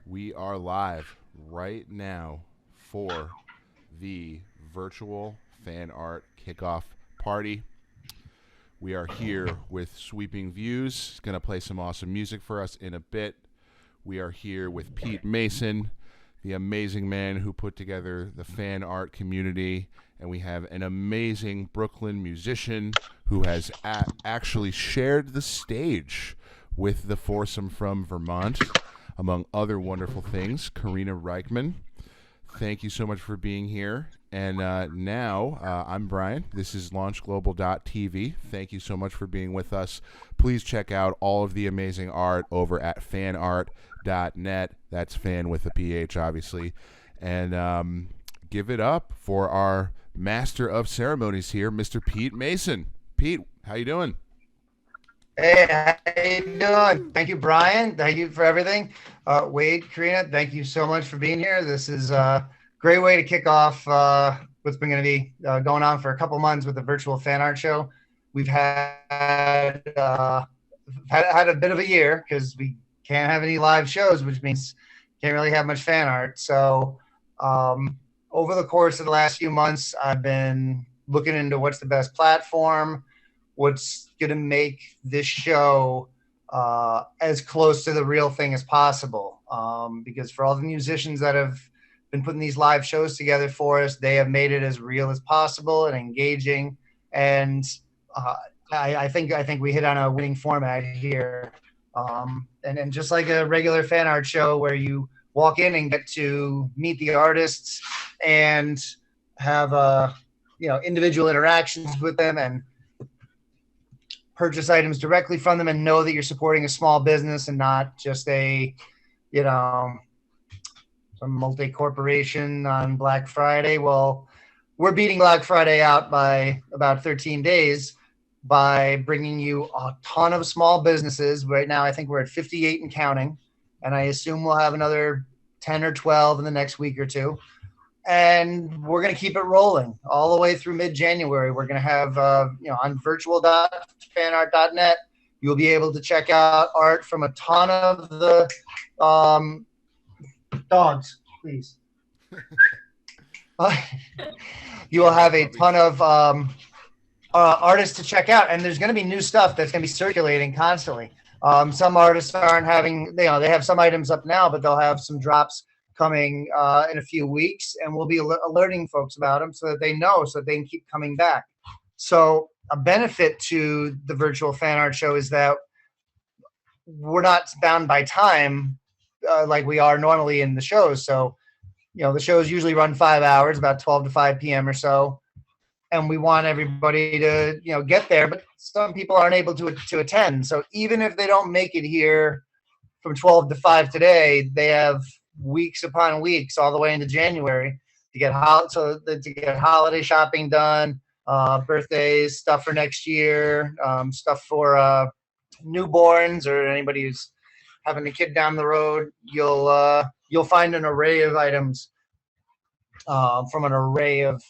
We are live right now for the virtual fan art kickoff party. We are here with Sweeping Views. He's going to play some awesome music for us in a bit. We are here with Pete Mason, the amazing man who put together the fan art community. And we have an amazing Brooklyn musician who has actually shared the stage with the foursome from Vermont, among other wonderful things. Karina Reichman, thank you so much for being here. And now, I'm Brian. This is LaunchGlobal.tv. Thank you so much for being with us. Please check out all of the amazing art over at PhanArt.net. That's fan with a PH, obviously. And give it up for our master of ceremonies here, Mr. Pete Mason. Pete, how you doing? Hey, how you doing? Thank you, Brian. Thank you for everything. Wade, Karina, thank you so much for being here. This is a great way to kick off what's been going to be going on for a couple months with the virtual fan art show. We've had a bit of a year because we can't have any live shows, which means can't really have much fan art. So over the course of the last few months, I've been looking into what's the best platform, what's going to make this show as close to the real thing as possible. Because for all the musicians that have been putting these live shows together for us, they have made it as real as possible and engaging. And uh, I think we hit on a winning format here. And just like a regular fan art show where you walk in and get to meet the artists and have individual interactions with them and purchase items directly from them and know that you're supporting a small business and not just a some multi-corporation on Black Friday. Well, we're beating Black Friday out by about 13 days by bringing you a ton of small businesses. Right now, I think we're at 58 and counting, and I assume we'll have another 10 or 12 in the next week or two. And we're going to keep it rolling all the way through mid-January. We're going to have, on virtual.fanart.net, you'll be able to check out art from a ton of the dogs, please. You will have a ton of artists to check out, and there's going to be new stuff that's going to be circulating constantly. Some artists aren't having, they have some items up now, but they'll have some drops coming in a few weeks, and we'll be alerting folks about them so that they know, so that they can keep coming back. So a benefit to the virtual fan art show is that we're not bound by time like we are normally in the shows. So, the shows usually run 5 hours, about 12 to 5 p.m. or so. And we want everybody to, get there, but some people aren't able to attend. So even if they don't make it here from 12 to 5 today, they have weeks upon weeks all the way into January to get holiday shopping done, birthdays, stuff for next year, stuff for newborns or anybody who's having a kid down the road. You'll find an array of items from an array of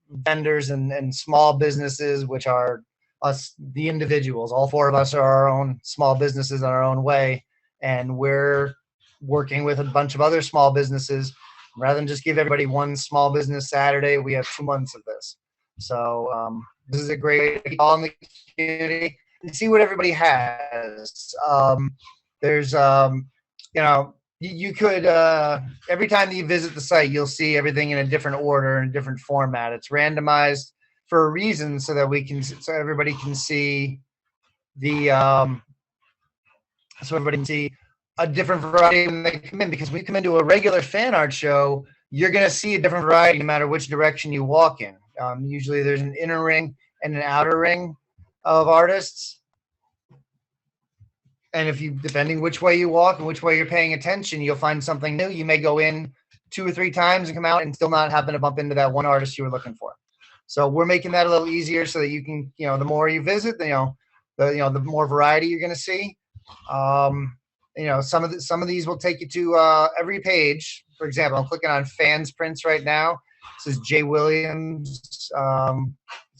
vendors and small businesses, which are us, the individuals. All four of us are our own small businesses in our own way, and we're working with a bunch of other small businesses. Rather than just give everybody one small business Saturday, we have 2 months of this. So this is a great way to get all in the community and see what everybody has. There's, you could, every time that you visit the site, you'll see everything in a different order and a different format. It's randomized for a reason so that so everybody can see a different variety when they come in, because when you come into a regular fan art show, you're going to see a different variety no matter which direction you walk in. Usually there's an inner ring and an outer ring of artists. And depending which way you walk and which way you're paying attention, you'll find something new. You may go in 2 or 3 times and come out and still not happen to bump into that one artist you were looking for. So we're making that a little easier so that you can, the more you visit, the more variety you're going to see. Some of these will take you to every page. For example, I'm clicking on fans prints right now. This is Jay Williams.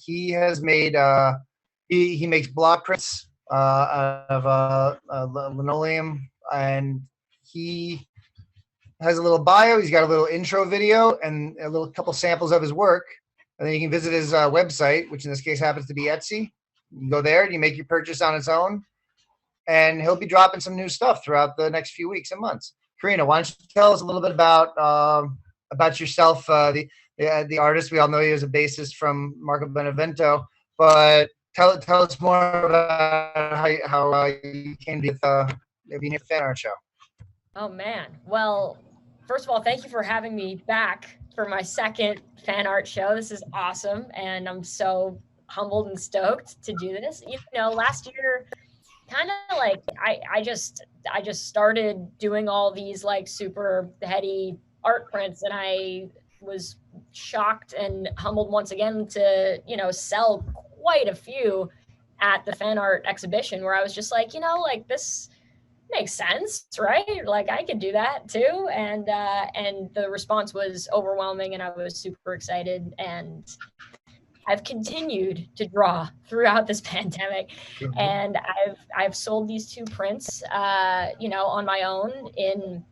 He has made he makes block prints out of linoleum, and he has a little bio. He's got a little intro video and a little couple samples of his work, and then you can visit his website, which in this case happens to be Etsy. You can go there and you make your purchase on its own, and he'll be dropping some new stuff throughout the next few weeks and months. Karina, why don't you tell us a little bit about yourself, the artist? We all know you as a bassist from Marco Benevento, but tell us more about how you came to being a fan art show. Oh man, well, first of all, thank you for having me back for my second fan art show. This is awesome, and I'm so humbled and stoked to do this. Last year, kind of like I just started doing all these like super heady art prints, and I was shocked and humbled once again to sell quite a few at the fan art exhibition, where I was just like, this makes sense, right? Like I could do that too. And the response was overwhelming, and I was super excited. And I've continued to draw throughout this pandemic, and I've sold these 2 prints, on my own in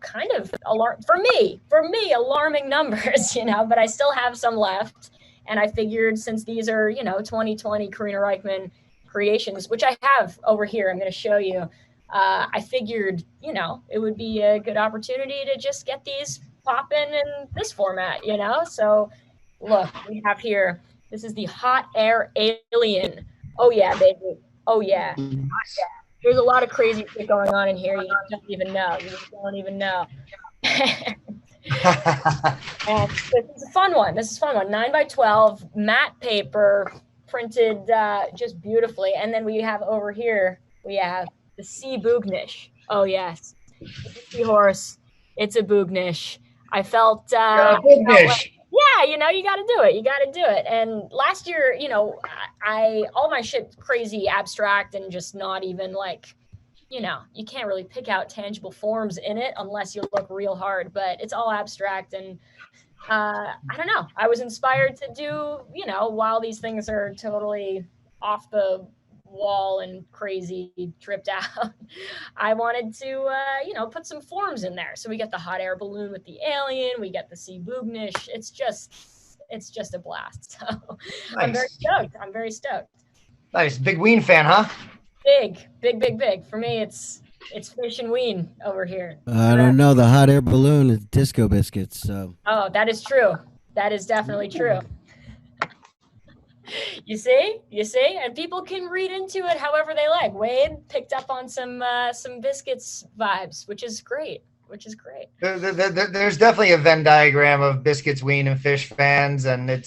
kind of alarming numbers, but I still have some left. And I figured since these are, 2020 Karina Reichman creations, which I have over here, I'm going to show you. I figured, it would be a good opportunity to just get these popping in this format, So look, we have here, this is the Hot Air Alien. Oh yeah, baby. Oh yeah. There's a lot of crazy shit going on in here. You don't even know. You just don't even know. And this is a fun one. 9x12 matte paper, printed just beautifully. And then we have over here, we have the sea boognish. Oh yes, it's a seahorse. It's a boognish. I felt boognish. Yeah, you got to do it. You got to do it. And last year, all my shit crazy abstract and just not even like, you can't really pick out tangible forms in it unless you look real hard, but it's all abstract. And I don't know, I was inspired to do, while these things are totally off the wall and crazy tripped out, I wanted to, put some forms in there. So we get the hot air balloon with the alien, we get the sea boognish. It's just a blast. So nice. I'm very stoked. Nice. Big Ween fan, huh? Big. For me, it's Fish and Ween over here. I don't know. The hot air balloon is Disco Biscuits. So. Oh, that is true. That is definitely true. You see, and people can read into it however they like. Wade picked up on some Biscuits vibes, which is great. There's definitely a Venn diagram of Biscuits, Ween, and Fish fans, and it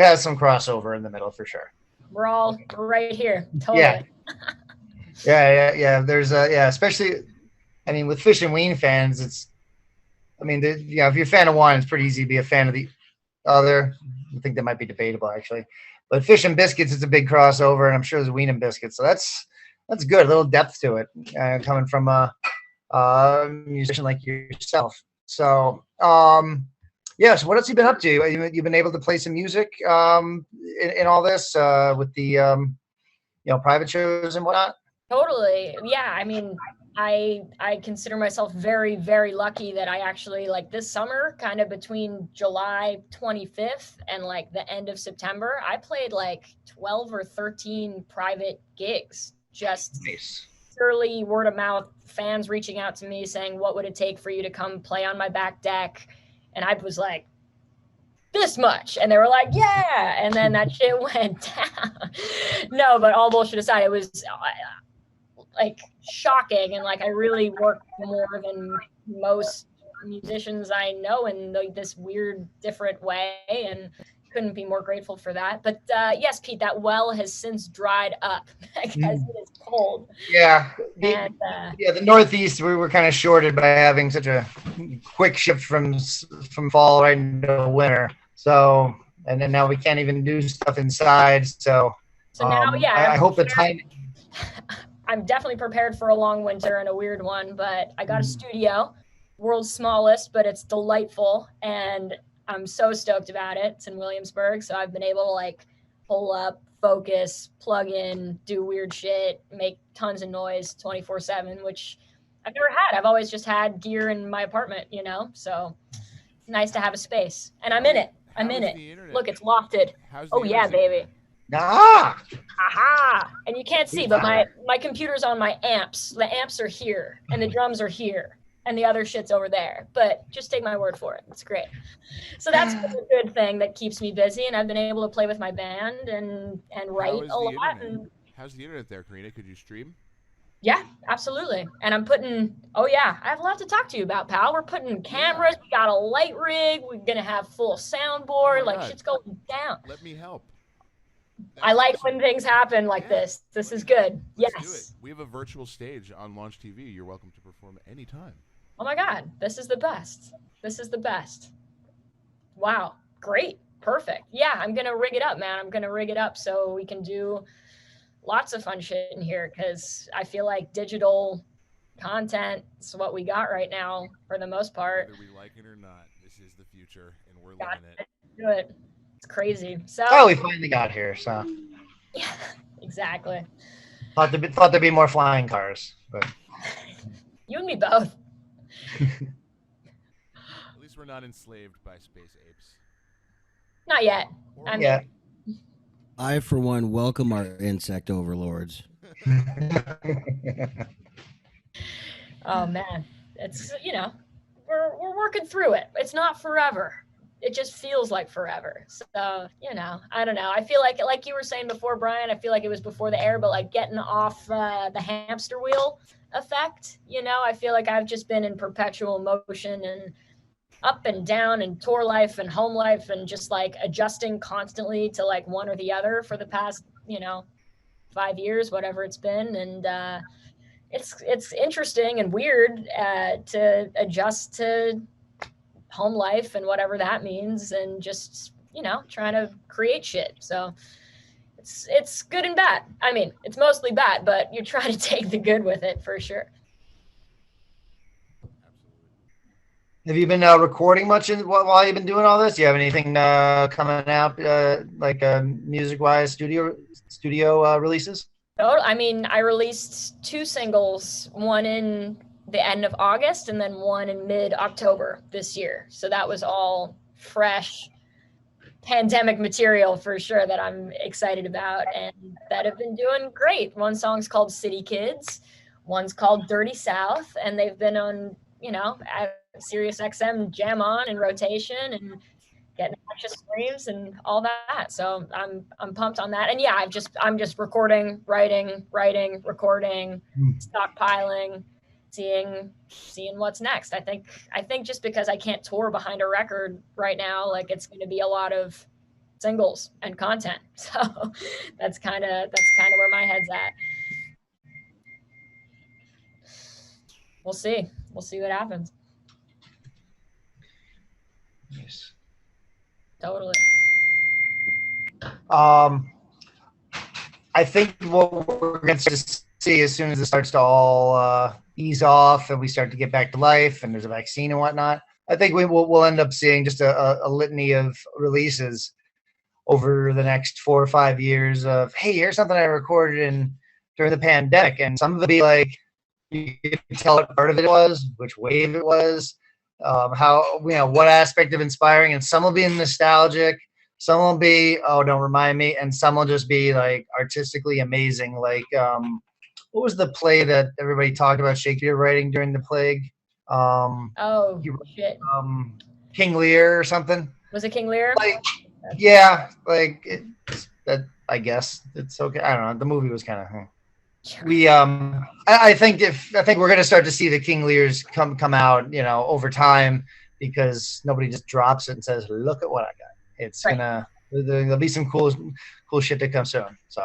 has some crossover in the middle for sure. We're all right here. Totally. Yeah. There's especially, I mean, with Fish and Ween fans, if you're a fan of one, it's pretty easy to be a fan of the other. I think that might be debatable actually, but Fish and Biscuits, it's a big crossover, and I'm sure there's Ween and Biscuits, so that's good. A little depth to it, coming from a musician like yourself. So, so what else have you been up to? You've been able to play some music in all this with the private shows and whatnot? Totally. Yeah. I mean, I consider myself very, very lucky that I actually, like, this summer, kind of between July 25th and like the end of September, I played like 12 or 13 private gigs. Just nice. Purely word of mouth, fans reaching out to me saying, what would it take for you to come play on my back deck? And I was like, this much. And they were like, yeah. And then that shit went down. No, but all bullshit aside, it was like shocking. And like, I really worked more than most musicians I know in this weird, different way. And couldn't be more grateful for that. But yes, Pete, that well has since dried up because it is cold. Yeah. The Northeast, we were kind of shorted by having such a quick shift from fall right into winter. So, and then now we can't even do stuff inside. So now, I hope the time. I'm definitely prepared for a long winter and a weird one, but I got a studio, world's smallest, but it's delightful. And I'm so stoked about it. It's in Williamsburg. So I've been able to like pull up, focus, plug in, do weird shit, make tons of noise 24/7, which I've never had. I've always just had gear in my apartment, So it's nice to have a space. And I'm in it. Look, it's lofted. Oh yeah, baby. Ah! Aha! And you can't see, but my computer's on my amps. The amps are here and the drums are here. And the other shit's over there, but just take my word for it. It's great. So that's a good thing that keeps me busy, and I've been able to play with my band and write a lot. How's the internet there, Karina? Could you stream? Yeah, absolutely. And I'm putting, I have a lot to talk to you about, pal. We're putting cameras. We got a light rig. We're going to have full soundboard. Shit's going down. Let me help. I like when things happen like this. This is good. Let's yes. do it. We have a virtual stage on LaunchTV. You're welcome to perform anytime. Oh my God, this is the best. Wow, great, perfect. Yeah, I'm going to rig it up, man. I'm going to rig it up so we can do lots of fun shit in here because I feel like digital content is what we got right now for the most part. Whether we like it or not, this is the future and we're Got living it. Do it. It's crazy. So Oh, we finally got here. So yeah, exactly. thought there'd be more flying cars, but You and me both. At least we're not enslaved by space apes. Not yet. Or I mean, yeah. I, for one, welcome our insect overlords. oh man, it's we're working through it. It's not forever. It just feels like forever. So I don't know. I feel like you were saying before, Brian. I feel like it was before the air, but like getting off the hamster wheel effect. I feel like I've just been in perpetual motion and up and down and tour life and home life and just like adjusting constantly to like one or the other for the past 5 years, whatever it's been. And it's interesting and weird to adjust to home life and whatever that means, and just trying to create shit. So it's good and bad. I mean, it's mostly bad, but you're trying to take the good with it for sure. Have you been recording much while you've been doing all this? Do you have anything coming out like music-wise, studio releases? I mean, I released 2 singles, one in the end of August and then one in mid-October this year. So that was all fresh pandemic material for sure that I'm excited about and that have been doing great. One song's called City Kids, one's called Dirty South, and they've been on, at Sirius XM Jam On and rotation and getting extra streams and all that. So I'm pumped on that. And yeah, I'm just recording, writing, recording, stockpiling, seeing what's next. I think just because I can't tour behind a record right now, like it's going to be a lot of singles and content. So that's kind of where my head's at. We'll see what happens. Nice. Totally. I think what we're going to see as soon as it starts to all ease off and we start to get back to life and there's a vaccine and whatnot, I think we'll end up seeing just a litany of releases over the next 4 or 5 years of, hey, here's something I recorded during the pandemic, and some of it be like you can tell what part of it was, which wave it was, how what aspect of inspiring, and some will be nostalgic, some will be don't remind me, and some will just be like artistically amazing. Like what was the play that everybody talked about Shakespeare writing during the plague? Shit. King Lear or something. Was it King Lear? Like, yeah, like that. I guess it's okay. I don't know. The movie was kind of. We I think we're gonna start to see the King Lears come out, over time, because nobody just drops it and says, "Look at what I got." It's right. There'll be some cool shit to come soon. So.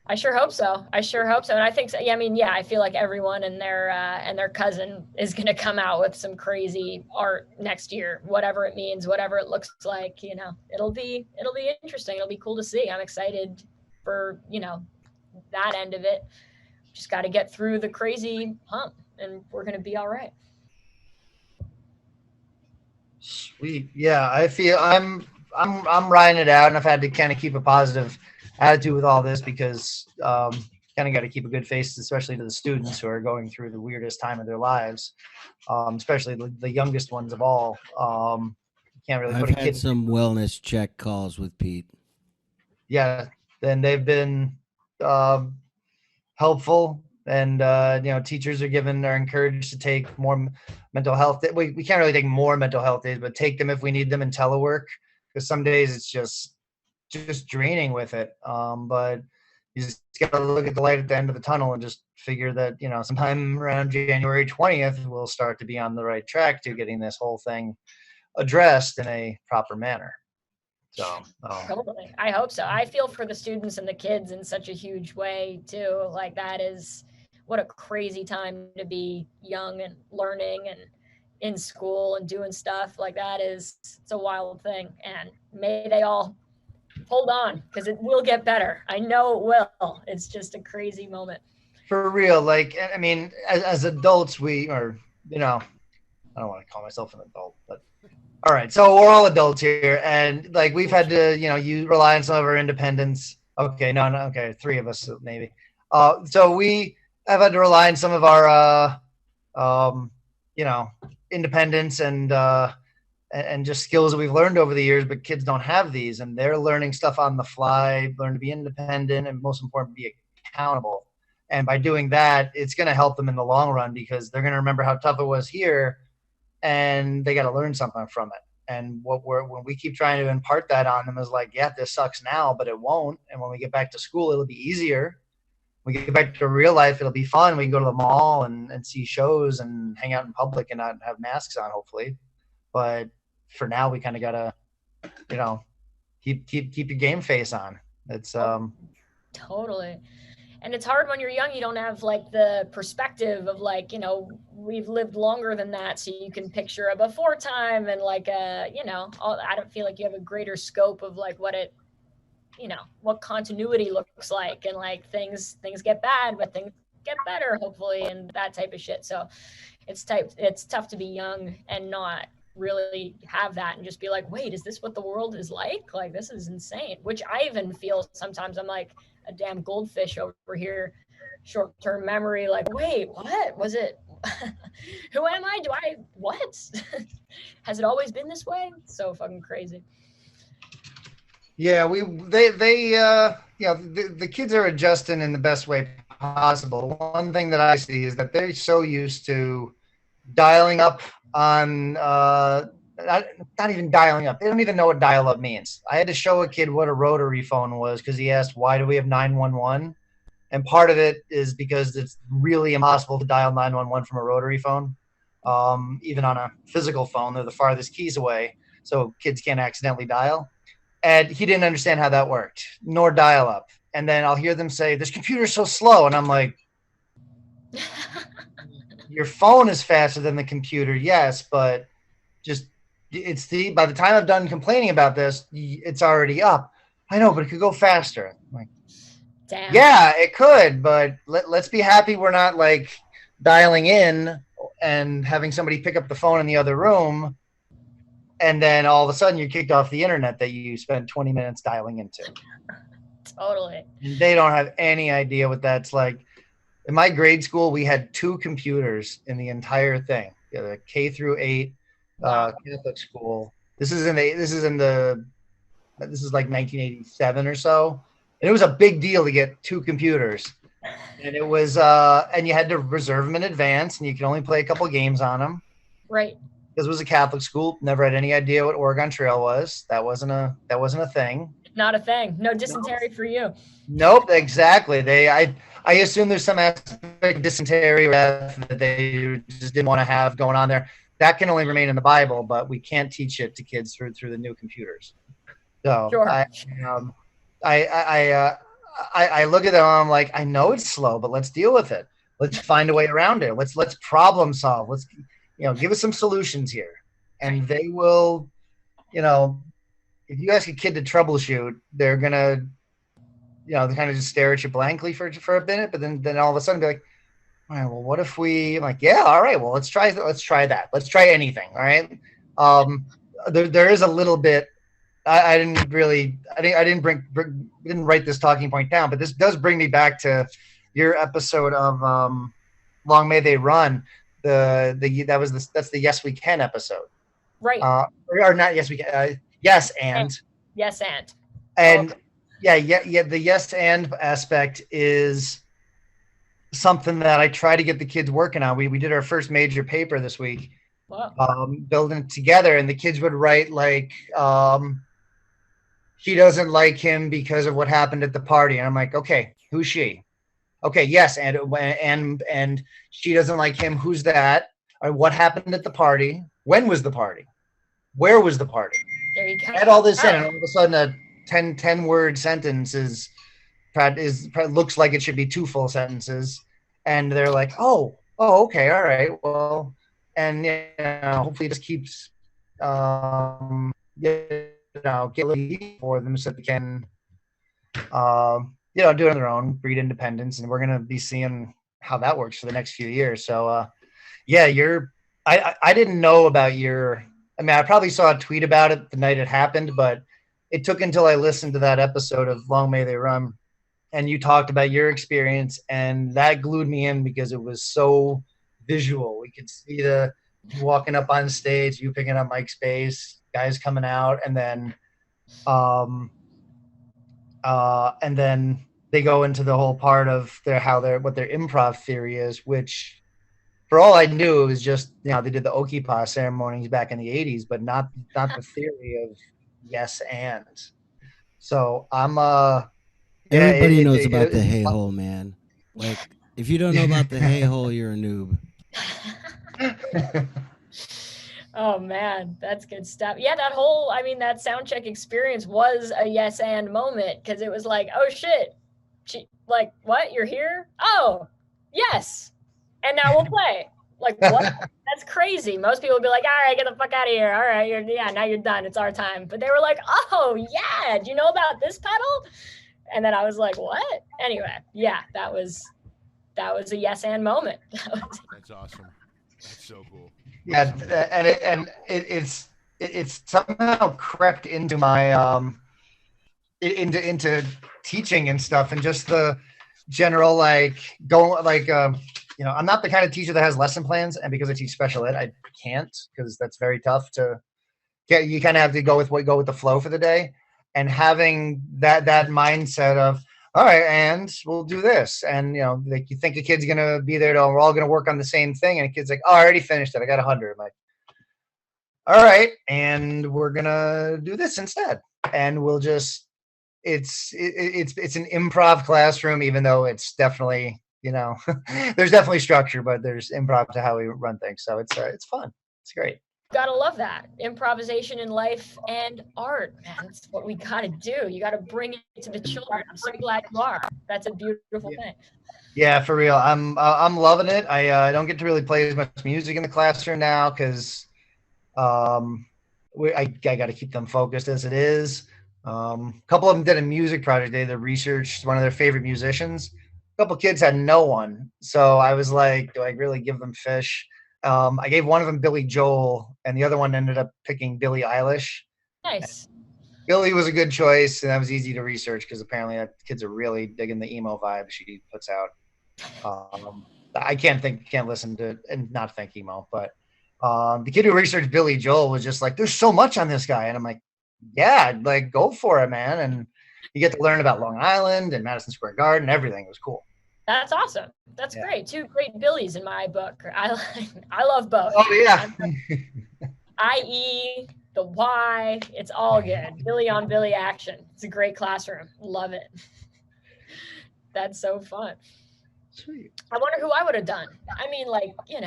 I sure hope so. And I think so. Yeah, I mean, yeah, I feel like everyone and their cousin is going to come out with some crazy art next year, whatever it means, whatever it looks like, it'll be interesting. It'll be cool to see. I'm excited for, that end of it. Just got to get through the crazy hump and we're going to be all right. Sweet. Yeah. I feel I'm riding it out, and I've had to kind of keep a positive attitude with all this because kind of got to keep a good face, especially to the students who are going through the weirdest time of their lives, especially the youngest ones of all. Can't really. I've had some wellness check calls with Pete. Yeah, and they've been helpful, and teachers are encouraged to take more mental health. We can't really take more mental health days, but take them if we need them in telework, because some days it's just draining with it. But you just got to look at the light at the end of the tunnel and just figure that, sometime around January 20th, we'll start to be on the right track to getting this whole thing addressed in a proper manner. So totally. I hope so. I feel for the students and the kids in such a huge way too. Like that is what a crazy time to be young and learning and in school and doing stuff like that. It's a wild thing, and may they all hold on, because it will get better. I know it will. It's just a crazy moment. For real. Like, I mean, as adults, we are, I don't want to call myself an adult, but All right, so we're all adults here, and like we've had to, you rely on some of our independence. Okay, no, okay, three of us maybe. So we have had to rely on some of our, um, you know, independence and just skills that we've learned over the years. But kids don't have these, and they're learning stuff on the fly, learn to be independent, and most important, be accountable. And by doing that, it's going to help them in the long run because they're going to remember how tough it was here and they got to learn something from it. And when we keep trying to impart that on them is like, yeah, this sucks now, but it won't. And when we get back to school, it'll be easier. When we get back to real life, it'll be fun. We can go to the mall and see shows and hang out in public and not have masks on, hopefully. But for now, we kind of gotta, keep your game face on. It's Totally. And it's hard when you're young, you don't have like the perspective of like, we've lived longer than that. So you can picture a before time and like, I don't feel like you have a greater scope of like what what continuity looks like, and like things get bad, but things get better, hopefully, and that type of shit. So it's tough to be young and not really have that and just be like, wait, is this what the world is like? Like, this is insane, which I even feel sometimes. I'm like a damn goldfish over here, short-term memory, like, wait, what was it? Who am I? What? Has it always been this way? So fucking crazy. Yeah, the kids are adjusting in the best way possible. One thing that I see is that they're so used to dialing up on, not even dialing up. They don't even know what dial up means. I had to show a kid what a rotary phone was because he asked, why do we have 911? And part of it is because it's really impossible to dial 911 from a rotary phone. Even on a physical phone, they're the farthest keys away, so kids can't accidentally dial. And he didn't understand how that worked, nor dial up. And then I'll hear them say, this computer's so slow. And I'm like, your phone is faster than the computer, yes, but by the time I'm done complaining about this, it's already up. I know, but it could go faster. I'm like, damn. Yeah, it could, but let's be happy we're not like dialing in and having somebody pick up the phone in the other room, and then all of a sudden you're kicked off the internet that you spent 20 minutes dialing into. Totally. And they don't have any idea what that's like. In my grade school, we had 2 computers in the entire thing. The K through 8 Catholic school. This is like 1987 or so. And it was a big deal to get 2 computers. And it was and you had to reserve them in advance, and you could only play a couple games on them. Right. Because it was a Catholic school. Never had any idea what Oregon Trail was. That wasn't a thing. Not a thing. No dysentery for you. Nope, exactly. I assume there's some aspect of dysentery that they just didn't want to have going on there. That can only remain in the Bible, but we can't teach it to kids through the new computers. So sure. I look at them and I'm like, I know it's slow, but let's deal with it. Let's find a way around it. Let's problem solve. Let's give us some solutions here. And they will, if you ask a kid to troubleshoot, they're gonna they kind of just stare at you blankly for a minute, but then all of a sudden be like, all right, well, what if I'm like, yeah, all right, well, let's try that. Let's try anything. All right. There is a little bit. I didn't write this talking point down, but this does bring me back to your episode of Long May They Run. That's the Yes We Can episode. Right. Or not Yes We Can. Yes and. Yes and. And okay. Yeah. The yes and aspect is something that I try to get the kids working on. We did our first major paper this week. Wow. Building it together, and the kids would write like, she doesn't like him because of what happened at the party. And I'm like, okay, who's she? Okay, yes, and she doesn't like him. Who's that? Or what happened at the party? When was the party? Where was the party? There you go. Add all this in, and all of a sudden a 10-word sentence looks like it should be 2 full sentences. And they're like, oh, okay, all right, well, and hopefully it just keeps get for them so they can do it on their own, breed independence, and we're gonna be seeing how that works for the next few years. So I didn't know about your I mean, I probably saw a tweet about it the night it happened, but it took until I listened to that episode of Long May They Run, and you talked about your experience, and that glued me in because it was so visual. We could see the you walking up on stage, you picking up Mike's bass, guys coming out, and then they go into the whole part of what their improv theory is, which for all I knew, it was just, they did the Okipa ceremonies back in the 80s, but not the theory of yes and. So I'm Everybody knows about the hey hole, man. Like, if you don't know about the hey hole, you're a noob. Oh man, that's good stuff. Yeah, that sound check experience was a yes and moment, because it was like, oh shit, like, what? You're here? Oh, yes. And now we'll play. Like, what? That's crazy. Most people would be like, all right, get the fuck out of here. All right, now you're done. It's our time. But they were like, oh yeah, do you know about this pedal? And then I was like, what? Anyway, yeah, that was a yes and moment. That's awesome. That's so cool. Yeah, and it's somehow crept into my into teaching and stuff, and just the general I'm not the kind of teacher that has lesson plans, and because I teach special ed, I can't, because that's very tough to get. You kind of have to go with the flow for the day, and having that mindset of, all right, and we'll do this, and like, you think a kid's gonna be there we're all gonna work on the same thing, and a kid's like, oh, I already finished it, I got 100. I'm like, all right, and we're gonna do this instead, and we'll just it's an improv classroom, even though it's definitely there's definitely structure, but there's improv to how we run things, so it's fun. It's great. Gotta love that. Improvisation in life and art, man. That's what we gotta do. You gotta bring it to the children. I'm so glad you are. That's a beautiful thing. Yeah, for real. I'm loving it. I don't get to really play as much music in the classroom now, because I got to keep them focused as it is. A couple of them did a music project. They did research one of their favorite musicians. A couple kids had no one, so I was like, do I really give them fish? I gave one of them Billy Joel, and the other one ended up picking Billie Eilish. Nice. Billy was a good choice, and that was easy to research, because apparently kids are really digging the emo vibe she puts out. I can't listen to it and not think emo, but the kid who researched Billy Joel was just like, there's so much on this guy, and I'm like, yeah, like, go for it, man. And you get to learn about Long Island and Madison Square Garden, everything. It was cool. That's awesome. That's great. Two great Billies in my book. I love both. Oh yeah. I.E. the Y, it's all good. Billy on Billy action. It's a great classroom. Love it. That's so fun. Sweet. I wonder who I would have done. I mean, like, in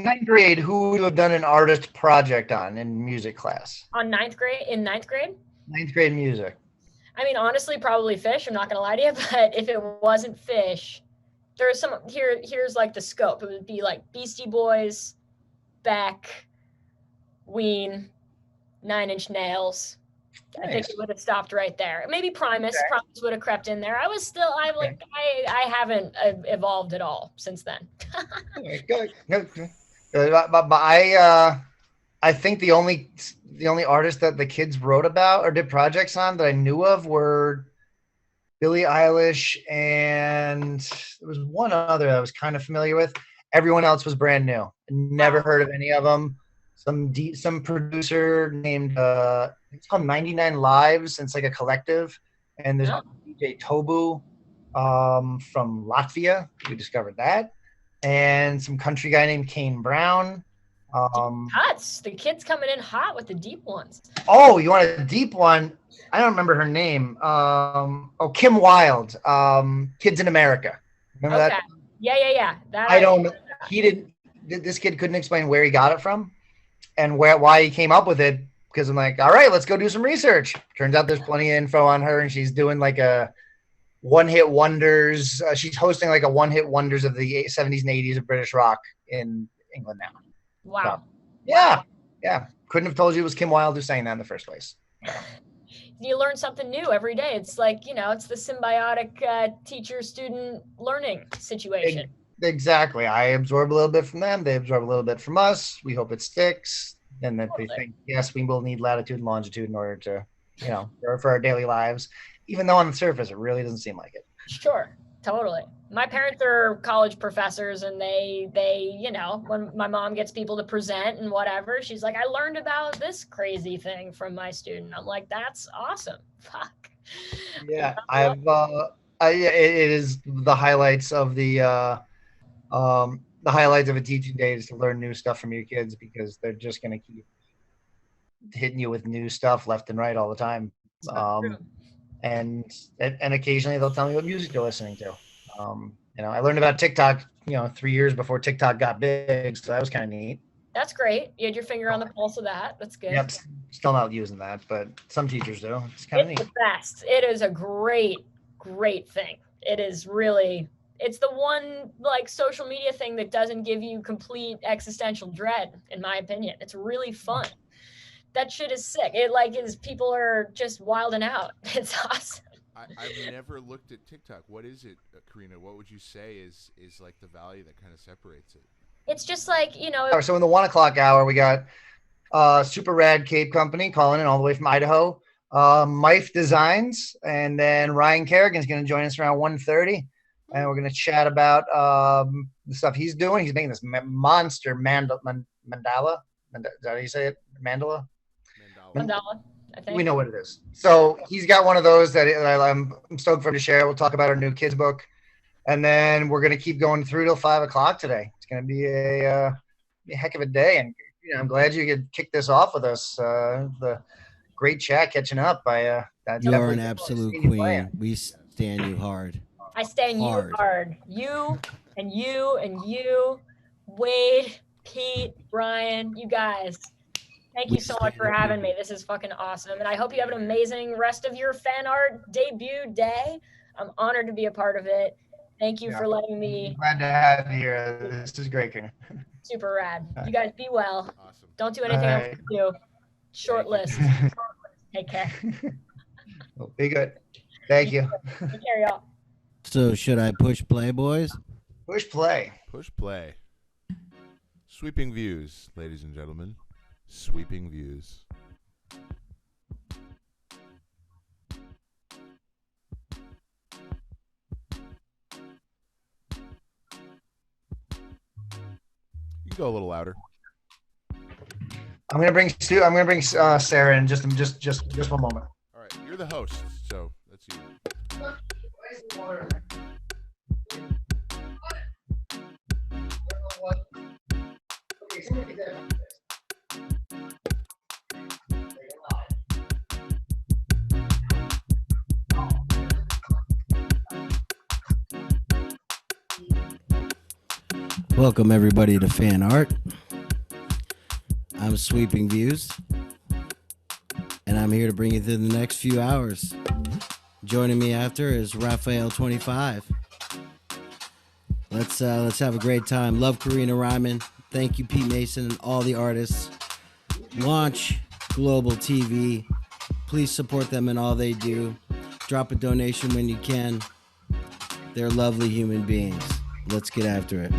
ninth grade, who would you have done an artist project on in music class? In ninth grade? Ninth grade music. I mean, honestly, probably Fish. I'm not going to lie to you, but if it wasn't Fish, there's here's like the scope. It would be like Beastie Boys, Beck, Ween, 9 Inch Nails. Nice. I think it would have stopped right there. Maybe Primus. Okay. Primus would have crept in there. I haven't evolved at all since then. Good. But I think the only artists that the kids wrote about or did projects on that I knew of were Billie Eilish, and there was one other I was kind of familiar with. Everyone else was brand new. Never heard of any of them. Some producer named it's called 99 Lives. And it's like a collective, and there's DJ Tobu from Latvia. We discovered that, and some country guy named Kane Brown. Cuts. The kid's coming in hot with the deep ones. Oh, you want a deep one? I don't remember her name. Kim Wilde. Kids in America. Remember that? Yeah. I don't. He didn't. This kid couldn't explain where he got it from, and why he came up with it. Because I'm like, all right, let's go do some research. Turns out there's plenty of info on her, and she's doing like a one-hit wonders. She's hosting like a one-hit wonders of the 70s and 80s of British rock in England now. Wow. So, yeah. Couldn't have told you it was Kim Wilde who sang that in the first place. You learn something new every day. It's like, it's the symbiotic teacher-student learning situation. exactly. I absorb a little bit from them. They absorb a little bit from us. We hope it sticks, and that they think, yes, we will need latitude and longitude in order to, for our daily lives. Even though on the surface, it really doesn't seem like it. Sure, totally. My parents are college professors, and they, when my mom gets people to present and whatever, she's like, I learned about this crazy thing from my student. I'm like, that's awesome. Fuck. Yeah, it is the highlights of the highlights of a teaching day is to learn new stuff from your kids, because they're just going to keep hitting you with new stuff left and right all the time. And occasionally they'll tell me what music they're listening to. I learned about TikTok, 3 years before TikTok got big, so that was kind of neat. That's great. You had your finger on the pulse of that. That's good. Yep, still not using that, but some teachers do. It's kind of neat. It's the best. It is a great thing. It is really. It's the one like social media thing that doesn't give you complete existential dread, in my opinion. It's really fun. That shit is sick. It is people are just wilding out. It's awesome. I've never looked at TikTok. What is it, Karina? What would you say is like the value that kind of separates it? It's just like, So in the 1 o'clock hour, we got Super Rad Cape Company calling in all the way from Idaho. Mife Designs, and then Ryan Kerrigan's going to join us around 1:30, and we're going to chat about the stuff he's doing. He's making this monster mandala. Is that how you say it? Mandala? Mandala, I think. We know what it is. So he's got one of those that I'm stoked for him to share. We'll talk about our new kids book, and then we're going to keep going through till 5 o'clock today. It's going to be a heck of a day, and I'm glad you could kick this off with us. The great chat catching up. You are an absolute queen. We stand you hard. I stand you hard. You and you and you, Wade, Pete, Brian, you guys. Thank you so much for having me. This is fucking awesome. And I hope you have an amazing rest of your fan art debut day. I'm honored to be a part of it. Thank you for letting me. Glad to have you here. This is great, Karina. Super rad. You guys be well. Awesome. Don't do anything else to do. Short list. Take care. Well, be good. Thank you. Take care, y'all. So should I push play, boys? Push play. Push play. Sweeping views, ladies and gentlemen. Sweeping views. You can go a little louder. I'm gonna bring Sarah in just one moment. All right, you're the host, so that's you. Welcome everybody to Fan Art. I'm Sweeping Views, and I'm here to bring you through the next few hours. Joining me after is Raphael25. Let's have a great time. Love Karina Ryman. Thank you, Pete Mason, and all the artists. Launch Global TV. Please support them in all they do. Drop a donation when you can. They're lovely human beings. Let's get after it.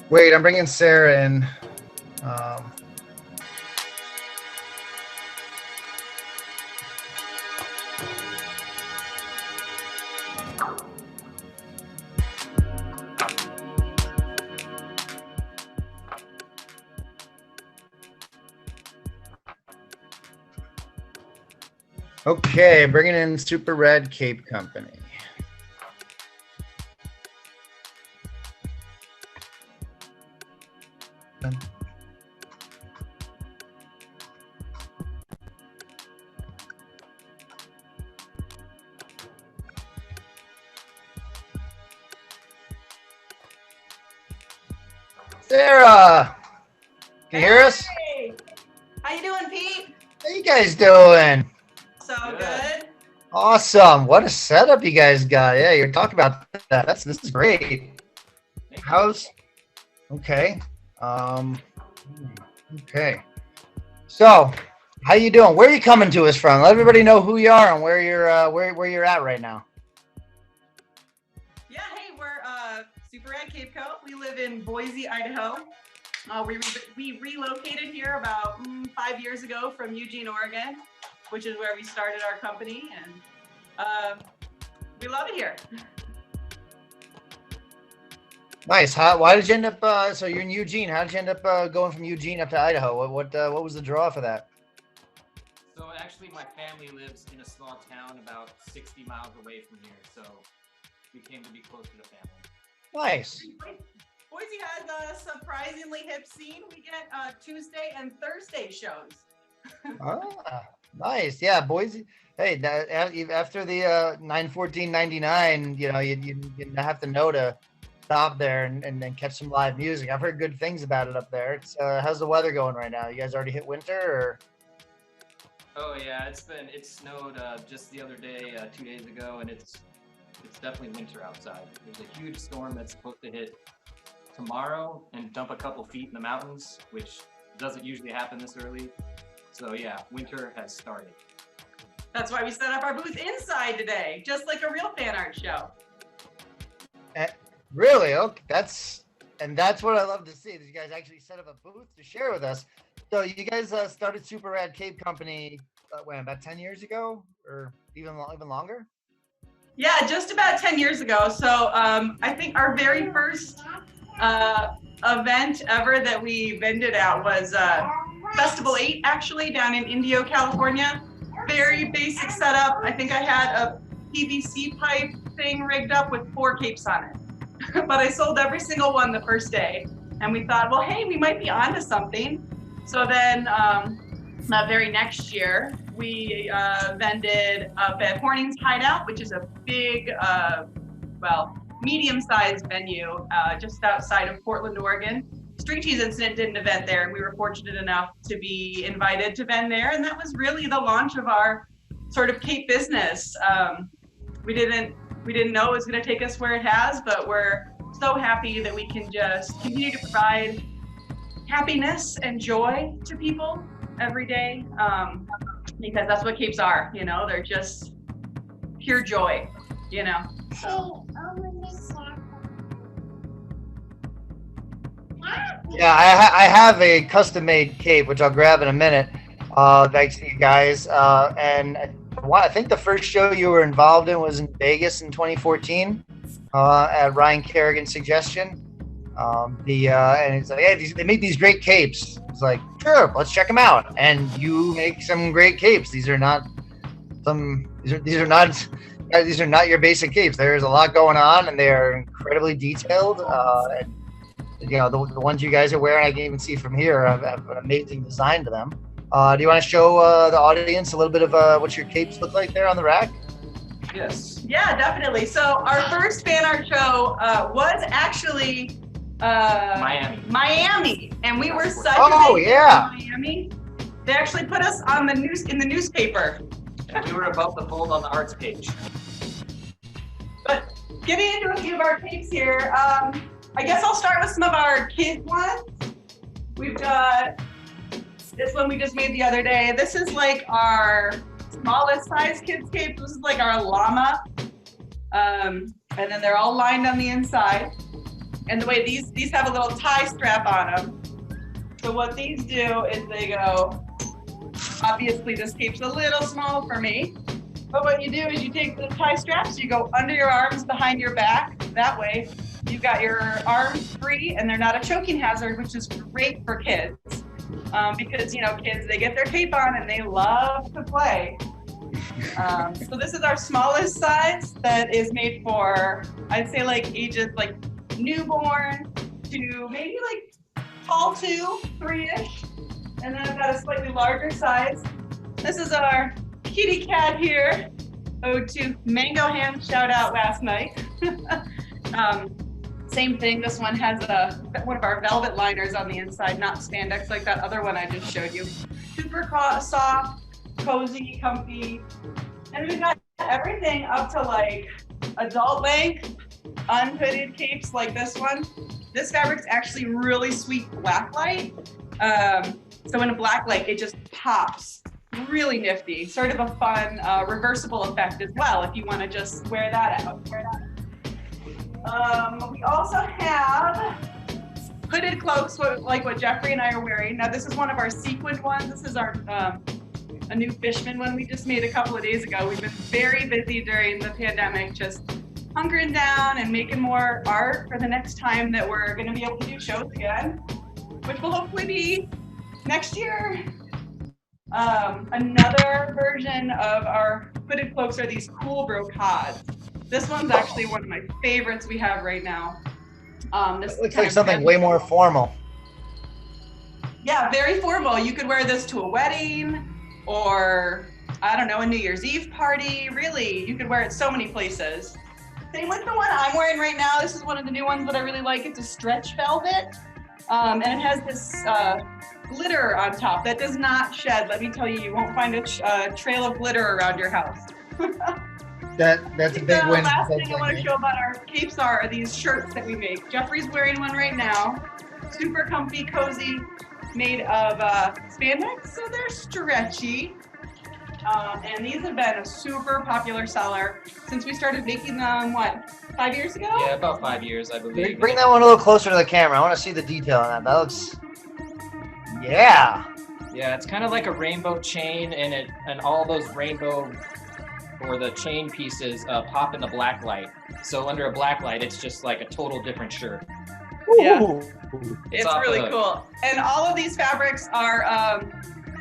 Wait, I'm bringing Sarah in. Okay, bringing in Super Red Cape Company. Sarah, can you hear us? Hey! How you doing, Pete? How you guys doing? So good. Awesome. What a setup you guys got. Yeah, you're talking about that. This is great. How's okay. Okay. So, how you doing? Where are you coming to us from? Let everybody know who you are and where you're at right now. Yeah, hey, we're Super Red Cape Co. We live in Boise, Idaho. We relocated here about 5 years ago from Eugene, Oregon, which is where we started our company, and we love it here. Nice. Why did you end up? So you're in Eugene. How did you end up going from Eugene up to Idaho? What was the draw for that? So actually, my family lives in a small town about 60 miles away from here, so we came to be closer to family. Nice. Boise has a surprisingly hip scene. We get Tuesday and Thursday shows. Nice. Yeah, Boise. Hey, after the 9/14/99, you know, you have to know to stop there and then catch some live music. I've heard good things about it up there. It's how's the weather going right now? You guys already hit winter, or? Oh yeah, it snowed just the other day, 2 days ago, and it's definitely winter outside. There's a huge storm that's supposed to hit tomorrow and dump a couple feet in the mountains, which doesn't usually happen this early. So yeah, winter has started. That's why we set up our booth inside today, just like a real fan art show. Really? Okay, that's what I love to see. That you guys actually set up a booth to share with us. So you guys started Super Rad Cape Company about 10 years ago, or even longer? Yeah, just about 10 years ago. So I think our very first event ever that we vended at was Festival 8, actually, down in Indio, California. Very basic setup. I think I had a PVC pipe thing rigged up with 4 capes on it. But I sold every single one the first day. And we thought, well, hey, we might be onto something. So then that very next year, we vended up at Horning's Hideout, which is a big, medium-sized venue just outside of Portland, Oregon. Street Cheese Incident did an event there, and we were fortunate enough to be invited to vend there. And that was really the launch of our sort of Cape business. We didn't know it was going to take us where it has, but we're so happy that we can just continue to provide happiness and joy to people every day, because that's what capes are, you know, they're just pure joy, you know. So. Yeah, I have a custom-made cape, which I'll grab in a minute. Thanks to you guys. And I think the first show you were involved in was in Vegas in 2014 at Ryan Kerrigan's suggestion. And it's like, hey, they make these great capes. It's like, sure, let's check them out. And you make some great capes. These are not your basic capes. There's a lot going on, and they are incredibly detailed. And you know, the ones you guys are wearing, I can even see from here, have an amazing design to them. Do you want to show the audience a little bit of what your capes look like there on the rack? Yes. Yeah, definitely. So our first fan art show was actually Miami, and we were such a big fan in Miami. They actually put us on the in the newspaper. And we were about to fold on the arts page. But getting into a few of our capes here. I guess I'll start with some of our kid ones. We've got this one we just made the other day. This is like our smallest size kids cape. This is like our llama. And then they're all lined on the inside. And the way these have a little tie strap on them. So what these do is they go, obviously this cape's a little small for me. But what you do is you take the tie straps, you go under your arms, behind your back. That way, you've got your arms free and they're not a choking hazard, which is great for kids. Because, you know, kids, they get their cape on and they love to play. So this is our smallest size that is made for, I'd say like ages like newborn to maybe like tall 2, 3-ish. And then I've got a slightly larger size. This is our kitty cat here. Ode to Mango Hand, shout out last night. Same thing, this one has one of our velvet liners on the inside, not spandex like that other one I just showed you. Super soft, cozy, comfy. And we've got everything up to like adult length, unhooded capes like this one. This fabric's actually really sweet black light. So in a black light, it just pops. Really nifty, sort of a fun reversible effect as well if you want to just wear that out. We also have hooded cloaks like what Jeffrey and I are wearing. Now this is one of our sequined ones. This is our a new Fishman one we just made a couple of days ago. We've been very busy during the pandemic, just hunkering down and making more art for the next time that we're going to be able to do shows again, which will hopefully be next year. Another version of our hooded cloaks are these cool brocades. This one's actually one of my favorites we have right now. This looks like something way more formal. Yeah, very formal. You could wear this to a wedding or, I don't know, a New Year's Eve party. Really, you could wear it so many places. Same with the one I'm wearing right now. This is one of the new ones that I really like. It's a stretch velvet. And it has this glitter on top that does not shed. Let me tell you, you won't find a trail of glitter around your house. That's a big win. The last thing I want to show about our capes are these shirts that we make. Jeffrey's wearing one right now. Super comfy, cozy, made of spandex, so they're stretchy. And these have been a super popular seller since we started making them, what, 5 years ago? Yeah, about 5 years, I believe. Bring that one a little closer to the camera. I want to see the detail on that. That looks, yeah. Yeah, it's kind of like a rainbow chain, and all those rainbow or the chain pieces pop in the black light. So under a black light, it's just like a total different shirt. Yeah, Ooh. it's really cool. And all of these fabrics are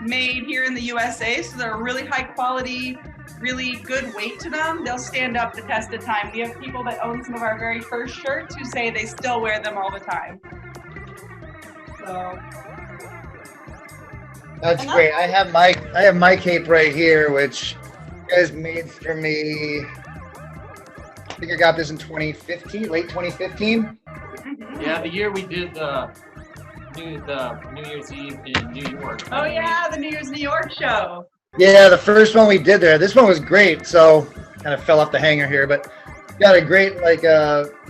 made here in the USA, so they're really high quality, really good weight to them. They'll stand up the test of time. We have people that own some of our very first shirts who say they still wear them all the time. So That's great. I have my cape right here, which you guys made for me. I think I got this in 2015, late 2015. Yeah, the year we did the New Year's Eve in New York. oh yeah, the New Year's New York show. Yeah, the first one we did there. This one was great. So kind of fell off the hanger here, but got a great like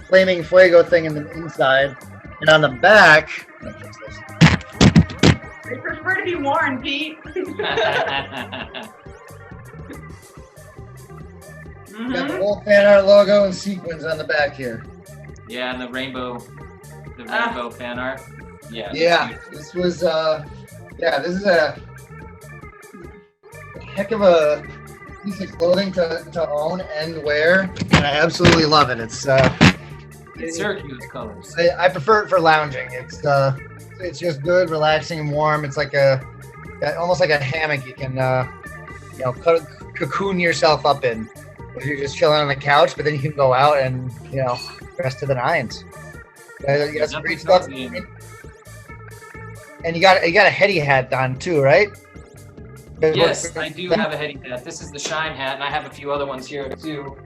flaming fuego thing in the inside, and on the back. They prefer to be worn, Pete. Got the whole FanArt logo and sequins on the back here. Yeah, and the rainbow fan art. Yeah. Yeah, this was this is a heck of a piece of clothing to own and wear, and I absolutely love it. It's Syracuse colors. I prefer it for lounging. It's just good, relaxing, and warm. It's like almost like a hammock you can cocoon yourself up in if you're just chilling on the couch. But then you can go out and rest to the nines. You got some great stuff. And you got a heady hat on too, right? Yes, I do have a heady hat. This is the Shine hat, and I have a few other ones here too.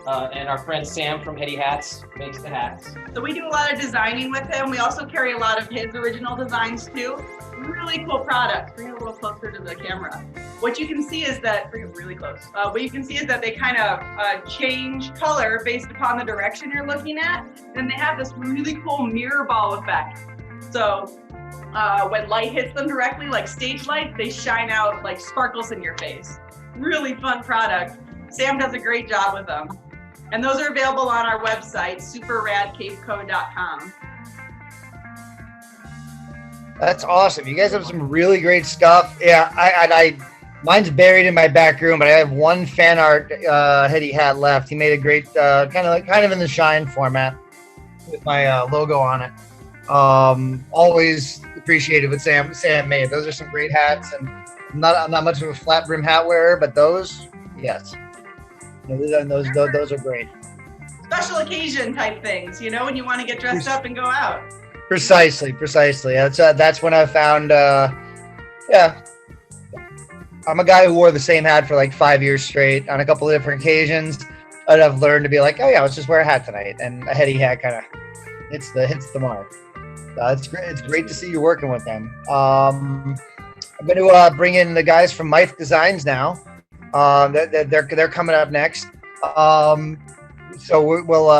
And our friend Sam from Heady Hats makes the hats. So we do a lot of designing with him. We also carry a lot of his original designs too. Really cool products. Bring it a little closer to the camera. what you can see is that, bring it really close. What you can see is that they kind of change color based upon the direction you're looking at. And they have this really cool mirror ball effect. So when light hits them directly, like stage light, they shine out like sparkles in your face. Really fun product. Sam does a great job with them. And those are available on our website, superradcapeco.com. That's awesome. You guys have some really great stuff. Yeah, mine's buried in my back room, but I have one fan art heady hat left. He made a great kind of in the shine format with my logo on it. Always appreciated what Sam made. Those are some great hats, and I'm not much of a flat brim hat wearer, but those, yes, those are great. Special occasion type things, you know, when you want to get dressed up and go out. Precisely. That's when I found. Yeah, I'm a guy who wore the same hat for like 5 years straight on a couple of different occasions. And I've learned to be like, oh yeah, let's just wear a hat tonight, and a heady hat kind of hits the mark. It's great. It's great to see you working with them. I'm going to bring in the guys from Myth Designs now. They're coming up next. So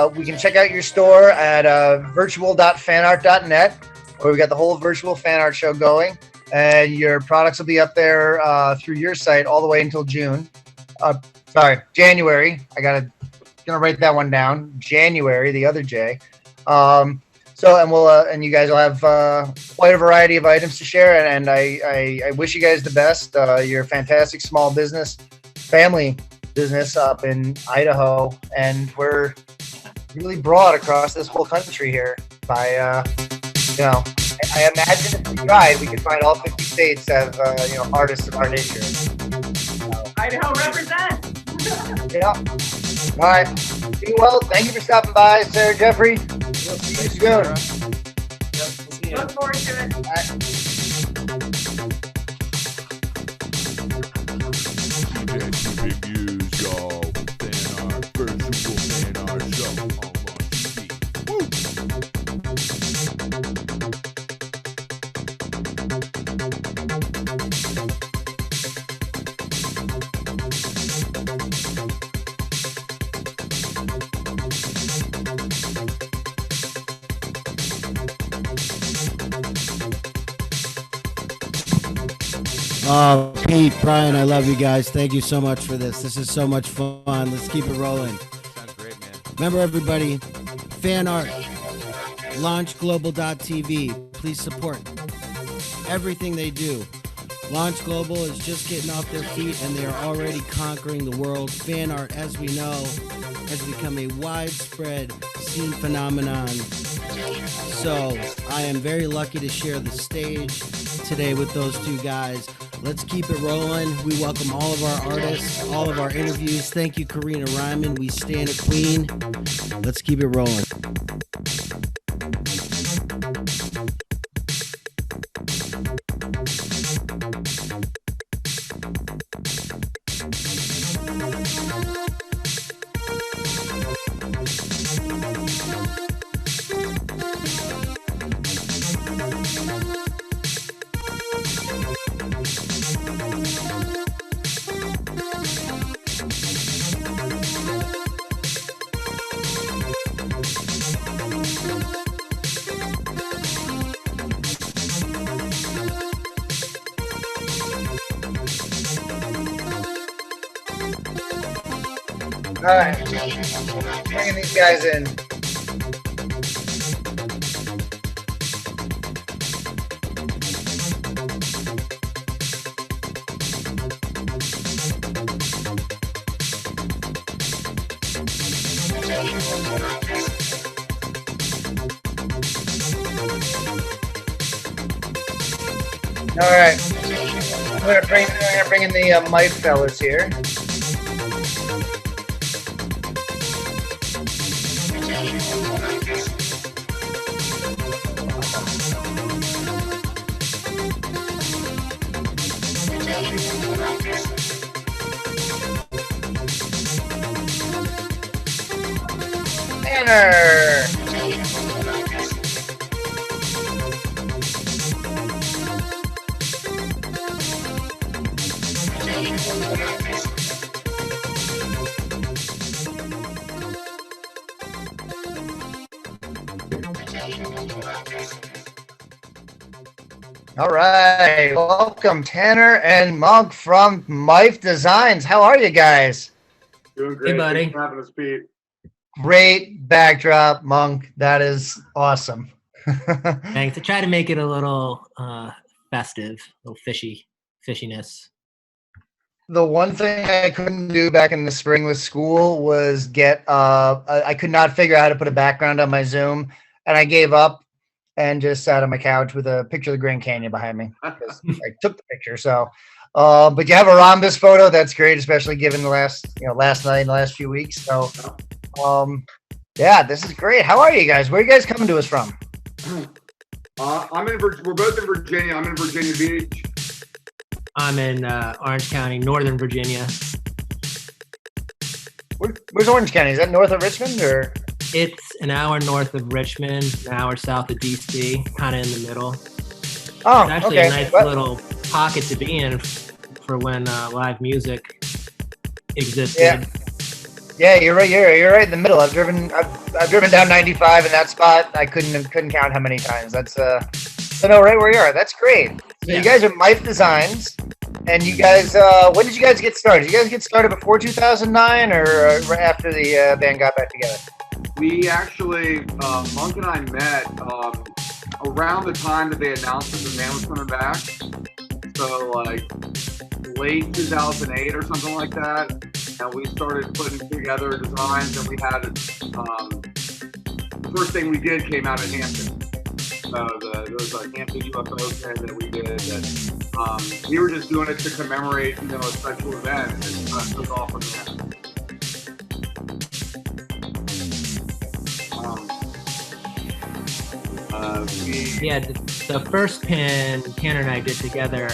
we can check out your store at virtual.fanart.net, where we got the whole virtual fan art show going, and your products will be up there through your site all the way until January. Gonna write that one down. January, the other J. And you guys will have quite a variety of items to share, and I wish you guys the best. You're a fantastic small business, family business up in Idaho, and we're really broad across this whole country here. I imagine if we tried, we could find all 50 states have artists of our nature. Idaho represent. Yeah. All right. Be well. Thank you for stopping by, Sarah Jeffrey. We'll see you soon. Look forward to it. Big news, y'all. FanArt, virtual FanArt show on LaunchTV. Woo! Oh, Pete, Brian, I love you guys. Thank you so much for this. This is so much fun. Let's keep it rolling. Sounds great, man. Remember, everybody, FanArt, LaunchGlobal.tv. Please support everything they do. Launch Global is just getting off their feet, and they are already conquering the world. FanArt, as we know, has become a widespread scene phenomenon. So I am very lucky to share the stage today with those two guys. Let's keep it rolling. We welcome all of our artists, all of our interviews. Thank you, Karina Ryman. We stand a queen. Let's keep it rolling. All right, bringing these guys in. All right, we're gonna bring in the Mike fellas here. Banner. All right, welcome Tanner and Monk from Mife Designs. How are you guys? Doing great. Hey, buddy. Thanks for having us, Pete. Great backdrop, Monk. That is awesome. Thanks. To try to make it a little festive, a little fishiness. The one thing I couldn't do back in the spring with school was get I could not figure out how to put a background on my Zoom, and I gave up and just sat on my couch with a picture of the Grand Canyon behind me. I took the picture. So, but you have a rhombus photo. That's great, especially given the last night and the last few weeks. So, yeah, this is great. How are you guys? Where are you guys coming to us from? We're both in Virginia. I'm in Virginia Beach. I'm in Orange County, Northern Virginia. Where's Orange County? Is that north of Richmond or? It's an hour north of Richmond, an hour south of DC, kind of in the middle. Oh, it's actually okay. a nice little pocket to be in for when live music existed. Yeah, you're right. You're right in the middle. I've driven down 95 in that spot. I couldn't count how many times. That's so no, right where you are. That's great. So you guys are Mife Designs, and you guys. When did you guys get started? Did you guys get started before 2009 or right after the band got back together? We actually, Monk and I met around the time that they announced that the band was coming back. So like late 2008 or something like that. And we started putting together designs, and we had the first thing we did came out of Hampton. So there was a Hampton UFO thing that we did that we were just doing it to commemorate, a special event, and it took off from there. The first pin Tanner and I did together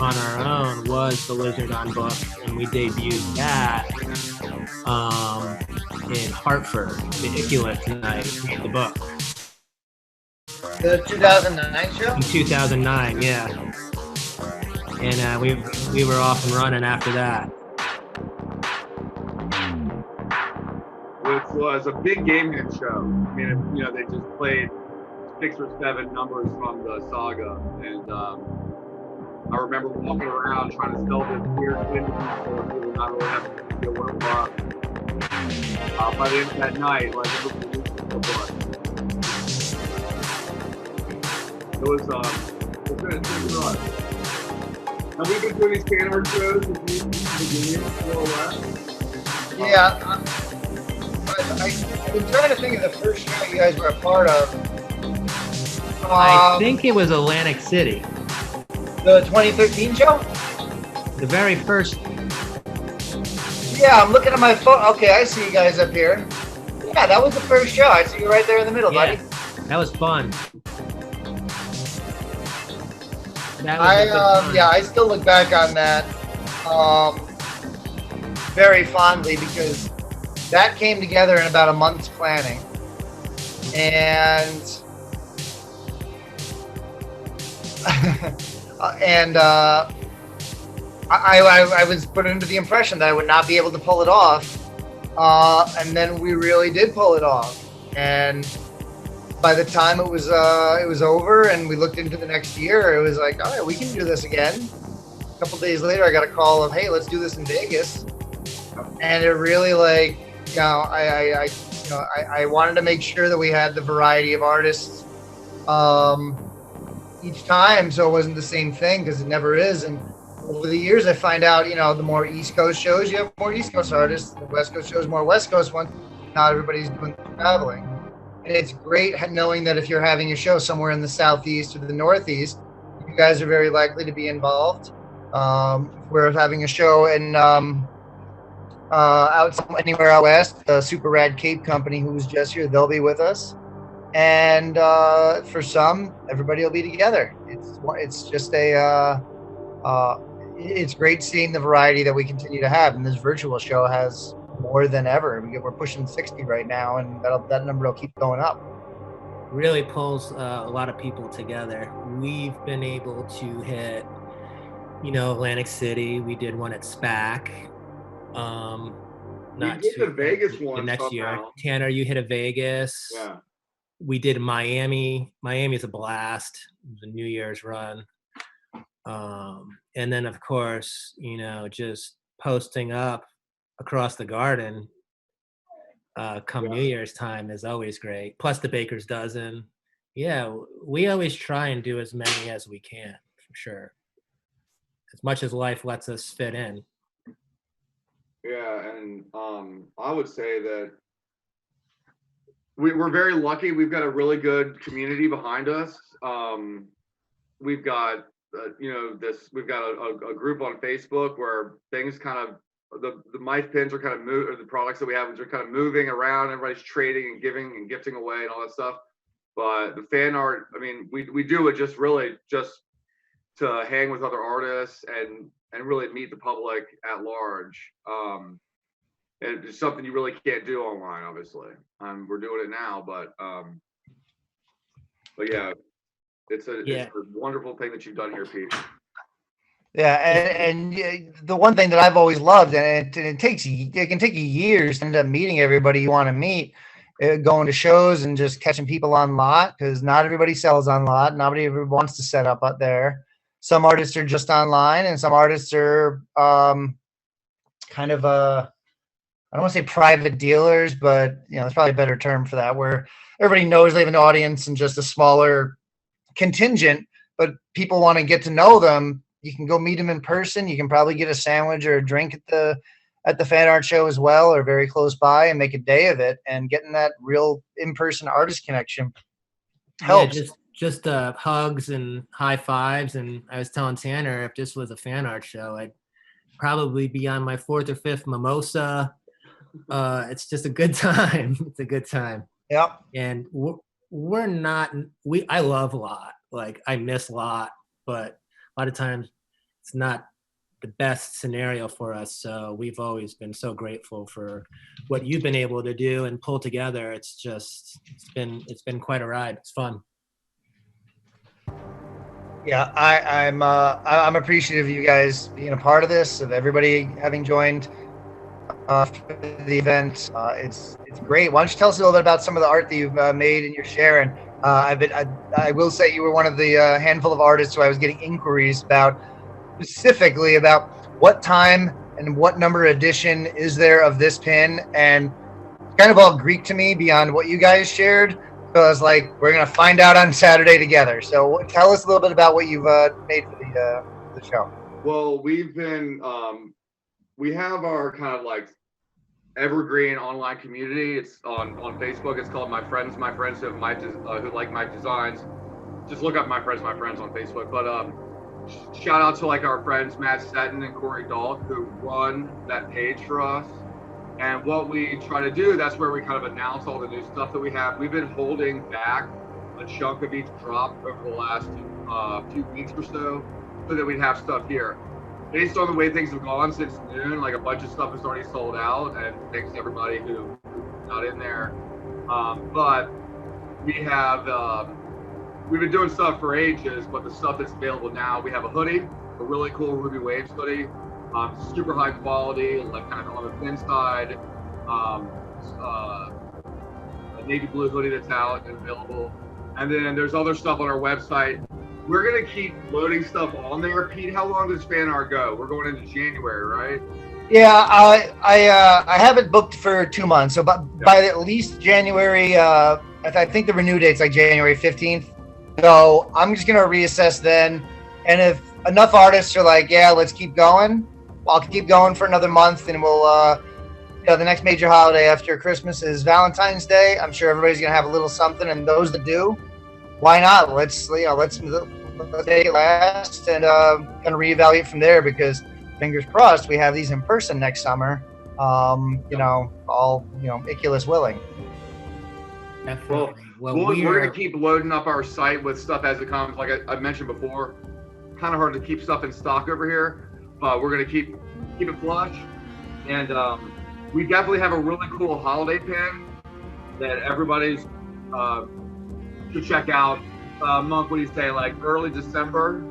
on our own was the Lizard on Book, and we debuted that in Hartford, the Iculus night, the book. The 2009 show? In 2009, yeah. And we were off and running after that. Which was a big game hit show. I mean, they just played 6 or 7 numbers from the saga, and I remember walking around trying to sell this weird thing to people, not really having any idea what it was. By the end of that night, it was been a tricky run. Have we been doing these PhanArt shows in Virginia more or less? Yeah. I've been trying to think of the first show you guys were a part of. I think it was Atlantic City. The 2013 show? The very first. Yeah, I'm looking at my phone. Okay, I see you guys up here. Yeah, that was the first show. I see you right there in the middle, buddy. That was fun. I still look back on that very fondly because that came together in about a month's planning, and I was put under the impression that I would not be able to pull it off, and then we really did pull it off. And by the time it was over and we looked into the next year, it was like, all right, we can do this again. A couple days later, I got a call of, hey, let's do this in Vegas, and it really I wanted to make sure that we had the variety of artists each time, so it wasn't the same thing, because it never is. And over the years, I find out, the more East Coast shows, you have more East Coast artists. The West Coast shows, more West Coast ones. Not everybody's doing traveling. And it's great knowing that if you're having a show somewhere in the Southeast or the Northeast, you guys are very likely to be involved. If we're having a show in anywhere out west, the Super Rad Cape Company, who's just here, they'll be with us. And for some, everybody will be together. It's just it's great seeing the variety that we continue to have, and this virtual show has more than ever. We're pushing 60 right now, and that number will keep going up. Really pulls a lot of people together. We've been able to hit, Atlantic City. We did one at SPAC. We did the Vegas one next somehow. year. Tanner, you hit a Vegas. Yeah. we did Miami. Miami's a blast. It was a New Year's run. And then of course, you know, just posting up across the garden come New Year's time is always great. Plus the Baker's Dozen. Yeah, we always try and do as many as we can, for sure. As much as life lets us fit in. Yeah, and I would say that we're very lucky. We've got a really good community behind us. We've got we've got a group on Facebook where things kind of the mice pins are kind of or the products that we have are kind of moving around. Everybody's trading and giving and gifting away and all that stuff. But the fan art, I mean, we do it just to hang with other artists and really meet the public at large. And it's something you really can't do online, obviously. We're doing it now, but yeah, it's a wonderful thing that you've done here, Pete. Yeah, and the one thing that I've always loved, and it can take you years to end up meeting everybody you want to meet, going to shows and just catching people on lot, because not everybody sells on lot. Nobody ever wants to set up there. Some artists are just online, and some artists are kind of I don't want to say private dealers, but there's probably a better term for that, where everybody knows they have an audience and just a smaller contingent, but people want to get to know them. You can go meet them in person. You can probably get a sandwich or a drink at the fan art show as well, or very close by, and make a day of it. And getting that real in-person artist connection helps. Yeah, just hugs and high fives. And I was telling Tanner, if this was a fan art show, I'd probably be on my 4th or 5th mimosa. It's just a good time. It's a good time. Yeah. And I love Lot. Like, I miss Lot, but a lot of times it's not the best scenario for us. So we've always been so grateful for what you've been able to do and pull together. It's been quite a ride. It's fun. Yeah, I'm appreciative of you guys being a part of this, of everybody having joined the event. It's great. Why don't you tell us a little bit about some of the art that you've made and you're sharing? I will say you were one of the handful of artists who I was getting inquiries about, specifically about what time and what number edition is there of this pin, and it's kind of all Greek to me beyond what you guys shared. So I was like, we're gonna find out on Saturday together. So tell us a little bit about what you've made for the show. Well, we've been we have our kind of like evergreen online community. It's on Facebook. It's called My Friends who like my designs. Just look up My Friends on Facebook. But shout out to like our friends Matt Stetton and Corey Dahl, who run that page for us. And what we try to do, that's where we kind of announce all the new stuff that we have. We've been holding back a chunk of each drop over the last few weeks or so that we'd have stuff here. Based on the way things have gone since noon, like a bunch of stuff is already sold out, and thanks to everybody who got in there. But we have, we've been doing stuff for ages, but the stuff that's available now, we have a hoodie, a really cool Ruby Waves hoodie, super high quality, like kind of on the thin side, a navy blue hoodie that's out and available. And then there's other stuff on our website. We're gonna keep loading stuff on there. Pete, how long does fan art go? We're going into January, right? Yeah, I have it booked for 2 months. So by at least January, I think the renew date's like January 15th. So I'm just gonna reassess then. And if enough artists are like, yeah, let's keep going, I'll keep going for another month, and we'll the next major holiday after Christmas is Valentine's Day. I'm sure everybody's gonna have a little something, and those that do, why not? Let's take it last and kind of reevaluate from there, because fingers crossed we have these in person next summer. Iculus willing. Definitely. Well, we're gonna keep loading up our site with stuff as it comes. Like I mentioned before, kind of hard to keep stuff in stock over here, but we're gonna keep it flush. And we definitely have a really cool holiday pin that everybody's to check out. Monk, what do you say, like early December?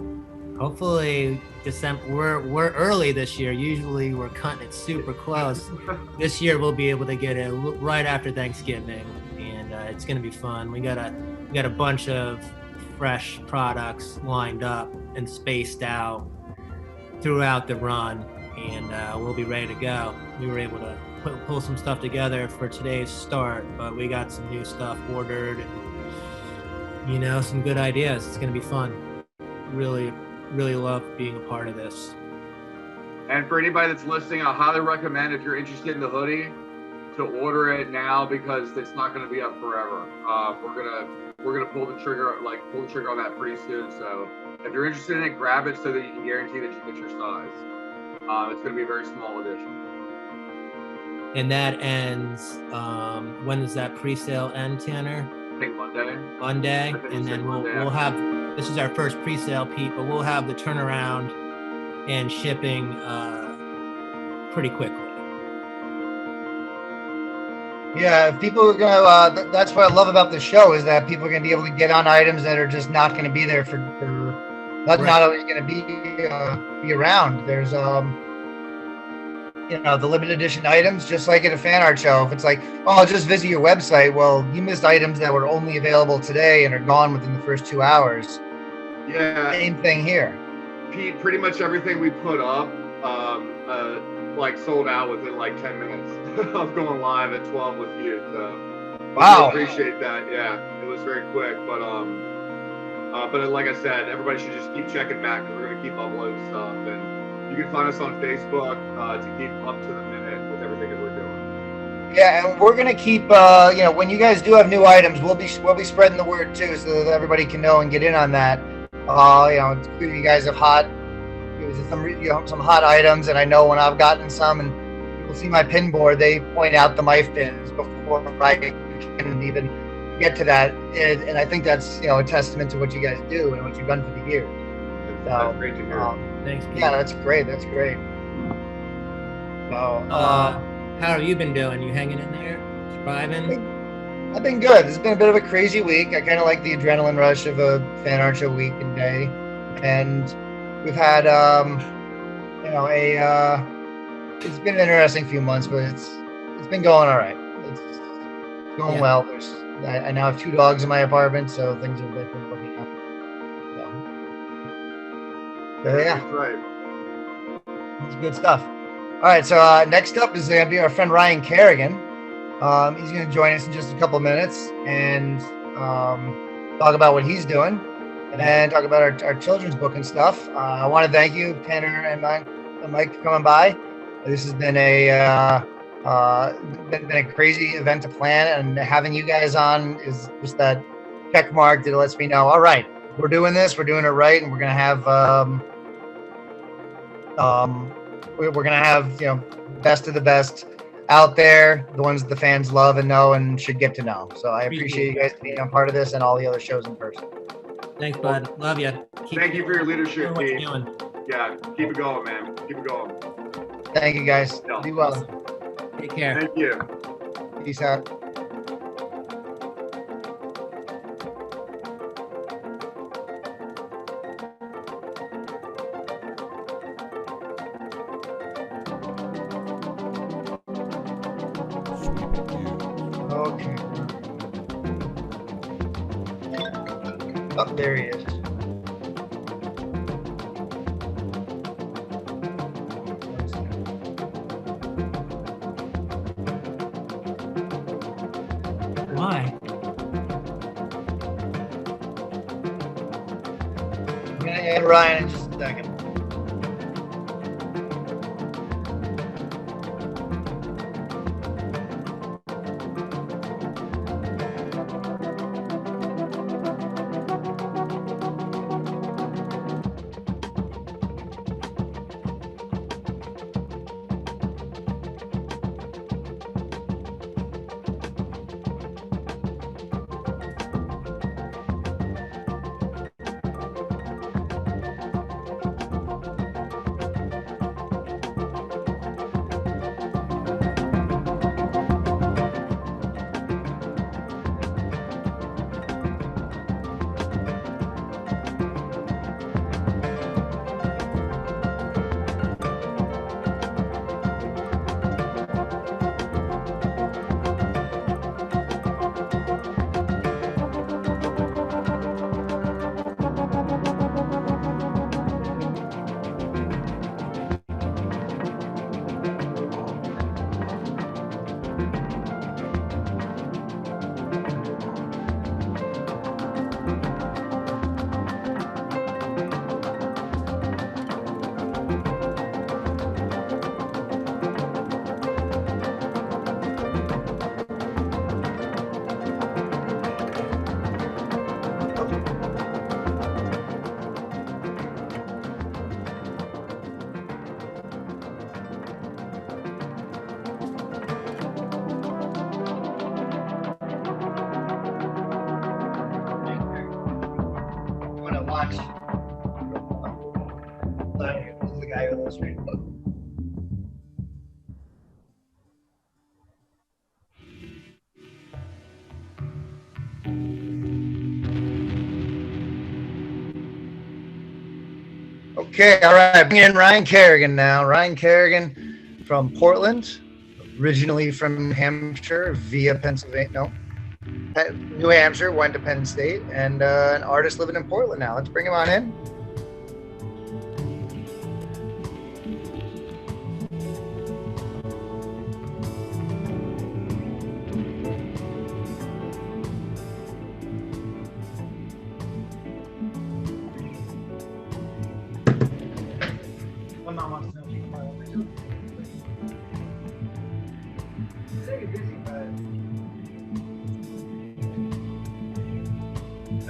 Hopefully December. We're early this year. Usually we're cutting it super close. This year we'll be able to get it right after Thanksgiving, and it's going to be fun. We got a bunch of fresh products lined up and spaced out throughout the run, and we'll be ready to go. We were able to pull some stuff together for today's start, but we got some new stuff ordered and, you know, some good ideas. It's going to be fun. Really, really love being a part of this. And for anybody that's listening, I highly recommend, if you're interested in the hoodie, to order it now, because it's not going to be up forever. We're gonna pull the trigger on that pretty soon. So if you're interested in it, grab it so that you can guarantee that you get your size. It's going to be a very small edition. And that ends. When does that pre-sale end, Tanner? I think Monday. Monday, and then we'll have. This is our first pre-sale, Pete, but we'll have the turnaround and shipping pretty quickly. Yeah, if people are gonna. That's what I love about the show, is that people are gonna be able to get on items that are just not gonna be there for that's not always gonna be around. There's you know, the limited edition items, just like at a fan art show. If it's like, oh, I'll just visit your website, well, you missed items that were only available today and are gone within the first 2 hours. Yeah. Same thing here. Pete, pretty much everything we put up, like sold out within like 10 minutes of going live at 12 with you. So wow, I appreciate that. Yeah, it was very quick, but like I said, everybody should just keep checking back, because we're gonna keep uploading stuff, and you can find us on Facebook to keep up to the minute with everything that we're doing. Yeah, and we're gonna keep you know, when you guys do have new items, we'll be spreading the word too, so that everybody can know and get in on that. You know, you guys have some hot items, and I know when I've gotten some and people see my pin board, they point out the mic pins before I can even get to that, and I think that's, you know, a testament to what you guys do and what you've done for the years. That's great to hear. Thanks, Pete. Yeah, that's great. That's great. So, how have you been doing? You hanging in there? Surviving? I've been good. It's been a bit of a crazy week. I kind of like the adrenaline rush of a fan art show week and day, and we've had you know, it's been an interesting few months, but it's been going all right. It's going well. I now have 2 dogs in my apartment, so things have been looking up. So yeah, that's right. It's good stuff. All right, so next up is going to be our friend Ryan Kerrigan. He's going to join us in just a couple of minutes and talk about what he's doing, and talk about our children's book and stuff. I want to thank you, Tanner and Mike, for coming by. This has been a crazy event to plan, and having you guys on is just that check mark that lets me know, all right, we're doing this, we're doing it right, and we're gonna have you know, best of the best out there, the ones that the fans love and know and should get to know. So I appreciate you guys being a part of this and all the other shows in person. Thanks, bud. Love you. Thank you for your leadership, Pete. Pete. Yeah, keep it going, man. Keep it going. Thank you, guys. Yeah. Be well. Take care. Thank you. Peace out. Okay. Oh, there he is. Why? I'm gonna add Ryan in just a second. Launch. This is the guy who illustrated the book. Okay, all right. Bringing in Ryan Kerrigan now. Ryan Kerrigan from Portland, originally from New Hampshire via Pennsylvania. No, New Hampshire, went to Penn State, and an artist living in Portland now. Let's bring him on in.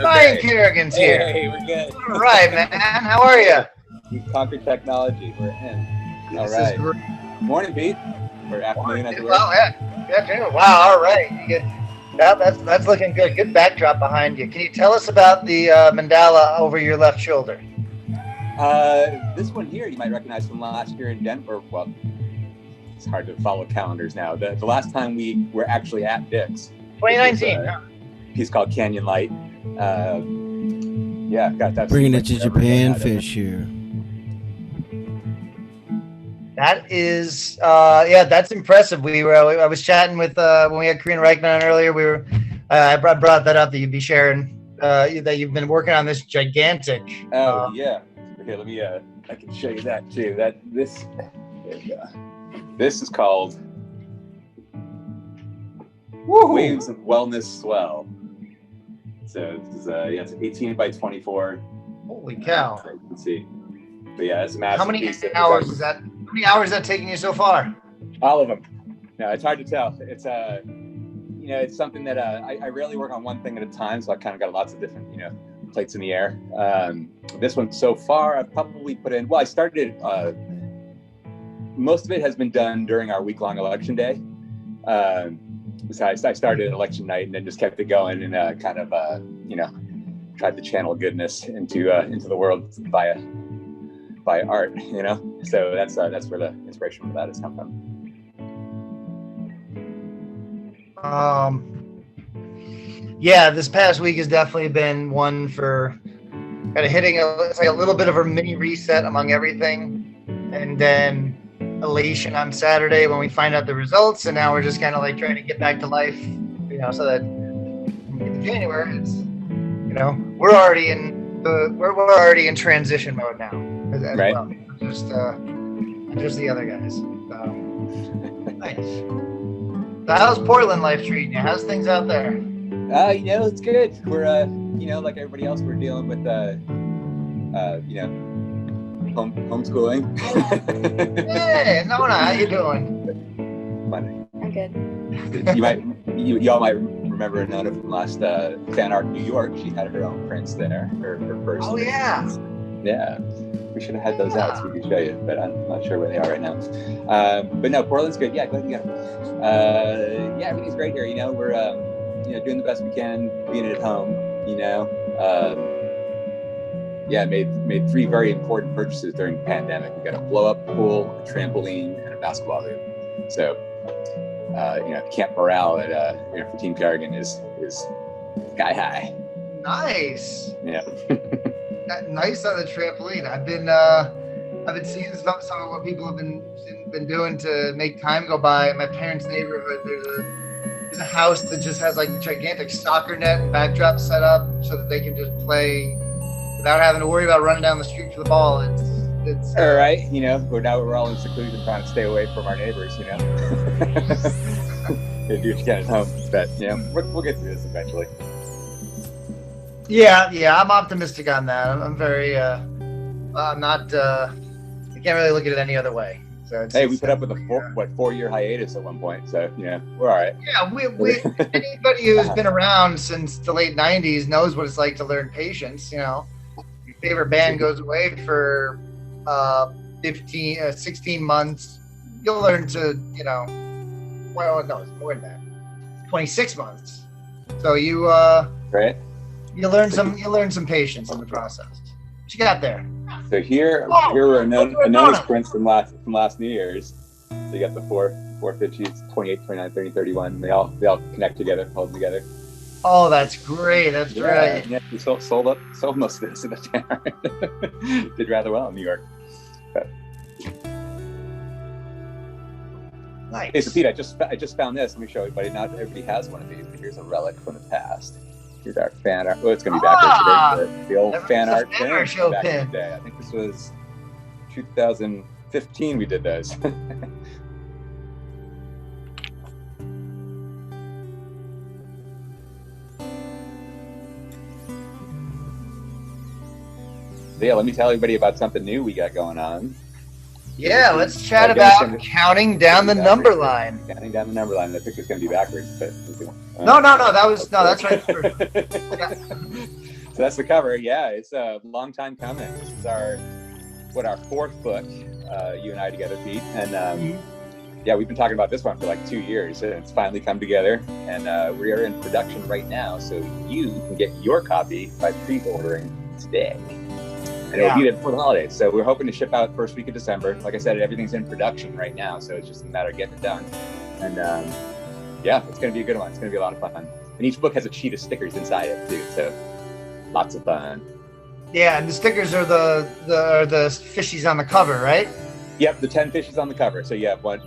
Ryan Kerrigan's here. Hey, we're good. All right, man. How are you? We conquered technology. We're in. All This right. is great. Morning, Pete. Or afternoon at the work. Well, yeah. Good afternoon. Wow. All right. You get, that's looking good. Good backdrop behind you. Can you tell us about the mandala over your left shoulder? This one here you might recognize from last year in Denver. Well, it's hard to follow calendars now. The last time we were actually at Dick's. 2019. Piece called Canyon Light. Yeah, got that. Bringing it to Japan fish here. That is, yeah, that's impressive. I was chatting with when we had Korean Reichman on earlier. I brought that up that you'd be sharing that you've been working on this gigantic. Oh yeah. Okay, let me. I can show you that too. This is called Waves of Wellness Swell. So this is it's 18 by 24. Holy cow! So you can see. But yeah, it's a massive. How many piece. hours is that? How many hours is that taking you so far? All of them. No, it's hard to tell. It's it's something that I rarely work on one thing at a time, so I kind of got lots of different plates in the air. This one so far, I've probably put in. Well, I started. Most of it has been done during our week-long election day. So I started election night and then just kept it going and kind of tried to channel goodness into the world via art. So that's where the inspiration for that has come from. Yeah, this past week has definitely been one for kind of hitting it's like a little bit of a mini reset among everything, and then elation on Saturday when we find out the results, and now we're just kind of like trying to get back to life, so that when we get to January, it's we're already in transition mode now, as right. Well. Just the other guys. Nice. So how's Portland life treating you? How's things out there? It's good. We're like everybody else, we're dealing with homeschooling. Hey, Nona, how you doing? Fine. I'm good. You all might remember Nona from last PhanArt New York. She had her own prints there. Her first. Oh yeah. Yeah. We should have had those out so we could show you, but I'm not sure where they are right now. But no, Portland's good. Yeah, glad you got them. Yeah, everything's great here. We're doing the best we can, being at home. Made 3 very important purchases during the pandemic. We got a blow-up pool, a trampoline, and a basketball hoop. So, camp morale for Team Kerrigan is sky high. Nice. Yeah. Nice on the trampoline. I've been seeing some of what people have been doing to make time go by. In my parents' neighborhood, there's a house that just has like a gigantic soccer net and backdrop set up so that they can just play without having to worry about running down the street for the ball. It's all right. We're all in seclusion trying to stay away from our neighbors. You do what you can at home, but we'll get through this eventually. Yeah, I'm optimistic on that. I'm very, I'm not. I can't really look at it any other way. So we put up with a 4-year hiatus at one point, so we're all right. Yeah, we anybody who's been around since the late '90s knows what it's like to learn patience. Your favorite band goes away for 16 months. You'll learn to, well, no, it's more than that. 26 months. So you, right. You learn some patience in the process. What you got there? So here were anonymous prints from last New Year's. So you got the four fit sheets, 28, 29, 30, 31. They all connect together, hold together. Oh, that's great. That's right. Yeah, we sold most of this in the town. Did rather well in New York. But. Nice. Hey, so Pete, I just found this. Let me show everybody. Not everybody has one of these, but here's a relic from the past. Here's our fan art. Oh, it's gonna be backwards today. The old fan art pin show back pin. in the day. I think this was 2015. We did those. Yeah, let me tell everybody about something new we got going on. Yeah, let's chat about counting down the number line. Counting down the number line. I think it's going to be backwards, but no. That's right. So that's the cover. Yeah, it's a long time coming. This is our fourth book, you and I together, Pete, and yeah, we've been talking about this one for like 2 years, and it's finally come together, and we are in production right now, so you can get your copy by pre-ordering today. And it'll be there before the holidays. So we're hoping to ship out first week of December. Like I said, everything's in production right now, so it's just a matter of getting it done. And yeah, it's going to be a good one. It's going to be a lot of fun. And each book has a sheet of stickers inside it too, so lots of fun. Yeah, and the stickers are the fishies on the cover, right? Yep, the 10 fishies on the cover. So you have one,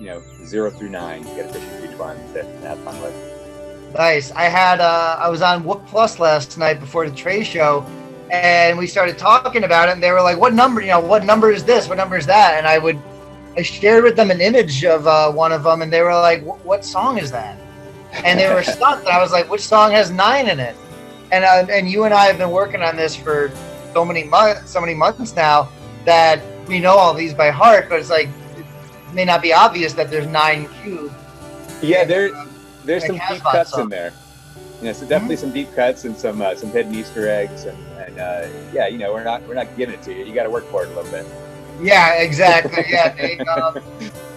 0 through 9. You get a fishy for each one to have fun with. Nice. I was on Whoop Plus last night before the trade show. And we started talking about it, and they were like, what number is this? What number is that? And I shared with them an image of one of them, and they were like, what song is that? And they were stunned. And I was like, which song has 9 in it? And you and I have been working on this for so many months now that we know all these by heart, but it's like, it may not be obvious that there's 9 cubed. Yeah, there's some deep cuts in there. Yeah, so definitely some deep cuts and some hidden Easter eggs, and yeah, we're not giving it to you. You got to work for it a little bit. Yeah, exactly. Yeah,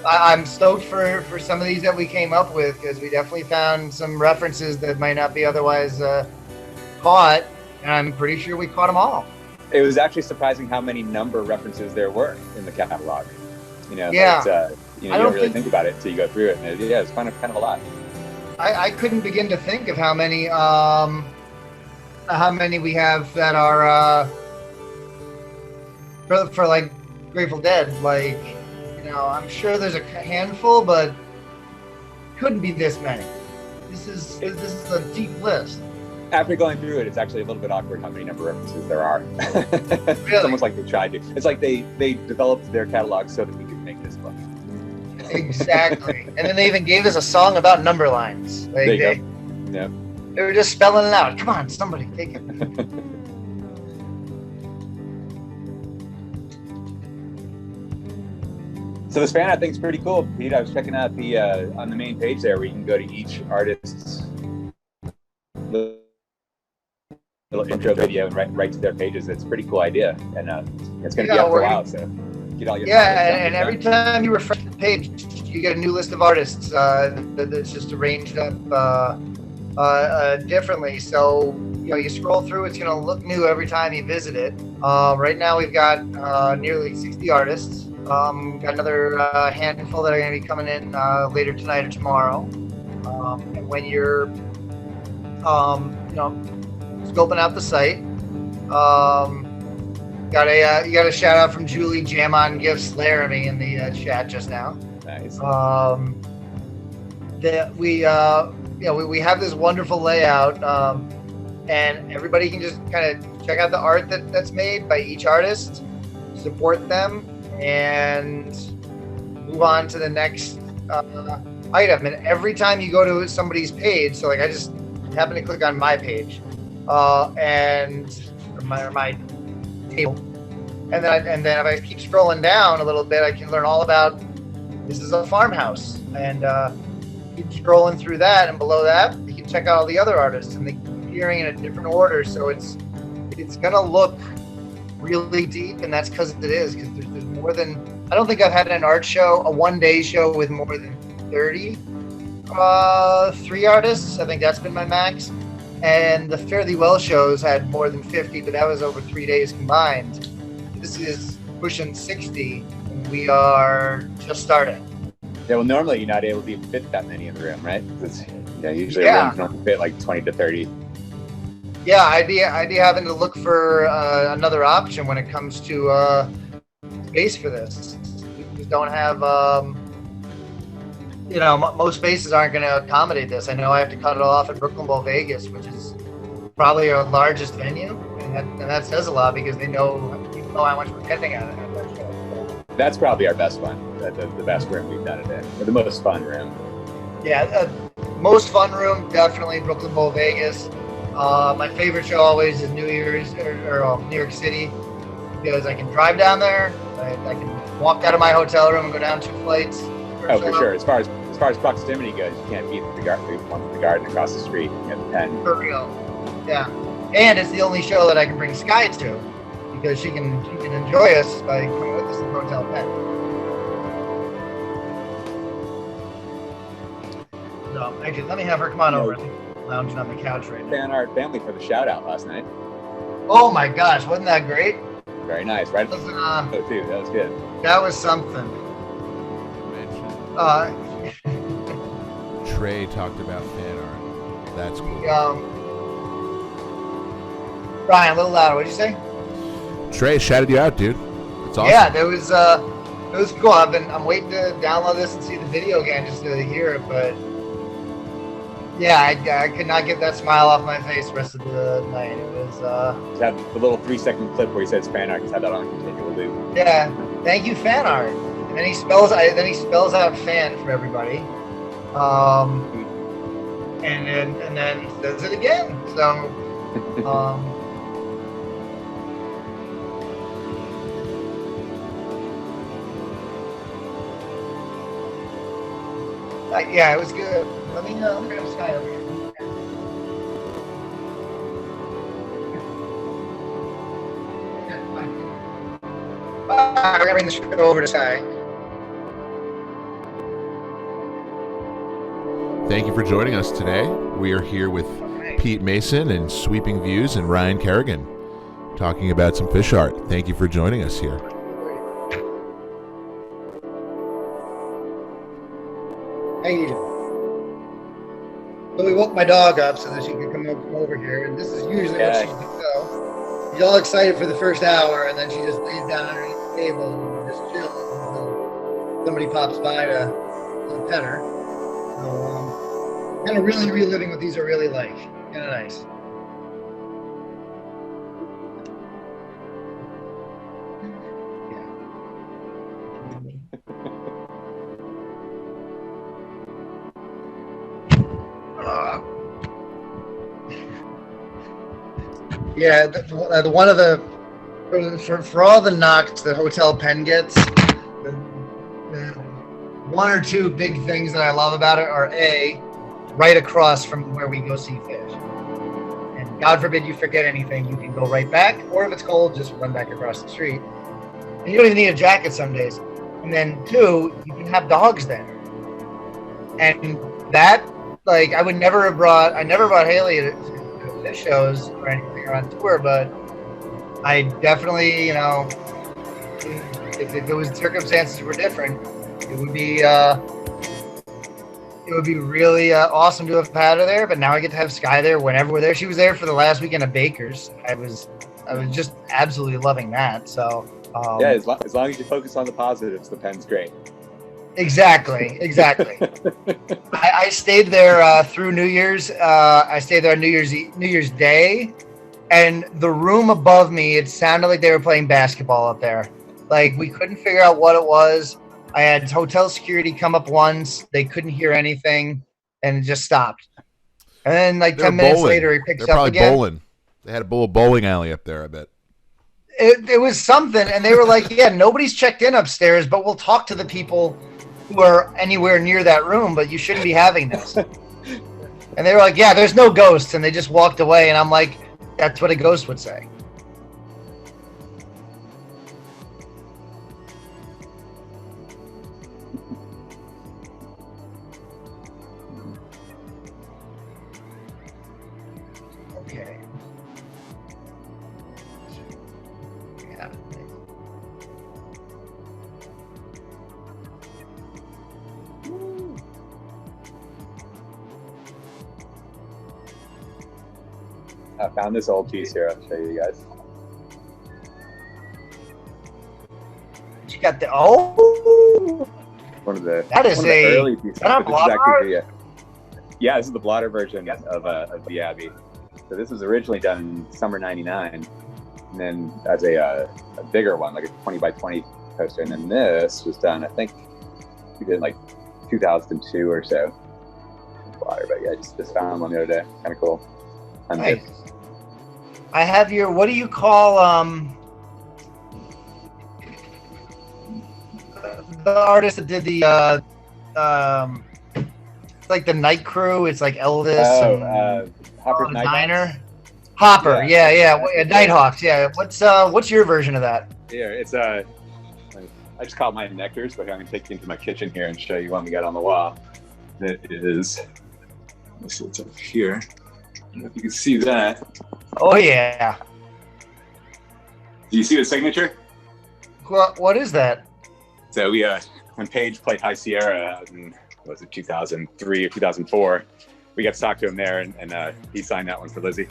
I'm stoked for some of these that we came up with, because we definitely found some references that might not be otherwise caught, and I'm pretty sure we caught them all. It was actually surprising how many number references there were in the catalog. Yeah. You don't really think about it until you go through it. And it's kind of a lot. I couldn't begin to think of how many we have that are for like Grateful Dead. Like, I'm sure there's a handful, but couldn't be this many. This is a deep list. After going through it, it's actually a little bit awkward how many number references there are. Really? It's almost like they tried to. It's like they developed their catalog so that we could make this book. Exactly. And then they even gave us a song about number lines. There you go. Yeah. They were just spelling it out. Come on, somebody take it. So this fan art thing's pretty cool, Pete. I was checking out the on the main page there, where you can go to each artist's little intro video and right to their pages. It's a pretty cool idea, and it's going to be up for a while. So get all your and every time you refresh the page, you get a new list of artists that's just arranged up differently. So you scroll through, it's going to look new every time you visit it. Right now we've got nearly 60 artists. Got another handful that are going to be coming in later tonight or tomorrow. And when you're scoping out the site, you got a shout out from Julie Jam on Gifts Laramie in the chat just now. Nice. We have this wonderful layout, and everybody can just kind of check out the art that's made by each artist, support them, and move on to the next item. And every time you go to somebody's page, so like I just happen to click on my page, and my table, and then if I keep scrolling down a little bit, I can learn all about this is a farmhouse, and keep scrolling through that, and below that you can check out all the other artists, and they keep appearing in a different order, so it's gonna look really deep, and that's because it is, because there's more than, I don't think I've had an art show, a one-day show with more than 33 artists. I think that's been my max. and the Fairly Well shows had more than 50, but that was over 3 days combined. This is pushing 60, and we are just starting. Yeah, well, normally you're not able to even fit that many in the room, right? Because usually a Yeah. room can only fit like 20 to 30. Yeah, I'd be having to look for another option when it comes to space for this. We just don't have, most spaces aren't going to accommodate this. I know I have to cut it off at Brooklyn Bowl Vegas, which is probably our largest venue, and that says a lot because people know how much we're getting out of that show. That's probably our best one, the best room we've done it in, or the most fun room. Yeah, most fun room, definitely Brooklyn Bowl Vegas. My favorite show always is New Year's or New York City because I can drive down there. I can walk out of my hotel room and go down 2 flights. Oh, for sure. As far as proximity goes, you can't beat the garden across the street at the Penn. For real. Yeah, and it's the only show that I can bring Sky to because she can enjoy us by coming with us to Hotel Penn. So actually, let me have her come on over. I think lounging on the couch right now. PhanArt family for the shout out last night. Oh my gosh, wasn't that great? Very nice, right? Listen, too. That was good. that was something. Trey talked about fan art. That's cool. Brian, a little louder. What'd you say? Trey shouted you out, dude. It's awesome. Yeah, it was cool. I'm waiting to download this and see the video again just to hear it, but yeah, I could not get that smile off my face the rest of the night. It was Just have the little 3-second clip where he says PhanArt. Just have that on continual loop. yeah. Thank you, PhanArt. And then he spells out fan for everybody. And then does it again. So yeah, it was good. Let me grab Sky over here. We're gonna bring the show over to Sky. Thank you for joining us today. We are here with Pete Mason and Sweeping Views and Ryan Kerrigan talking about some fish art. Thank you for joining us here. How you doing? So we woke my dog up so that she could come over here, and this is usually what she does. She's all excited for the first hour, and then she just lays down underneath the table and just chills until somebody pops by to pet her. So kind of really reliving what these are really like. Kind of nice. Yeah, the one of the for all the knocks that Hotel Penn gets, the one or two big things that I love about it are A, right across from where we go see fish, and God forbid you forget anything, you can go right back, or if it's cold, just run back across the street. And you don't even need a jacket some days. And then 2, you can have dogs there, and that I never brought Haley to fish shows or anything on tour, but I definitely, if it was circumstances were different, it would be really awesome to have had her there. But now I get to have Sky there whenever we're there. She was there for the last weekend of Baker's. I was just absolutely loving that. So yeah, as long as you focus on the positives, the Penn's great. Exactly. I stayed there through New Year's. I stayed there on New Year's Day, and the room above me, it sounded like they were playing basketball up there. Like, we couldn't figure out what it was. I had hotel security come up once. They couldn't hear anything, and it just stopped. And then, 10 minutes later, he picks up again. They're probably bowling. They had a bowling alley up there, I bet. It was something, and they were like, yeah, nobody's checked in upstairs, but we'll talk to the people who are anywhere near that room, but you shouldn't be having this. And they were like, yeah, there's no ghosts, and they just walked away, and I'm like, that's what a ghost would say. I found this old piece here. I'll show you guys. You got the One of the early pieces. That This is actually yeah, this is the blotter version of the Abbey. So this was originally done summer '99, and then as a bigger one, like a 20 by 20 poster, and then this was done. I think we did like 2002 or so. Blotter, but yeah, just found one the other day. Kind of cool. Nice. I have your. What do you call the artist that did the like the Night Crew? It's like Elvis. Hopper's Diner. Hopper, yeah. Nighthawks, yeah. What's your version of that? Yeah, it's I just call mine nectars, but I'm gonna take you into my kitchen here and show you one we got on the wall. It is. Let's see what's up here. I don't know if you can see that. Oh yeah. Do you see the signature? What is that? So we when Paige played High Sierra out in, was it 2003 or 2004, we got to talk to him there, and he signed that one for Lizzie.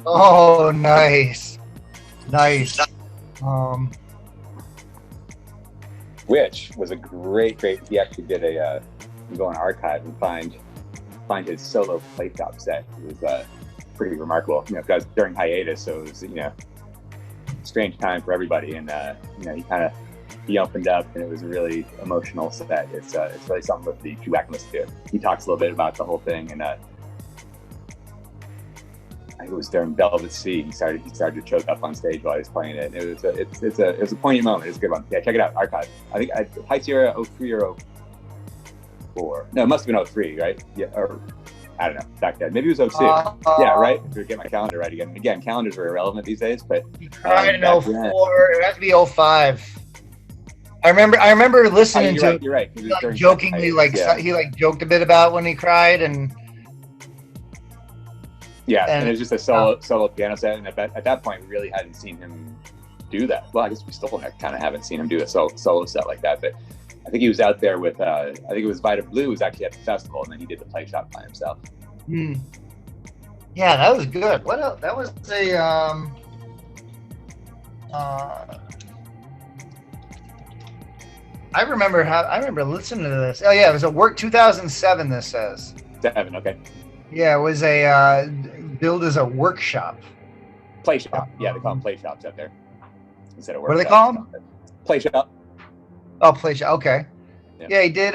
Oh, nice. Which was a great. He actually did a go on archive and find his solo play shop set. It was pretty remarkable, because during hiatus, so it was strange time for everybody, and he opened up, and it was a really emotional set. It's really something that you back and listen to. He talks a little bit about the whole thing, and I think it was during Velvet Sea. He started to choke up on stage while he was playing it. It was a poignant moment. It's a good one. Yeah, check it out. Archive. I think High Sierra 03 or 04. No, it must have been 03, right? Yeah, or I don't know. Back then, maybe it was 02. Yeah, right. To get my calendar right again. Again, calendars are irrelevant these days, but I know 04. It has to be 05. I remember listening to. Right, you're right. He jokingly, he joked a bit about when he cried, and and it was just a solo piano set. And at that point, we really hadn't seen him do that. Well, I guess we still kind of haven't seen him do a solo set like that. But I think he was out there with. I think it was Vita Blue was actually at the festival, and then he did the play shop by himself. Yeah, that was good. What else? That was I remember listening to this. Oh yeah, it was a work 2007. This says 7. Okay. Yeah, it was a billed as a workshop. Play shop. Yeah, they call them play shops out there instead of workshops. What do they call them? Play shop. Oh, play shop. Okay. Yeah, he did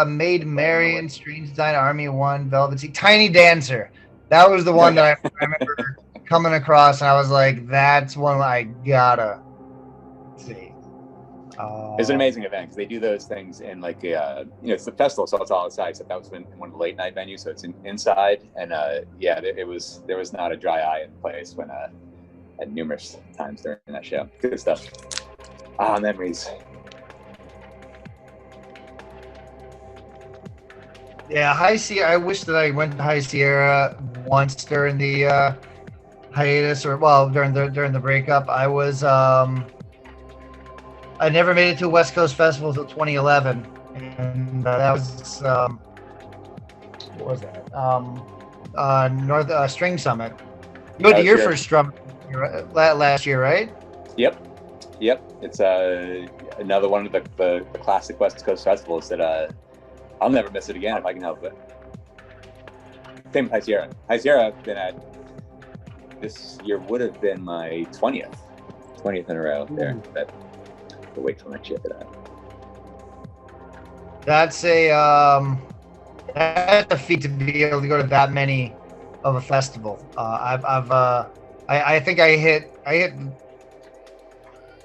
Maid Marian, Strange Design, Army 1, Velvet Sea, Tiny Dancer. That was the one that I remember coming across, and I was like, that's one I gotta see. It's an amazing event because they do those things in like it's the festival, so it's all outside. Except that was in one of the late night venues, so it's inside. And there was not a dry eye in the place when at numerous times during that show. Good stuff. Memories. Yeah, High Sierra. I wish that I went to High Sierra once during the hiatus, during the breakup. I was I never made it to a West Coast Festival until 2011, and that was what was that? North String Summit. You went to your first drum last year, right? Yep. It's another one of the classic West Coast festivals that I'll never miss it again if I can help it. Same with High Sierra. High Sierra I've been at this year would have been my 20th in a row there. But I'll wait till next year for that. That's a feat to be able to go to that many of a festival. I think I hit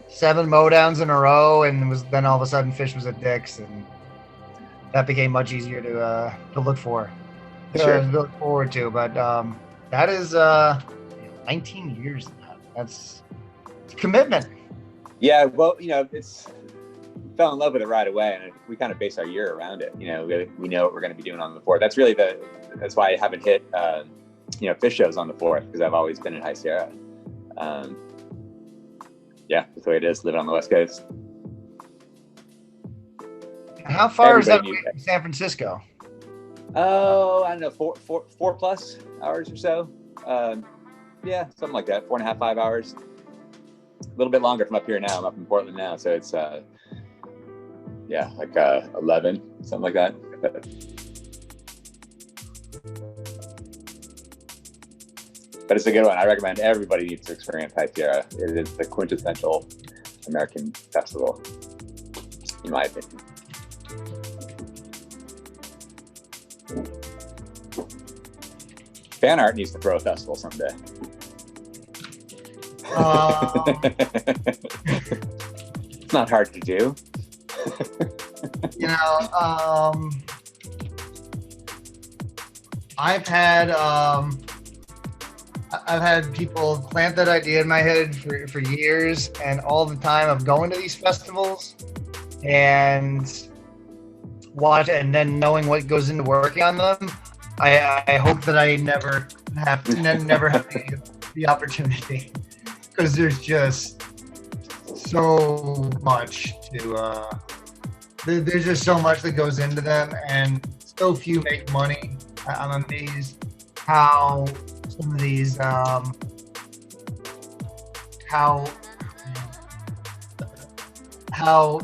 7 Mowdowns in a row, and then all of a sudden Fish was at Dick's, and that became much easier to look for, to look forward to. But that is 19 years now. That's commitment. Yeah, well, it's fell in love with it right away, and we kind of base our year around it. We know what we're going to be doing on the 4th. That's really that's why I haven't hit Fish shows on the 4th, because I've always been in High Sierra. Yeah, that's the way it is, living on the West Coast. How far is that from San Francisco? Oh, I don't know, four plus hours or so. Yeah, something like that. 4.5, 5 hours. A little bit longer from up here now. I'm up in Portland now, so it's like 11, something like that. But it's a good one. I recommend everybody needs to experience High Sierra. It is the quintessential American festival, in my opinion. PhanArt needs to throw a festival someday. It's not hard to do. I've had people plant that idea in my head for years, and all the time of going to these festivals and watch, and then knowing what goes into working on them. I hope that I never have the opportunity, because there's just so much there's just so much that goes into them, and so few make money. I'm amazed how some of these how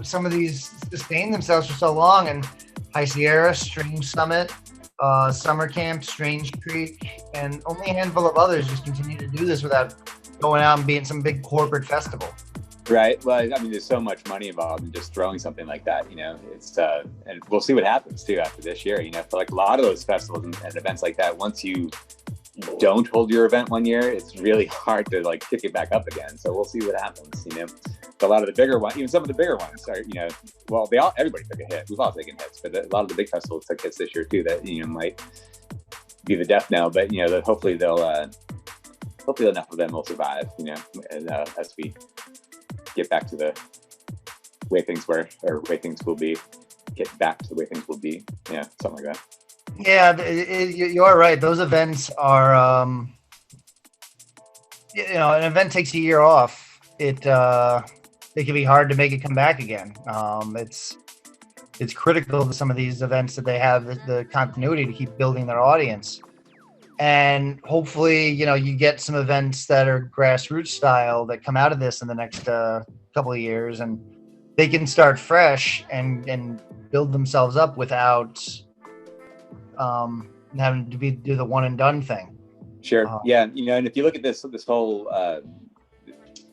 some of these sustain themselves for so long. And High Sierra, Strange Summit, Summer Camp, Strange Creek, and only a handful of others just continue to do this without going out and being some big corporate festival. Right. Well, I mean, there's so much money involved in just throwing something like that, it's, and we'll see what happens too after this year, for like a lot of those festivals and events like that. Once you don't hold your event one year, it's really hard to like kick it back up again. So we'll see what happens, But a lot of the bigger ones, even some of the bigger ones are, well, everybody took a hit. We've all taken hits, but a lot of the big festivals took hits this year too that, might be the death knell, but, hopefully enough of them will survive, and as we get back to the way things were, or way things will be, get back to the way things will be. Yeah, something like that. Yeah, you're right. Those events are, an event takes a year off. It can be hard to make it come back again. It's critical to some of these events that they have the continuity to keep building their audience. And hopefully, you get some events that are grassroots style that come out of this in the next couple of years, and they can start fresh and build themselves up without having to do the one and done thing. Sure. Yeah. And if you look at this whole,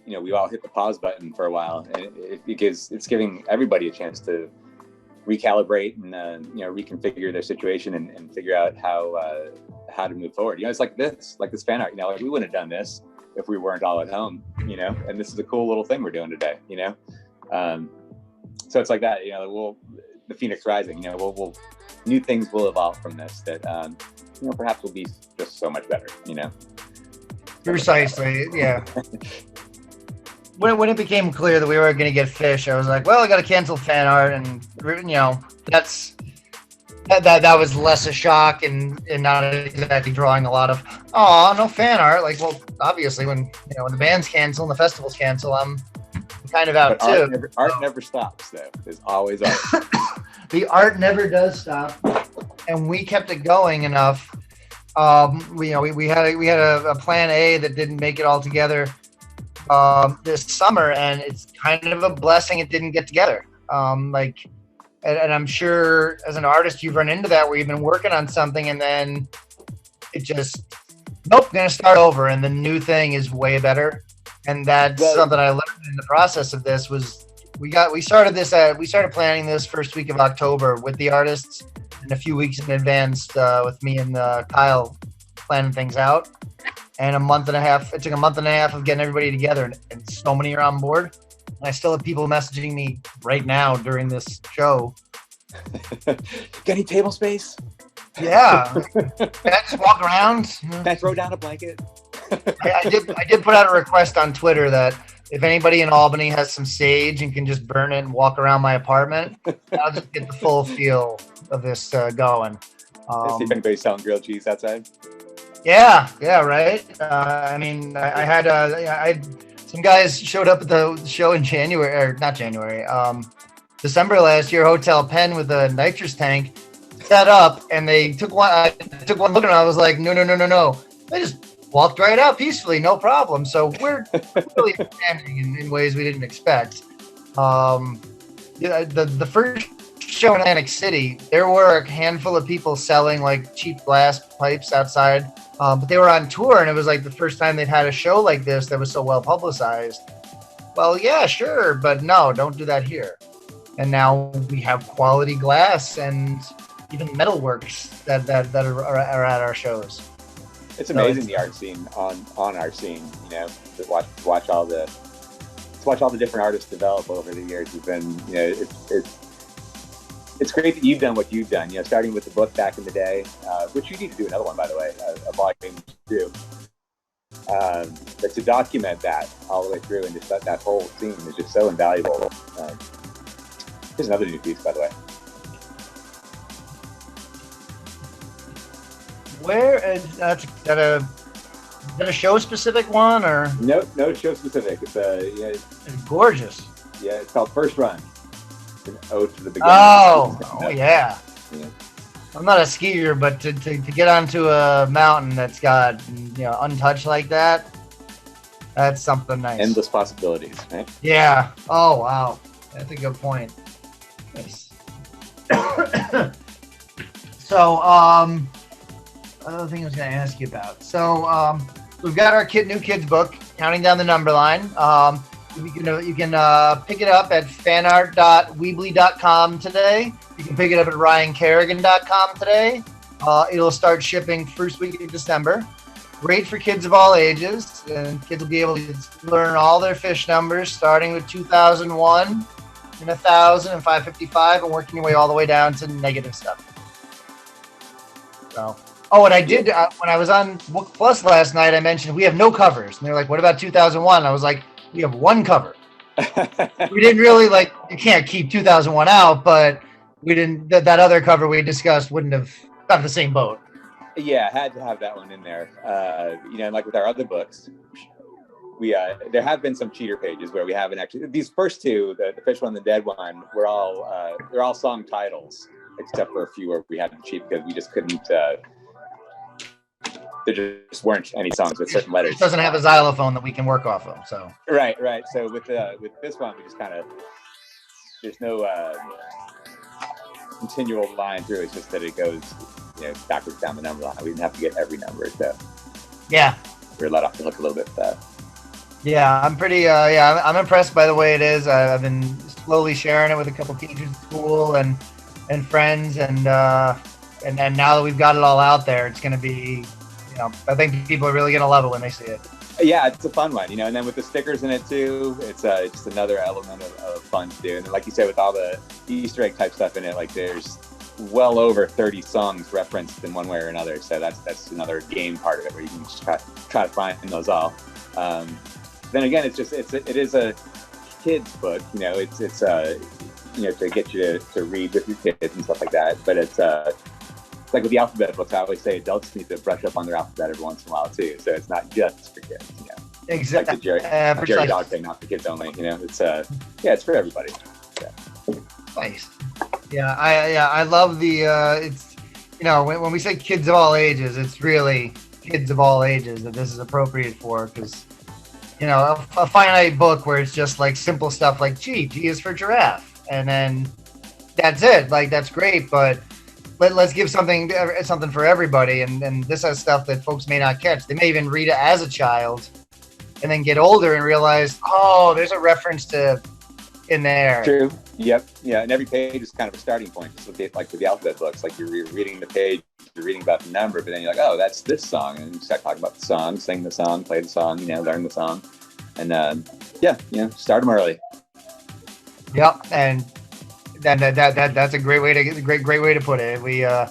we all hit the pause button for a while, and it's giving everybody a chance to recalibrate and reconfigure their situation and figure out how to move forward. It's like this PhanArt. Like we wouldn't have done this if we weren't all at home. And this is a cool little thing we're doing today. So it's like that. The Phoenix Rising. We'll new things will evolve from this that perhaps will be just so much better. Precisely. Yeah. When it became clear that we were going to get fish, I was like, well, I got to cancel PhanArt, and that was less a shock and not exactly drawing a lot of, oh, no PhanArt. Like, well, obviously when the bands cancel and the festivals cancel, I'm kind of out too. Art never stops though. There's always art. The art never does stop, and we kept it going enough. We had a plan A that didn't make it all together this summer, and it's kind of a blessing it didn't get together. And I'm sure as an artist you've run into that, where you've been working on something and then it just, nope, gonna start over, and the new thing is way better. And that's something I learned in the process of this. Was we started planning this first week of October with the artists, and a few weeks in advance with me and Kyle planning things out. And it took a month and a half of getting everybody together, and so many are on board. And I still have people messaging me right now during this show. Got any table space? Yeah. Can I just walk around? Can I throw down a blanket? I did put out a request on Twitter that if anybody in Albany has some sage and can just burn it and walk around my apartment, I'll just get the full feel of this going. See if anybody's selling grilled cheese outside. Yeah, right. I had some guys showed up at the show in December last year, Hotel Penn, with a nitrous tank set up, and they took one. I took one look, and I was like, no. walked right out peacefully, no problem. So we're really expanding in ways we didn't expect. The first show in Atlantic City, there were a handful of people selling like cheap glass pipes outside, but they were on tour, and it was like the first time they'd had a show like this that was so well publicized. Well, yeah, sure, but no, don't do that here. And now we have quality glass and even metalworks that are at our shows. It's amazing the art scene on our scene. You know, to watch all the different artists develop over the years. It's been, you know, it's great that you've done what you've done. You know, starting with the book back in the day, which you need to do another one, by the way, a volume 2. But to document that all the way through and just that whole scene is just so invaluable. Here's another new piece, by the way. Where is that a show specific one or? No show specific. It's it's gorgeous. Yeah, it's called First Run. It's an ode to the beginning. Oh yeah. I'm not a skier, but to get onto a mountain that's got, you know, untouched like that, that's something nice. Endless possibilities, right? Yeah. Oh wow, that's a good point. Nice. So other thing I was going to ask you about. So we've got our new kids book, Counting Down the Number Line. You can pick it up at fanart.weebly.com today. You can pick it up at ryankerrigan.com today. It'll start shipping first week of December. Great for kids of all ages, and kids will be able to learn all their fish numbers, starting with 2001 and 1000 and 555, and working your way all the way down to negative stuff. So. Oh, and I did, when I was on Book Plus last night, I mentioned we have no covers. And they're like, what about 2001? I was like, we have one cover. We didn't really, like, you can't keep 2001 out, but we didn't, that other cover we discussed wouldn't have got the same boat. Yeah, I had to have that one in there. You know, and like with our other books, we there have been some cheater pages where we haven't actually, these first two, the fish one and the dead one, they're all song titles, except for a few where we had to cheat because we just couldn't, there just weren't any songs with certain letters. It doesn't have a xylophone that we can work off of, so. Right. So with this one, we just kind of, there's no continual line through. It's just that it goes, you know, backwards down the number line. We didn't have to get every number, so. Yeah. We were let off the hook a little bit with that. Yeah, I'm pretty, I'm impressed by the way it is. I've been slowly sharing it with a couple teachers at school and friends, and now that we've got it all out there, it's going to be, you know, I think people are really going to love it when they see it. Yeah, it's a fun one, you know, and then with the stickers in it too, it's just another element of fun to do. And like you said, with all the Easter egg type stuff in it, like there's well over 30 songs referenced in one way or another. So that's another game part of it where you can just try to find those all. Then again, it is a kid's book, you know, it's you know, to get you to read with your kids and stuff like that. But it's like with the alphabet books, I always say adults need to brush up on their alphabet every once in a while too. So it's not just for kids, you know. Exactly. Like the Jerry Dog thing, not for kids only. You know, it's it's for everybody. Yeah. Nice. Yeah, I love the it's, you know, when we say kids of all ages, it's really kids of all ages that this is appropriate for, because, you know, a finite book where it's just like simple stuff like G is for giraffe, and then that's it. Like, that's great, but let's give something for everybody. And this has stuff that folks may not catch. They may even read it as a child and then get older and realize, oh, there's a reference to in there. True. Yep. Yeah. And every page is kind of a starting point. Just like with the alphabet books, like you're reading the page, you're reading about the number, but then you're like, oh, that's this song. And you start talking about the song, sing the song, play the song, you know, learn the song. And start them early. Yep. And that's a great way to put it. We, you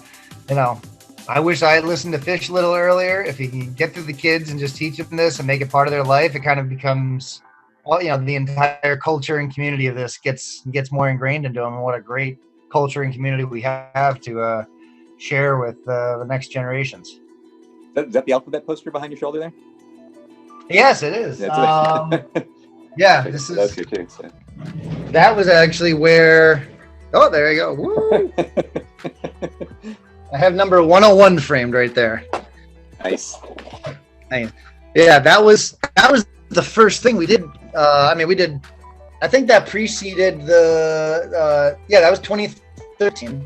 know, I wish I had listened to Fish a little earlier. If you can get through the kids and just teach them this and make it part of their life, it kind of becomes, well, you know, the entire culture and community of this gets more ingrained into them. And what a great culture and community we have to share with the next generations. Is that the alphabet poster behind your shoulder there? Yes, it is. Yeah, this is. That's good too. So. That was actually where. Oh, there you go. Woo. I have number 101 framed right there. Nice. Nice. Yeah, that was the first thing we did. I mean, we did. I think that preceded the. Yeah, that was 2013.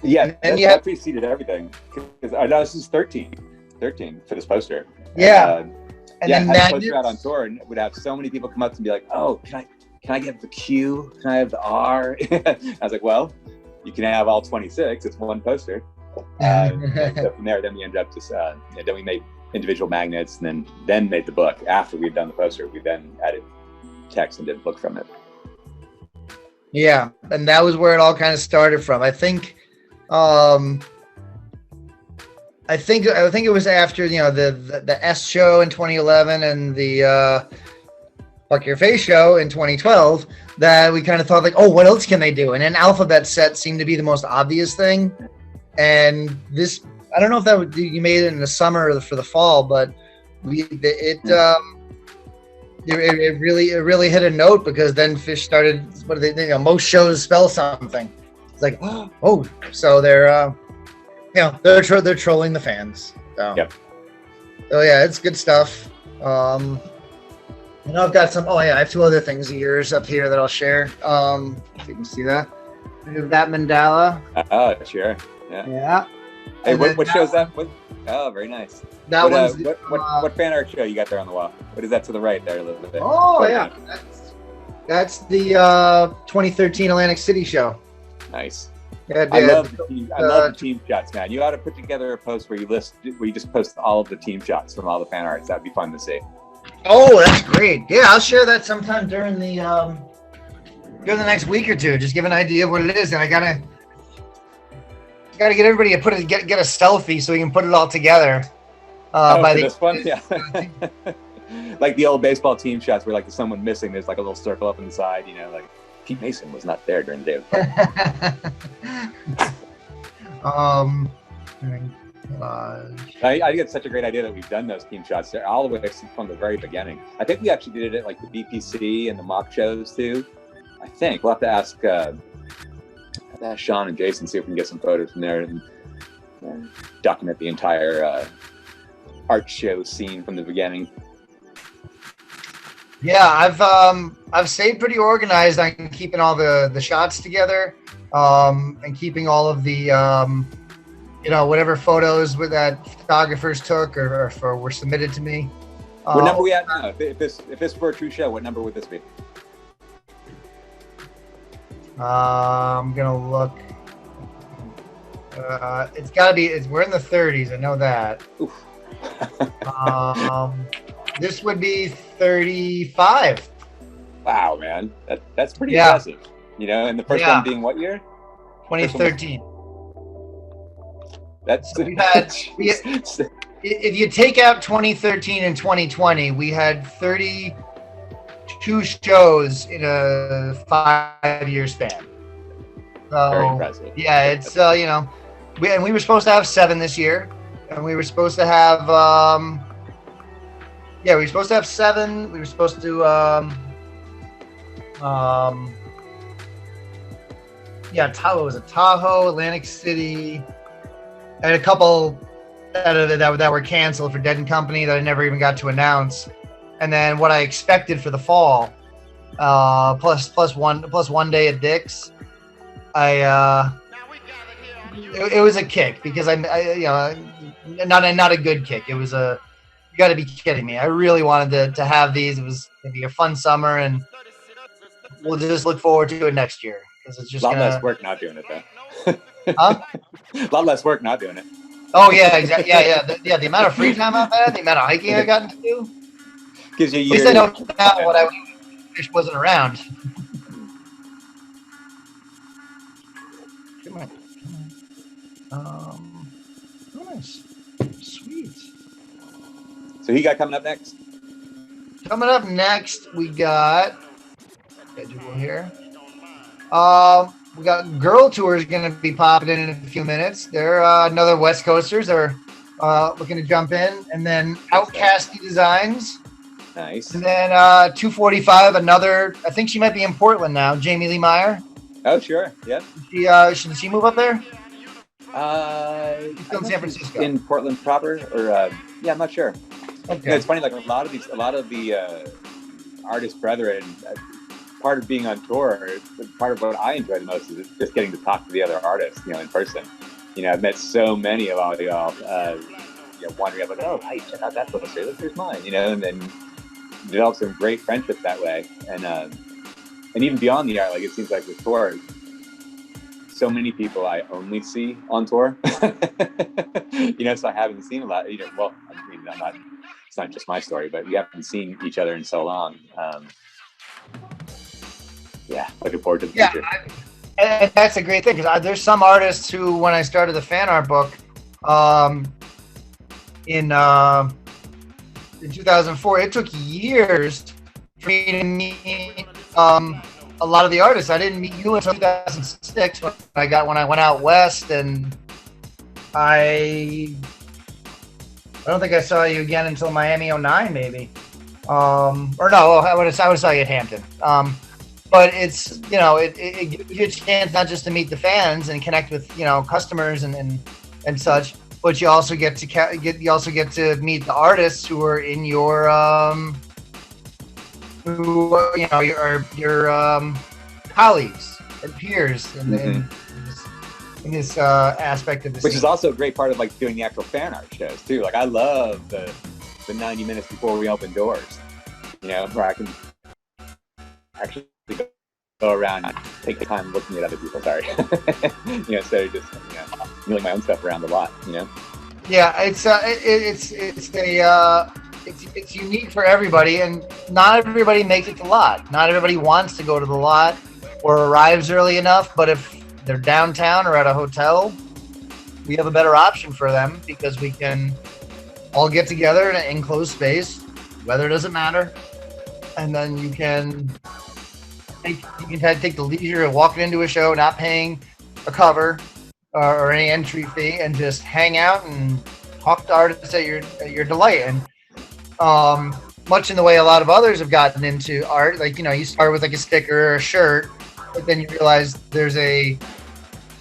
Yeah, And that preceded everything. Because I know this is 13 for this poster. Yeah. And then I had a poster magnets. out on tour, and would have so many people come up to me like, "Oh, can I get the Q? Can I have the R?" I was like, "Well, you can have all 26. It's one poster." And so from there, then we ended up just then we made individual magnets, and then made the book. After we'd done the poster, we then added text and did a book from it. Yeah, and that was where it all kind of started from. I think it was after the S show in 2011 and the Fuck Your Face show in 2012 that we kind of thought like, oh, what else can they do? And then alphabet set seemed to be the most obvious thing. And this, I don't know if you made it in the summer or for the fall, but it really hit a note, because then Fish started. Most shows spell something. It's like, oh, so they're they're trolling the fans. So. Yep. So yeah, it's good stuff. I've got some. Oh yeah, I have 2 other things of yours up here that I'll share. If you can see that. We have that mandala. Oh, sure. Yeah. Yeah. Hey, what show is that? Oh, very nice. That one's what fan art show you got there on the wall? What is that to the right there a little bit? Oh yeah, that's the 2013 Atlantic City show. Nice. Yeah, I love the team shots, man. You ought to put together a post where you just post all of the team shots from all the fan arts. That'd be fun to see. Oh, that's great. Yeah, I'll share that sometime during the next week or two. Just give an idea of what it is, and I gotta get everybody to get a selfie so we can put it all together. This one, yeah. Like the old baseball team shots where like there's someone missing. There's like a little circle up on the side. Like Pete Mason was not there during the day of the party. I get such a great idea that we've done those team shots there all the way from the very beginning. I think we actually did it at like the BPC and the mock shows too. I think we'll have to ask Sean and Jason, see if we can get some photos from there and document the entire art show scene from the beginning. Yeah, I've stayed pretty organized on keeping all the shots together, and keeping all of the whatever photos that photographers took or were submitted to me. What number are we at now? If this were a true show, what number would this be? I'm gonna look. It's gotta be. We're in the 30s. I know that. This would be 35. Wow, man, that's pretty impressive. And the first one being what year? 2013. That's. So if you take out 2013 and 2020, we had 32 shows in a 5-year span. So, very impressive. Yeah, it's we were supposed to have 7 this year, and we were supposed to have 7. We were supposed to Tahoe, Atlantic City, and a couple that were canceled for Dead and Company that I never even got to announce. And then what I expected for the fall, plus one day at Dick's. It was a kick, because not a good kick. It was you got to be kidding me. I really wanted to have these. It was going to be a fun summer, and we'll just look forward to it next year, because it's just a lot less work not doing it though. Huh? A lot less work not doing it. Oh yeah, exactly. Yeah. The amount of free time I've had, the amount of hiking I got to do. Gives you. At least I know now what I wish wasn't around. Come on. Nice. Sweet. So who you got coming up next? Coming up next, we got schedule here. We got Girl Tour is going to be popping in a few minutes. They're another West Coasters. They're looking to jump in, and then Outcasty Designs. Nice. And then 245, another. I think she might be in Portland now. Jamie Lee Meyer. Oh sure, yeah. Should she move up there? She's still in San Francisco. In Portland proper, or yeah, I'm not sure. Okay. You know, it's funny, like a lot of the artist brethren, part of being on tour, part of what I enjoy the most is just getting to talk to the other artists, you know, in person. You know, I've met so many of all y'all, you know, wandering up like, oh, hey, check out that poster, look, here's mine, you know, and then develop some great friendships that way. And even beyond the art, like it seems like with tour, so many people I only see on tour, you know, so I haven't seen a lot, you know, well, I mean, it's not just my story, but we haven't seen each other in so long. Yeah, looking forward to the future. And that's a great thing, because there's some artists who, when I started the fan art book in 2004, it took years for me to meet a lot of the artists. I didn't meet you until 2006 when I went out west, and I don't think I saw you again until Miami 09 maybe. Or no, I would saw you at Hampton. But it's, you know, it gives you a chance not just to meet the fans and connect with, you know, customers and such, but you also get to meet the artists who are in your who, you know, your colleagues and peers in this aspect of this. Which is also a great part of like doing the actual fan art shows too. Like I love the 90 minutes before we open doors, you know, where I can actually go around and take the time looking at other people, sorry. You know, instead of just, you know, moving my own stuff around a lot, you know? Yeah, it's unique for everybody, and not everybody makes it to lot. Not everybody wants to go to the lot or arrives early enough, but if they're downtown or at a hotel, we have a better option for them because we can all get together in an enclosed space. Weather doesn't matter. And then you can take the leisure of walking into a show, not paying a cover or any entry fee, and just hang out and talk to artists at your delight. And much in the way a lot of others have gotten into art, like, you know, you start with like a sticker or a shirt, but then you realize there's a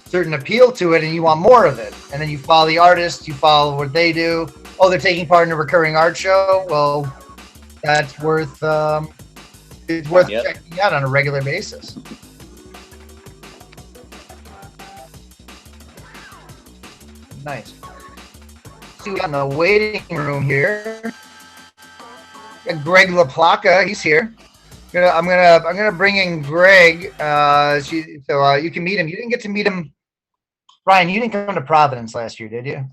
certain appeal to it and you want more of it. And then you follow the artist, you follow what they do. Oh, they're taking part in a recurring art show. Well, that's worth it's worth checking out on a regular basis. Nice. See, we got in the waiting room here. Got Greg LaPlaca, he's here. I'm gonna bring in Greg. So you can meet him. You didn't get to meet him, Ryan. You didn't come to Providence last year, did you?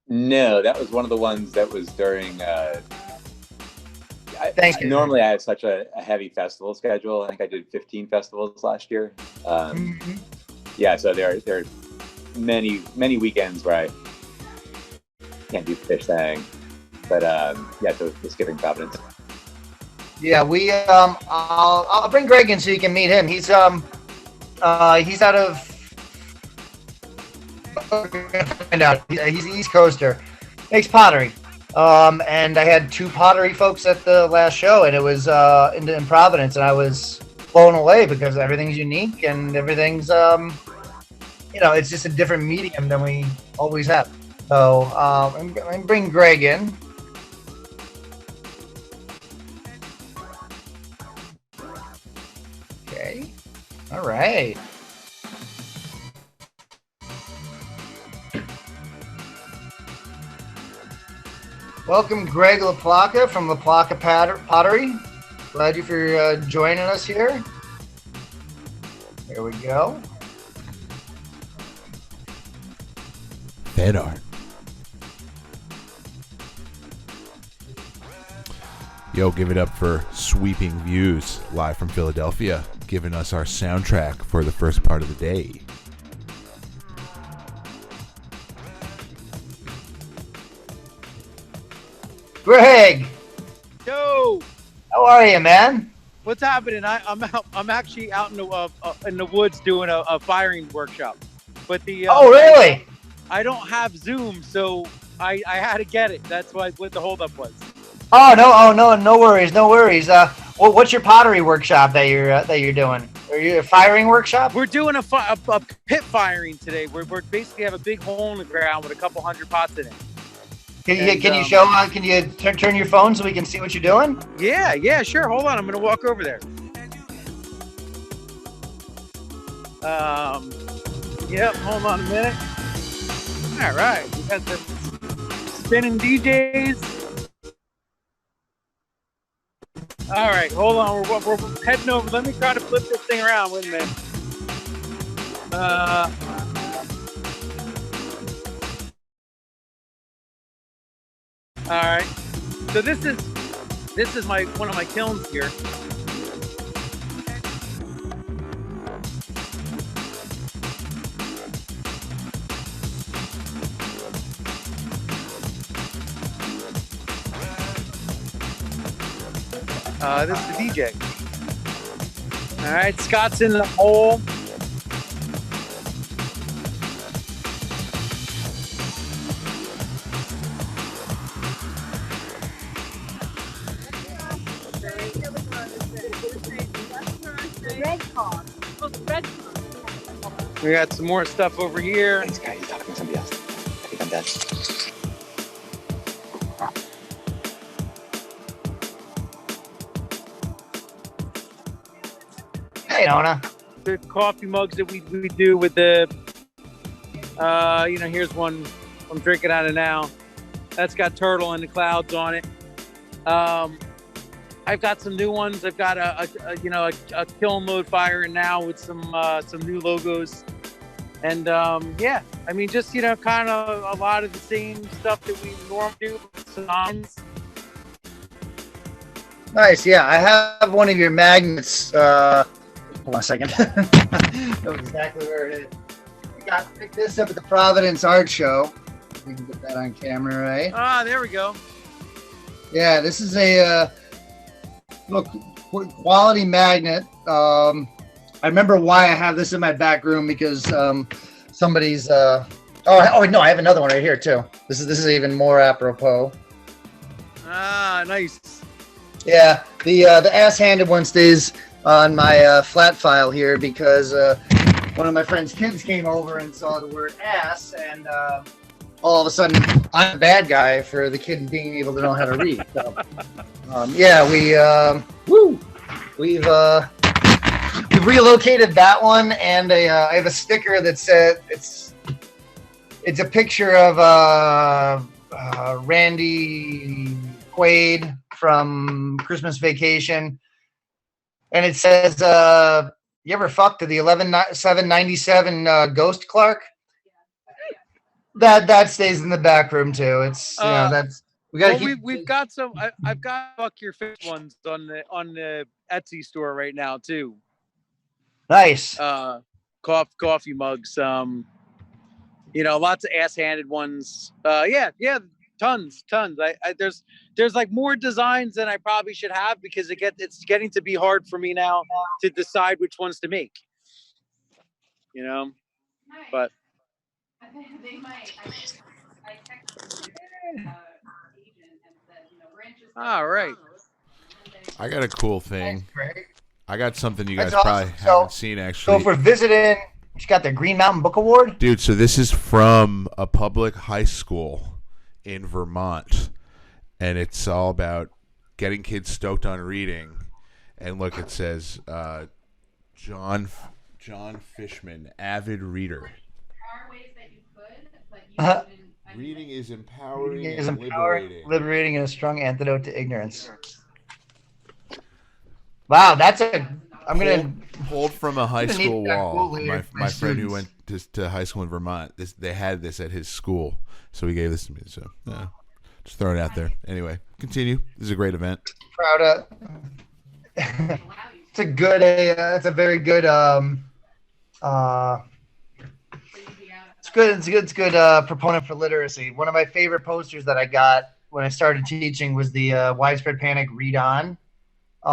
No, that was one of the ones that was during. Thank you. Normally, I have such a heavy festival schedule. I think I did 15 festivals last year. Yeah, so there are many weekends where I can't do the fish thing, but yeah, so it's giving Providence. Yeah, we I'll bring Greg in so you can meet him. He's out of find out. He's an East Coaster. Makes pottery. And I had two pottery folks at the last show, and it was in Providence, and I was blown away because everything's unique and everything's you know, it's just a different medium than we always have. So I'm going to bring Greg in. Okay. All right. Welcome, Greg LaPlaca from LaPlaca Pottery. Glad you for joining us here. There we go. PhanArt. Yo, give it up for Sweeping Views, live from Philadelphia, giving us our soundtrack for the first part of the day. Greg, Yo, how are you, man? what's happening? I'm actually out in the woods doing a firing workshop, but the Oh, really? I don't have Zoom, so I had to get it. That's what the holdup was. No worries, no worries. What's your pottery workshop that you're doing? Are you a firing workshop? We're doing a pit firing today. We're basically have a big hole in the ground with a couple hundred pots in it, Can you show? Can you turn your phone so we can see what you're doing? Yeah, sure. Hold on, I'm gonna walk over there. Yep. Hold on a minute. All right, we got the spinning DJs. All right, hold on. We're heading over. Let me try to flip this thing around. Wait a minute. All right. So this is one of my kilns here. This is the DJ. All right, Scott's in the hole. We got some more stuff over here. Thanks, guy. You're talking to somebody else. I think I'm done. Hey, Nona. The coffee mugs that we do with the, here's one I'm drinking out of now. That's got Turtle and the Clouds on it. I've got some new ones. I've got a kiln mode fire now with some new logos. And I mean, just kind of a lot of the same stuff that we normally do. Signs. Nice. Yeah, I have one of your magnets. Hold on a second. Know exactly where it is. I picked this up at the Providence Art Show. We can get that on camera, right? Ah, there we go. Yeah, this is a quality magnet. I remember why I have this in my back room because somebody's. Oh no, I have another one right here too. This is even more apropos. Ah, nice. Yeah, the ass-handed one stays on my flat file here because one of my friend's kids came over and saw the word ass, and all of a sudden I'm a bad guy for the kid being able to know how to read. So, we've relocated that one, and I have a sticker that says it's a picture of Randy Quaid from Christmas Vacation. And it says, you ever fucked to the 11/7/97 Ghost Clark? That stays in the back room too. It's that's we got. Well, we've got some. I've got Fuck Your Fish ones on the Etsy store right now too. Nice. Coffee mugs. Lots of ass-handed ones. Tons. There's like more designs than I probably should have because it's getting to be hard for me now to decide which ones to make. But They might. I texted agent and said, branches. All right. I got a cool thing. I got something you guys That's probably awesome. haven't seen actually. So if we're visiting, you got the Green Mountain Book Award? Dude, so this is from a public high school in Vermont, and it's all about getting kids stoked on reading. And look, it says John Fishman, avid reader. There are ways that you could, but you reading is empowering Is and liberating and a strong antidote to ignorance. Wow, I'm gonna pulled from a high school wall. My friend who went to high school in Vermont, they had this at his school, so he gave this to me. So just throwing it out there. Anyway, continue. This is a great event. Proud of. It's a good. It's a very good. It's good. It's good. Proponent for literacy. One of my favorite posters that I got when I started teaching was the Widespread Panic Read On. Read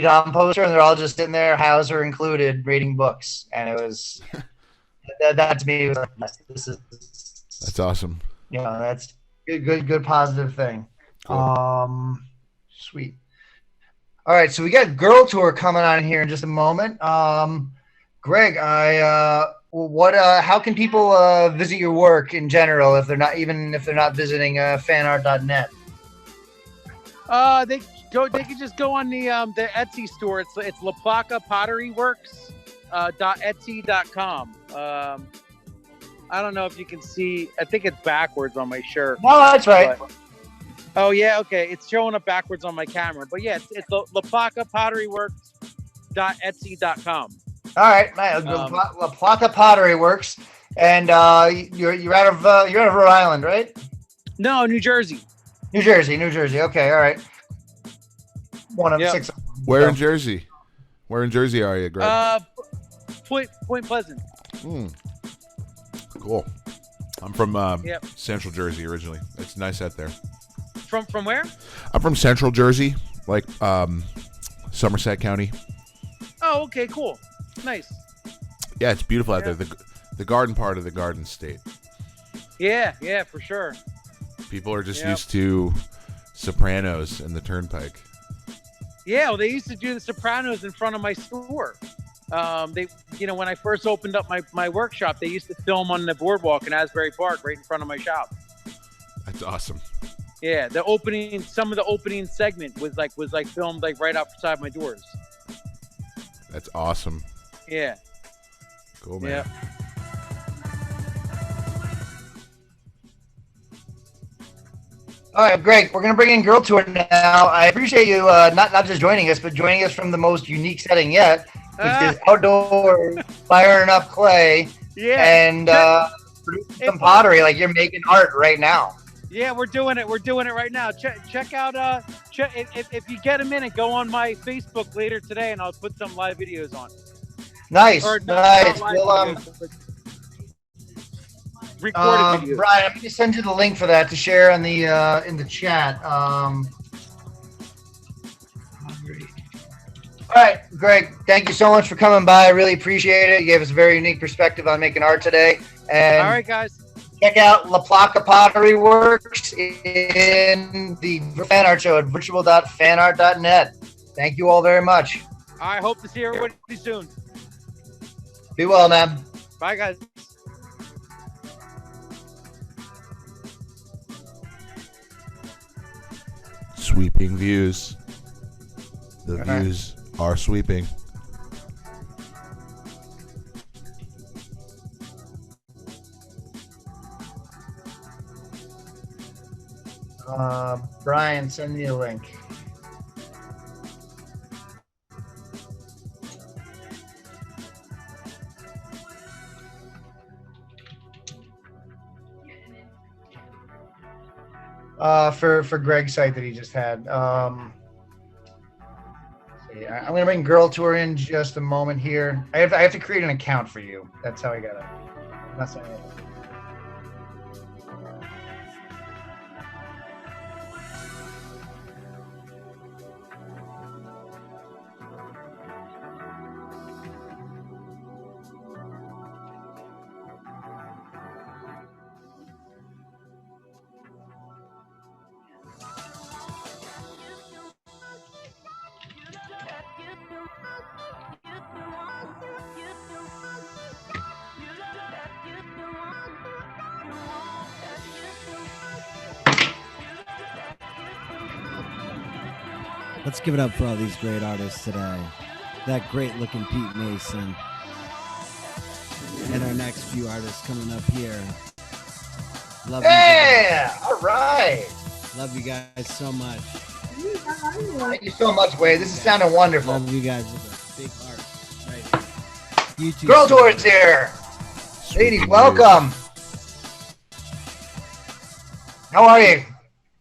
On poster, and they're all just sitting there, Hauser included, reading books, and it was that to me was like, that's awesome. That's good positive thing. Cool. Sweet. All right, so we got Girl Tour coming on here in just a moment. Greg, What? How can people visit your work in general if they're not visiting fanart.net? They can just go on the Etsy store. It's La Placa Pottery Works .etsy.com. I don't know if you can see. I think it's backwards on my shirt. No, that's right. But, oh yeah, okay. It's showing up backwards on my camera, but yeah, it's La Placa Pottery Works .etsy.com. All right, La Placa Pottery Works, and you're out of Rhode Island, right? No, New Jersey. New Jersey. Okay, all right. One of 6. Where in Jersey? Where in Jersey are you, Greg? Point Pleasant. Cool. I'm from Central Jersey originally. It's nice out there. From where? I'm from Central Jersey, like Somerset County. Oh, okay, cool. Nice. Yeah, it's beautiful out there. The garden part of the Garden State. Yeah, for sure. People are just used to Sopranos and the Turnpike. Yeah, well, they used to do the Sopranos in front of my store. When I first opened up my workshop, they used to film on the boardwalk in Asbury Park, right in front of my shop. That's awesome. Yeah, some of the opening segment was filmed like right outside my doors. That's awesome. Yeah. Cool, man. Yeah. All right, Greg, we're going to bring in Girl Tour now. I appreciate you not just joining us, but joining us from the most unique setting yet, which is outdoors, firing up clay, and producing some pottery. Like you're making art right now. Yeah, we're doing it. We're doing it right now. Check out. If you get a minute, go on my Facebook later today, and I'll put some live videos on. Nice. Recorded videos. Brian, I'm going to send you the link for that to share in the chat. All right, Greg, thank you so much for coming by. I really appreciate it. You gave us a very unique perspective on making art today. And all right, guys. Check out La Placa Pottery Works in the FanArt show at virtual.fanart.net. Thank you all very much. I hope to see everybody soon. Be well, man. Bye, guys. Sweeping views. The views are sweeping. Brian, send me a link. For Greg's site that he just had. I'm gonna bring Girl Tour in just a moment here. I have to create an account for you. That's how I got it. That's how I got it. Let's give it up for all these great artists today. That great looking Pete Mason. And our next few artists coming up here. Love you guys. All right. Love you guys so much. Thank you so much, Wade. This is sounding wonderful. Love you guys with a big heart. Right. You too. Girl Tour's here. Ladies, welcome. How are you?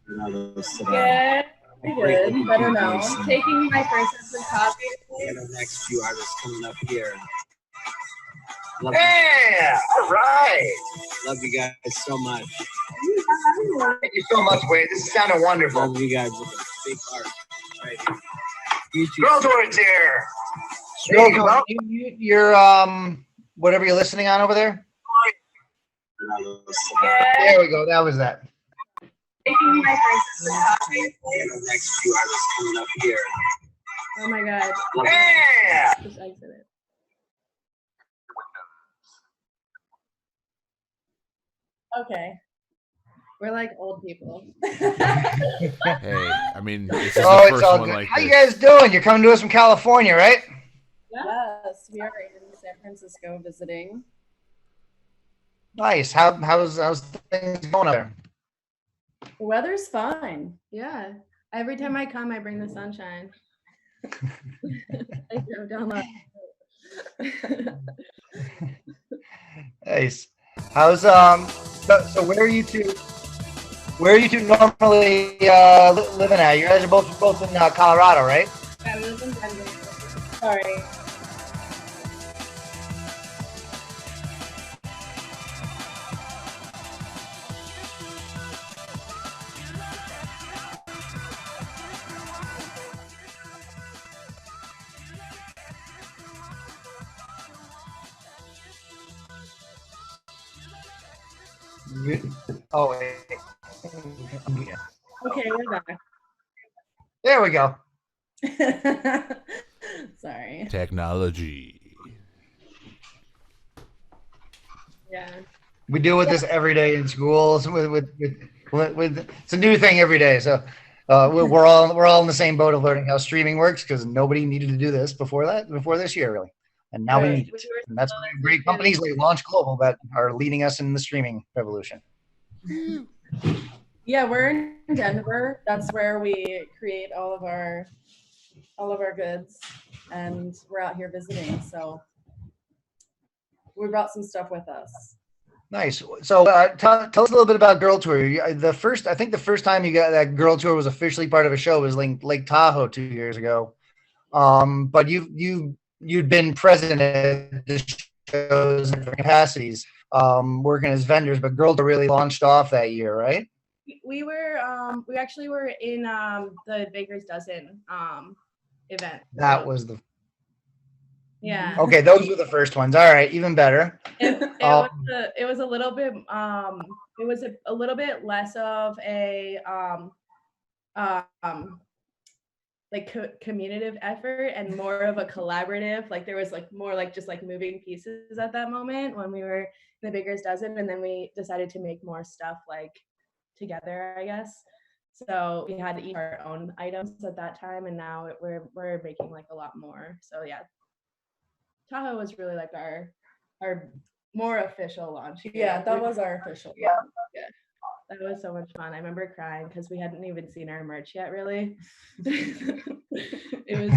Good. Good. Better now. Taking my princess and coffee. And our next few artists coming up here. All right. Love you guys so much. Thank you so much, Wade. This is sounding wonderful. Love you guys with a big heart. Right. You too. Girl Tour's here. Ladies, welcome. You're whatever you're listening on over there. There we go. That was that. Taking my princess and coffee. And our next few artists coming up here. Oh my god. Yeah. Just exit it. Okay. We're like old people. Hey, I mean, this is Oh, the it's first all one good. like How this. you guys doing? You're coming to us from California, right? Yes, we are in San Francisco visiting. Nice. How's things going up there? The weather's fine. Yeah. Every time I come, I bring the sunshine. I drove down Nice. How's so where are you two? Where are you two normally living at? You guys are both in Colorado, right? Yeah, we live in Denver. Sorry. Oh wait. Okay, we're back. There we go. Sorry. Technology. Yeah. We deal with this every day in schools. With it's a new thing every day. So we're all in the same boat of learning how streaming works because nobody needed to do this before this year really, and now we need it. And that's why great companies like Launch Global that are leading us in the streaming revolution. Yeah, we're in Denver. That's where we create all of our goods, and we're out here visiting. So we brought some stuff with us. Nice. So tell us a little bit about Girl Tour. I think the first time you got that Girl Tour was officially part of a show was Lake Tahoe 2 years ago. But you'd been present at the shows in different capacities, working as vendors. But Girl Tour really launched off that year, right? We actually were in the Baker's Dozen event. That was the. Yeah. Okay, those were the first ones. All right, even better. It was a little bit it was a little bit less of a like communicative effort and more of a collaborative. Like there was like more like just like moving pieces at that moment when we were in the Baker's Dozen, and then we decided to make more stuff like together, I guess. So we had each our own items at that time, and now we're making like a lot more. So yeah, Tahoe was really like our more official launch. Yeah, that was our official. Yeah. That was so much fun. I remember crying because we hadn't even seen our merch yet, really. It was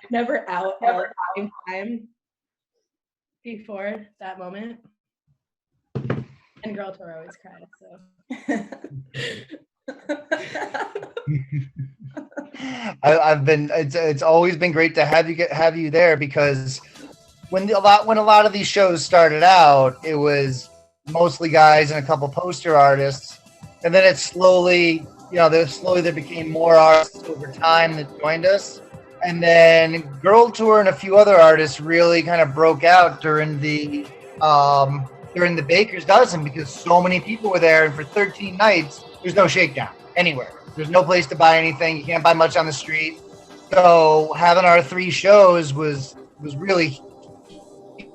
never out at the same time before that moment. And Girl Tour always cried, so. It's always been great to have you there because when a lot of these shows started out, it was mostly guys and a couple poster artists, and then it slowly there became more artists over time that joined us, and then Girl Tour and a few other artists really kind of broke out during the Baker's Dozen because so many people were there, and for 13 nights, there's no shakedown anywhere. There's no place to buy anything. You can't buy much on the street. So having our 3 shows was really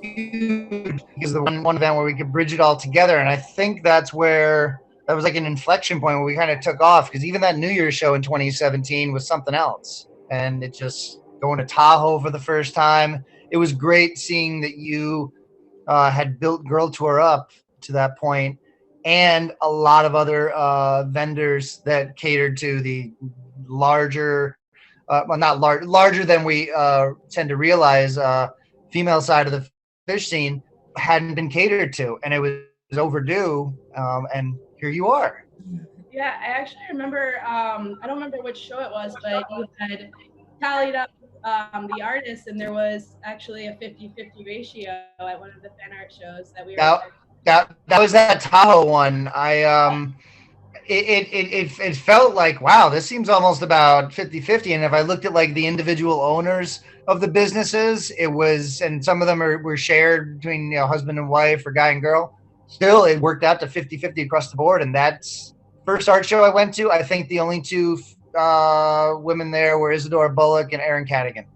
huge because the one event where we could bridge it all together, and I think that was like an inflection point where we kind of took off because even that New Year's show in 2017 was something else, and it just going to Tahoe for the first time. It was great seeing that you had built Girl Tour up to that point, and a lot of other vendors that catered to the larger, larger than we tend to realize, female side of the fish scene hadn't been catered to, and it was overdue, and here you are. Yeah, I actually remember, I don't remember which show it was, but you had tallied up the artists, and there was actually a 50-50 ratio at one of the fan art shows that we were that was that Tahoe one. It felt like, wow, this seems almost about 50-50. And if I looked at like the individual owners of the businesses, it was, and some of them were shared between husband and wife or guy and girl. Still, it worked out to 50-50 across the board. And that's first art show I went to. I think the only 2 women there were Isadora Bullock and Erin Cadigan,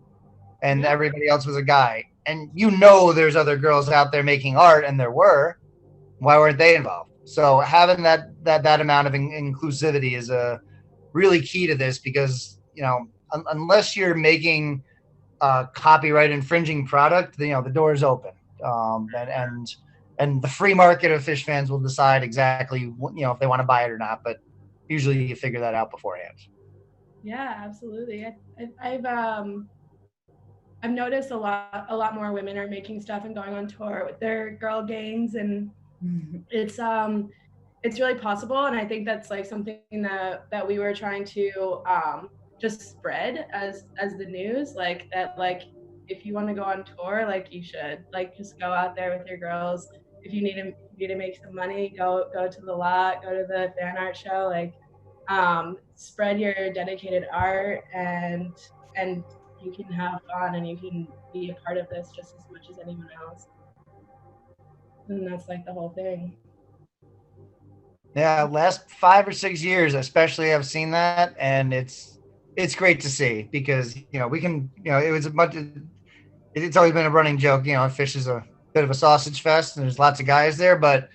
and everybody else was a guy. And there's other girls out there making art, and there were. Why weren't they involved? So having that amount of inclusivity is a really key to this, because unless you're making a copyright infringing product, the door is open, and the free market of fish fans will decide exactly if they want to buy it or not. But usually you figure that out beforehand. Yeah, absolutely. I've noticed a lot more women are making stuff and going on tour with their girl gangs, and it's really possible. And I think that's like something that we were trying to just spread as the news, like that, like if you want to go on tour, like you should like just go out there with your girls. If you need to make some money, go to the lot, go to the fan art show, like spread your dedicated art, and you can have fun and you can be a part of this just as much as anyone else. And that's like the whole thing. Yeah, last 5 or 6 years, especially, I've seen that, and it's great to see, because we can it's always been a running joke. Fish is a bit of a sausage fest, and there's lots of guys there, but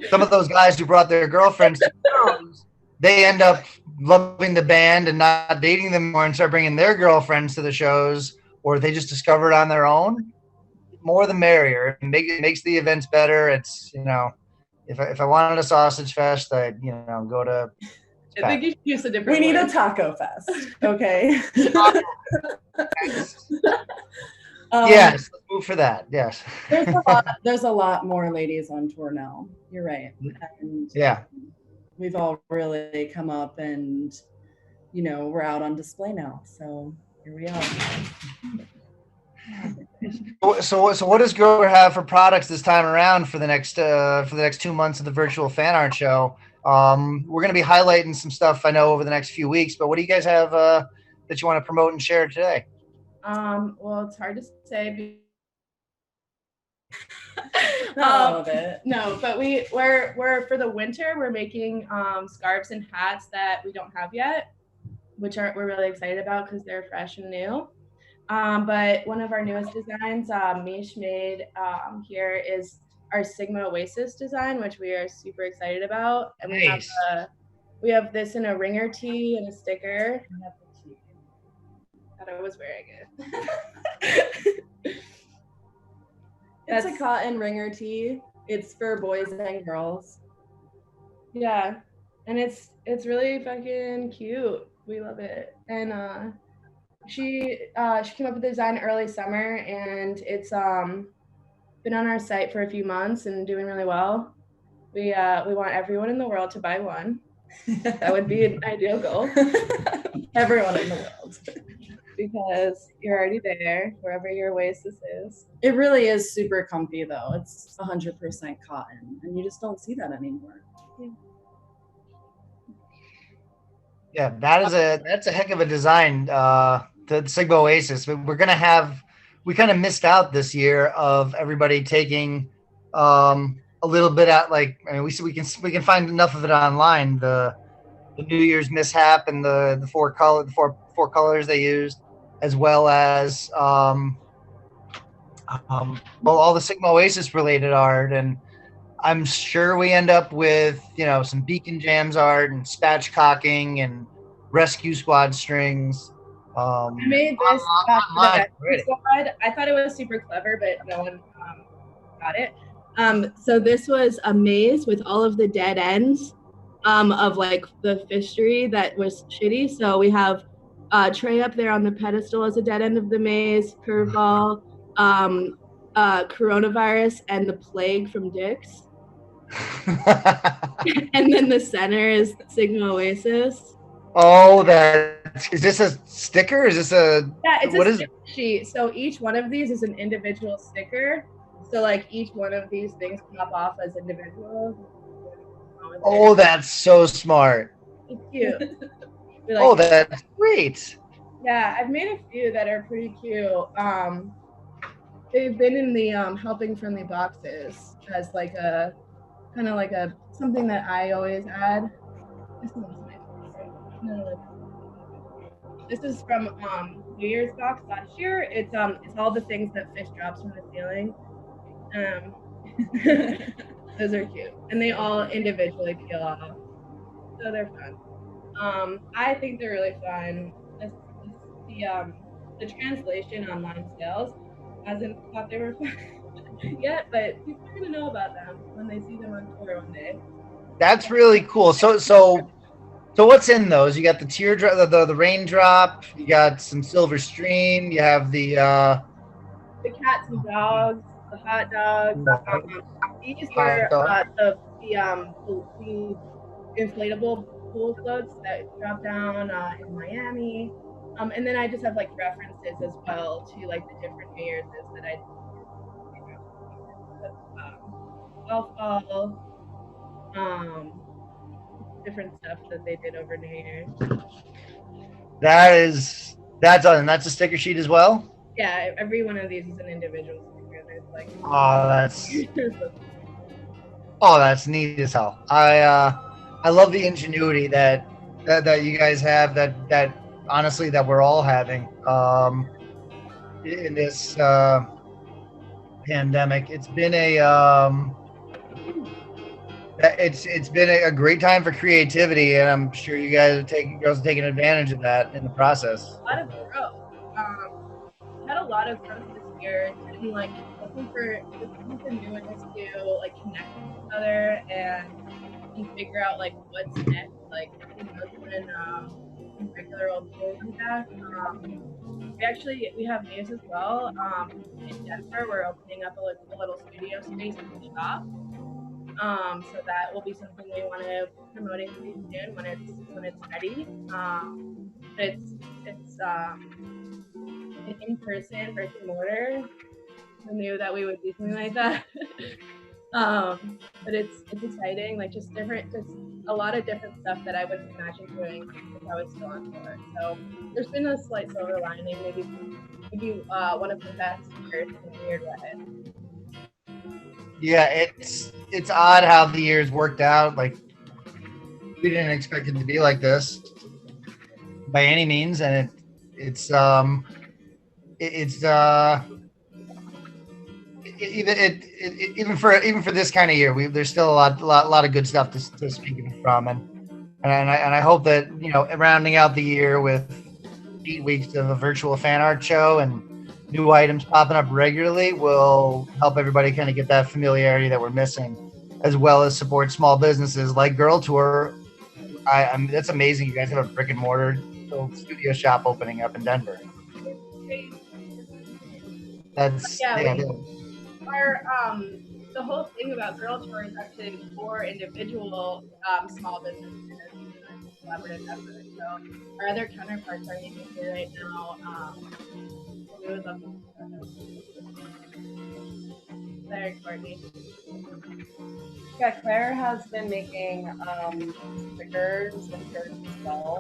some of those guys who brought their girlfriends to shows, they end up loving the band and not dating them more, and start bringing their girlfriends to the shows, or they just discover it on their own. More the merrier. It makes the events better. It's if I wanted a sausage fest, I'd go to. I think you should use a different. We need word. a taco fest. Okay. Yes, let's move for that. Yes. There's a lot more ladies on tour now. You're right. And yeah. We've all really come up, and we're out on display now. So here we are. So what does Grover have for products this time around for the next 2 months of the virtual fan art show? We're going to be highlighting some stuff, I know, over the next few weeks. But what do you guys have that you want to promote and share today? Well, it's hard to say. No, but we're for the winter, we're making scarves and hats that we don't have yet, which we're really excited about because they're fresh and new. But one of our newest designs, Mish made here, is our Sigma Oasis design, which we are super excited about. And nice. we have this in a ringer tee and a sticker. Thought I was wearing it. It's a cotton ringer tee. It's for boys and girls. Yeah, and it's really fucking cute. We love it. And she came up with the design early summer, and it's been on our site for a few months and doing really well. We want everyone in the world to buy one. That would be an ideal goal. Everyone in the world. Because you're already there, wherever your Oasis is. It really is super comfy, though. It's 100% cotton, and you just don't see that anymore. Yeah, that's a heck of a design. The Sigma Oasis. We kind of missed out this year of everybody taking a little bit out. Like, I mean, we can find enough of it online. The New Year's mishap and the four colors they used, as well as all the Sigma Oasis related art. And I'm sure we end up with some Beacon Jams art and spatchcocking and Rescue Squad strings. I made this squad. I thought it was super clever, but no one got it. So this was a maze with all of the dead ends of like the fishery that was shitty. So we have Trey up there on the pedestal as a dead end of the maze, curveball, coronavirus, and the plague from Dick's. And then the center is Sigma Oasis. Oh, is this a sticker? Is this a it's a sticker sheet. So each one of these is an individual sticker. So like each one of these things pop off as individuals. Oh, that's so smart. It's cute. Oh, that's great. Yeah, I've made a few that are pretty cute. They've been in the helping friendly boxes as like a kind of like a something that I always add. This is from New Year's box last year. It's all the things that fish drops from the ceiling. Those are cute, and they all individually peel off, so they're fun. I think they're really fun. The translation online sales hasn't thought they were fun yet, but people are gonna know about them when they see them on tour one day. That's really cool. So what's in those? You got the teardrop, the raindrop. You got some silver stream. You have the cats and dogs, the hot dogs. These were the inflatable pool floats that drop down in Miami. And then I just have like references as well to like the different New Year's that I golf ball, different stuff that they did over New Year's. That's a sticker sheet as well. Yeah, every one of these is an individual sticker. There's like that's neat as hell. I love the ingenuity that you guys have, that honestly that we're all having in this pandemic. It's been a great time for creativity, and I'm sure you guys girls are taking advantage of that in the process. A lot of growth. Had a lot of growth this year, and like looking for new ways to like connect with each other and figure out like what's next, like when regular old tours and that. We have news as well. In Denver, we're opening up a little studio space in the shop. So that will be something we want to promote pretty soon when it's ready. It's an in-person brick and mortar. Who knew that we would do something like that? But it's exciting, like just a lot of different stuff that I wouldn't imagine doing if I was still on tour. So there's been a slight silver lining, maybe one of the best years in a weird way. Yeah, it's odd how the years worked out. Like we didn't expect it to be like this by any means, and even for this kind of year, there's still a lot of good stuff to speak from, and I hope that rounding out the year with 8 weeks of a virtual fan art show and new items popping up regularly will help everybody kind of get that familiarity that we're missing, as well as support small businesses like Girl Tour. I mean, that's amazing. You guys have a brick and mortar little studio shop opening up in Denver. The whole thing about Girl Tour is actually for individual small businesses and collaborative efforts. So our other counterparts are making it right now. We would love to Claire, Courtney. Yeah, Claire has been making stickers and shirts as well.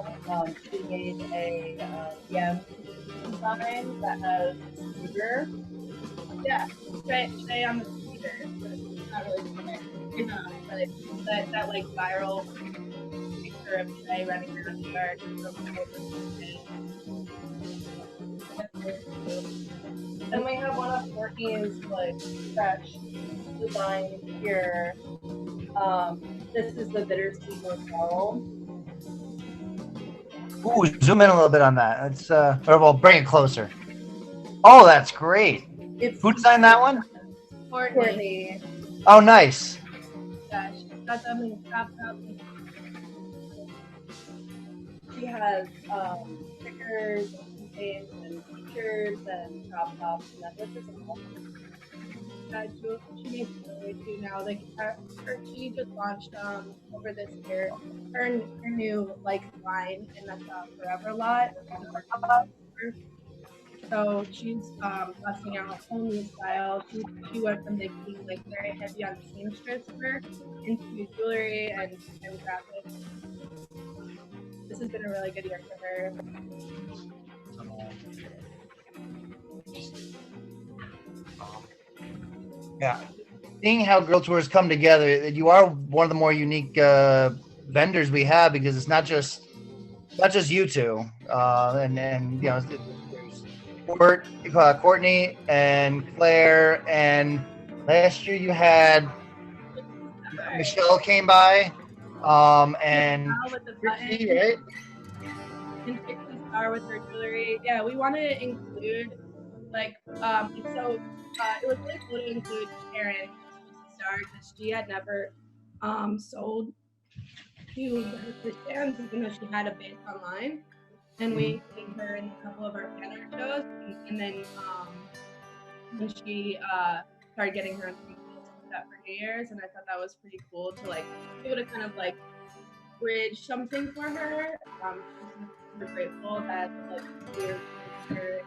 She made a yam design that has sugar. Yeah, stay on the computer. It's not really but that like viral picture of Shay running around the yard. And we have one of Courtney's like fresh design here. This is the Bittersweet Motel. Ooh, zoom in a little bit on that. It's bring it closer. Oh, that's great. Who designed that one? Courtney. Oh, nice. Gosh, got them in top. She has stickers and t-shirts and crop tops and necklaces and all. She makes jewelry too now. She just launched over this year her new line, and that's Forever Lot. So she's busting out a whole new style. She went from making very heavy on seamstress work into jewelry and graphics. This has been a really good year for her. Yeah, seeing how Girl Tours come together, you are one of the more unique vendors we have, because it's not just you two, and there's Courtney and Claire, and last year you had Michelle came by, and With the Trixie, button. right? And Trixie's car with her jewelry. Yeah, we want to include like so it was really cool to include Karen to start because she had never sold to her fans even though she had a base online, and we included her in a couple of our fan art shows, and then when she started getting her own that for New Year's, and I thought that was pretty cool to like be able to kind of like bridge something for her. We're grateful that like we're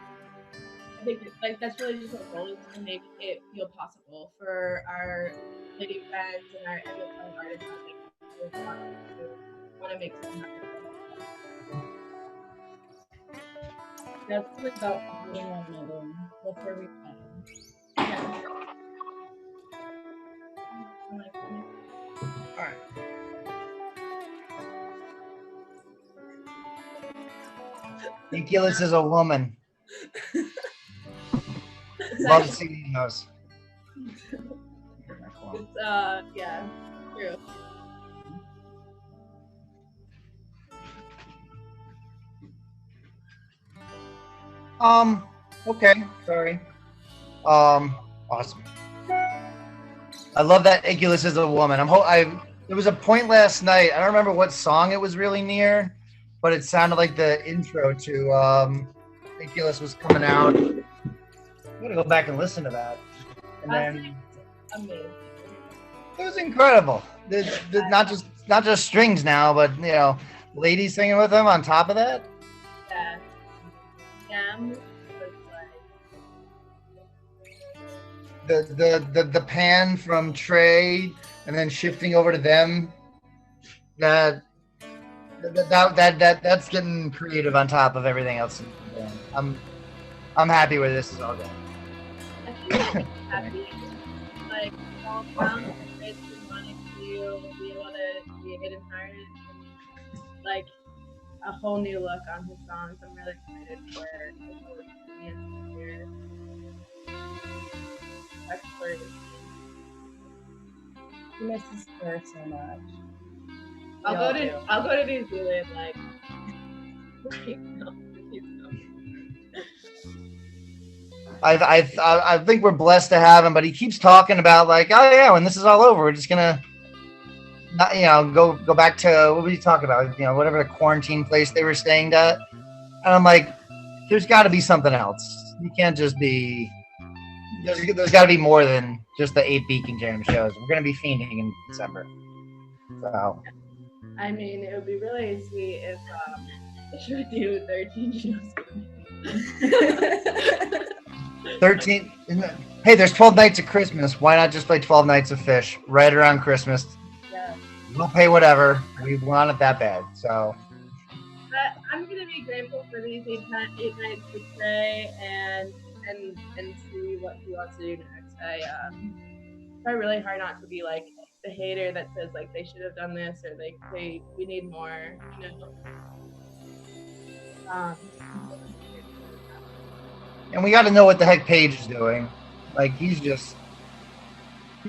I think like that's really just our goal, is to make it feel possible for our lady friends and our independent artists that want to make something happen. That's really about supporting one another. That's where we can. All right. Wyllys is a woman. Love seeing those. It's yeah, true. Okay, sorry. Awesome. I love that Wyllys is a woman. There was a point last night. I don't remember what song it was really near, but it sounded like the intro to Wyllys was coming out. I'm gonna go back and listen to that. And then Amazing. it was incredible. Not just strings now, but you know, ladies singing with them on top of that. Yeah. Cam was like The pan from Trey and then shifting over to them. That's getting creative on top of everything else. I'm happy where this is all going. happy. Like all found kids who wanted to be able to be a hidden artist, and, like a whole new look on his songs. I'm really excited for it. Here. He misses her so much. I'll go to New Zealand like I think we're blessed to have him, but he keeps talking about like, oh yeah, when this is all over, we're just gonna not, go back to what were you talking about? Whatever the quarantine place they were staying at. And I'm like, there's got to be something else. You can't just be. There's got to be more than just the 8 Beacon Jam shows. We're gonna be fiending in December. So. I mean, it would be really sweet if you would do 13 shows. 13. Hey, there's 12 nights of Christmas. Why not just play 12 nights of Fish right around Christmas? Yeah. We'll pay whatever. We want it that bad. So. I'm gonna be grateful for these 8 nights to stay and see what he wants to do next. I try really hard not to be like the hater that says like they should have done this or we need more. And we got to know what the heck Paige is doing. Like he's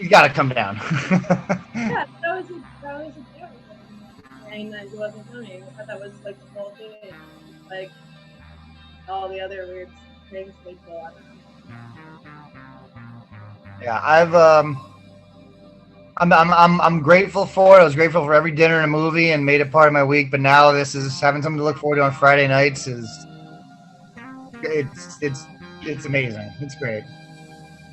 got to come down. Yeah, that was a joke. And he wasn't coming. I thought that was like the whole thing. Like all the other weird things they go on. Yeah, I'm grateful for it. I was grateful for every dinner and a movie and made it part of my week. But now this is having something to look forward to on Friday nights it's amazing. It's great.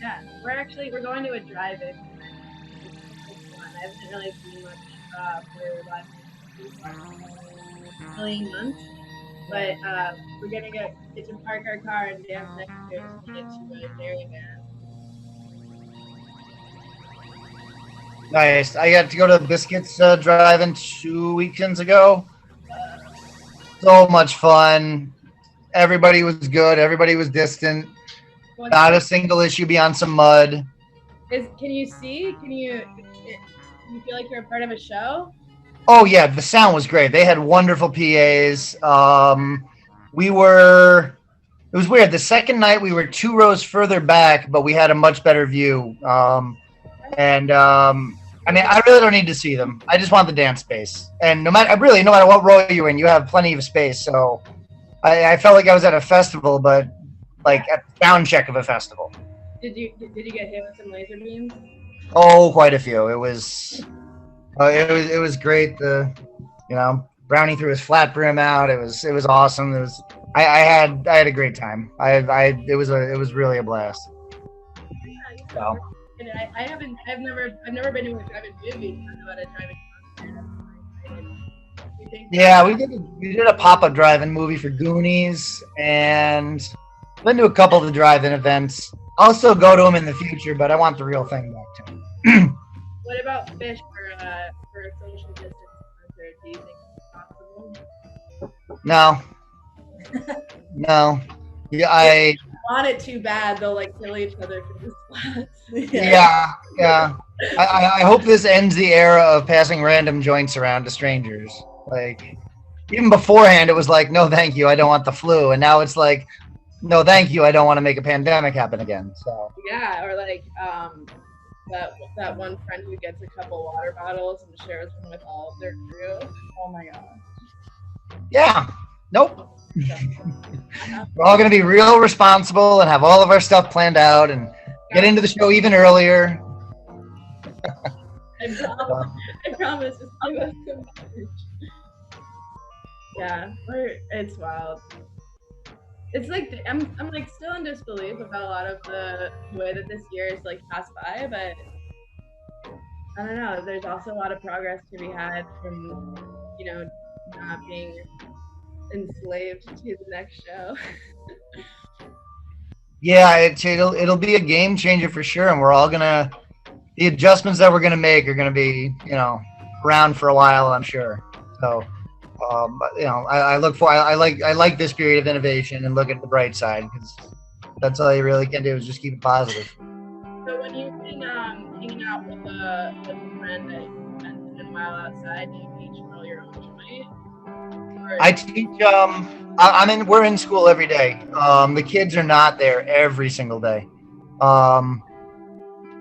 Yeah, we're going to a drive-in. I haven't really seen much for the last million months, but we're gonna get to park our car and dance next to it and get to a dairy man. Nice. I got to go to Biscuits drive-in 2 weekends ago. So much fun. Everybody was good. Everybody was distant. Not a single issue beyond some mud. Can you see? Can you feel like you're a part of a show? Oh yeah, the sound was great. They had wonderful PAs. It was weird. The second night we were 2 rows further back, but we had a much better view. I mean, I really don't need to see them. I just want the dance space. And no matter what row you're in, you have plenty of space. So I felt like I was at a festival, but like at the sound check of a festival. Did you get hit with some laser beams? Oh, quite a few. It was great. Brownie threw his flat brim out. It was awesome. I had a great time. It was really a blast. So. And I've never been to a drive-in movie. I know about a drive-in concert. Yeah, we did a pop-up drive-in movie for Goonies, and been to a couple of the drive-in events. I'll still go to them in the future, but I want the real thing back too. What about Fish for a social distance concert? Do you think it's possible? No. No. Yeah, I want it too bad. They'll like kill each other for the spots. Yeah. I hope this ends the era of passing random joints around to strangers. Like, even beforehand, it was like, no, thank you, I don't want the flu, and now it's like, no, thank you, I don't want to make a pandemic happen again. So yeah, or like that one friend who gets a couple water bottles and shares them with all of their crew. Oh my gosh. Yeah. Nope. We're all going to be real responsible and have all of our stuff planned out and get into the show even earlier. I promise. Just give us some message. Yeah, it's wild. It's like I'm like still in disbelief about a lot of the way that this year is like passed by, but I don't know. There's also a lot of progress to be had from not being enslaved to the next show. Yeah, it'll be a game changer for sure, and the adjustments that we're gonna make are gonna be around for a while, I'm sure. So, I like this period of innovation and look at the bright side, because that's all you really can do is just keep it positive. So when you've been hanging out with a friend that you spent a while outside, do you each roll your own joint? I teach. We're in school every day. The kids are not there every single day. But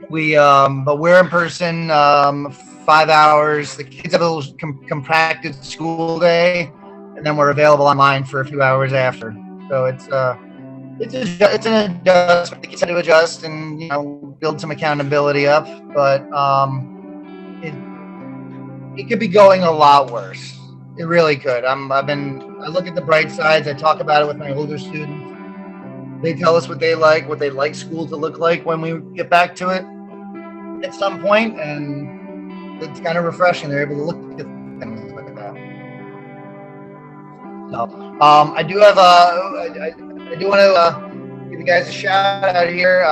we're in person 5 hours. The kids have a little compacted school day, and then we're available online for a few hours after. So it's an adjustment. The kids had to adjust and build some accountability up, but it could be going a lot worse. It really could. I look at the bright sides. I talk about it with my older students. They tell us what they like school to look like when we get back to it at some point, and it's kind of refreshing. They're able to look at things like that. So, I do want to give you guys a shout out here.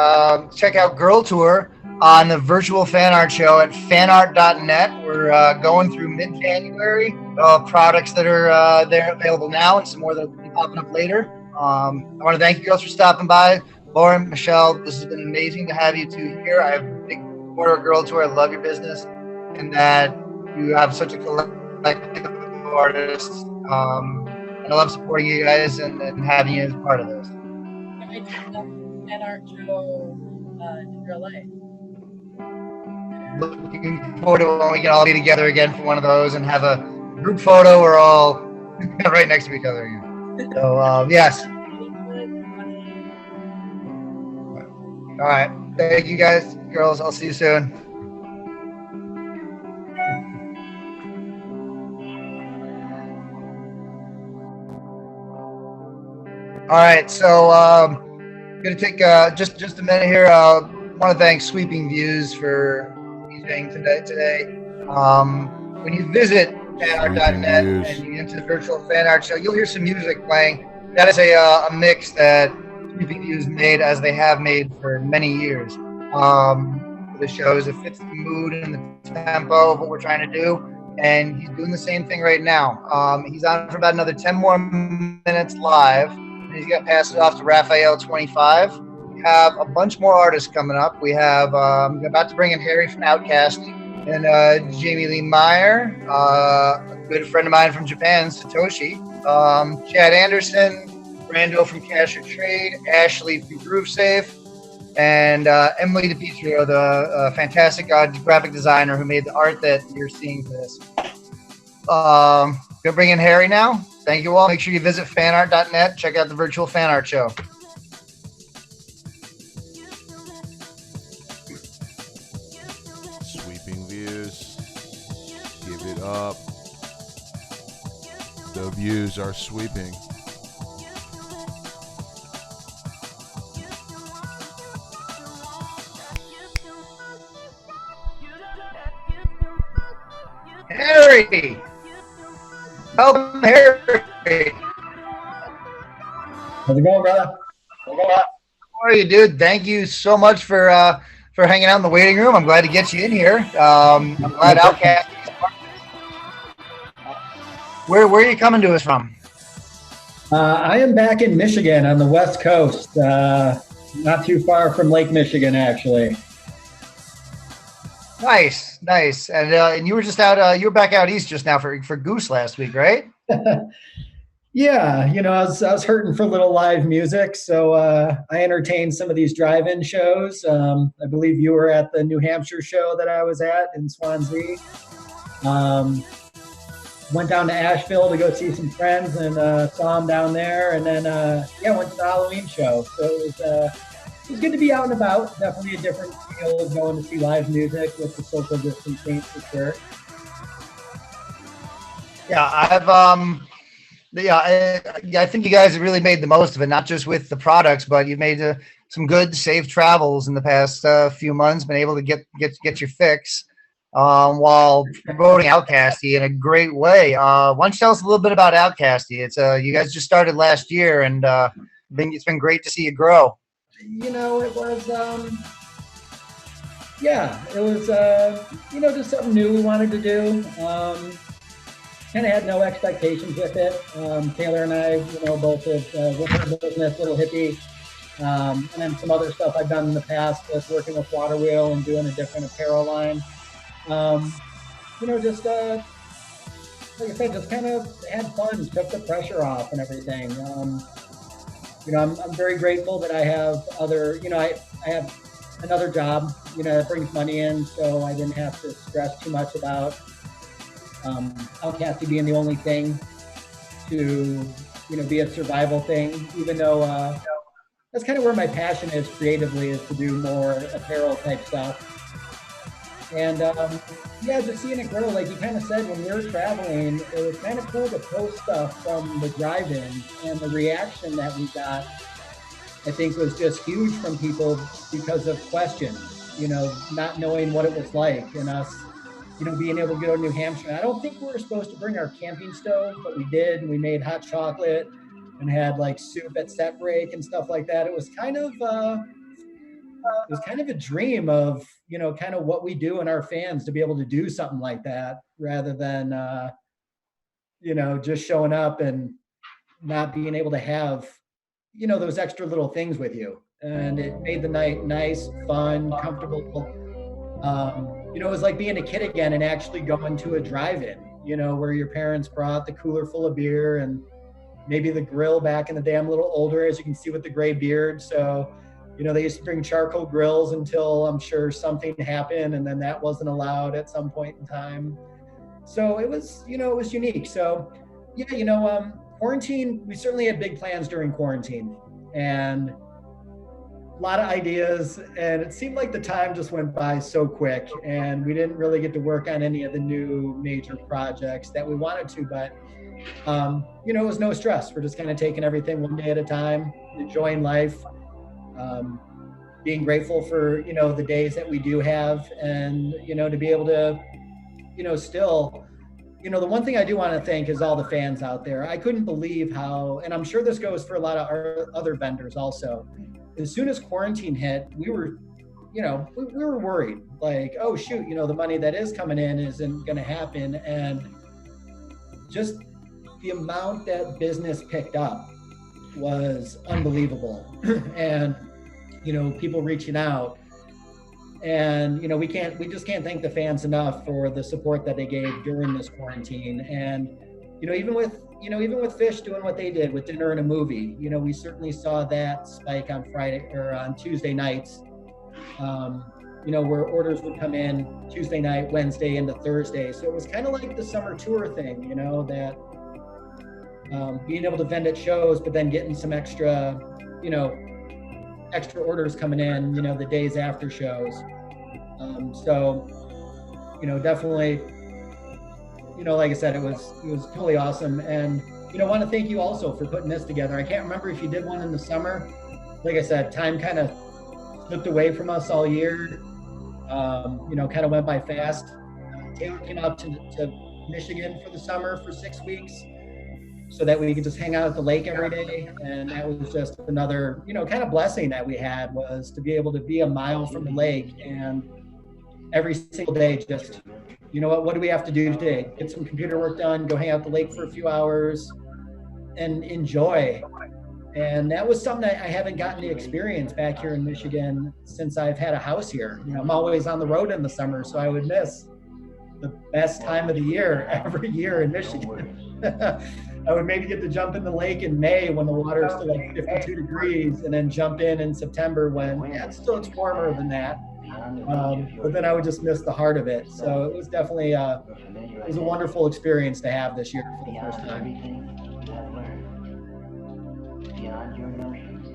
Check out Girl Tour on the virtual fan art show at phanart.net. We're going through mid-January. Products that are there available now, and some more that will be popping up later. I want to thank you girls for stopping by. Lauren, Michelle, this has been amazing to have you two here. I have a big supporter of Girl Tour. I love your business, and that you have such a collective of artists. And I love supporting you guys and having you as part of this. Fan art show in real life. Looking forward to when we can all be together again for one of those and have a group photo. We're all right next to each other again. So yes. All right. Thank you guys, girls. I'll see you soon. All right. So I'm gonna take just a minute here. I want to thank Sweeping Views for today. When you visit fanart.net and you enter the virtual fan art show, you'll hear some music playing. That is a mix that Sweeping Views made, as they have made for many years. The shows, it fits the mood and the tempo of what we're trying to do, and he's doing the same thing right now. He's on for about another 10 more minutes live, and he's gonna pass it off to Raphael25. Have a bunch more artists coming up. We have about to bring in Harry from Outcast and Jamie Lee Meyer, a good friend of mine from Japan, Satoshi, Chad Anderson, Brando from Cash or Trade, Ashley from Groove Safe, and Emily DiPietro, the fantastic graphic designer who made the art that you're seeing for this. Gonna bring in Harry now. Thank you all. Make sure you visit fanart.net. Check out the virtual fan art show. Sweeping views. Give it up. The views are sweeping. Harry! Help him, Harry! How's it going, brother? How are you, dude? Thank you so much for hanging out in the waiting room. I'm glad to get you in here. I'm glad Outcast. Where are you coming to us from? I am back in Michigan on the West Coast, not too far from Lake Michigan, actually. Nice. And you were just out. You were back out east just now for Goose last week, right? Yeah, I was hurting for a little live music, so I entertained some of these drive-in shows. I believe you were at the New Hampshire show that I was at in Swansea. Went down to Asheville to go see some friends and saw them down there, and then went to the Halloween show. So it was good to be out and about. Definitely a different feel of going to see live music with the social distancing for sure. Yeah, I think you guys have really made the most of it, not just with the products, but you've made some good, safe travels in the past few months. Been able to get your fix while promoting Outcasty in a great way. Why don't you tell us a little bit about Outcasty? It's you guys just started last year, and it's been great to see you grow. It was just something new we wanted to do. Kind of had no expectations with it. Taylor and I, both have worked in business, Little Hippie, and then some other stuff I've done in the past with working with Water Wheel and doing a different apparel line. Just like I said, just kind of had fun, took the pressure off and everything. I'm very grateful that I have I have another job, that brings money in, so I didn't have to stress too much about Outcasty being the only thing to, be a survival thing, even though that's kind of where my passion is creatively, is to do more apparel type stuff. And just seeing it grow, like you kind of said, when we were traveling, it was kind of cool to post stuff from the drive-in, and the reaction that we got, I think, was just huge from people because of questions, not knowing what it was like, and us, being able to go to New Hampshire. I don't think we were supposed to bring our camping stove, but we did, and we made hot chocolate and had like soup at set break and stuff like that. It was kind of a dream of, kind of what we do and our fans to be able to do something like that, rather than, just showing up and not being able to have, those extra little things with you. And it made the night nice, fun, comfortable. It was like being a kid again and actually going to a drive-in, where your parents brought the cooler full of beer and maybe the grill. Back in the day, I'm a little older, as you can see with the gray beard. So, they used to bring charcoal grills until I'm sure something happened, and then that wasn't allowed at some point in time. So it was, it was unique. So, quarantine, we certainly had big plans during quarantine, and a lot of ideas, and it seemed like the time just went by so quick, and we didn't really get to work on any of the new major projects that we wanted to, but it was no stress. We're just kind of taking everything one day at a time, enjoying life, being grateful for, the days that we do have, and, to be able to, still, the one thing I do want to thank is all the fans out there. I couldn't believe how, and I'm sure this goes for a lot of our other vendors also, as soon as quarantine hit, we were, we were worried, like, oh shoot, the money that is coming in isn't going to happen. And just the amount that business picked up was unbelievable. And, people reaching out, and, we just can't thank the fans enough for the support that they gave during this quarantine. And, even with Fish doing what they did with Dinner and a Movie, we certainly saw that spike on Friday or on Tuesday nights. Where orders would come in Tuesday night, Wednesday into Thursday. So it was kind of like the summer tour thing, that being able to vend at shows, but then getting some extra orders coming in, the days after shows. Definitely, like I said, it was totally awesome. And, I want to thank you also for putting this together. I can't remember if you did one in the summer. Like I said, time kind of slipped away from us all year. Kind of went by fast. Taylor came out to Michigan for the summer for 6 weeks so that we could just hang out at the lake every day. And that was just another, kind of blessing that we had, was to be able to be a mile from the lake and every single day just, what do we have to do today? Get some computer work done, go hang out at the lake for a few hours and enjoy. And that was something that I haven't gotten to experience back here in Michigan since I've had a house here. I'm always on the road in the summer, so I would miss the best time of the year every year in Michigan. I would maybe get to jump in the lake in May when the water is still like 52 degrees, and then jump in September when it's warmer than that. But then I would just miss the heart of it. So it was definitely it was a wonderful experience to have this year for the first time.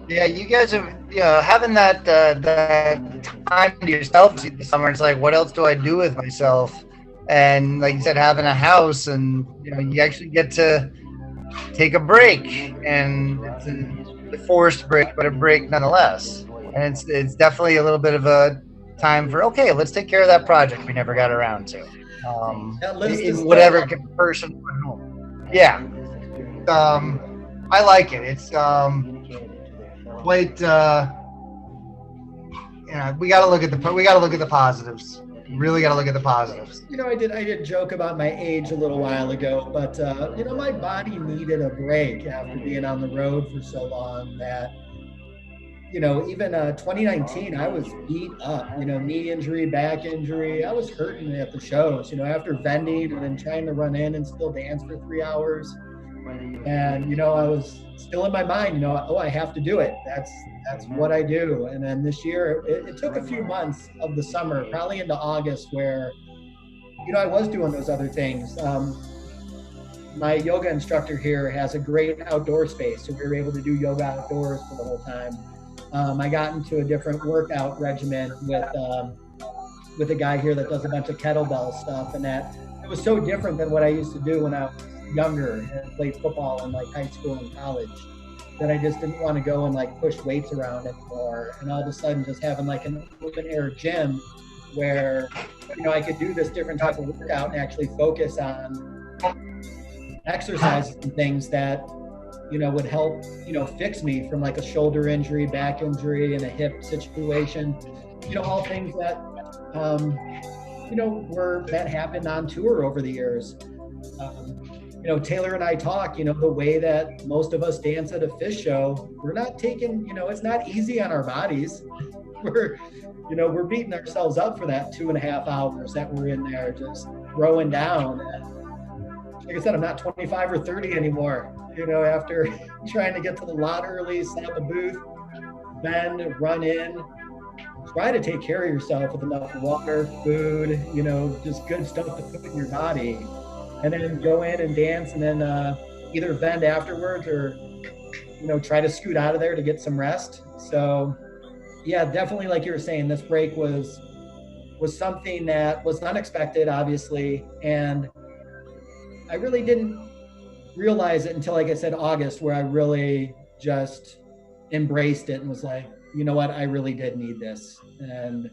Yeah, you guys are having that time to yourself this summer. It's like, what else do I do with myself? And like you said, having a house, and you actually get to take a break, and it's a forced break, but a break nonetheless. And it's definitely a little bit of a time for, okay, let's take care of that project we never got around to. In whatever person went home. Yeah. I like it. It's quite. We got to look at the positives. Really got to look at the positives. I did joke about my age a little while ago, but my body needed a break after being on the road for so long that. Even 2019, I was beat up, knee injury, back injury. I was hurting at the shows, after vending and then trying to run in and still dance for 3 hours. And, I was still in my mind, I have to do it. That's what I do. And then this year, it took a few months of the summer, probably into August, where, I was doing those other things. My yoga instructor here has a great outdoor space, so we were able to do yoga outdoors for the whole time. I got into a different workout regimen with a guy here that does a bunch of kettlebell stuff, and that it was so different than what I used to do when I was younger and played football in like high school and college, that I just didn't want to go and like push weights around anymore. And all of a sudden, just having like an open air gym where I could do this different type of workout and actually focus on exercises and things that would help, fix me from like a shoulder injury, back injury, and a hip situation. All things that, that happened on tour over the years. Taylor and I talk, the way that most of us dance at a Fish show, we're not taking, it's not easy on our bodies. We're beating ourselves up for that 2.5 hours that we're in there just throwing down. Like I said, I'm not 25 or 30 anymore. After trying to get to the lot early, set up a booth, then run in, try to take care of yourself with enough water, food, just good stuff to put in your body, and then go in and dance, and then either vend afterwards or, try to scoot out of there to get some rest. So, yeah, definitely, like you were saying, this break was something that was unexpected, obviously, and I really didn't realize it until, like I said, August, where I really just embraced it and was like, you know what, I really did need this. And,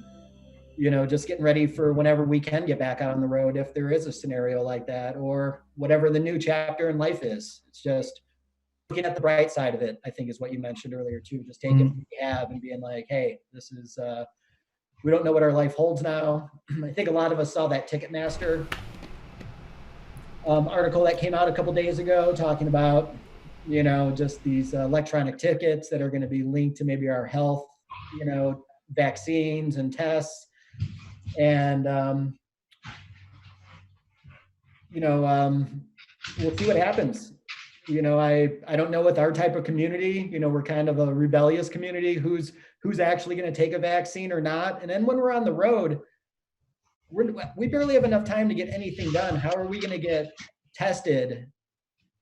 just getting ready for whenever we can get back out on the road, if there is a scenario like that, or whatever the new chapter in life is. It's just looking at the bright side of it, I think, is what you mentioned earlier too, just taking what we have and being like, hey, this is, we don't know what our life holds now. I think a lot of us saw that Ticketmaster article that came out a couple days ago talking about, just these electronic tickets that are going to be linked to maybe our health, vaccines and tests. And, we'll see what happens. You know, I don't know with our type of community, you know, we're kind of a rebellious community, who's actually going to take a vaccine or not. And then when we're on the road, we barely have enough time to get anything done. How are we going to get tested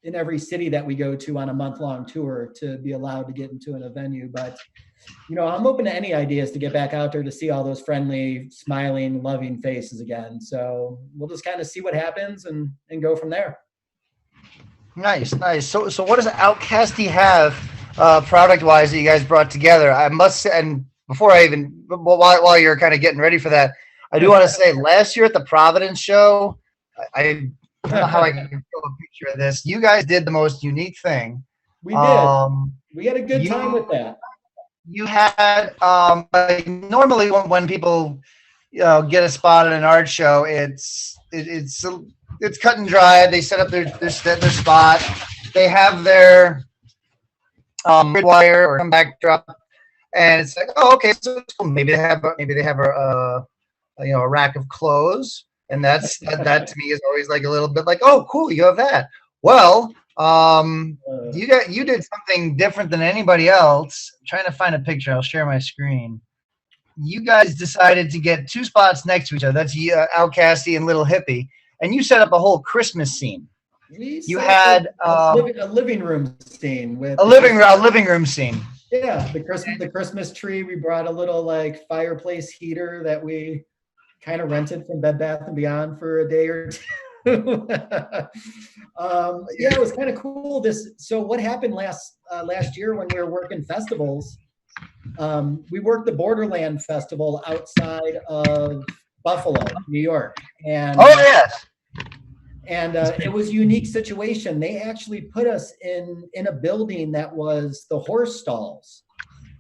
in every city that we go to on a month-long tour to be allowed to get into a venue? But, you know, I'm open to any ideas to get back out there to see all those friendly, smiling, loving faces again. So we'll just kind of see what happens and go from there. Nice. So what does Outcasty have product-wise that you guys brought together? I must say, and before I even, while you're kind of getting ready for that, I do want to say last year at the Providence show, I don't know how I can show a picture of this. You guys did the most unique thing. We did. We had a good time with that. You had like normally when people get a spot at an art show, it's cut and dry. They set up their spot. They have their grid wire or some backdrop, and it's like, oh, okay, so maybe they have a rack of clothes, and that to me is always like a little bit like, oh, cool, you have that. Well, you did something different than anybody else. I'm trying to find a picture. I'll share my screen. You guys decided to get two spots next to each other. That's Outcasty and Little Hippie, and you set up a whole Christmas scene. You had a living room scene with a living room scene. Yeah, the Christmas tree. We brought a little like fireplace heater that we kind of rented from Bed Bath & Beyond for a day or two. Yeah, it was kind of cool. So what happened last year when we were working festivals? We worked the Borderland Festival outside of Buffalo, New York, and it was a unique situation. They actually put us in a building that was the horse stalls,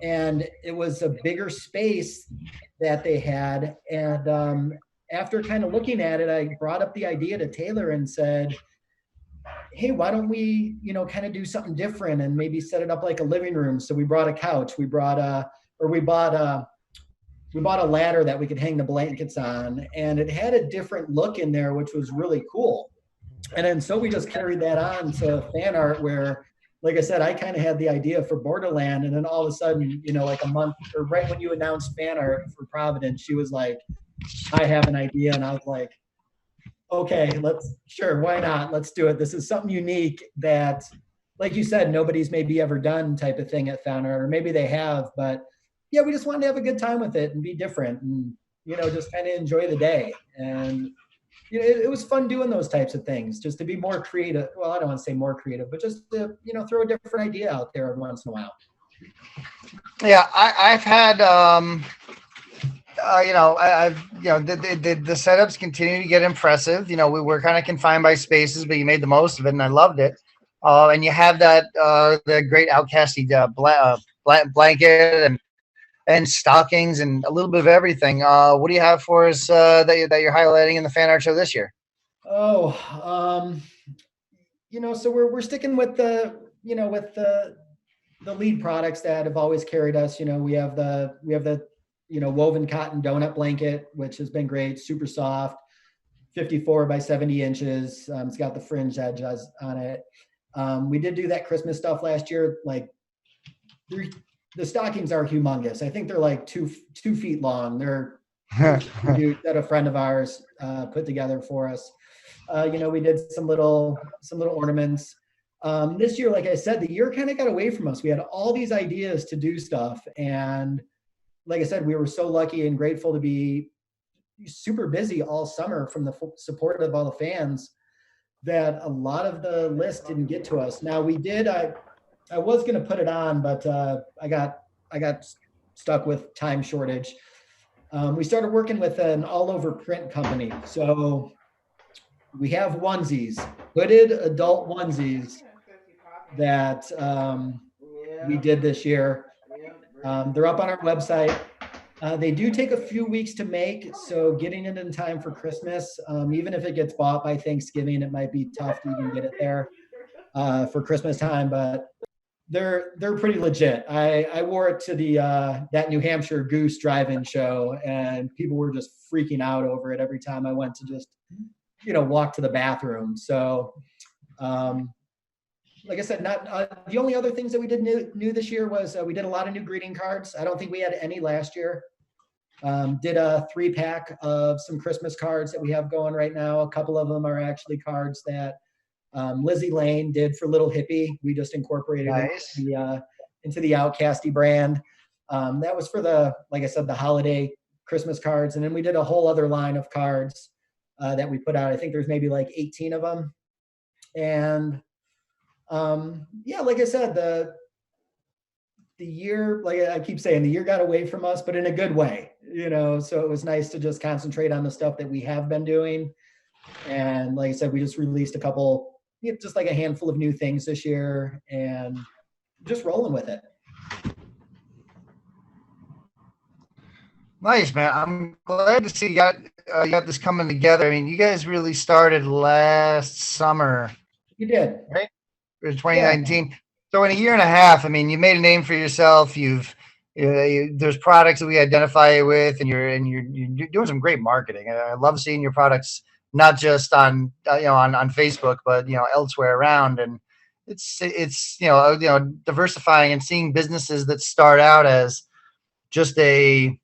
and it was a bigger space that they had. And after kind of looking at it, I brought up the idea to Taylor and said, hey, why don't we, kind of do something different and maybe set it up like a living room? So we brought a couch, we bought a ladder that we could hang the blankets on, and it had a different look in there, which was really cool. And then so we just carried that on to FanArt, where, like I said, I kind of had the idea for Borderland, and then all of a sudden, like a month or right when you announced FanArt for Providence, she was like, I have an idea. And I was like, okay, sure, why not? Let's do it. This is something unique that, like you said, nobody's maybe ever done type of thing at FanArt, or maybe they have, but yeah, we just wanted to have a good time with it and be different and, just kind of enjoy the day. And it was fun doing those types of things, just to be more creative. Well, I don't want to say more creative, but just to, throw a different idea out there every once in a while. Yeah, I've had, the setups continue to get impressive. We were kind of confined by spaces, but you made the most of it, and I loved it. And you have that the great Outcasty blanket and stockings and a little bit of everything. What do you have for us that you're highlighting in the FanArt show this year? So we're sticking with the lead products that have always carried us. We have the woven cotton donut blanket, which has been great, super soft, 54 by 70 inches. It's got the fringe edges on it. We did do that Christmas stuff last year. Like the stockings are humongous. I think they're like 2 feet long. They're that a friend of ours put together for us. We did some little ornaments. This year, like I said, the year kind of got away from us. We had all these ideas to do stuff, and like I said, we were so lucky and grateful to be super busy all summer from the support of all the fans that a lot of the list didn't get to us. Now we did. I was going to put it on, but I got stuck with time shortage. We started working with an all-over print company. So we have onesies, hooded adult onesies that we did this year. They're up on our website. They do take a few weeks to make, so getting it in time for Christmas, even if it gets bought by Thanksgiving, it might be tough to even get it there for Christmas time, but they're pretty legit. I wore it to that New Hampshire Goose drive-in show, and people were just freaking out over it every time I went to just, walk to the bathroom. So Like I said, not the only other things that we did new this year was we did a lot of new greeting cards. I don't think we had any last year. Did a 3-pack of some Christmas cards that we have going right now. A couple of them are actually cards that Lizzie Lane did for Little Hippie. We just incorporated into the Outcasty brand. That was for like I said, the holiday Christmas cards. And then we did a whole other line of cards that we put out. I think there's maybe like 18 of them. And yeah, like I said, the year, like I keep saying, the year got away from us, but in a good way, so it was nice to just concentrate on the stuff that we have been doing. And like I said, we just released just like a handful of new things this year and just rolling with it. Nice, man. I'm glad to see you got this coming together. I mean, you guys really started last summer. You did, right? It was 2019. Yeah. So in a year and a half, I mean, you made a name for yourself. There's products that we identify with, and you're doing some great marketing. I love seeing your products not just on on Facebook, but elsewhere around. And it's diversifying and seeing businesses that start out as just a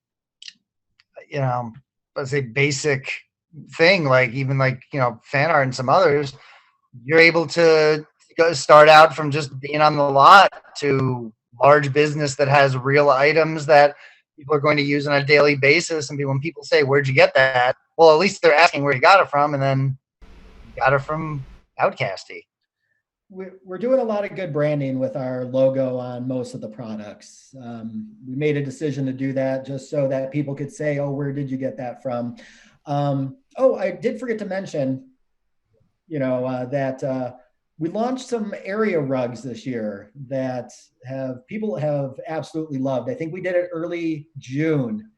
let's say basic thing, like even like FanArt and some others. You're able to start out from just being on the lot to large business that has real items that people are going to use on a daily basis. And when people say, "Where'd you get that?" Well, at least they're asking where you got it from, and then you got it from Outcasty. We're doing a lot of good branding with our logo on most of the products. We made a decision to do that just so that people could say, "Oh, where did you get that from?" I did forget to mention, that we launched some area rugs this year that people have absolutely loved. I think we did it early June.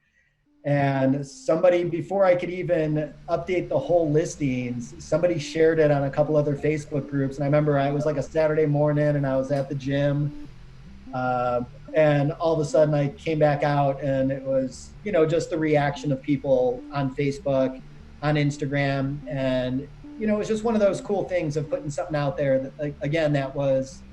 And somebody, before I could even update the whole listings, somebody shared it on a couple other Facebook groups. And I remember it was like a Saturday morning and I was at the gym. And all of a sudden I came back out and it was, just the reaction of people on Facebook, on Instagram. And, it was just one of those cool things of putting something out there that, like, again, that was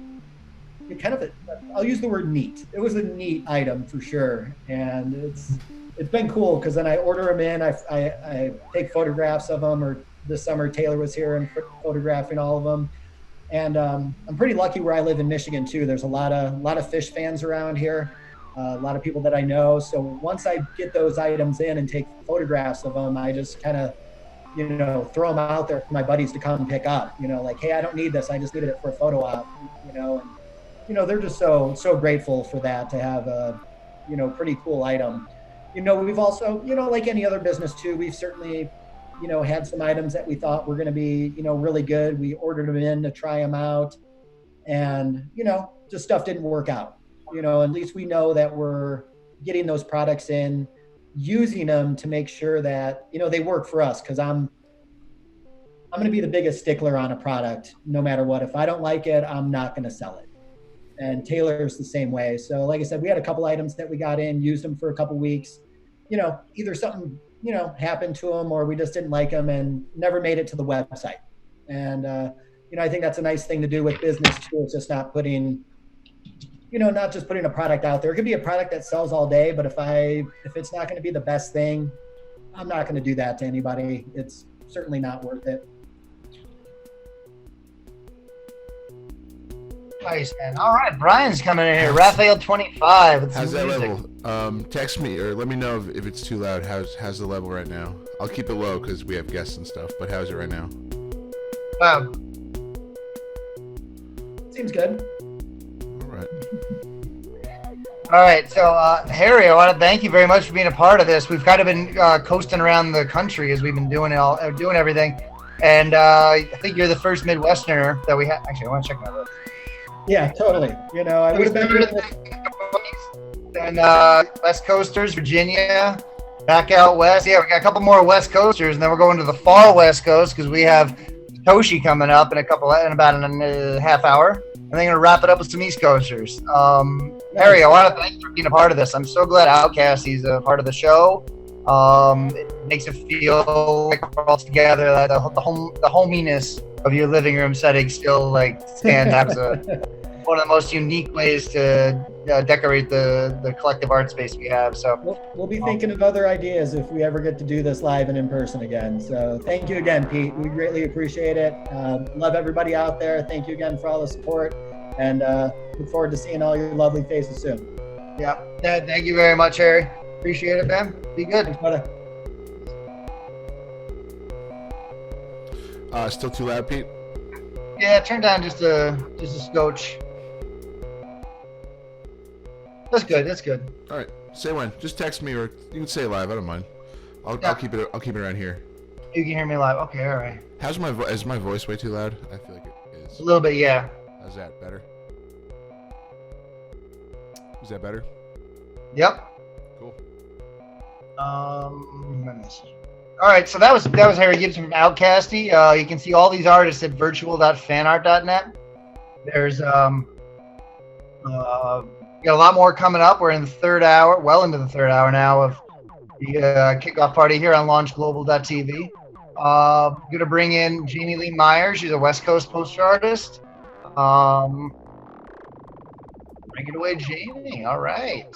kind of, I'll use the word neat. It was a neat item for sure. And it's been cool because then I order them in, I take photographs of them, or this summer Taylor was here and photographing all of them. And I'm pretty lucky where I live in Michigan too. There's a lot of fish fans around here, a lot of people that I know. So once I get those items in and take photographs of them, I just kind of, throw them out there for my buddies to come pick up, like, "Hey, I don't need this. I just needed it for a photo op," and, they're just so grateful for that, to have a, pretty cool item. We've also, like any other business too, we've certainly, had some items that we thought were going to be, really good. We ordered them in to try them out, and, just stuff didn't work out. At least we know that we're getting those products in, using them to make sure that, they work for us. Cause I'm going to be the biggest stickler on a product, no matter what. If I don't like it, I'm not going to sell it. And Taylor's the same way. So like I said, we had a couple items that we got in, used them for a couple weeks, either something, happened to them or we just didn't like them and never made it to the website. And, I think that's a nice thing to do with business too. It's just not putting, not just putting a product out there. It could be a product that sells all day, but if it's not going to be the best thing, I'm not going to do that to anybody. It's certainly not worth it. Nice, man. All right, Brian's coming in here. Raphael25. How's that level? Text me or let me know if it's too loud. How's the level right now? I'll keep it low because we have guests and stuff. But how's it right now? Seems good. All right, so Harry, I want to thank you very much for being a part of this. We've kind of been coasting around the country as we've been doing everything, and I think you're the first Midwesterner that we have. Actually, I want to check my list. Yeah, totally. I would have been doing this. And West Coasters, Virginia, back out west. Yeah, we got a couple more West Coasters, and then we're going to the far West Coast because we have Toshi coming up in about a half hour. And then going to wrap it up with some East Coasters. Harry, I want to thank you for being a part of this. I'm so glad Outcasty's a part of the show. It makes it feel like we're all together. That the hominess of your living room setting still like stands out as one of the most unique ways to decorate the collective art space we have. So we'll be thinking of other ideas if we ever get to do this live and in person again. So thank you again, Pete. We greatly appreciate it. Love everybody out there. Thank you again for all the support, and look forward to seeing all your lovely faces soon. Yeah, thank you very much, Harry. Appreciate it, man. Be good. Thanks, brother. Still too loud, Pete? Yeah, turn down just a scotch. That's good. That's good. All right. Say when. Just text me, or you can say it live. I don't mind. I'll keep it. I'll keep it around here. You can hear me live. Okay. All right. How's my is my voice way too loud? I feel like it is. A little bit, yeah. How's that? Better? Is that better? Yep. Cool. All right. So that was Harry Gibson from Outcasty. You can see all these artists at virtual.fanart.net. There's got a lot more coming up. We're in the third hour, well into the third hour now of the kickoff party here on LaunchGlobal.tv. Going to bring in Jamie Lee Meyer. She's a West Coast poster artist. Bring it away, Jamie. All right.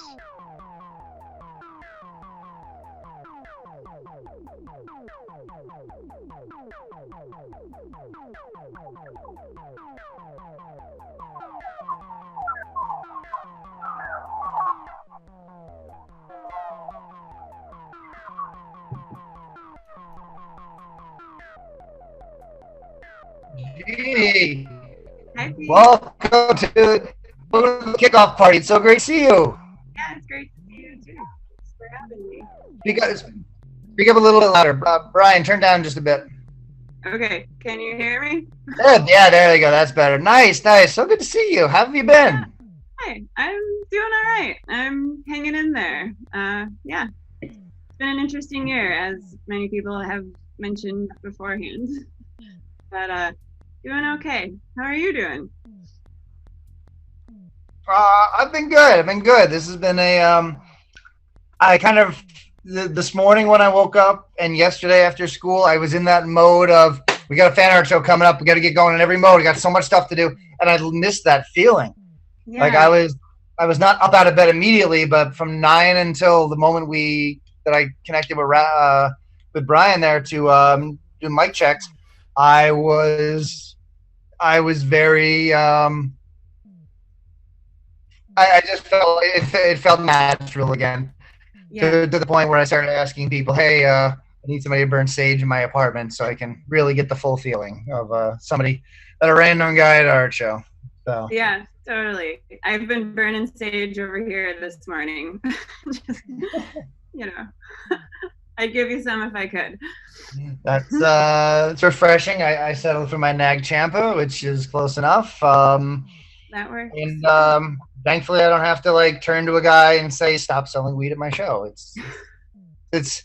Jeannie, welcome to the kickoff party. It's so great to see you. Yeah, it's great to see you too. Thanks for having me. Speak up a little bit louder. Brian, turn down just a bit. Okay, can you hear me? Good. Yeah, there you go. That's better. Nice. So good to see you. How have you been? Hi, I'm doing all right. I'm hanging in there. Yeah, it's been an interesting year, as many people have mentioned beforehand. But doing okay. How are you doing? I've been good. This has been I kind of this morning when I woke up and yesterday after school, I was in that mode of we got a fan art show coming up. We got to get going in every mode. We got so much stuff to do, and I missed that feeling. Yeah. Like I was not up out of bed immediately, but from 9 until the moment that I connected with Brian there to do mic checks, I was very I just felt it felt natural again. Yeah. To the point where I started asking people, hey, I need somebody to burn sage in my apartment so I can really get the full feeling of somebody at a random guy at an art show. So Yeah, totally. I've been burning sage over here this morning. Just, I'd give you some if I could. That's it's refreshing. I settled for my Nag Champa, which is close enough. That works. And thankfully, I don't have to like turn to a guy and say, "Stop selling weed at my show." It's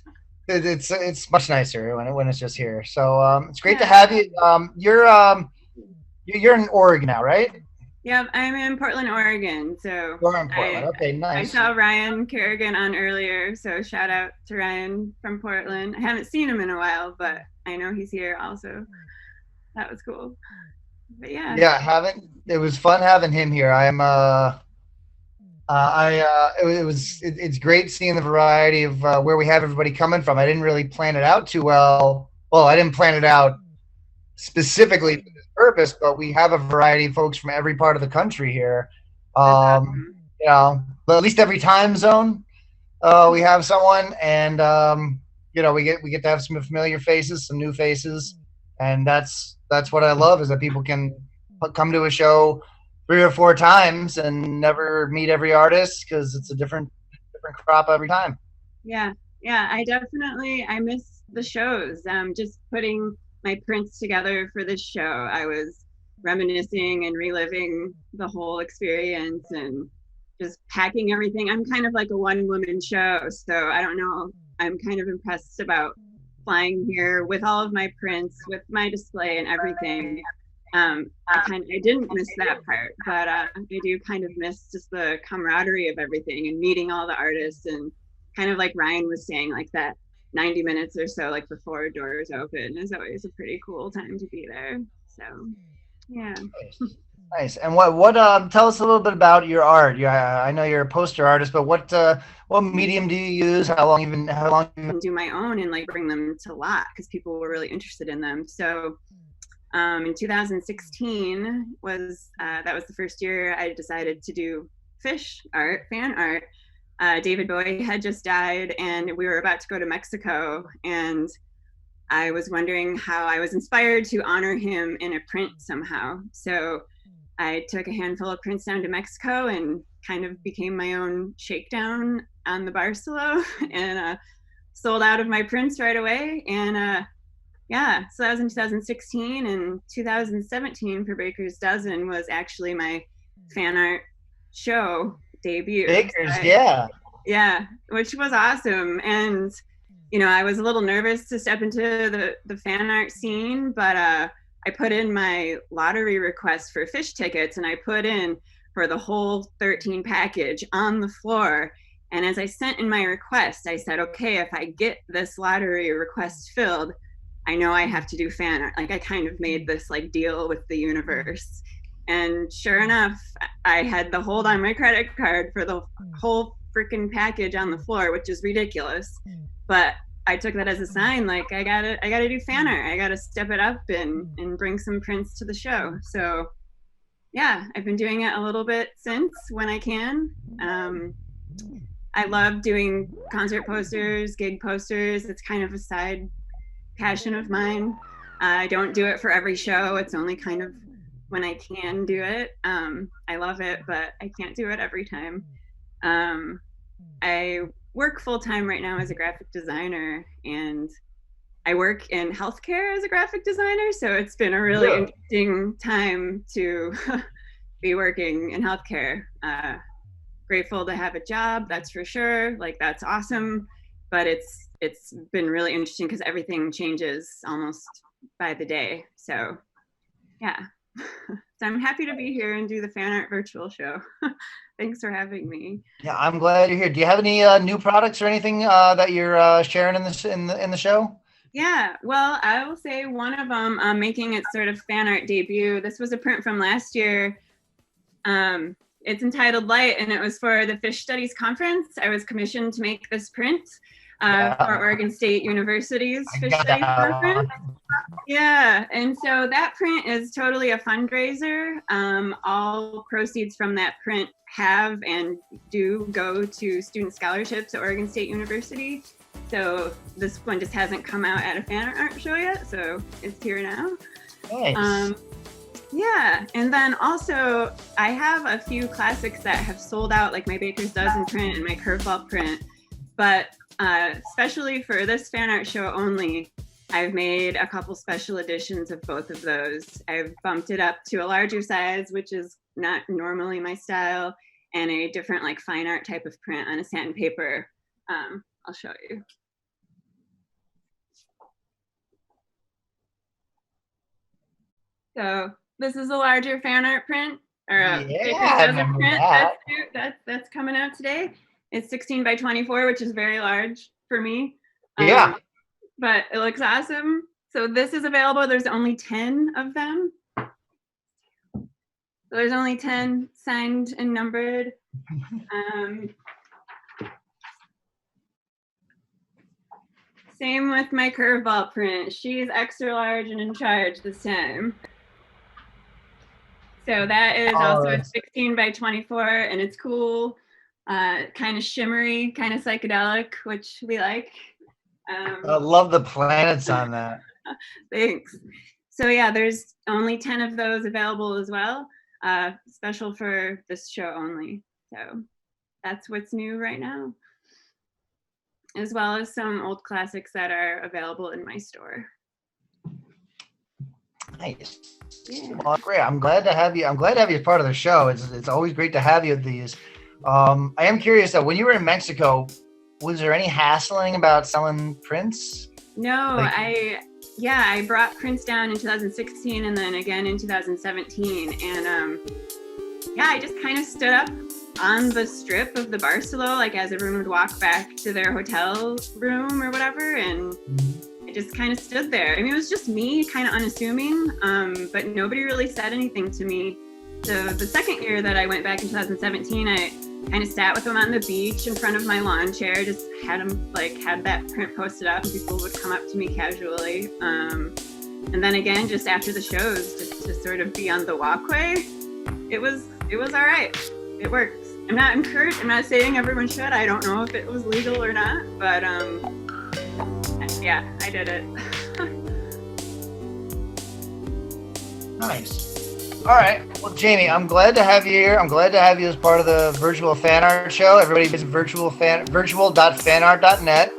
much nicer when it's just here. So it's great to have you. You're in Oregon now, right? Yeah, I'm in Portland, Oregon. So You're in Portland. Okay, nice. I saw Ryan Kerrigan on earlier, so shout out to Ryan from Portland. I haven't seen him in a while, but I know he's here also. That was cool. But yeah. Yeah, it was fun having him here. It's great seeing the variety of where we have everybody coming from. I didn't really plan it out too well. Well, I didn't plan it out specifically for this purpose, but we have a variety of folks from every part of the country here. But at least every time zone, we have someone, and we get to have some familiar faces, some new faces, and that's what I love, is that people can come to a show 3 or 4 times and never meet every artist because it's a different crop every time. Yeah, I miss the shows. Just putting my prints together for this show, I was reminiscing and reliving the whole experience and just packing everything. I'm kind of like a one-woman show, so I don't know. I'm kind of impressed about flying here with all of my prints, with my display and everything. I didn't miss that part, but I do kind of miss just the camaraderie of everything and meeting all the artists and kind of like Ryan was saying, like that 90 minutes or so, like before doors open, is always a pretty cool time to be there. So, yeah. Nice. And what tell us a little bit about your art. I know you're a poster artist, but what medium do you use? How long do my own and like bring them to lot because people were really interested in them. So in 2016 was that was the first year I decided to do fish art, fan art. David Bowie had just died and we were about to go to Mexico, and I was wondering how I was inspired to honor him in a print somehow. So I took a handful of prints down to Mexico and kind of became my own shakedown on the Barcelo and sold out of my prints right away. And yeah, so that was in 2016. And 2017 for Baker's Dozen was actually my fan art show debut. Baker's, so yeah, which was awesome. And you know, I was a little nervous to step into the fan art scene, but I put in my lottery request for fish tickets, and I put in for the whole 13 package on the floor. And as I sent in my request, I said, okay, if I get this lottery request filled, I know I have to do fan art. Like I kind of made this like deal with the universe. And sure enough, I had the hold on my credit card for the whole freaking package on the floor, which is ridiculous. But I took that as a sign, like I gotta do fan art. I gotta step it up and bring some prints to the show. So yeah, I've been doing it a little bit since when I can. I love doing concert posters, gig posters. It's kind of a side passion of mine. I don't do it for every show. It's only kind of when I can do it. I love it, but I can't do it every time. I work full-time right now as a graphic designer, and I work in healthcare as a graphic designer, so it's been a really interesting time to be working in healthcare. Grateful to have a job, that's for sure, like that's awesome, but it's been really interesting because everything changes almost by the day. So yeah. So I'm happy to be here and do the fan art virtual show. Thanks for having me. Yeah, I'm glad you're here. Do you have any new products or anything that you're sharing in the show? Yeah, well, I will say one of them, making its sort of fan art debut. This was a print from last year. It's entitled Light, and it was for the Fish Studies Conference. I was commissioned to make this print for Oregon State University's Fish Studies Conference. Yeah, and so that print is totally a fundraiser. All proceeds from that print have and do go to student scholarships at Oregon State University. So this one just hasn't come out at a fan art show yet, so it's here now. Nice. Yeah, and then also I have a few classics that have sold out, like my Baker's Dozen print and my Curveball print, but especially for this fan art show only, I've made a couple special editions of both of those. I've bumped it up to a larger size, which is not normally my style, and a different like fine art type of print on a satin paper. I'll show you. So this is a larger fan art print, or a print that's coming out today. It's 16 by 24, which is very large for me. Yeah. But it looks awesome. So this is available. There's only 10 of them. So there's only 10 signed and numbered. Same with my Curveball print. She's extra large and in charge this time. So that is also a 16 by 24, and it's cool, kind of shimmery, kind of psychedelic, which we like. I love the planets on that. Thanks. So yeah, there's only 10 of those available as well, special for this show only. So that's what's new right now, as well as some old classics that are available in my store. Nice. Yeah. Well, great. I'm glad to have you. I'm glad to have you as part of the show. It's always great to have you at these. I am curious though, when you were in Mexico, was there any hassling about selling prints? No, I brought prints down in 2016 and then again in 2017, and I just kind of stood up on the strip of the Barcelo, like as everyone would walk back to their hotel room or whatever, and I just kind of stood there. I mean, it was just me, kind of unassuming, but nobody really said anything to me. So the second year that I went back in 2017, I kind of sat with him on the beach in front of my lawn chair, just had him had that print posted up, and people would come up to me casually. And then again, just after the shows, just to sort of be on the walkway, it was all right. It works. I'm not saying everyone should. I don't know if it was legal or not, but yeah, I did it. Nice. All right. Well, Jamie, I'm glad to have you here. I'm glad to have you as part of the virtual fan art show. Everybody visit virtual.fanart.net.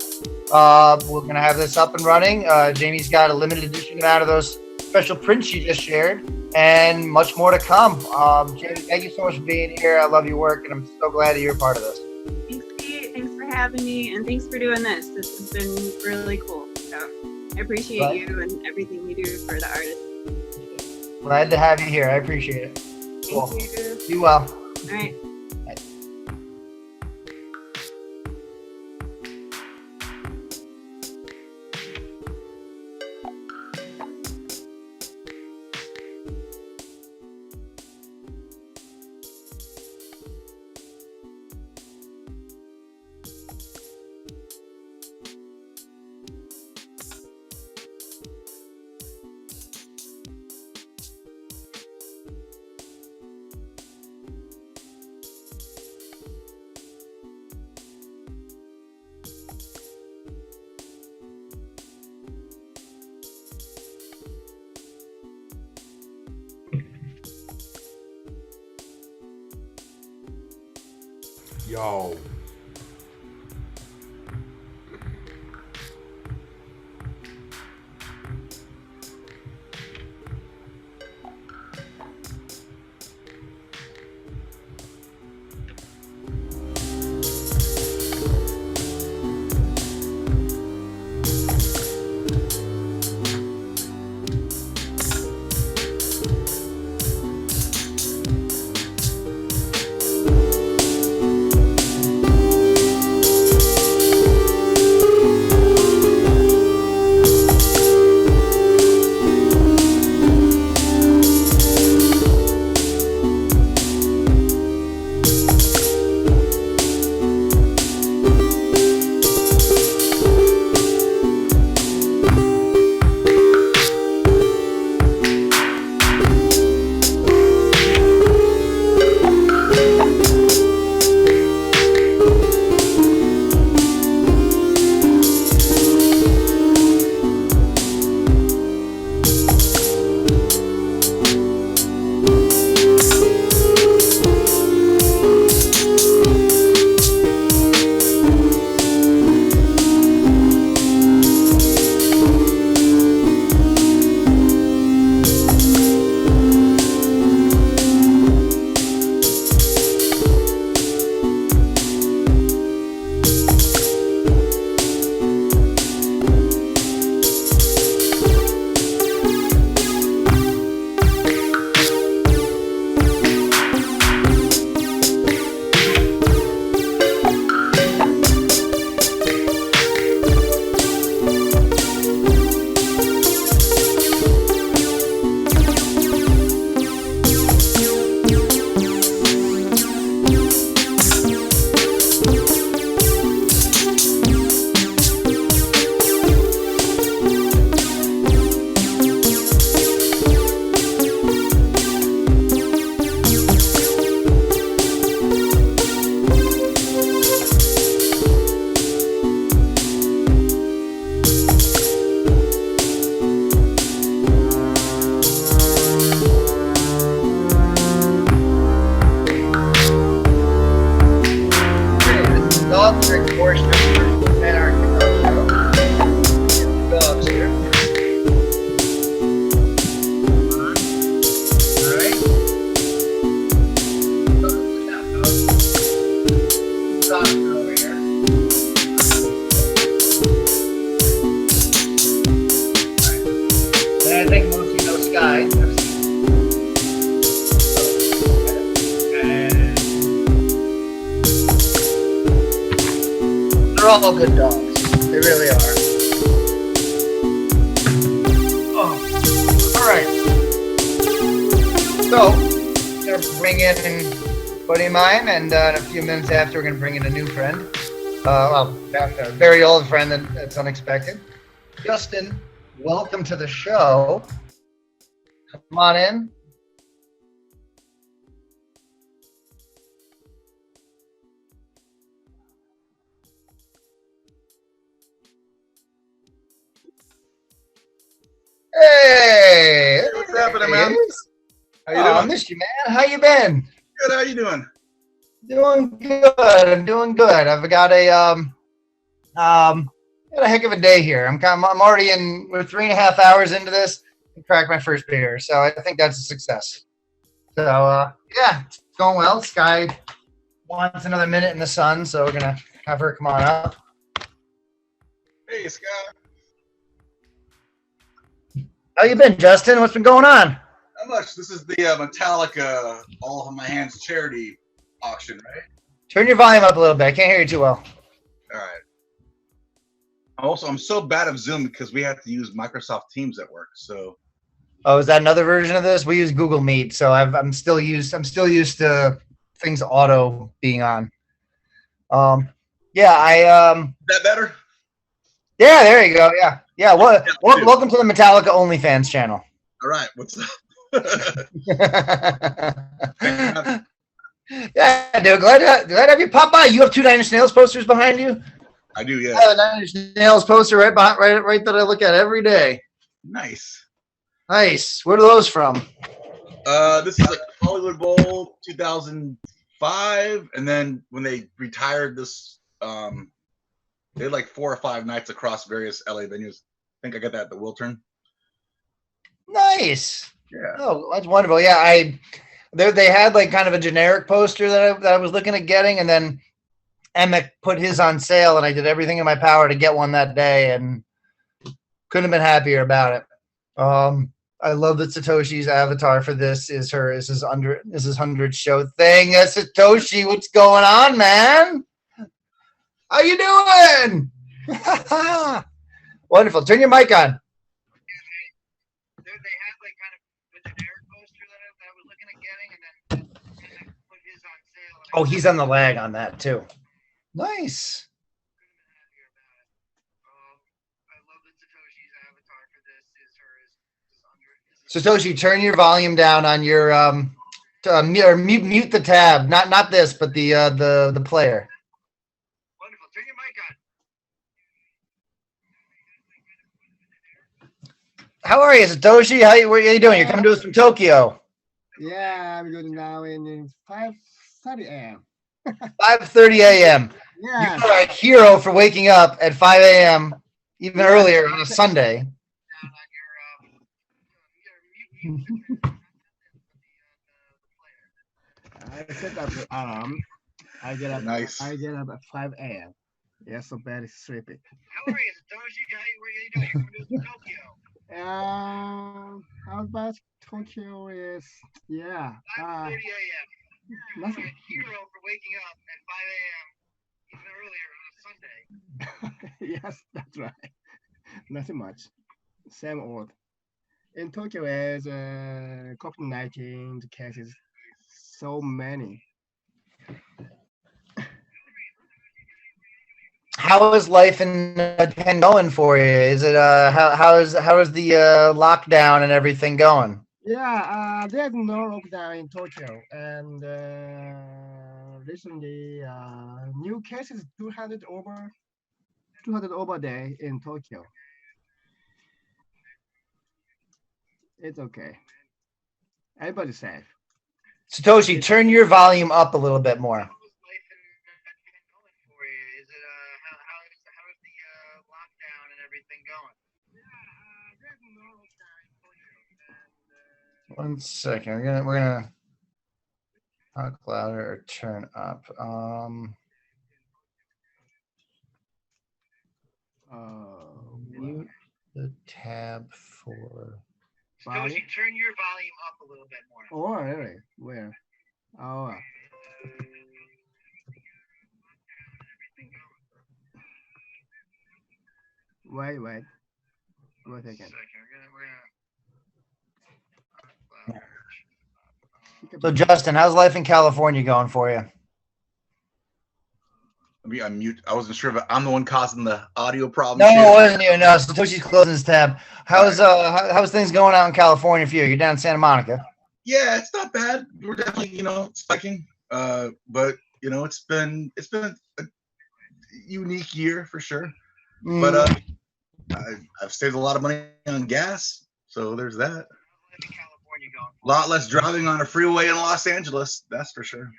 We're going to have this up and running. Jamie's got a limited edition out of those special prints you just shared, and much more to come. Jamie, thank you so much for being here. I love your work, and I'm so glad that you're a part of this. Thanks, Pete. Thanks for having me, and thanks for doing this. This has been really cool. So I appreciate you and everything you do for the artists. Glad to have you here. I appreciate it. Cool. Thank you. Be well. All right. Yo. all good dogs. They really are. Oh, all right. So, I'm going to bring in a buddy of mine, and in a few minutes after, we're going to bring in a new friend. Well, a very old friend that's unexpected. Justin, welcome to the show. Come on in. Hey, what's happening, man? How you I doing? missed you, man. How you been? Good. How you doing? Doing good. I'm doing good. I've got got a heck of a day here. I'm already we're 3.5 hours into this. I cracked my first beer, so I think that's a success. So yeah, it's going well. Sky wants another minute in the sun, so we're gonna have her come on up. Hey, Scott. How you been, Justin? What's been going on? How much? This is the Metallica All of My Hands charity auction, right? Turn your volume up a little bit. I can't hear you too well. All right. I'm so bad at Zoom because we have to use Microsoft Teams at work. So. Oh, is that another version of this? We use Google Meet, so I'm still used to things auto being on. Yeah, Is that better? Yeah, there you go. Yeah. Welcome to the Metallica OnlyFans channel. All right. What's up? Yeah, dude. Glad to have you pop by. You have 2 Nine Inch Nails posters behind you. I do, yeah. I have a Nine Inch Nails poster right that I look at every day. Nice. Nice. Where are those from? This is like Hollywood Bowl 2005, and then when they retired this, they had like 4 or 5 nights across various LA venues. I think I got that at the Wiltern. Nice. Yeah. Oh, that's wonderful. Yeah, they had like kind of a generic poster that I was looking at getting, and then Emmett put his on sale, and I did everything in my power to get one that day, and couldn't have been happier about it. I love that Satoshi's avatar for this is his 100 show thing. Satoshi, what's going on, man? How you doing? Wonderful. Turn your mic on. Oh, he's on the lag on that too. Nice. Satoshi, turn your volume down on your or mute the tab. Not this, but the player. Wonderful. Turn your mic on. How are you, Satoshi? What are you doing? You're coming to us from Tokyo. Yeah, I'm good now in 5:30 a.m. 5:30 a.m. Yeah. You are a hero for waking up at 5 a.m. even earlier on a Sunday. I set up the alarm. I get up. Nice. I get up at 5 a.m. Yeah, so very sleepy. How are you, Satoshi? What are you doing? You're coming to us from Tokyo. How about Tokyo is 5:30 a.m. Nothing. You're a hero for waking up at 5 a.m. even earlier on a Sunday. Yes, that's right. Nothing much. Same old. In Tokyo, is COVID-19 cases so many. How is life in Japan going for you? Is it how is the lockdown and everything going? Yeah, there's no lockdown in Tokyo, and recently new cases 200 over a day in Tokyo. It's okay. Everybody's safe. Satoshi, turn your volume up a little bit more. One second. We're gonna talk louder or turn up. Mute the tab for. Satoshi, turn your volume up a little bit more. Oh, really? Where? Oh. Wait. Wait a second. So Justin, how's life in California going for you? Let me unmute. I wasn't sure if I'm the one causing the audio No, problems it here. wasn't you. No, Satoshi's closing his tab. How's things going out in California for you? You're down in Santa Monica. Yeah, it's not bad. We're definitely, spiking. But it's been a unique year for sure. But I've saved a lot of money on gas, so there's that. A lot less driving on a freeway in Los Angeles, that's for sure.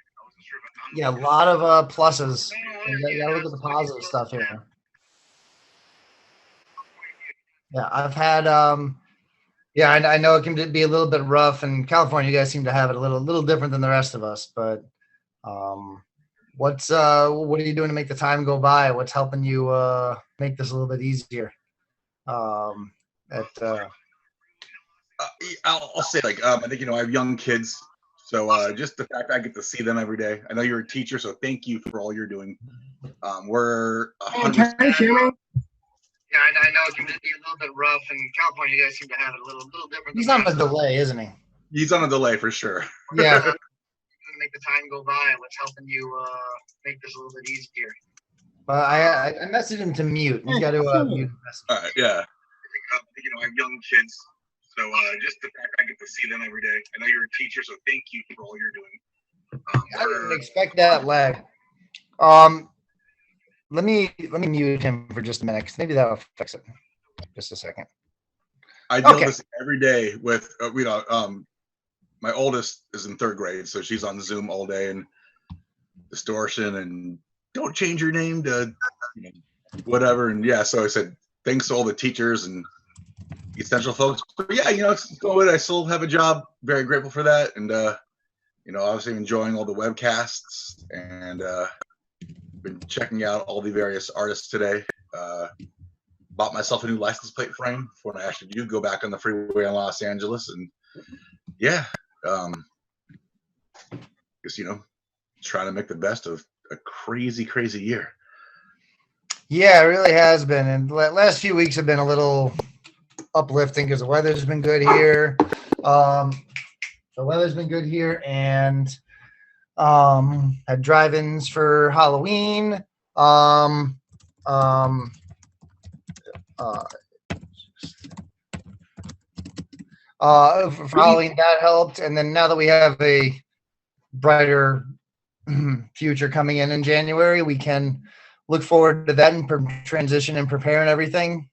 Yeah, a lot of pluses. You gotta look at the positive stuff here. Yeah, I've had yeah, I know it can be a little bit rough, and California, you guys seem to have it a little different than the rest of us. But what are you doing to make the time go by? What's helping you make this a little bit easier? I'll say I think I have young kids, so just the fact I get to see them every day. I know you're a teacher, so thank you for all you're doing. We're 100%. Can you hear me? Yeah, I know it can be a little bit rough, and California, you guys seem to have it a little different. He's on a delay, isn't he? He's on a delay for sure. Yeah. To make the time go by, what's helping you make this a little bit easier? I messaged him to mute. He's got to mute. All right, yeah. I have young kids, so just the fact I get to see them every day. I know you're a teacher, so thank you for all you're doing. I didn't expect that lag. Let me mute him for just a minute, 'cause maybe that'll fix it. Just a second. I deal with this every day with my oldest is in 3rd grade, so she's on Zoom all day and distortion and don't change your name to whatever. And yeah, so I said thanks to all the teachers and essential folks. But yeah, it's good. I still have a job. Very grateful for that. And obviously enjoying all the webcasts and been checking out all the various artists today. Bought myself a new license plate frame for when I actually do go back on the freeway in Los Angeles. And yeah, just trying to make the best of a crazy year. Yeah, it really has been. And the last few weeks have been a little uplifting because the weather's been good here. And had drive-ins for Halloween. For Halloween, that helped. And then now that we have a brighter future coming in January, we can look forward to that and transition and prepare and everything,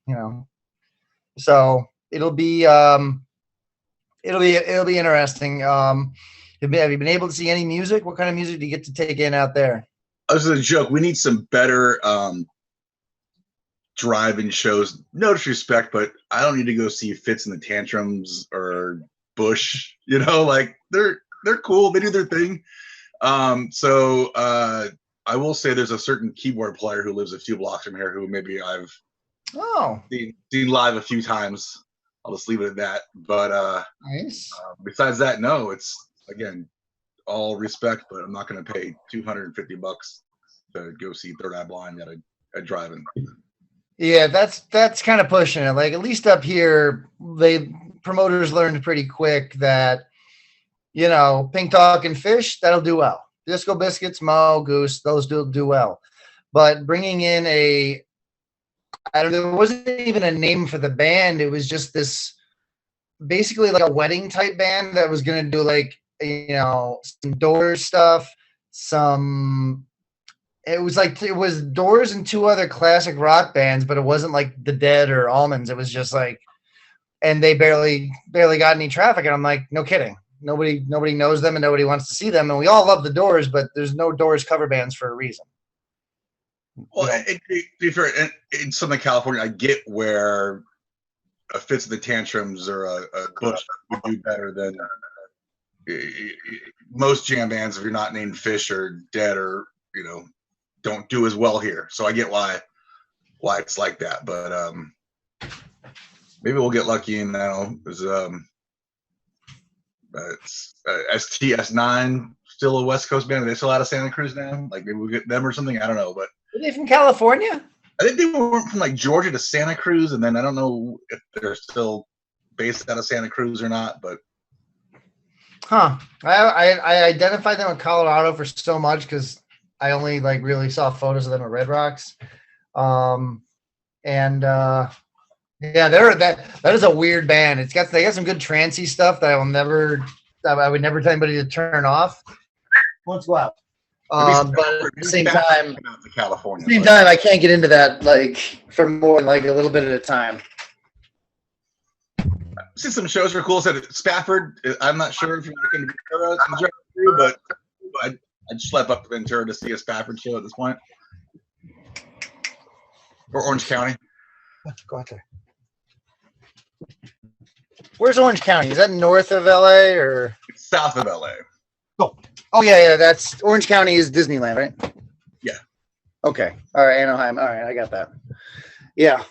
So it'll be interesting. Have you been able to see any music? What kind of music do you get to take in out there? This is a joke. We need some better drive-in shows. No disrespect, but I don't need to go see Fitz and the Tantrums or Bush. They're cool. They do their thing. So I will say there's a certain keyboard player who lives a few blocks from here who maybe I've seen live a few times. I'll just leave it at that. But nice. Besides that, no, it's again all respect, but I'm not going to pay $250 to go see Third Eye Blind at a drive-in. Yeah, that's kind of pushing it. Like at least up here, promoters learned pretty quick that Pink Talk and Fish, that'll do well. Disco Biscuits, Mo, Goose, those do well. But bringing in there wasn't even a name for the band. It was just this basically like a wedding type band that was going to do some Doors stuff. It was Doors and 2 other classic rock bands, but it wasn't like The Dead or Almonds. It was just and they barely got any traffic. And I'm like, no kidding. Nobody knows them and nobody wants to see them. And we all love the Doors, but there's no Doors cover bands for a reason. Well, to be fair, in Southern California, I get where a Fitz and the Tantrums or a Bush would do better than most jam bands if you're not named Fish or Dead or don't do as well here. So I get why it's like that. But maybe we'll get lucky and STS9 still a West Coast band. Are they still out of Santa Cruz now? Like maybe we'll get them or something. I don't know. But are they from California? I think they went from like Georgia to Santa Cruz, and then I don't know if they're still based out of Santa Cruz or not, but. Huh. I identified them with Colorado for so much because I only like really saw photos of them at Red Rocks. Yeah, that is a weird band. They got some good trancey stuff that I would never tell anybody to turn off. Let's go out. But at the same time, I can't get into that like for more than like a little bit at a time. I've seen some shows were cool. Said Spafford. I'm not sure if you're looking to Ventura, but I'd schlep up to Ventura to see a Spafford show at this point, or Orange County. Go out there. Where's Orange County? Is that north of LA or it's south of LA? Oh yeah. That's Orange County is Disneyland, right? Yeah. Okay. All right, Anaheim. All right, I got that. Yeah.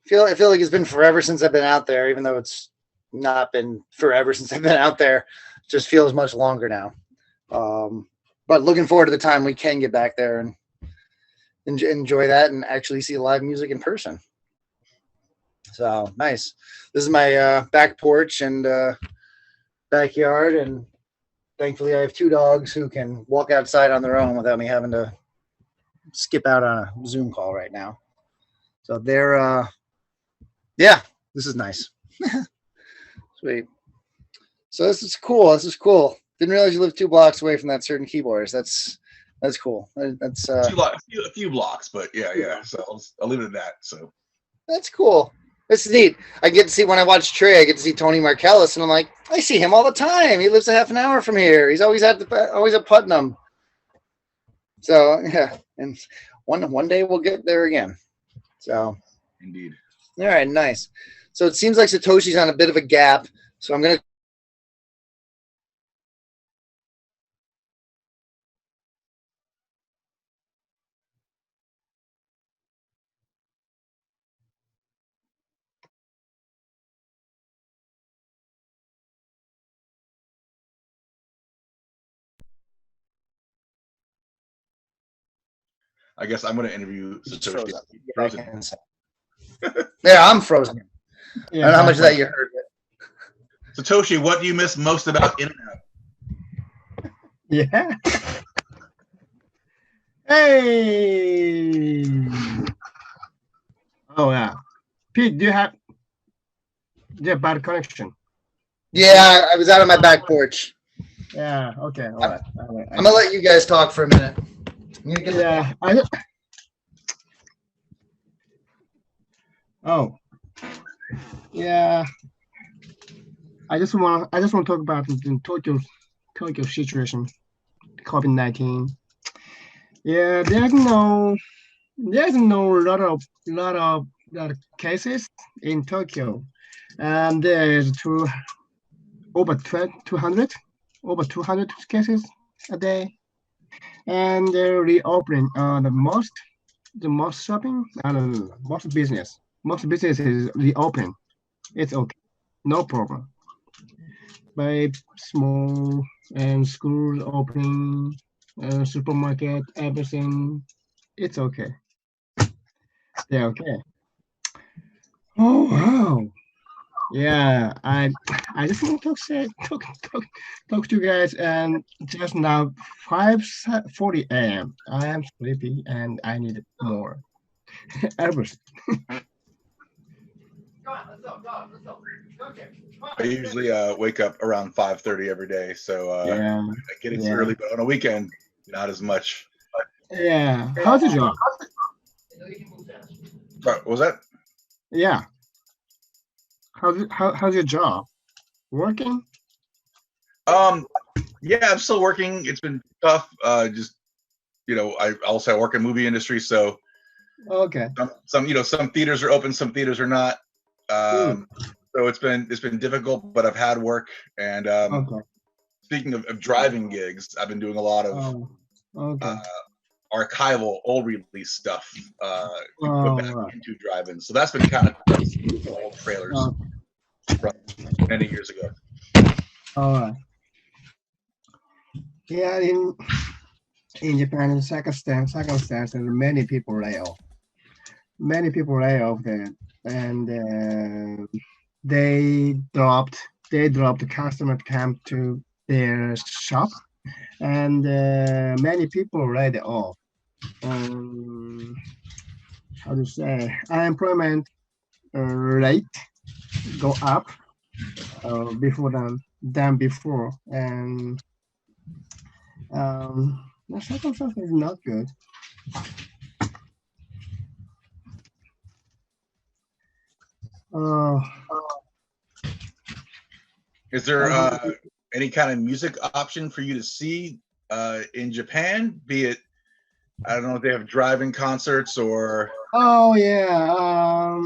I feel like it's been forever since I've been out there, even though it's not been forever since I've been out there. It just feels much longer now. But looking forward to the time we can get back there and enjoy that and actually see live music in person. So nice. This is my back porch and backyard, and thankfully I have 2 dogs who can walk outside on their own without me having to skip out on a Zoom call right now. So they're yeah, this is nice. Sweet. So this is cool. Didn't realize you lived 2 blocks away from that certain keyboardist. That's cool. That's a few blocks, but yeah. So I'll leave it at that. So that's cool. It's neat. I get to see when I watch Trey. I get to see Tony Markellis, and I'm like, I see him all the time. He lives a half an hour from here. He's always at Putnam. So yeah, and one day we'll get there again. So indeed. All right, nice. So it seems like Satoshi's on a bit of a gap. So I'm gonna. I guess I'm going to interview Satoshi. Frozen. Yeah, I'm frozen. Yeah, I don't know how much of that you heard. Satoshi, what do you miss most about internet? Yeah. Hey. Oh yeah. Pete, do you have bad connection? Yeah, I was out on my back porch. Yeah. Okay. All right. I'm gonna let you guys talk for a minute. Yeah. Oh. Yeah. I just want to talk about the Tokyo situation, COVID-19. Yeah, there's no lot of cases in Tokyo, and there's over 200 cases a day, and they're reopening the most shopping and most businesses reopen. It's okay, no problem. By small and schools opening, supermarket, everything, it's okay. They're okay. Oh wow. Yeah, I just want to talk to you guys, and just now 5:40 a.m. I am sleepy and I need more. Everything. I usually wake up around 5:30 every day, so yeah, I get it early, but on a weekend, not as much. Yeah. How's your job? Sorry, what was that? Yeah. How's your job? Working? Yeah, I'm still working. It's been tough. Just I also work in movie industry, so okay. Some theaters are open, some theaters are not. So it's been difficult, but I've had work. And speaking of driving gigs, I've been doing a lot of archival old release stuff put back into drive-in. So that's been kind of old trailers from many years ago. All right. Yeah, in Japan, in circumstances, many people lay off. many people lay off there, and they dropped the customer come to their shop, and many people laid off. How to say, unemployment rate go up before than before, and the circumstance is not good. Uh, Is there any kind of music option for you to see in Japan? Be it, I don't know if they have drive-in concerts or. oh yeah,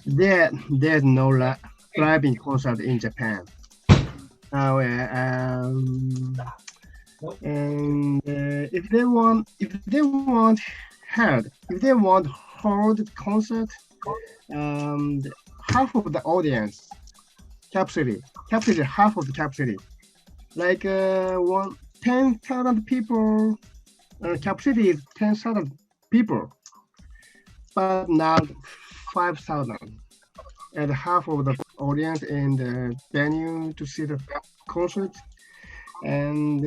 there's no driving concert in Japan. Oh yeah, and if they want hold concert, half of the audience capacity half of the capacity, like 10,000 people. Capacity is 10,000 people, but not 5,000, and half of the audience in the venue to see the concert, and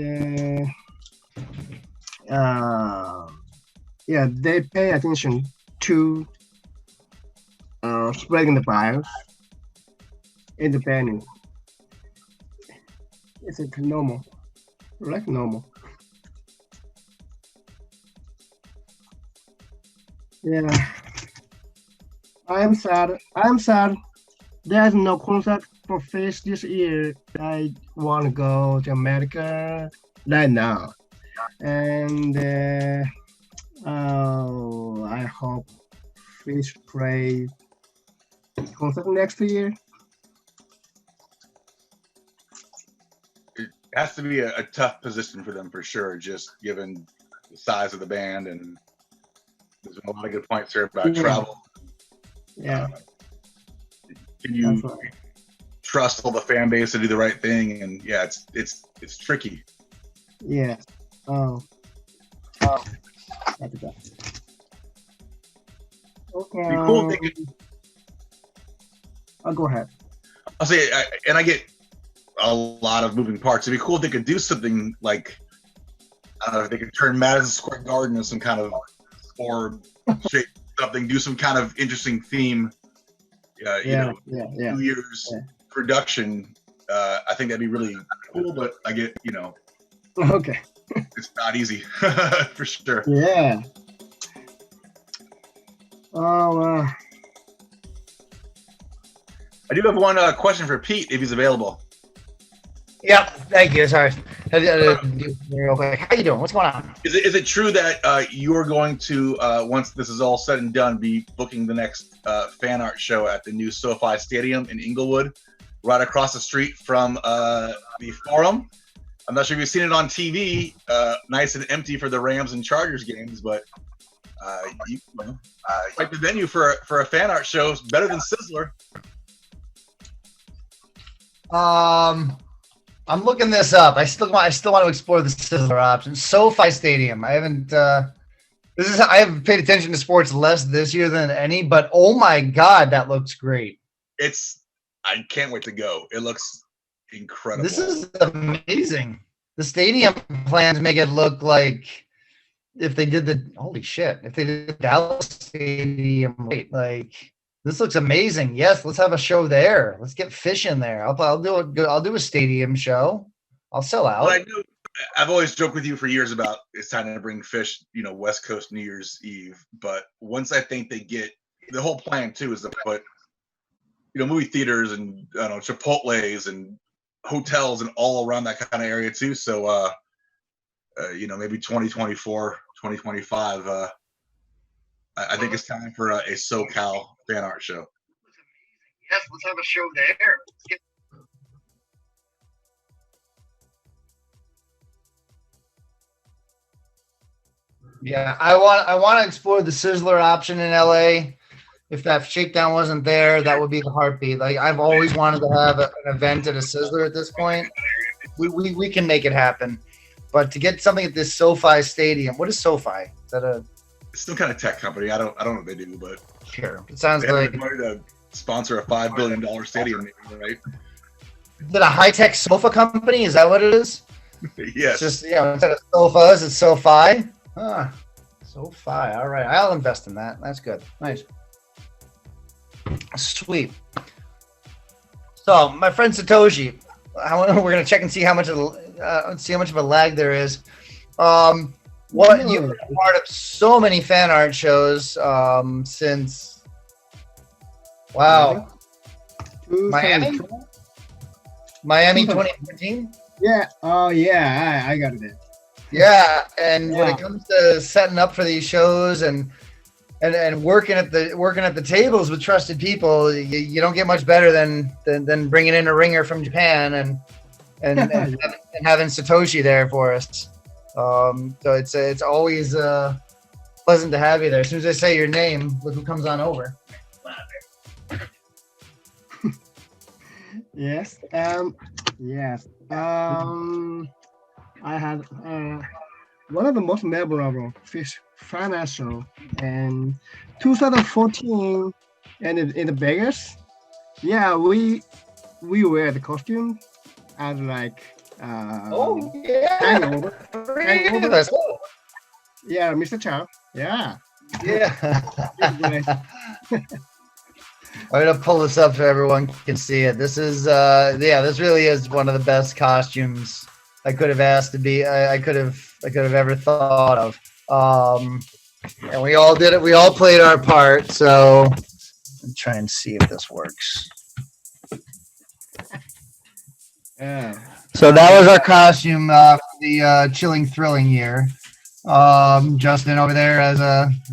yeah, they pay attention to spreading the virus in the venue. It's like normal, like normal. Yeah, I'm sad. There's no concert for Fish this year. I want to go to America right now, and I hope Fish play concert next year. It has to be a tough position for them for sure, just given the size of the band, and there's been a lot of good points here about travel. Yeah. Can you trust all the fan base to do the right thing? And yeah, it's tricky. Yeah. Okay. Be cool if they could, I'll go ahead. I'll say, and I get a lot of moving parts. It'd be cool if they could do something like, I don't know, if they could turn Madison Square Garden into some kind of or shape something, do some kind of interesting theme. New Year's production. I think that'd be really cool, but I get, Okay. it's not easy for sure. Yeah. Oh. I do have one question for Pete, if he's available. Yeah, thank you. Sorry. Real quick. How you doing? What's going on? Is it true that you're going to, once this is all said and done, be booking the next fan art show at the new SoFi Stadium in Inglewood, right across the street from the Forum? I'm not sure if you've seen it on TV, nice and empty for the Rams and Chargers games, but like the venue for a fan art show is better than Sizzler. I'm looking this up. I still want to explore the Sizzler option. SoFi Stadium. I haven't. I have paid attention to sports less this year than any, but oh my god, that looks great. I can't wait to go. It looks incredible. This is amazing. The stadium plans make it look like if they did if they did the Dallas Stadium, like this looks amazing. Yes, let's have a show there. Let's get Fish in there. I'll do a stadium show. I'll sell out. Well, I've always joked with you for years about it's time to bring Fish, West Coast New Year's Eve. But once I think they get the whole plan too is to put, movie theaters and Chipotle's and hotels and all around that kind of area too. So maybe 2024, 2025. I think it's time for a SoCal fan art show. Yes, let's have a show there. Yeah, I want to explore the Sizzler option in LA. If that shakedown wasn't there, that would be the heartbeat. Like I've always wanted to have an event at a Sizzler at this point. We can make it happen. But to get something at this SoFi Stadium, what is SoFi? Is that some kind of tech company. I don't know what they do, but sure. It sounds they have like enough money to sponsor a $5 billion stadium, right? is it a high-tech sofa company? Is that what it is? Yes. It's just instead of sofas, it's SoFi. SoFi. All right, I'll invest in that. That's good. Nice. Sweet. So my friend Satoshi, we're gonna check and see how much of a lag there is. What you've been a part of so many fan art shows since Miami 2014. Yeah. Oh yeah, I got it. Yeah, and when it comes to setting up for these shows and working at the tables with trusted people, you don't get much better than bringing in a ringer from Japan and having Satoshi there for us. So it's always pleasant to have you there. As soon as I say your name, look who comes on over. Yes. Yes. I had one of the most memorable fish fan show in 2014, and in the Vegas. Yeah, we wear the costume and like hangover. Yeah, Mr. Chow. Yeah. I'm gonna pull this up so everyone can see it. This is this really is one of the best costumes I could have asked to be. I could have ever thought of. And we all did it. We all played our part. So I'm trying to see if this works. Yeah. So that was our costume for the Chilling Thrilling year. Justin over there as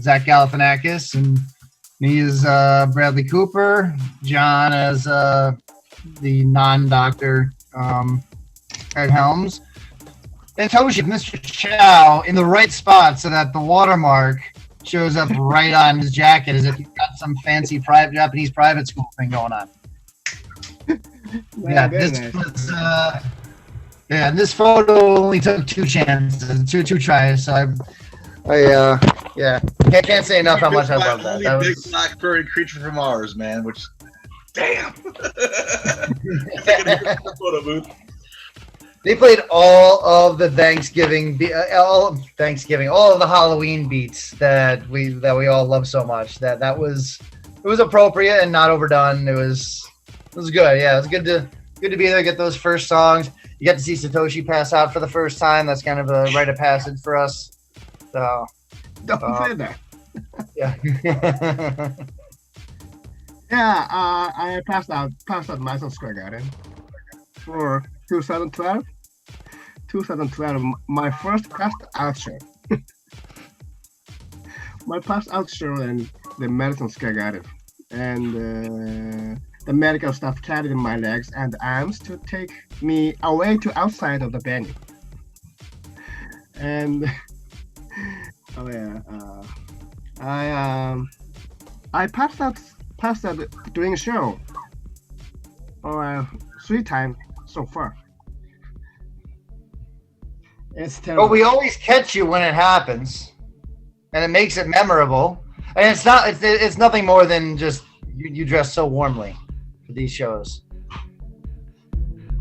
Zach Galifianakis, and me as Bradley Cooper. John as the non-doctor Ed Helms. And Toshi, Mr. Chow in the right spot so that the watermark shows up right on his jacket as if he's got some fancy Japanese private school thing going on. This photo only took 2 chances, two tries. So I can't say enough how much I love that. That Big was black furry creature from Mars, man. Which, damn. Photo booth. They played all of the all of the Halloween beats that we all love so much. It was appropriate and not overdone. It was good. Yeah, it was good to be there. Get those first songs. You get to see Satoshi pass out for the first time. That's kind of a rite of passage for us. So don't say that. Yeah. Yeah. I passed out Madison Square Garden for 2012. 2012, my first passed out show. My passed out show in the Madison Square Garden, and the medical staff carried my legs and arms to take me away to outside of the venue. And I passed out during a show, 3 times so far. It's terrible. But we always catch you when it happens, and it makes it memorable. And it's nothing more than just you dress so warmly for these shows.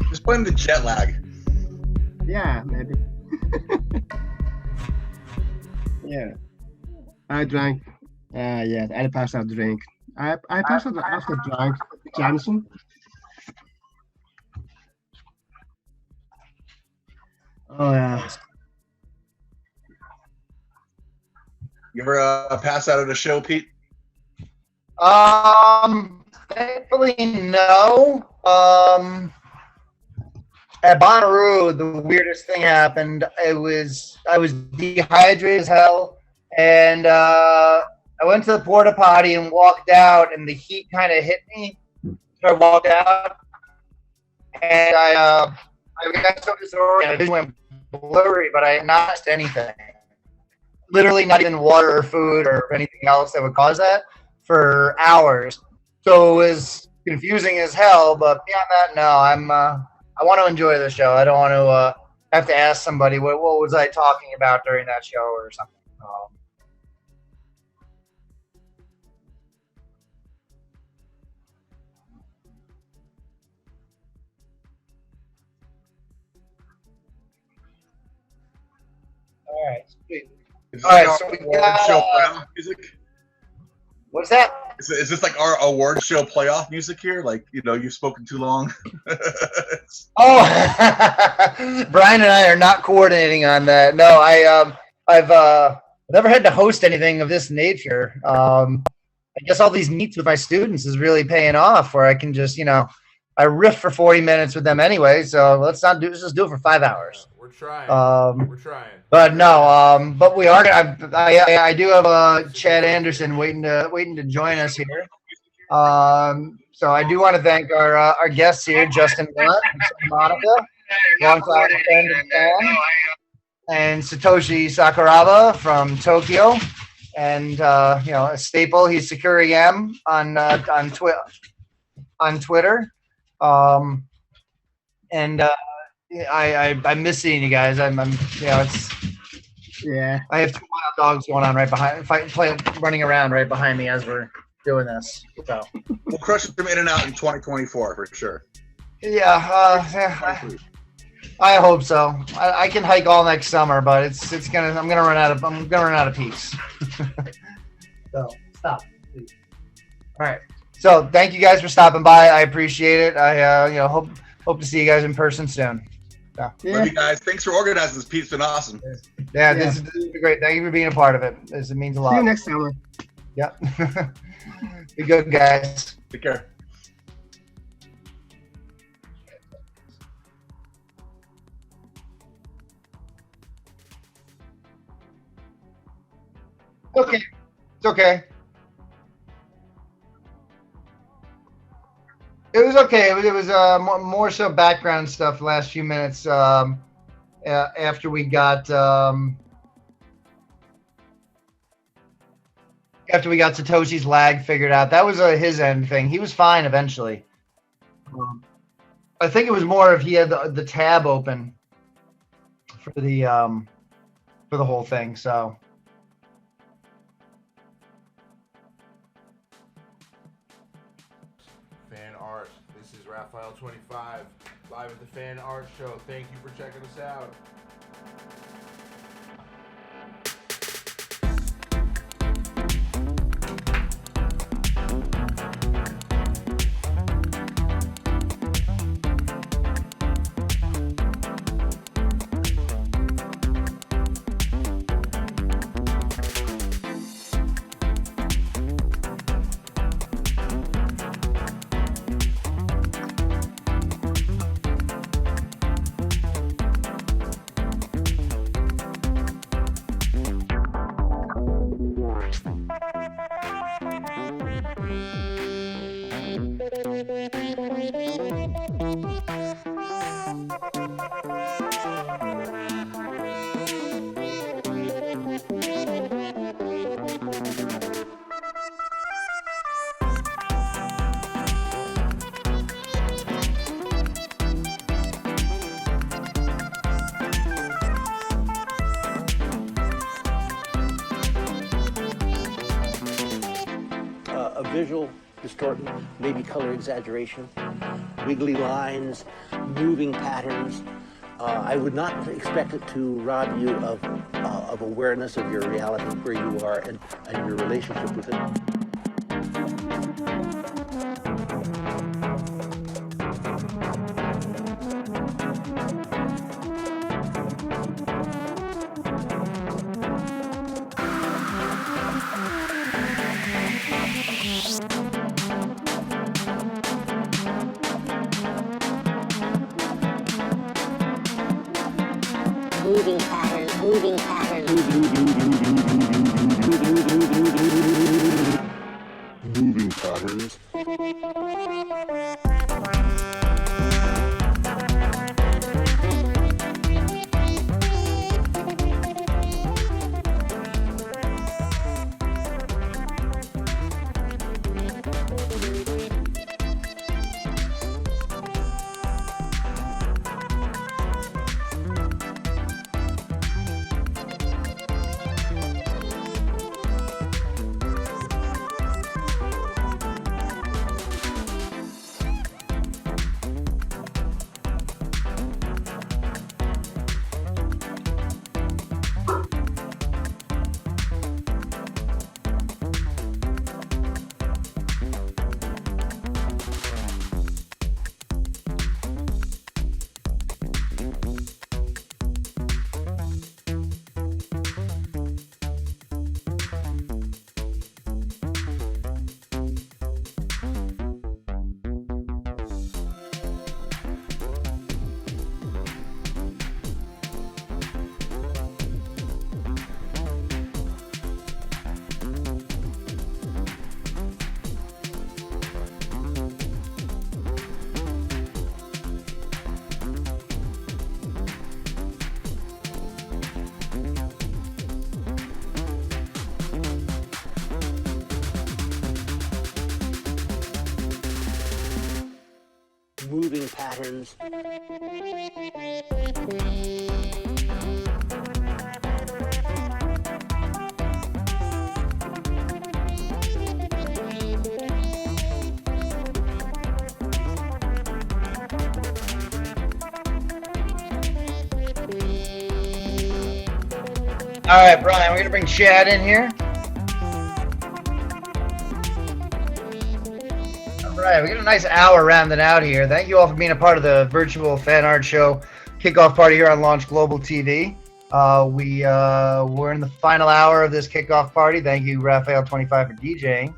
Just blame the jet lag. Yeah, maybe. Yeah. I drank. Yes, I passed out drink. I passed out after drank Jameson. Oh yeah. You ever pass out at a show, Pete? Thankfully no. At Bonnaroo, the weirdest thing happened. I was dehydrated as hell, and I went to the porta potty and walked out, and the heat kind of hit me. So I walked out, and I got so disoriented. I just went blurry, but I had not touched anything. Literally not even water or food or anything else that would cause that for hours. So it was confusing as hell, but beyond that, no, I want to enjoy the show. I don't want to have to ask somebody what was I talking about during that show or something. All right. Sweet. Is All this right. like So our we award got. show playoff music? What's that? Is this like our award show playoff music here? Like, you've spoken too long. Oh, Brian and I are not coordinating on that. No, I've never had to host anything of this nature. I guess all these meets with my students is really paying off, where I can just, I riff for 40 minutes with them anyway. So let's just do it for 5 hours. We're trying. We're trying. But no, but we are. I do have Chad Anderson waiting to join us here. So I do want to thank our guests here, Justin Blunt and Monica, longtime friend and fan, and Satoshi Sakuraba from Tokyo, and a staple. He's Sakura M on Twitter, and I miss seeing you guys. Yeah. I have 2 wild dogs going on right behind, running around right behind me as we're doing this. So We'll crush them in and out in 2024 for sure. yeah, I hope so. I can hike all next summer, but I'm gonna run out of peace. So stop, please. All right. So thank you guys for stopping by. I appreciate it. I hope to see you guys in person soon. So. Love you guys. Thanks for organizing this, Pete. It's been awesome. Yeah, this has been great. Thank you for being a part of it. It means a lot. See you next summer. Yep. Be good, guys. Take care. Okay. It's okay. It was okay. It was more so background stuff the last few minutes after we got Satoshi's lag figured out. That was his end thing. He was fine eventually. I think it was more if he had the tab open for the whole thing. So. PhanArt. This is Raphael25 live at the PhanArt show. Thank you for checking us out. Visual distortion, maybe color exaggeration, wiggly lines, moving patterns. I would not expect it to rob you of awareness of your reality, where you are, and your relationship with it. Moving patterns, moving patterns. Moving patterns. moving patterns. All right, Brian, we're going to bring Chad in here. All right, we got a nice hour rounded out here. Thank you all for being a part of the virtual fan art show kickoff party here on Launch Global TV. We're in the final hour of this kickoff party. Thank you, Raphael25 for DJing.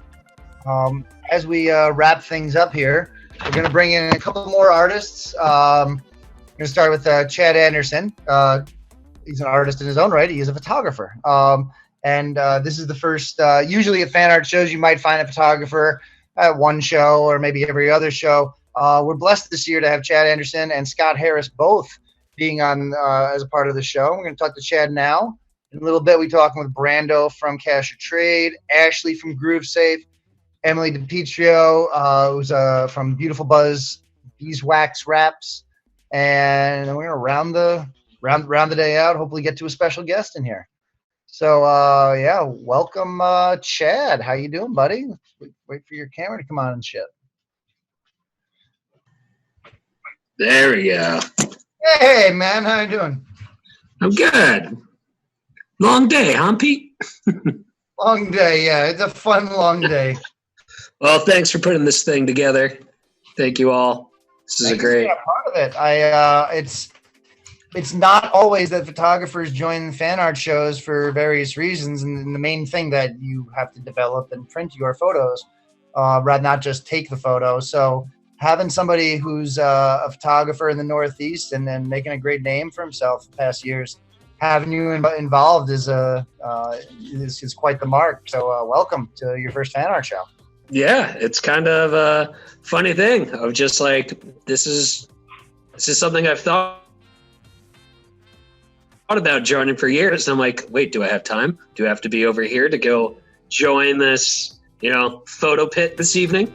As we wrap things up here, we're going to bring in a couple more artists. We're going to start with Chad Anderson. He's an artist in his own right. He is a photographer. This is the first, usually at fan art shows, you might find a photographer at one show or maybe every other show. We're blessed this year to have Chad Anderson and Scott Harris both being on as a part of the show. We're going to talk to Chad now. In a little bit, we're talking with Brando from Cash or Trade, Ashley from Groove Safe, Emily DiPietro, who's from Beautiful Buzz Beeswax Wraps. And we're going to round the day out, hopefully get to a special guest in here. So yeah, welcome Chad. How you doing, buddy? Wait for your camera to come on and shit. There we go. Hey man, how you doing? I'm good. Long day, huh, Pete? Long day, yeah. It's a fun long day. Well, thanks for putting this thing together. Thank you all. This is a great part of it. It's not always that photographers join fan art shows for various reasons, and the main thing that you have to develop and print your photos, rather not just take the photo. So having somebody who's a photographer in the Northeast and then making a great name for himself the past years, having you involved is quite the mark. So welcome to your first fan art show. Yeah, it's kind of a funny thing of just like this is something I've thought about joining for years. I'm like, wait, do I have time? Do I have to be over here to go join this, photo pit this evening?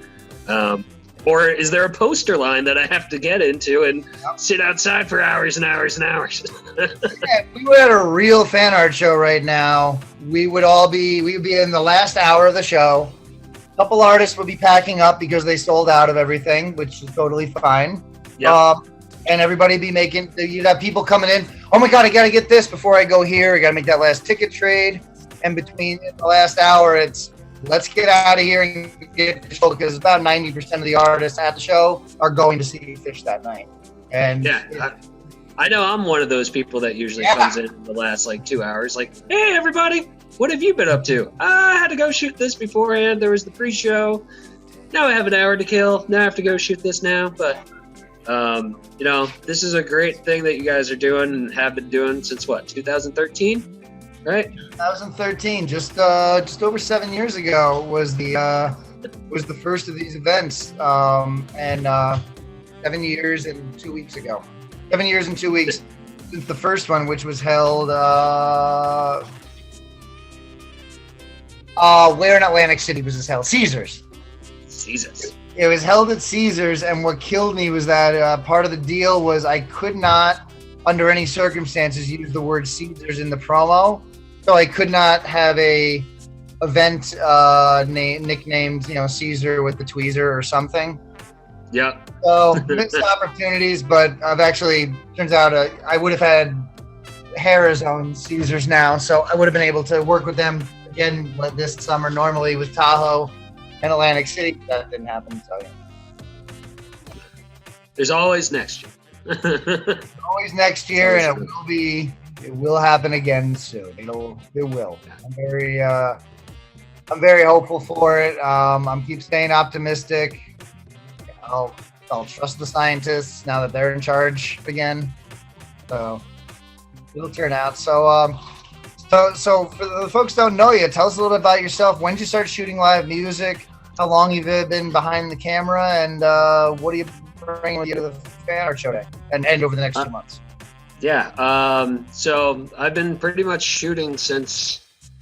Or is there a poster line that I have to get into and sit outside for hours and hours and hours? Yeah, if we were at a real fan art show right now, we would be in the last hour of the show. A couple artists would be packing up because they sold out of everything, which is totally fine. Yep. And everybody be you'd have people coming in. Oh my God, I got to get this before I go here. I got to make that last ticket trade. And between the last hour, it's let's get out of here and get the show, because about 90% of the artists at the show are going to see Fish that night. And yeah, I know I'm one of those people that usually comes in the last 2 hours. Like, hey, everybody, what have you been up to? I had to go shoot this beforehand. There was the pre-show. Now I have an hour to kill. Now I have to go shoot this now. But this is a great thing that you guys are doing and have been doing since what, 2013, right? 2013, just over 7 years ago was the first of these events, and 7 years and 2 weeks ago. 7 years and 2 weeks since the first one, which was held where in Atlantic City was this held? Caesars. It was held at Caesars, and what killed me was that part of the deal was I could not, under any circumstances, use the word Caesars in the promo. So I could not have a event nicknamed, Caesar with the tweezer or something. Yep. So missed opportunities, but turns out I would have had Harrah's own Caesars now, so I would have been able to work with them again this summer. Normally with Tahoe and Atlantic City, that didn't happen. So yeah. There's always next year. Always next year, and it will happen again soon. It will. I'm very hopeful for it. I'm keep staying optimistic. I'll trust the scientists now that they're in charge again. So it'll turn out. So for the folks who don't know you, tell us a little bit about yourself. When did you start shooting live music? How long have you been behind the camera? And what are you bringing with you to the fan art show day and over the next 2 months? Yeah. So I've been pretty much shooting since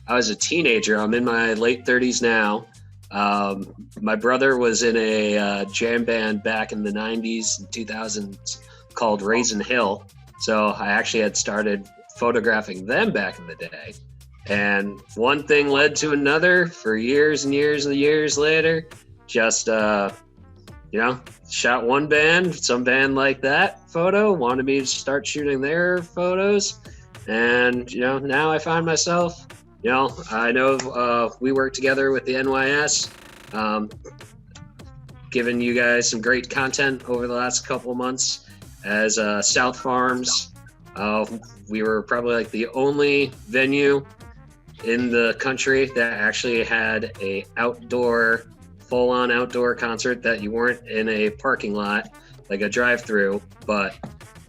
I was a teenager. I'm in my late 30s now. My brother was in a jam band back in the 90s and 2000s called Raisin Hill. So I actually had started photographing them back in the day. And one thing led to another for years and years and years later. Just, shot one band, some band like that photo, wanted me to start shooting their photos. And, now I find myself, I know we work together with the NYS, giving you guys some great content over the last couple of months. As South Farms, we were probably like the only venue in the country that actually had a full-on outdoor concert that you weren't in a parking lot, like a drive-through, but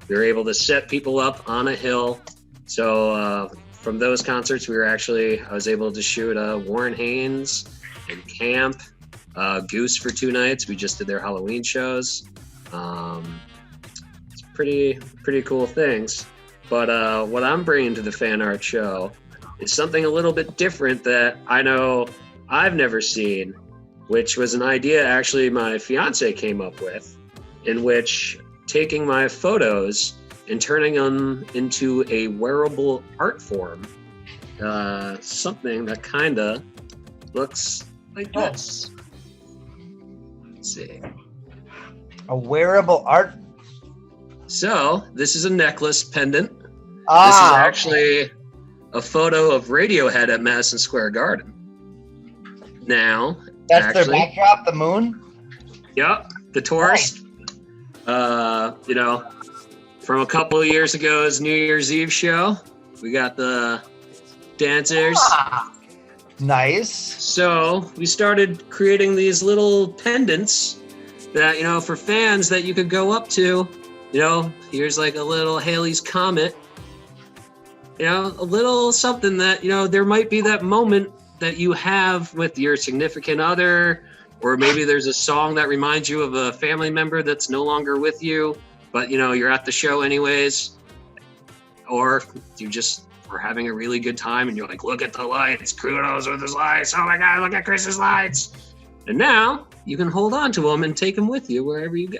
we were able to set people up on a hill. So from those concerts, I was able to shoot Warren Haynes and Camp, Goose for 2 nights. We just did their Halloween shows. It's pretty cool things. But what I'm bringing to the fan art show is something a little bit different that I know I've never seen, which was an idea actually my fiance came up with, in which taking my photos and turning them into a wearable art form, something that kind of looks like this. Let's see. A wearable art. So this is a necklace pendant. Ah, this is actually a photo of Radiohead at Madison Square Garden. Now, that's their backdrop, the moon? Yep, the tourist. Right. From a couple of years ago's New Year's Eve show, we got the dancers. Ah, nice. So we started creating these little pendants that, for fans that you could go up to. Here's like a little Halley's Comet. A little something that, there might be that moment that you have with your significant other, or maybe there's a song that reminds you of a family member that's no longer with you, but you're at the show anyways, or you just are having a really good time and you're like, look at the lights, kudos with his lights, oh my god, look at Chris's lights, and now you can hold on to them and take them with you wherever you go.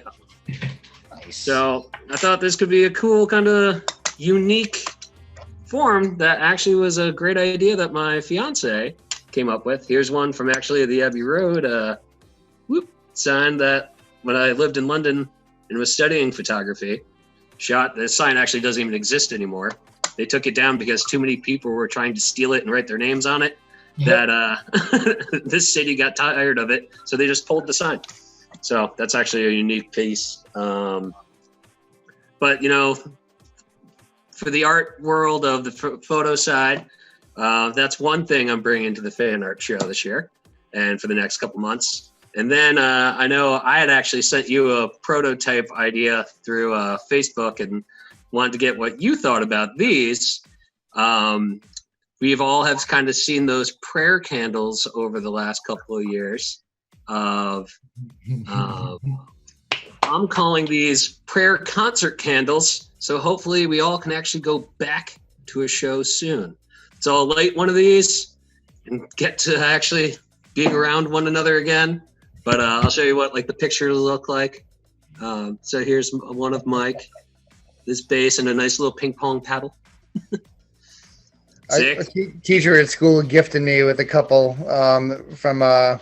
Nice. So I thought this could be a cool kind of unique form that actually was a great idea that my fiance came up with. Here's one from actually the Abbey Road sign that when I lived in London and was studying photography, shot. The sign actually doesn't even exist anymore. They took it down because too many people were trying to steal it and write their names on it. Yep. That this city got tired of it, so they just pulled the sign. So that's actually a unique piece. But for the art world of the photo side, that's one thing I'm bringing to the fan art show this year and for the next couple months. And then I know I had actually sent you a prototype idea through Facebook and wanted to get what you thought about these. We've all have kind of seen those prayer candles over the last couple of years. I'm calling these prayer concert candles. So hopefully we all can actually go back to a show soon. So I'll light one of these and get to actually being around one another again. But I'll show you what the picture will look like. So here's one of Mike, this bass and a nice little ping pong paddle. A teacher at school gifted me with a couple from that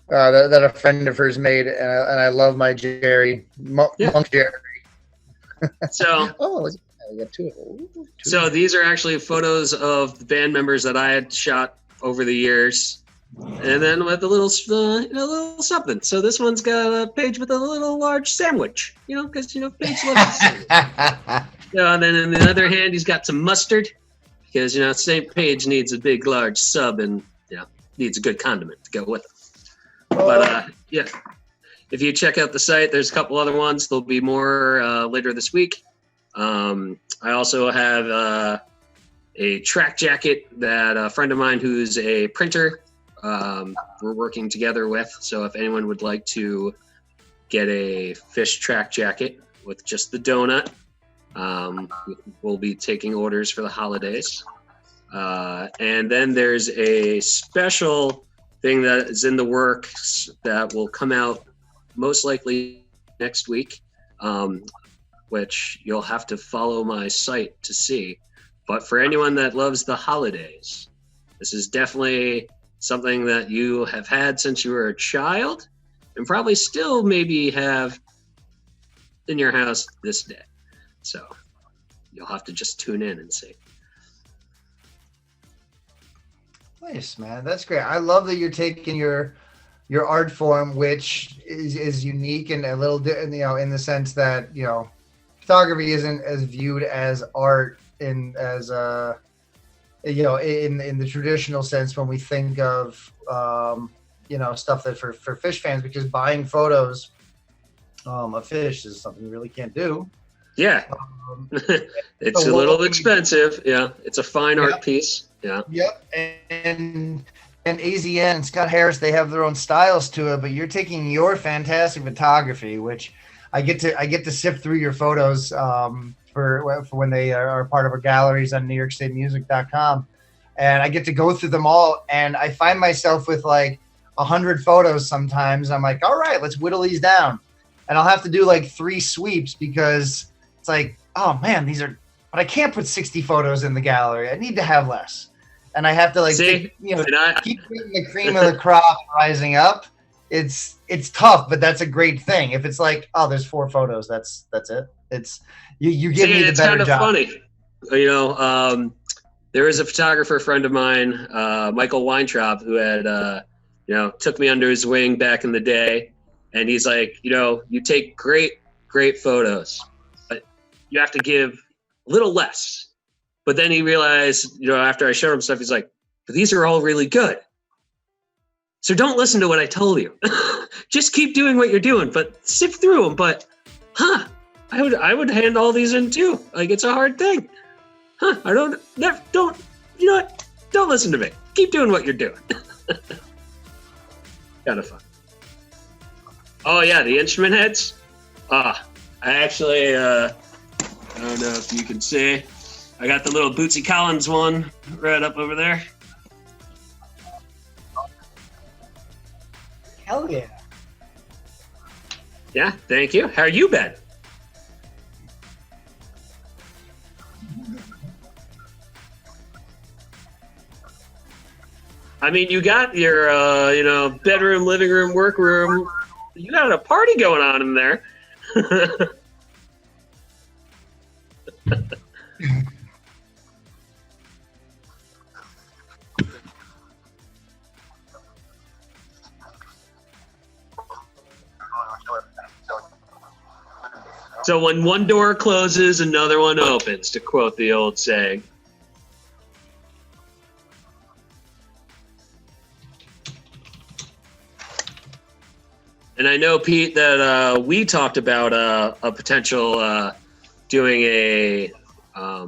a friend of hers made, and I love my Jerry, Monk Jerry. So, we got two of them. So these are actually photos of the band members that I had shot over the years, and then with a little something. So this one's got a page with a little large sandwich, because Paige loves it. And then in the other hand, he's got some mustard, because St. Paige needs a big, large sub, and needs a good condiment to go with it. But if you check out the site, there's a couple other ones. There'll be more later this week. I also have a track jacket that a friend of mine who's a printer we're working together with. So if anyone would like to get a fish track jacket with just the donut, we'll be taking orders for the holidays. And then there's a special thing that is in the works that will come out most likely next week, which you'll have to follow my site to see. But for anyone that loves the holidays, this is definitely something that you have had since you were a child and probably still maybe have in your house this day. So you'll have to just tune in and see. Nice, man. That's great. I love that you're taking your art form, which is unique and a little, in the sense that, photography isn't as viewed as art in the traditional sense when we think of, stuff that for fish fans, because buying photos of fish is something you really can't do. Yeah. It's a little expensive. Yeah. It's a fine art piece. Yeah. Yep. And AZN and Scott Harris, they have their own styles to it, but you're taking your fantastic photography, which I get to sift through your photos for when they are part of our galleries on NewYorkStateMusic.com, and I get to go through them all, and I find myself with like 100 photos sometimes. I'm like, all right, let's whittle these down, and I'll have to do like 3 sweeps because it's like, oh man, but I can't put 60 photos in the gallery. I need to have less. And I have to keep getting the cream of the crop rising up. It's tough, but that's a great thing. If it's like, oh, there's 4 photos, that's it. It's you give me the better job. It's kind of funny. There is a photographer friend of mine, Michael Weintraub, who had took me under his wing back in the day, and he's like, you take great photos, but you have to give a little less. But then he realized, after I showed him stuff, he's like, but these are all really good. So don't listen to what I told you. Just keep doing what you're doing, but sift through them. But, I would hand all these in too. Like, it's a hard thing. Don't listen to me. Keep doing what you're doing. Kind of fun. Oh yeah, the instrument heads. I actually, I don't know if you can see. I got the little Bootsy Collins one right up over there. Hell yeah. Yeah, thank you. How are you been? I mean, you got your, bedroom, living room, work room. You got a party going on in there. So when one door closes, another one opens, to quote the old saying. And I know, Pete, that we talked about a potential doing a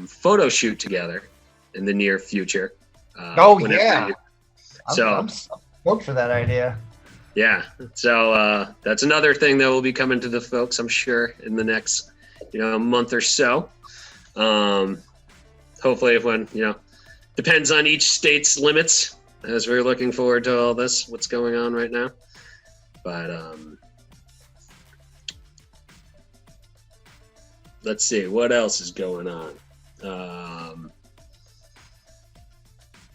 photo shoot together in the near future. Yeah. So I'm stoked for that idea. Yeah. So that's another thing that will be coming to the folks, I'm sure, in the next, month or so. Hopefully, depends on each state's limits, as we're looking forward to all this, what's going on right now. But let's see, what else is going on?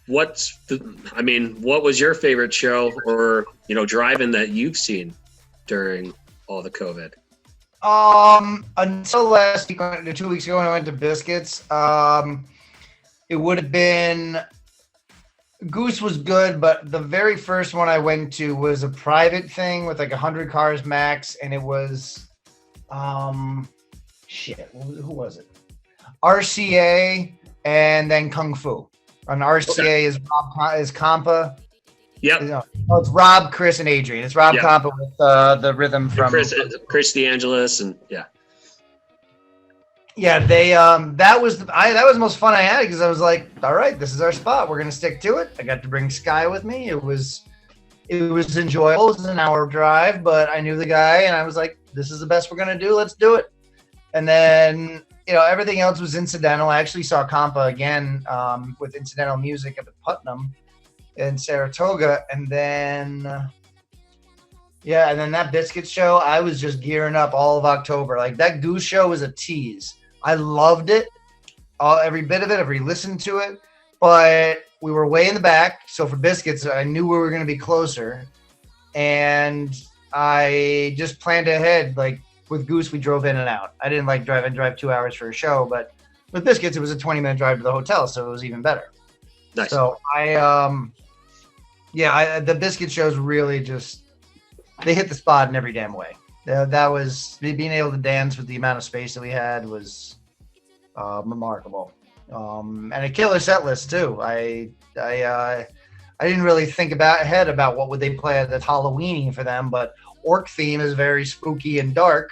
What was your favorite show or, drive-in that you've seen during all the COVID? Until last week, 2 weeks ago when I went to Biscuits, it would have been, Goose was good, but the very first one I went to was a private thing with like 100 cars max, and it was, who was it? RCA and then Kung Fu. On RCA is Compa. Yep. It's Rob, Chris, and Adrian. It's Rob Compa with the rhythm from Chris DeAngelis, and yeah. Yeah, they that was the most fun I had, because I was like, all right, this is our spot. We're gonna stick to it. I got to bring Sky with me. It was enjoyable. It was an hour drive, but I knew the guy, and I was like, this is the best we're gonna do. Let's do it. And then everything else was incidental. I actually saw Compa again with incidental music up at Putnam, in Saratoga, and then and then that biscuit show, I was just gearing up all of October. Like that Goose show was a tease. I loved it, every bit of it, every listened to it, but we were way in the back. So for biscuits, I knew we were going to be closer, and I just planned ahead. Like with Goose, we drove in and out. I didn't like drive 2 hours for a show, but with biscuits, it was a 20-minute drive to the hotel, so it was even better. Nice. So the biscuit shows really just, they hit the spot in every damn way. That was, being able to dance with the amount of space that we had was remarkable. And a killer set list too. I didn't really think ahead about what would they play at Halloween for them, but Orc theme is very spooky and dark,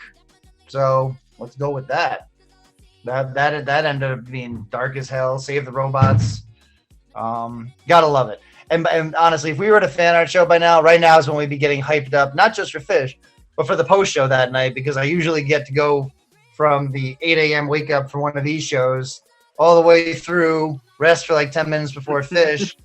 so let's go with that. That ended up being dark as hell. Save the Robots. Gotta love it. And honestly, if we were at a fan art show by now, right now is when we'd be getting hyped up, not just for Fish, but for the post show that night, because I usually get to go from the 8 a.m. wake up for one of these shows all the way through, rest for like 10 minutes before Fish,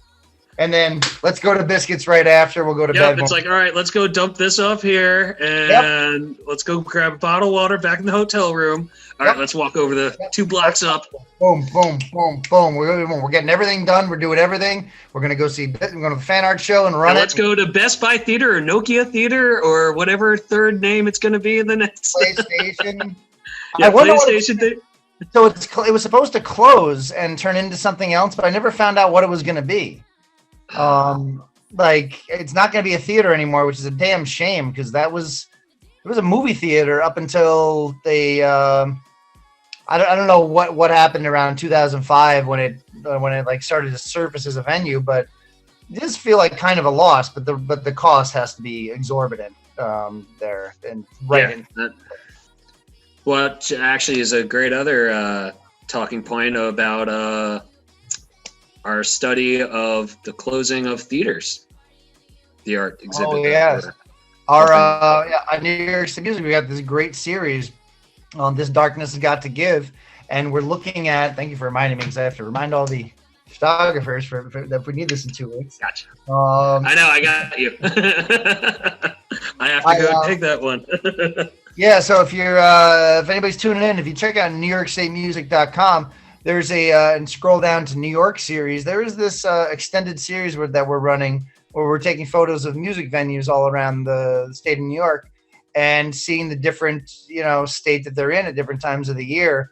and then let's go to biscuits right after. We'll go to bed. It's like, all right, let's go dump this off here, and let's go grab a bottle of water back in the hotel room. All right, let's walk over the 2 blocks up. Boom, boom, boom, boom. We're getting everything done. We're doing everything. We're going to go see, we're going to the fan art show and run it. Let's go to Best Buy Theater or Nokia Theater or whatever third name it's going to be in the next. PlayStation. Yeah, PlayStation Theater. So it was supposed to close and turn into something else, but I never found out what it was going to be. Like it's not going to be a theater anymore, which is a damn shame, because it was a movie theater up until they I don't know what happened around 2005 when it like started to surface as a venue, but it does feel like kind of a loss, but the cost has to be exorbitant there and right. Yeah, what actually is a great other talking point about our study of the closing of theaters, the art exhibit. Oh yes, our New York City Music, we got this great series on This Darkness Has Got to Give, and we're looking at. Thank you for reminding me, because I have to remind all the photographers for that we need this in 2 weeks. Gotcha. I know, I got you. I have to go take that one. Yeah, so if you're if anybody's tuning in, if you check out NewYorkStateMusic.com, there's and scroll down to New York series. There is this extended series that we're running, where we're taking photos of music venues all around the state of New York and seeing the different state that they're in at different times of the year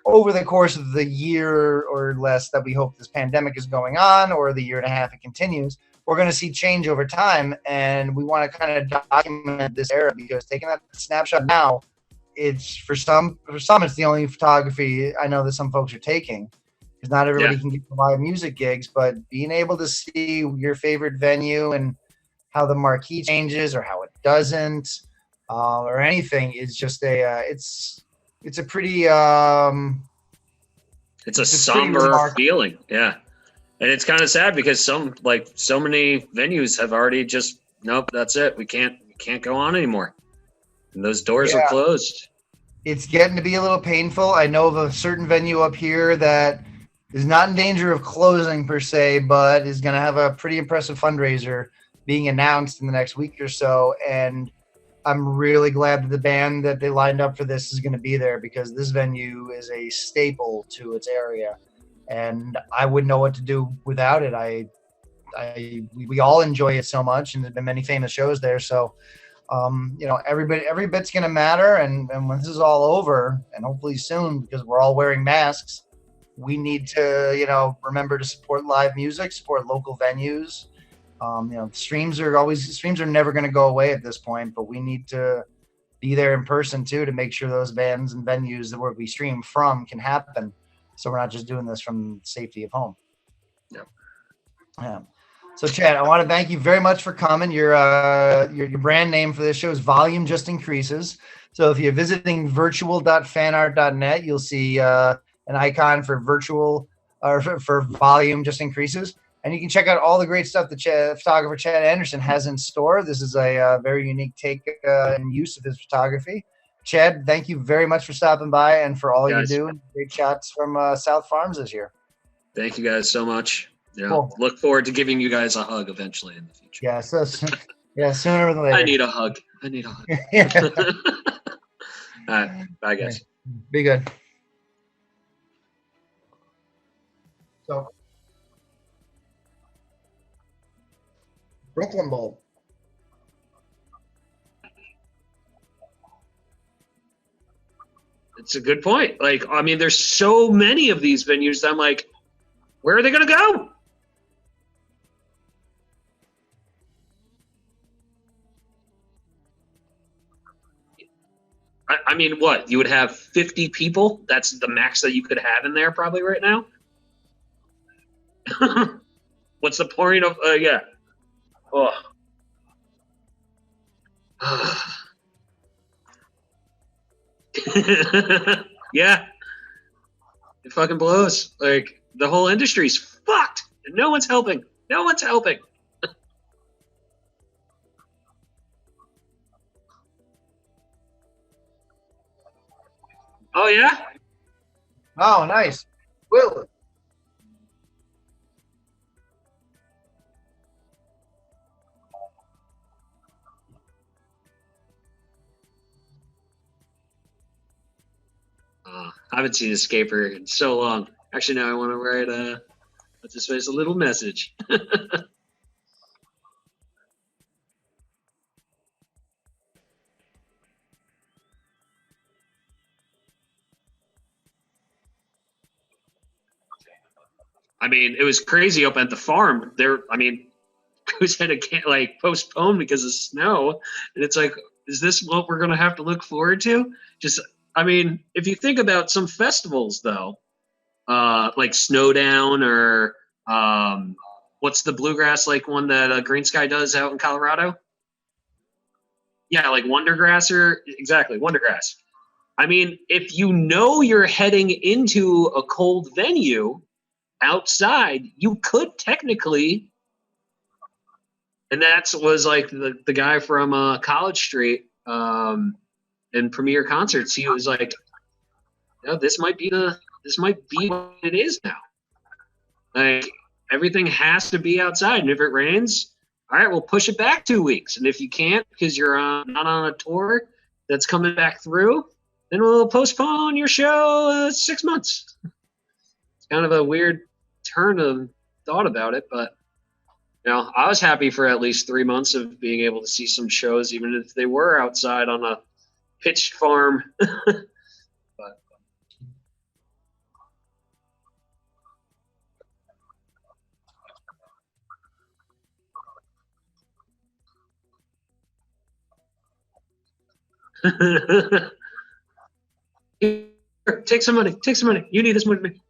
over the course of the year or less that we hope this pandemic is going on, or the year and a half it continues. We're going to see change over time, and we want to kind of document this era, because taking that snapshot now, it's for some it's the only photography I know that some folks are taking, because not everybody can get to live music gigs, but being able to see your favorite venue and how the marquee changes or how it doesn't, or anything, is just it's a pretty it's a somber feeling. Yeah. And it's kind of sad, because so many venues have already just, nope, that's it. We can't go on anymore. And those doors are closed. It's getting to be a little painful. I know of a certain venue up here that is not in danger of closing per se, but is going to have a pretty impressive fundraiser being announced in the next week or so. And I'm really glad that the band that they lined up for this is going to be there, because this venue is a staple to its area. And I wouldn't know what to do without it. We all enjoy it so much, and there's been many famous shows there. So, every bit's gonna matter. And when this is all over, and hopefully soon, because we're all wearing masks, we need to, remember to support live music, support local venues. Streams are never going to go away at this point, but we need to be there in person too, to make sure those bands and venues that we stream from can happen. So we're not just doing this from the safety of home. Yeah. So Chad, I want to thank you very much for coming. Your brand name for this show is Volume Just Increases. So if you're visiting virtual.fanart.net, you'll see an icon for virtual or for Volume Just Increases. And you can check out all the great stuff that photographer Chad Anderson has in store. This is a very unique take and use of his photography. Chad, thank you very much for stopping by and for all you do. Great shots from South Farms this year. Thank you guys so much. Yeah, Cool. look forward to giving you guys a hug eventually in the future. Yeah, so yeah, sooner than later. I need a hug. I need a hug. All right, bye guys. Be good. So, Brooklyn Bowl. It's a good point. Like, I mean, there's so many of these venues that I'm like, where are they gonna go? I mean, what? You would have 50 people? That's the max that you could have in there probably right now? What's the point of, yeah. Oh. Yeah. It fucking blows. Like, the whole industry's fucked. And no one's helping. No one's helping. Oh, yeah? Oh, nice. Will. I haven't seen Escaper in so long. Actually, now I want to write what's this face, a little message. I mean, it was crazy up at the farm. There, I mean, crews had to like postpone because of snow, and it's like, is this what we're gonna have to look forward to? Just, I mean, if you think about some festivals though, like Snowdown or what's the bluegrass like one that Green Sky does out in Colorado? Yeah, like Wondergrass or exactly Wondergrass. I mean, if you know you're heading into a cold venue outside, you could technically, and that was like the guy from College Street in Premier Concerts. He was like, "No, this might be what it is now. Like everything has to be outside, and if it rains, all right, we'll push it back 2 weeks. And if you can't because you're not on a tour that's coming back through, then we'll postpone your show 6 months." It's kind of a weird turn of thought about it, but you know, I was happy for at least 3 months of being able to see some shows, even if they were outside on a pitched farm. But here, take some money. Take some money. You need this more than me.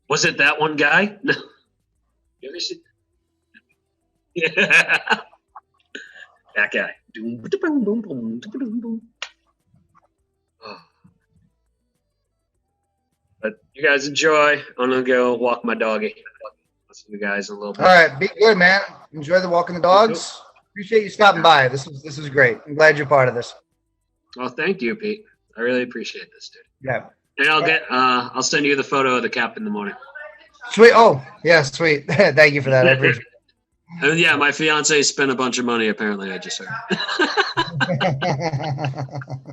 Was it that one guy? No. You ever see? Yeah. That guy. Oh. But you guys enjoy. I'm gonna go walk my doggy. I'll see you guys in a little bit. All right, be good, man. Enjoy the walking the dogs. Appreciate you stopping by. This is great. I'm glad you're part of this. Well, thank you, Pete. I really appreciate this, dude. Yeah. And I'll send you the photo of the cap in the morning. Sweet. Oh, yeah, sweet. Thank you for that. I appreciate it. And yeah, my fiance spent a bunch of money. Apparently, I just heard. She's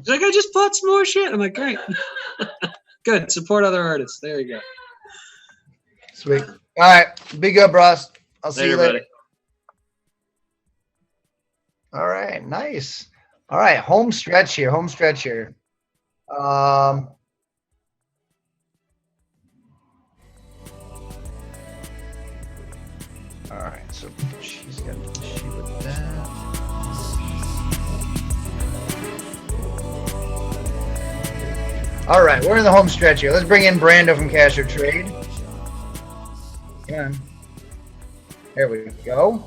like, I just bought some more shit. I'm like, great. Good. Support other artists. There you go. Sweet. All right. Be good, bros. I'll see you later. Buddy. All right. Nice. All right. Home stretch here. Home stretch here. All right, so she's got an issue with that. All right, we're in the home stretch here. Let's bring in Brando from Cash or Trade. Come on. There we go.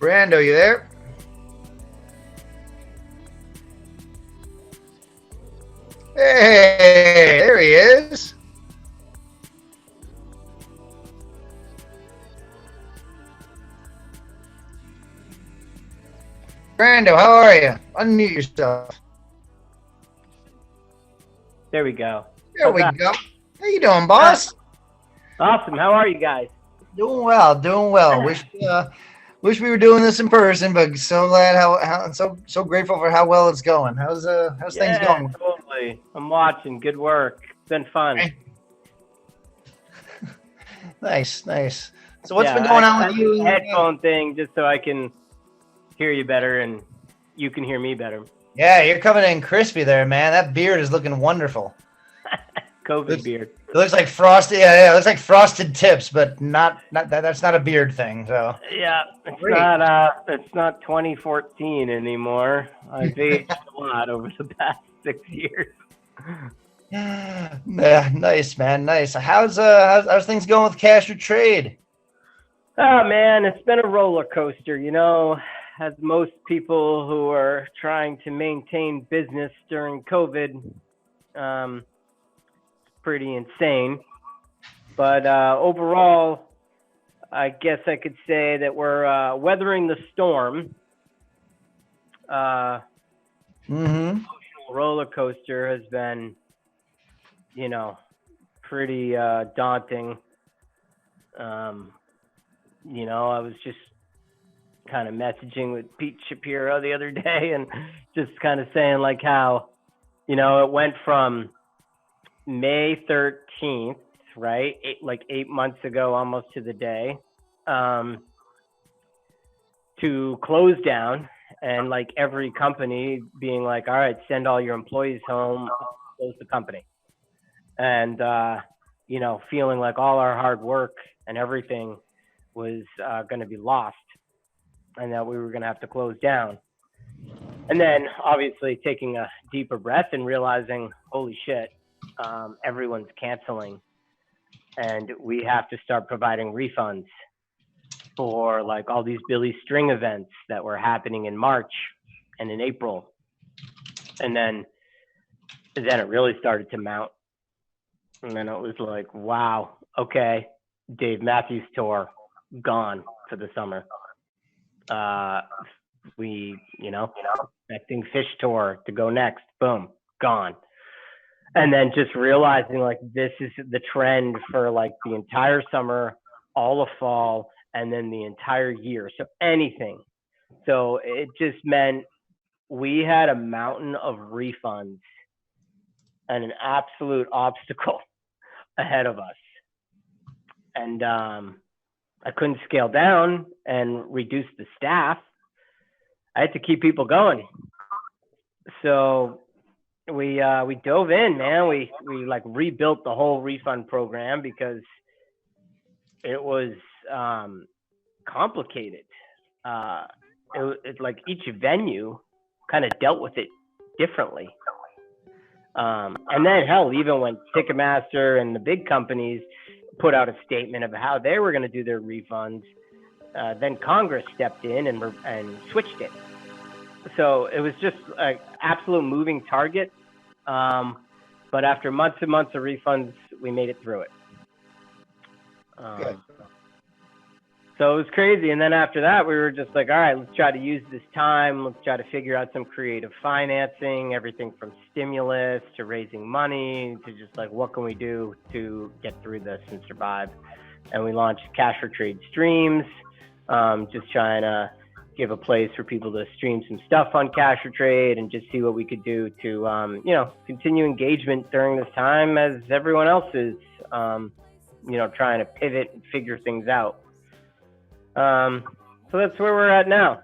Brando, you there? Hey, there he is. Brando, how are you? Unmute yourself. There we go. There we go. How you doing, boss? Awesome. How are you guys? Doing well, doing well. Wish we were doing this in person, but so glad how so grateful for how well it's going. How's things going? Totally. I'm watching. Good work. It's been fun. Nice, nice. So what's been going on with you? The headphone thing, just so I can hear you better and you can hear me better. Yeah, you're coming in crispy there, man. That beard is looking wonderful. COVID beard. It looks like frosted. Yeah, it looks like frosted tips, but not that. That's not a beard thing. So Yeah, it's not 2014 anymore. I've aged a lot over the past 6 years. Yeah, nice, man. Nice. How's things going with Cash or Trade? Oh man, it's been a roller coaster, you know, as most people who are trying to maintain business during COVID. It's pretty insane. But overall, I guess I could say that we're weathering the storm. Emotional roller coaster has been, you know, pretty daunting. You know, I was just kind of messaging with Pete Shapiro the other day and just kind of saying like how, you know, it went from May 13th, right? 8 months ago, almost to the day, to close down, and like every company being like, all right, send all your employees home, close the company. And, you know, feeling like all our hard work and everything was going to be lost and that we were going to have to close down. And then obviously taking a deeper breath and realizing, holy shit, everyone's canceling and we have to start providing refunds for like all these Billy String events that were happening in March and in April. And then it really started to mount. And then it was like, wow, okay, Dave Matthews Tour, gone for the summer. We, you know, expecting Fish Tour to go next, boom, gone. And then just realizing like this is the trend for like the entire summer, all of fall, and then the entire year. So anything. So it just meant we had a mountain of refunds and an absolute obstacle ahead of us. And I couldn't scale down and reduce the staff. I had to keep people going. So we dove in, man. We like rebuilt the whole refund program because it was complicated. It like each venue kind of dealt with it differently. And then hell, even when Ticketmaster and the big companies put out a statement of how they were going to do their refunds, then Congress stepped in and switched it. So it was just an absolute moving target. But after months and months of refunds, we made it through it. So it was crazy. And then after that, we were just like, all right, let's try to use this time. Let's try to figure out some creative financing, everything from stimulus to raising money to just like, what can we do to get through this and survive? And we launched Cash for Trade Streams, just trying to give a place for people to stream some stuff on Cash for Trade and just see what we could do to, you know, continue engagement during this time as everyone else is, you know, trying to pivot and figure things out. So that's where we're at now.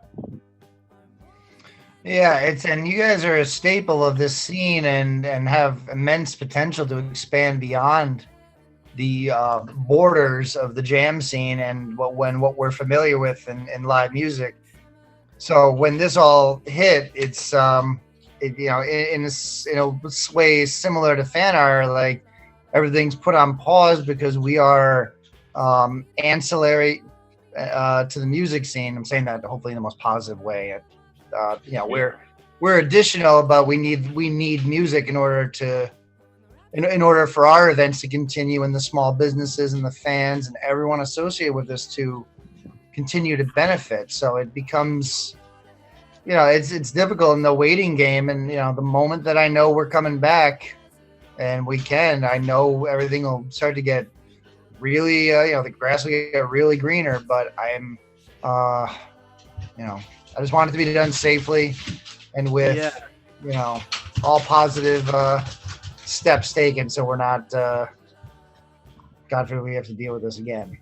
Yeah, and you guys are a staple of this scene and have immense potential to expand beyond the borders of the jam scene and what we're familiar with in live music. So when this all hit, it's you know, in a way similar to FanArt, like everything's put on pause because we are ancillary to the music scene. I'm saying that hopefully in the most positive way. We're additional, but we need music in order to in order for our events to continue, and the small businesses and the fans and everyone associated with this to continue to benefit. So it becomes, it's difficult in the waiting game. And the moment that I know we're coming back and I know everything will start to get really, the grass will get really greener. But I'm, I just want it to be done safely and with, all positive steps taken, so we're not, God forbid, we have to deal with this again.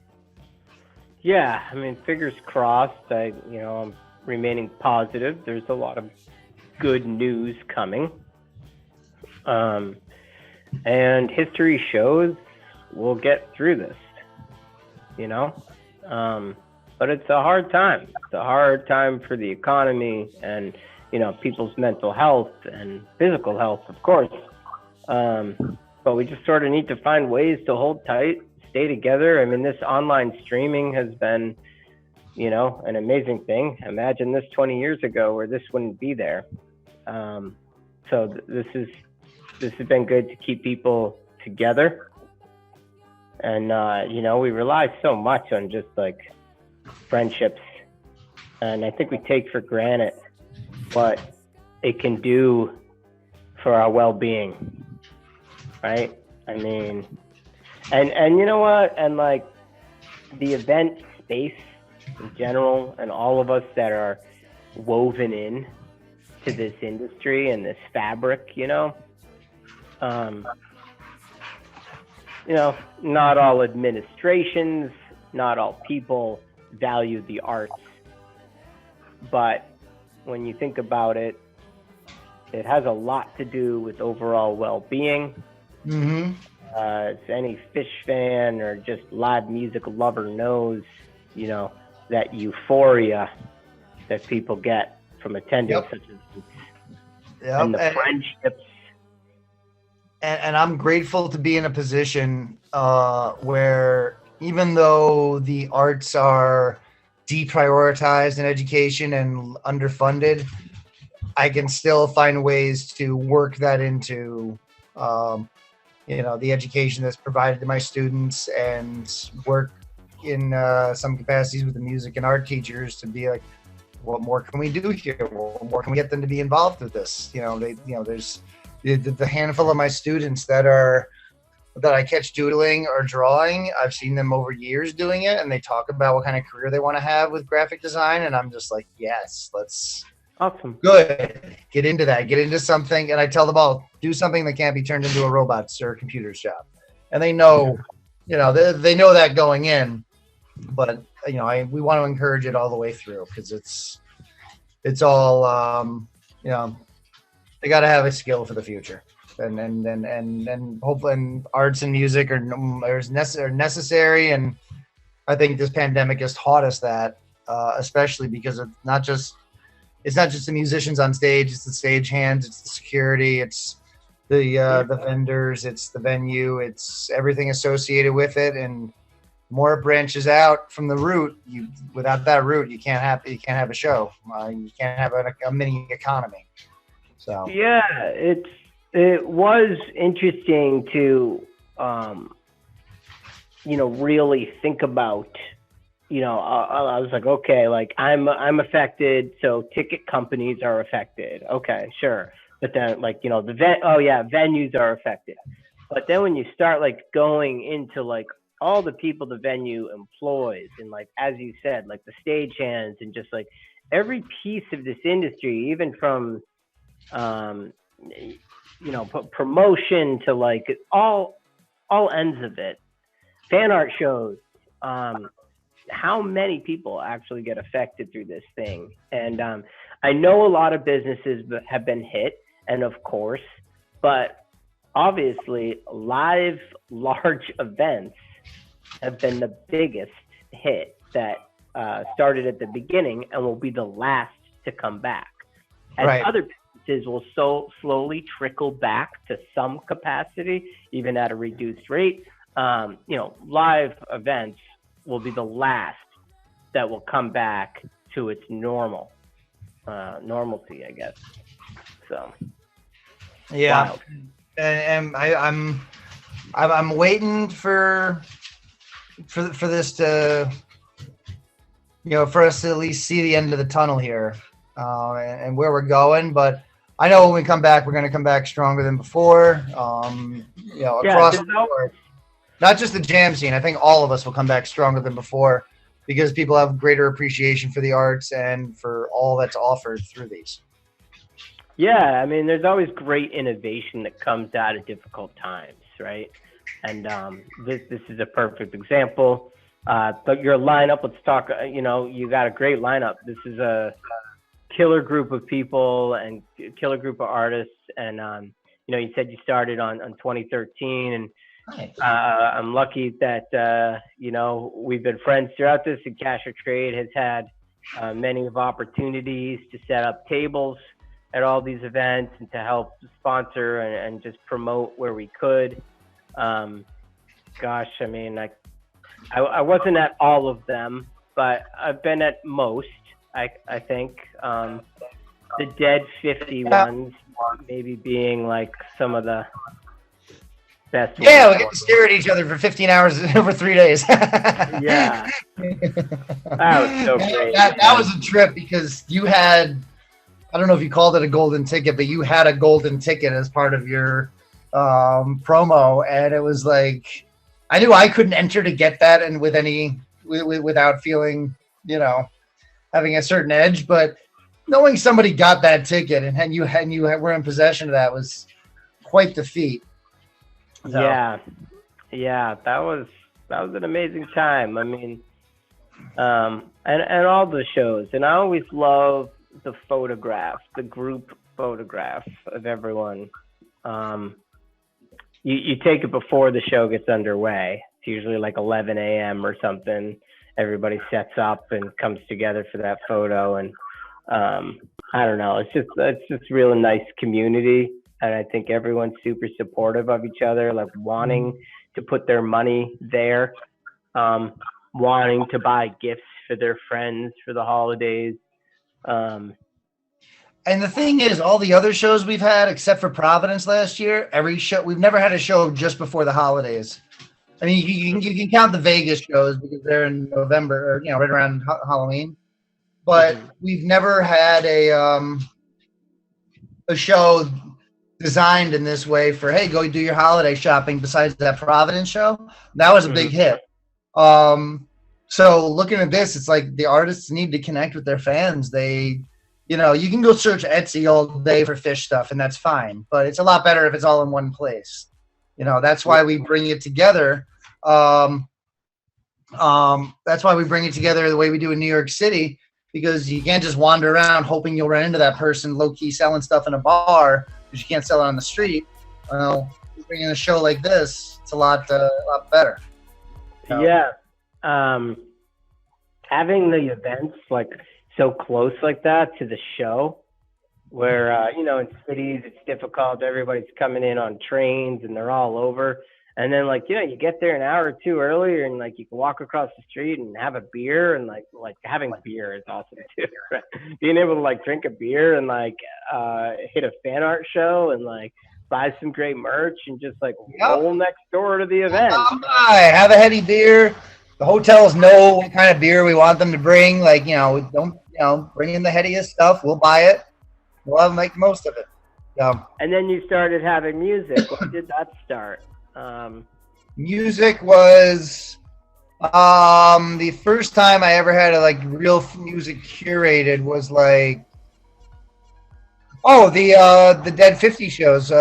Yeah, I mean, fingers crossed. I'm remaining positive. There's a lot of good news coming. And history shows we'll get through this, but it's a hard time. It's a hard time for the economy and, people's mental health and physical health, of course. But we just sort of need to find ways to hold tight, stay together. I mean, this online streaming has been, an amazing thing. Imagine this 20 years ago where this wouldn't be there. So this has been good to keep people together. And, we rely so much on just like friendships. And I think we take for granted what it can do for our well-being. Right? I mean, and you know what? And like the event space in general, and all of us that are woven in to this industry and this fabric, not all administrations, not all people value the arts. But when you think about it, it has a lot to do with overall well-being. Mm-hmm. As any Fish fan or just live music lover knows, that euphoria that people get from attending such events. And the friendships. And I'm grateful to be in a position where even though the arts are deprioritized in education and underfunded, I can still find ways to work that into the education that's provided to my students, and work in some capacities with the music and art teachers to be like, what more can we do here? What more can we get them to be involved with this? There's the handful of my students that I catch doodling or drawing. I've seen them over years doing it, and they talk about what kind of career they want to have with graphic design. And I'm just like, yes, let's. Awesome. Good. Get into that. Get into something. And I tell them all, do something that can't be turned into a robots or a computer's job. And they know, they know that going in. But we want to encourage it all the way through, because it's all they got to have a skill for the future. And hopefully, and arts and music are necessary. And I think this pandemic has taught us that, especially because it's not just the musicians on stage, it's the stage hands, it's the security, it's the vendors, it's the venue, it's everything associated with it. And more it branches out from the root, without that root, you can't have a show. You can't have a mini economy. So yeah, it was interesting to really think about. I was like, okay, like I'm affected, so ticket companies are affected. Okay, sure. But then venues are affected. But then when you start like going into like all the people the venue employs, and like, as you said, like the stagehands and just like every piece of this industry, even from, promotion to like all ends of it, fan art shows, how many people actually get affected through this thing. And I know a lot of businesses have been hit, and of course, but obviously live large events have been the biggest hit that started at the beginning and will be the last to come back. As right. Other businesses will so slowly trickle back to some capacity, even at a reduced rate. Live events will be the last that will come back to its normalcy, I guess. So yeah, wild. and I'm waiting for this to, for us to at least see the end of the tunnel here, and where we're going. But I know when we come back, we're going to come back stronger than before. Across the board, not just the jam scene. I think all of us will come back stronger than before because people have greater appreciation for the arts and for all that's offered through these. Yeah, I mean, there's always great innovation that comes out of difficult times, right? And this is a perfect example. But your lineup, let's talk, you got a great lineup. This is a killer group of people and killer group of artists. And, you said you started on 2013. And I'm lucky that, we've been friends throughout this. And Cash or Trade has had many of opportunities to set up tables at all these events and to help sponsor and just promote where we could. Gosh, I mean, I wasn't at all of them, but I've been at most, I think. The Dead 50 ones maybe being like some of the best ones. Yeah, we get to stare at each other for 15 hours over 3 days. Yeah. That was so great. That was a trip because you had, I don't know if you called it a golden ticket, but you had a golden ticket as part of your promo, and it was like I knew I couldn't enter to get that, and without feeling, having a certain edge. But knowing somebody got that ticket and you were in possession of that was quite the feat. So. Yeah, that was an amazing time. I mean, and all the shows, and I always love the photograph, the group photograph of everyone. You take it before the show gets underway. It's usually like 11 a.m. or something. Everybody sets up and comes together for that photo. And I don't know, it's just real nice community. And I think everyone's super supportive of each other, like wanting to put their money there, wanting to buy gifts for their friends for the holidays. And the thing is, all the other shows we've had, except for Providence last year, we've never had a show just before the holidays. I mean, you can count the Vegas shows because they're in November, or right around Halloween. But we've never had a show designed in this way for, hey, go do your holiday shopping. Besides that Providence show, that was a big hit. So looking at this, it's like the artists need to connect with their fans. You can go search Etsy all day for fish stuff, and that's fine. But it's a lot better if it's all in one place. That's why we bring it together. That's why we bring it together the way we do in New York City, because you can't just wander around hoping you'll run into that person low-key selling stuff in a bar because you can't sell it on the street. Bringing a show like this, it's a lot better. Yeah. Having the events like so close like that to the show, where in cities it's difficult, everybody's coming in on trains and they're all over, and then you get there an hour or two earlier and you can walk across the street and have a beer, and like having beer is awesome too, right? Being able to drink a beer and hit a fan art show and buy some great merch and just roll next door to the event. Have a heady beer. The hotels know what kind of beer we want them to bring. Don't bring in the headiest stuff. We'll buy it. We'll have them make the most of it. And then you started having music. When did that start? Music was the first time I ever had a real music curated was the Dead 50 shows.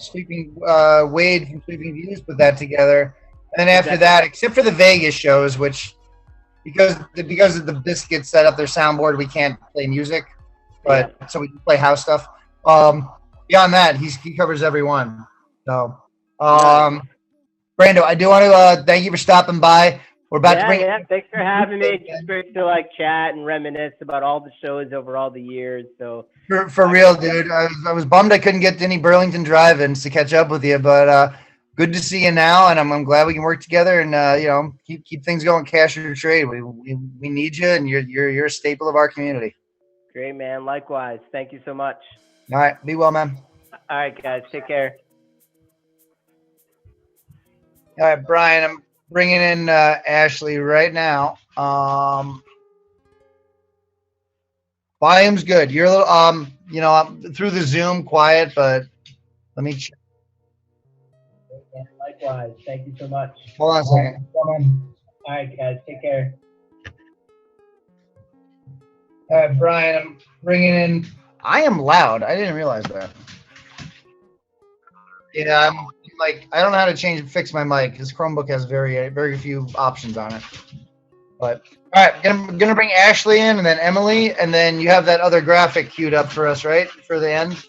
Sleeping Wade from Sleeping Views put that together. And then after that, except for the Vegas shows, which because of the Biscuits set up their soundboard, we can't play music, but so we can play house stuff. Beyond that, he covers every one. So, Brando, I do want to thank you for stopping by. We're about to bring. Yeah, thanks for having me. It's great to chat and reminisce about all the shows over all the years. So for real, dude, I was bummed I couldn't get to any Burlington drive-ins to catch up with you, but good to see you now, and I'm glad we can work together and keep things going. Cash or trade, we need you, and you're a staple of our community. Great, man. Likewise. Thank you so much. All right, be well, man. All right, guys. Take care. All right, Brian, I'm bringing in Ashley right now. Volume's good. You're a little through the Zoom quiet, but let me check. Likewise. Thank you so much. Hold on a second. All right, guys. Take care. All right, Brian, I'm bringing in. I am loud. I didn't realize that. Yeah, I'm like, I don't know how to fix my mic. This Chromebook has very few options on it. But all right, I'm gonna bring Ashley in, and then Emily, and then you have that other graphic queued up for us, right? For the end.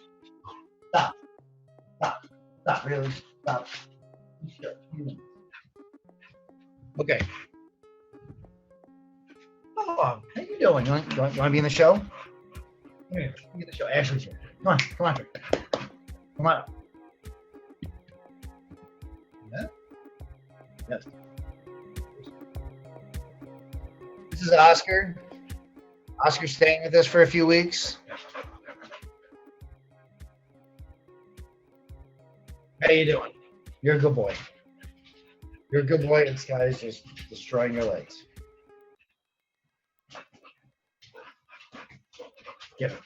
Stop. Really, stop. Okay. Oh, how you doing? You want to be in the show? Come here, be in the show. Ashley's here. Come on. Come on. Yeah? Yes. This is Oscar. Oscar's staying with us for a few weeks. How you doing? You're a good boy. You're a good boy. This guy is just destroying your legs. Get him.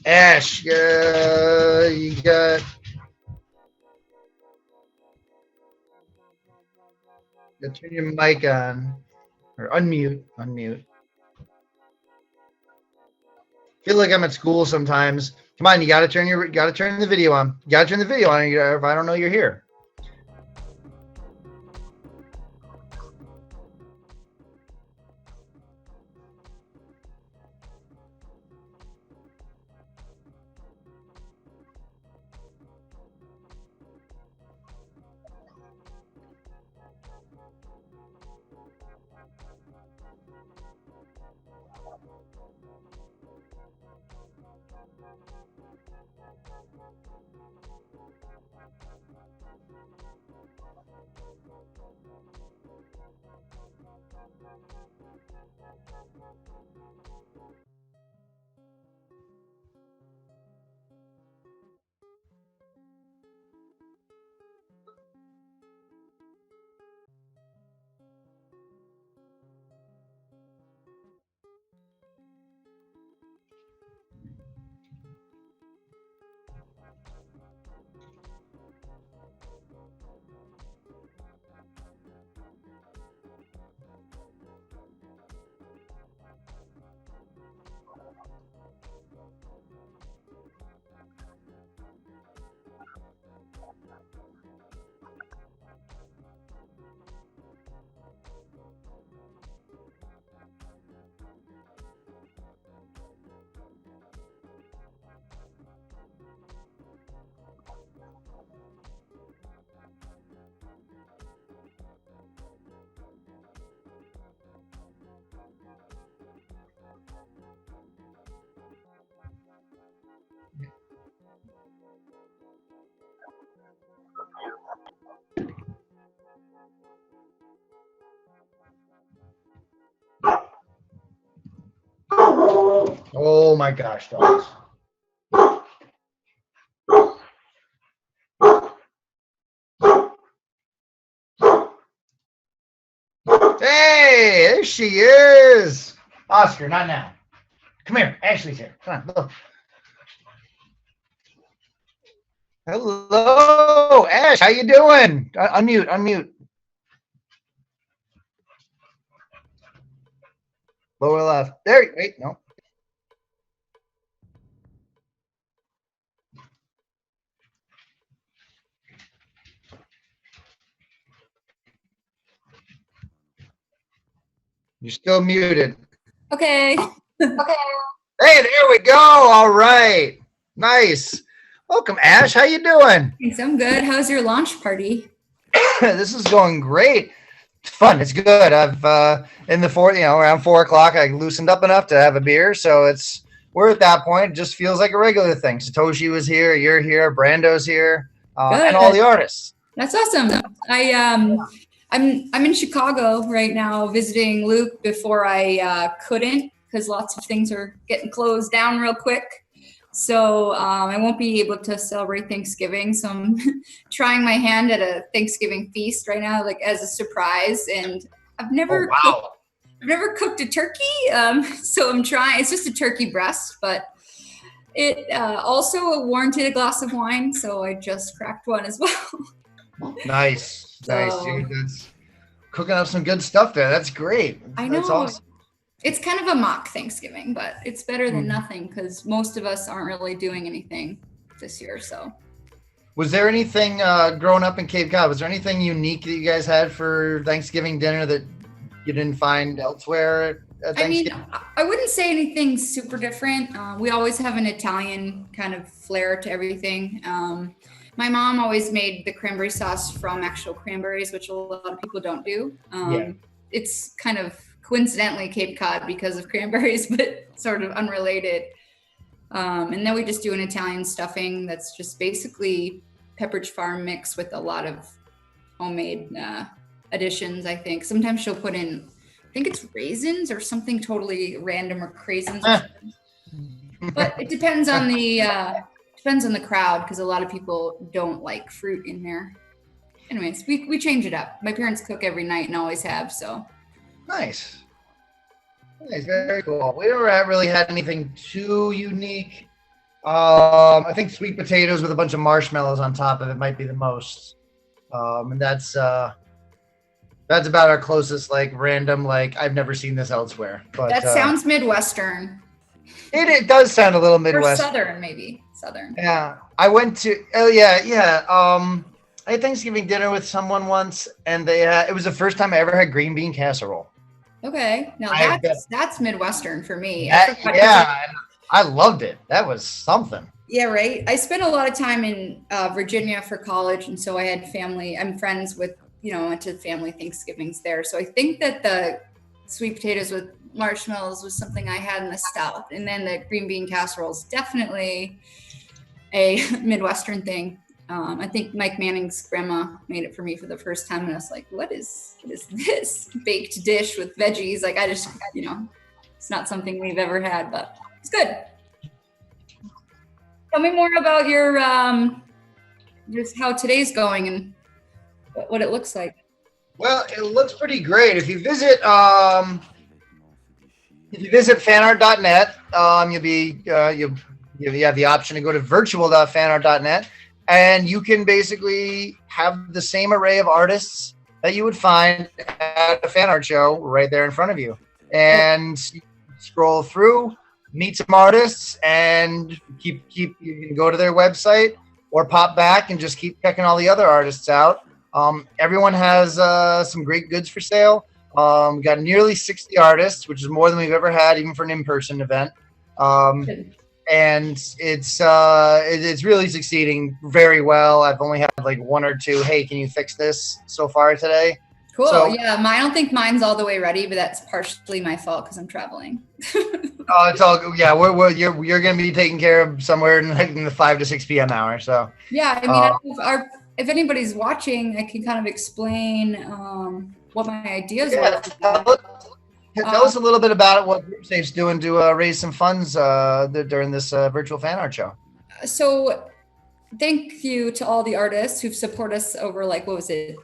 Ash, you got. Turn your mic on, or unmute. Feel like I'm at school sometimes. Come on, you gotta turn the video on. You gotta turn the video on if I don't know you're here. Oh my gosh, dogs. Hey, there she is. Oscar, not now. Come here. Ashley's here. Come on, look. Hello, Ash. How you doing? Unmute. Lower left. There. Wait, no. You're still muted. Okay. Okay. Hey, there we go. All right. Nice. Welcome, Ash. How you doing? Thanks. I'm good. How's your launch party? This is going great. It's fun. It's good. I've around 4 o'clock, I loosened up enough to have a beer, so it's we're at that point. It just feels like a regular thing. Satoshi was here, you're here, Brando's here, and all the artists. That's awesome. I'm in Chicago right now visiting Luke before I couldn't, because lots of things are getting closed down real quick. So I won't be able to celebrate Thanksgiving. So I'm trying my hand at a Thanksgiving feast right now, like as a surprise. And I've never cooked a turkey. So I'm trying. It's just a turkey breast, but it also warranted a glass of wine. So I just cracked one as well. Nice. Dude. That's cooking up some good stuff there. That's great. I know. That's awesome. It's kind of a mock Thanksgiving, but it's better than nothing because most of us aren't really doing anything this year. So, was there anything growing up in Cape Cod? Was there anything unique that you guys had for Thanksgiving dinner that you didn't find elsewhere at Thanksgiving? I mean, I wouldn't say anything super different. We always have an Italian kind of flair to everything. My mom always made the cranberry sauce from actual cranberries, which a lot of people don't do. It's kind of coincidentally Cape Cod because of cranberries, but sort of unrelated. And then we just do an Italian stuffing that's just basically Pepperidge Farm mix with a lot of homemade additions, I think. Sometimes she'll put in, I think it's raisins or something totally random, or craisins. But it depends on the crowd, because a lot of people don't like fruit in there. Anyways, we change it up. My parents cook every night and always have, so. Nice. Very cool. We never really had anything too unique. I think sweet potatoes with a bunch of marshmallows on top of it might be the most. And that's about our closest, like, random, like, I've never seen this elsewhere. But that sounds Midwestern. It does sound a little Midwest. Or Southern, maybe. Southern. Yeah. I went to, I had Thanksgiving dinner with someone once, and it was the first time I ever had green bean casserole. Okay. Now that's Midwestern for me. I loved it. That was something. Yeah, right. I spent a lot of time in Virginia for college, and so I had family. I'm friends with, went to family Thanksgivings there. So I think that the sweet potatoes with marshmallows was something I had in the South, and then the green bean casserole is definitely a Midwestern thing. I think Mike Manning's grandma made it for me for the first time, and I was like, what is this baked dish with veggies? Like, I just, it's not something we've ever had, but it's good. Tell me more about your, just how today's going and what it looks like. Well, it looks pretty great. If you visit fanart.net, you have the option to go to virtual.fanart.net. And you can basically have the same array of artists that you would find at a fan art show right there in front of you. And you scroll through, meet some artists, and you can go to their website or pop back and just keep checking all the other artists out. Everyone has some great goods for sale. We got nearly 60 artists, which is more than we've ever had, even for an in-person event. And it's really succeeding very well. I've only had like one or two, hey, can you fix this so far today? Cool. So, yeah, I don't think mine's all the way ready, but that's partially my fault because I'm traveling. It's all, yeah, you're going to be taken care of somewhere in the 5 to 6 p.m. hour. So yeah, I mean, if anybody's watching, I can kind of explain what my ideas were. Tell us a little bit about what GroupSafe's doing to raise some funds during this virtual fan art show. So thank you to all the artists who've supported us over, like, what was it,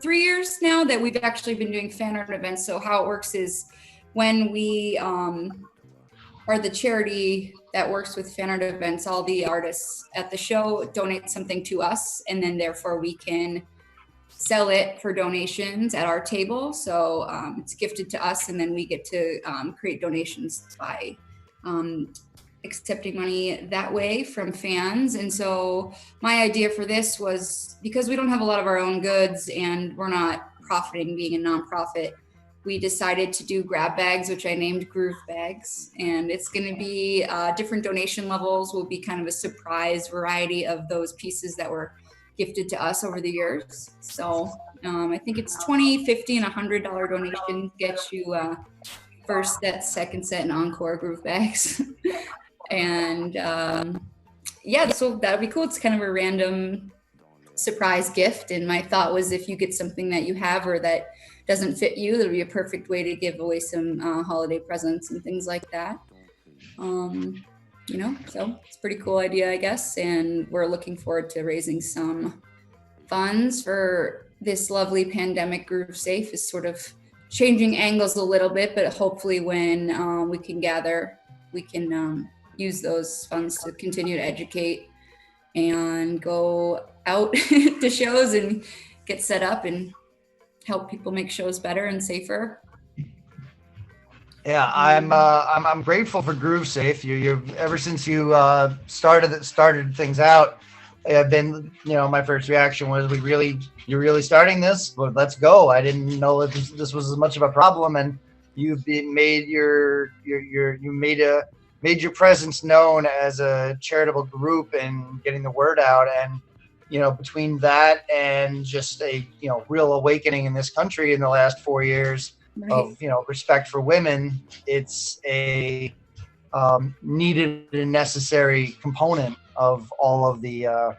3 years now that we've actually been doing fan art events. So how it works is when we are the charity that works with fan art events, all the artists at the show donate something to us, and then therefore we can sell it for donations at our table. So it's gifted to us, and then we get to create donations by accepting money that way from fans. And so my idea for this was, because we don't have a lot of our own goods and we're not profiting being a nonprofit, we decided to do grab bags, which I named Groove Bags. And it's going to be different donation levels, will be kind of a surprise variety of those pieces that were gifted to us over the years. So I think it's $20, $50, and $100 donation gets you first set, second set, and encore groove bags. And yeah, so that would be cool. It's kind of a random surprise gift. And my thought was, if you get something that you have or that doesn't fit you, that'll be a perfect way to give away some holiday presents and things like that. You know, so it's a pretty cool idea, I guess. And we're looking forward to raising some funds for this lovely pandemic. Groove Safe is sort of changing angles a little bit, but hopefully when we can gather, we can use those funds to continue to educate and go out to shows and get set up and help people make shows better and safer. Yeah, I'm grateful for Groove Safe. You ever since you started things out, I've been, you know, my first reaction was, you're really starting this? Well, let's go. I didn't know that this was as much of a problem, and you've made your presence known as a charitable group and getting the word out. And you know, between that and just a, you know, real awakening in this country in the last 4 years of, you know, respect for women, it's a needed and necessary component of all of the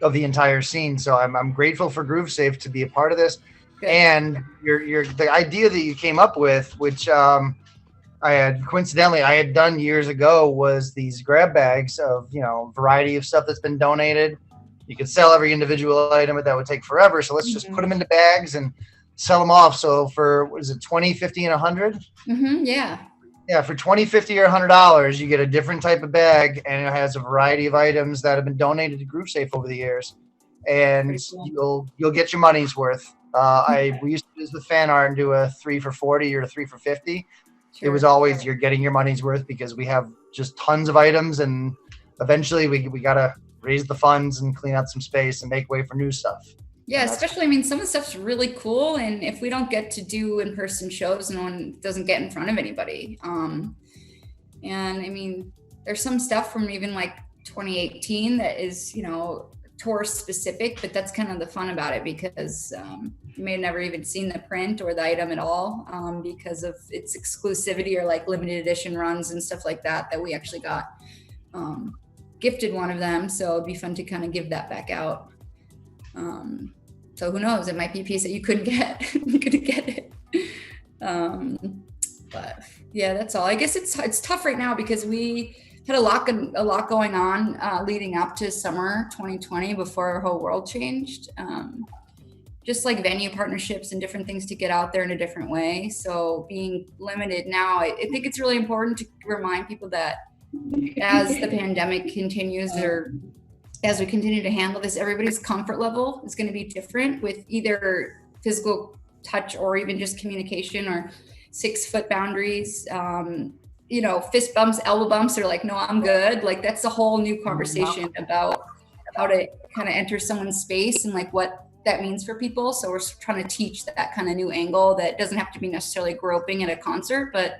entire scene. So I'm grateful for Groove Safe to be a part of this. Good. And the idea that you came up with, which I had done years ago, was these grab bags of, you know, variety of stuff that's been donated. You could sell every individual item, but that would take forever. So let's just put them into bags and sell them off. So for, what is it, 20, 50, and 100? Yeah. Yeah, for 20, 50, or $100, you get a different type of bag, and it has a variety of items that have been donated to Groove Safe over the years, and cool. you'll get your money's worth. We used to do this with FanArt and do a 3 for $40 or a 3 for $50. Sure. It was always, you're getting your money's worth, because we have just tons of items, and eventually we gotta raise the funds and clean out some space and make way for new stuff. Yeah, especially, I mean, some of the stuff's really cool, and if we don't get to do in-person shows, no one doesn't get in front of anybody. And I mean, there's some stuff from even like 2018 that is, you know, tour specific, but that's kind of the fun about it, because you may have never even seen the print or the item at all, because of its exclusivity or like limited edition runs and stuff like that we actually got gifted one of them. So it'd be fun to kind of give that back out. So who knows, it might be a piece that you couldn't get. You couldn't get it. But yeah, that's all. I guess it's tough right now, because we had a lot going on leading up to summer 2020 before our whole world changed. Just like venue partnerships and different things to get out there in a different way. So being limited now, I think it's really important to remind people that as the pandemic continues, or as we continue to handle this, everybody's comfort level is going to be different with either physical touch or even just communication or 6-foot boundaries. You know, fist bumps, elbow bumps are like, no, I'm good. Like, that's a whole new conversation about how to kind of enter someone's space and like what that means for people. So we're trying to teach that kind of new angle that doesn't have to be necessarily groping at a concert, but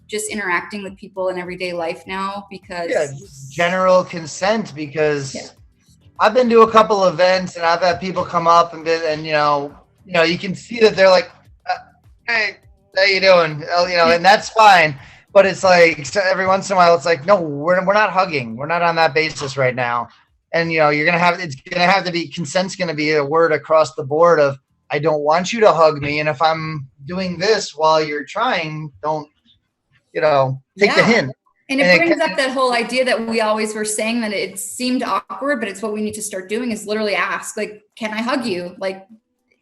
just interacting with people in everyday life now, because general consent, because I've been to a couple events and I've had people come up and you know, you can see that they're like, hey, how you doing? You know, and that's fine. But it's like, so every once in a while, it's like, no, we're not hugging. We're not on that basis right now. And, you know, it's going to have to be, consent's going to be a word across the board of, I don't want you to hug me. And if I'm doing this while you're trying, don't, you know, take the hint. And it brings up that whole idea that we always were saying that it seemed awkward, but it's what we need to start doing is literally ask, like, can I hug you? Like,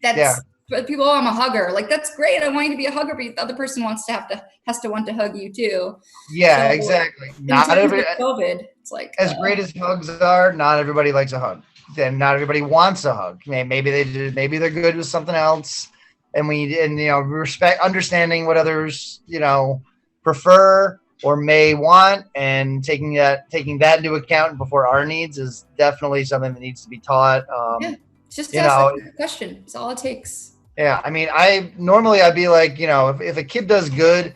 that's people, oh, I'm a hugger. Like, that's great. I want you to be a hugger, but the other person has to want to hug you too. Yeah, so, exactly. Not every COVID. It's like as great as hugs are, not everybody likes a hug. Then not everybody wants a hug. Maybe they do. Maybe they're good with something else. And you know, understanding what others, you know, prefer or may want, and taking that into account before our needs is definitely something that needs to be taught. Just ask a question. It's all it takes. Yeah, I mean, I'd be like, you know, if a kid does good,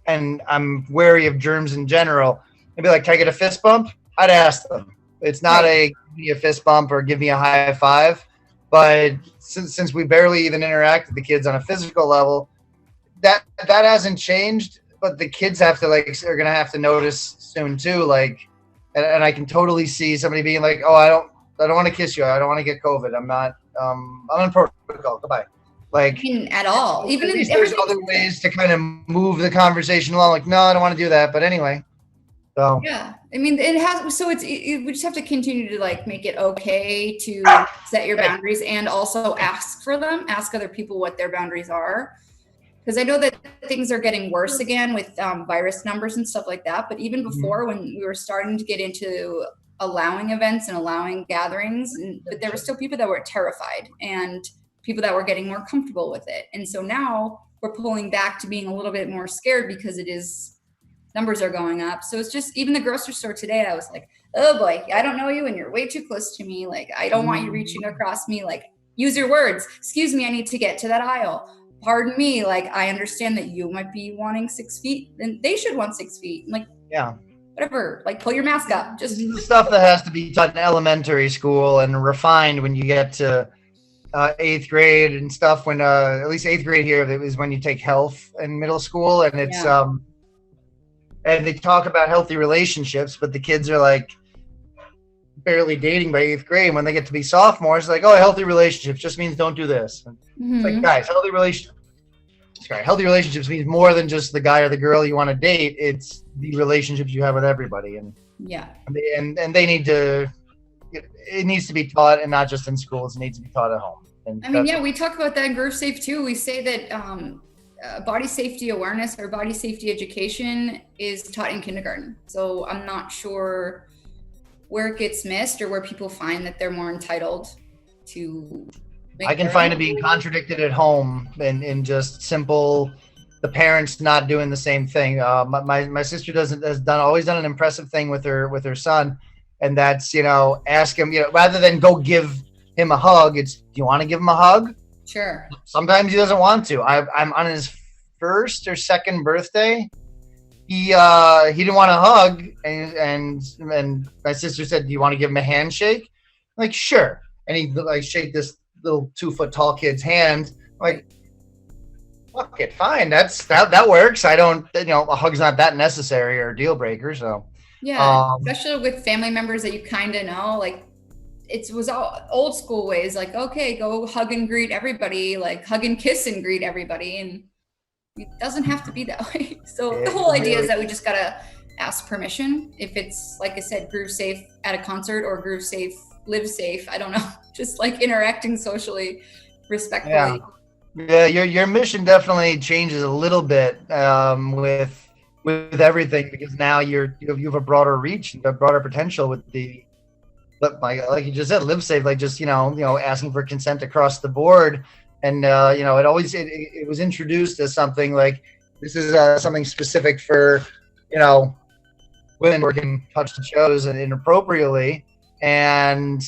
and I'm wary of germs in general, I'd be like, can I get a fist bump? I'd ask them. It's not give me a fist bump or give me a high five, but since we barely even interact with the kids on a physical level, that hasn't changed. but the kids have to are gonna have to notice soon too. Like, and I can totally see somebody being like, "Oh, I don't want to kiss you. I don't want to get COVID. I'm not. I'm on protocol. Goodbye." Like, I mean, at all. Even at in least there's everything. other ways to kind of move the conversation along. Like, no, I don't want to do that. But anyway, so Yeah, I mean, it has. So we just have to continue to like make it okay to set your boundaries and also ask for them. Ask other people what their boundaries are, because I know that things are getting worse again with virus numbers and stuff like that. But even before, when we were starting to get into allowing events and allowing gatherings, but there were still people that were terrified and people that were getting more comfortable with it. And so now we're pulling back to being a little bit more scared because numbers are going up. So it's just, even the grocery store today, I was like, oh boy, I don't know you and you're way too close to me. Like, I don't want you reaching across me. Like, use your words. Excuse me, I need to get to that aisle. Pardon me. Like, I understand that you might be wanting 6 feet, and they should want 6 feet. Like, yeah. Whatever, like pull your mask up. Just stuff that has to be taught in elementary school and refined when you get to 8th grade and stuff. When at least 8th grade here, it was when you take health in middle school, and it's and they talk about healthy relationships, but the kids are like barely dating by 8th grade. When they get to be sophomores, it's like, oh, healthy relationships just means don't do this. It's like, guys, healthy relationships means more than just the guy or the girl you want to date. It's the relationships you have with everybody, and and they need to. It needs to be taught, and not just in schools. It needs to be taught at home. And I mean, we talk about that in Groove Safe too. We say that body safety awareness or body safety education is taught in kindergarten. So I'm not sure where it gets missed or where people find that they're more entitled to. I can find it being contradicted at home in just simple, the parents not doing the same thing. My sister has always done an impressive thing with her son, and that's, ask him, rather than go give him a hug, it's, do you want to give him a hug? Sure. Sometimes he doesn't want to. I'm on his 1st or 2nd birthday. He didn't want a hug, and my sister said, do you want to give him a handshake? I'm like, sure. And he shake this little 2-foot-tall kid's hand. I'm like, fuck it, fine. That works. I don't, a hug's not that necessary or a deal breaker. So yeah, especially with family members that you kind of know, like it was all old school ways. Like, okay, go hug and greet everybody, like hug and kiss and greet everybody, and it doesn't have to be that way. So the whole idea is that we just gotta ask permission. If it's, like I said, Groove Safe at a concert or Groove Safe live safe, I don't know, just like interacting socially, respectfully. Yeah, your mission definitely changes a little bit with everything, because now you have a broader reach, a broader potential with like you just said, live safe, like just asking for consent across the board, and it was introduced as something like, this is something specific for women who can touch the shows inappropriately. And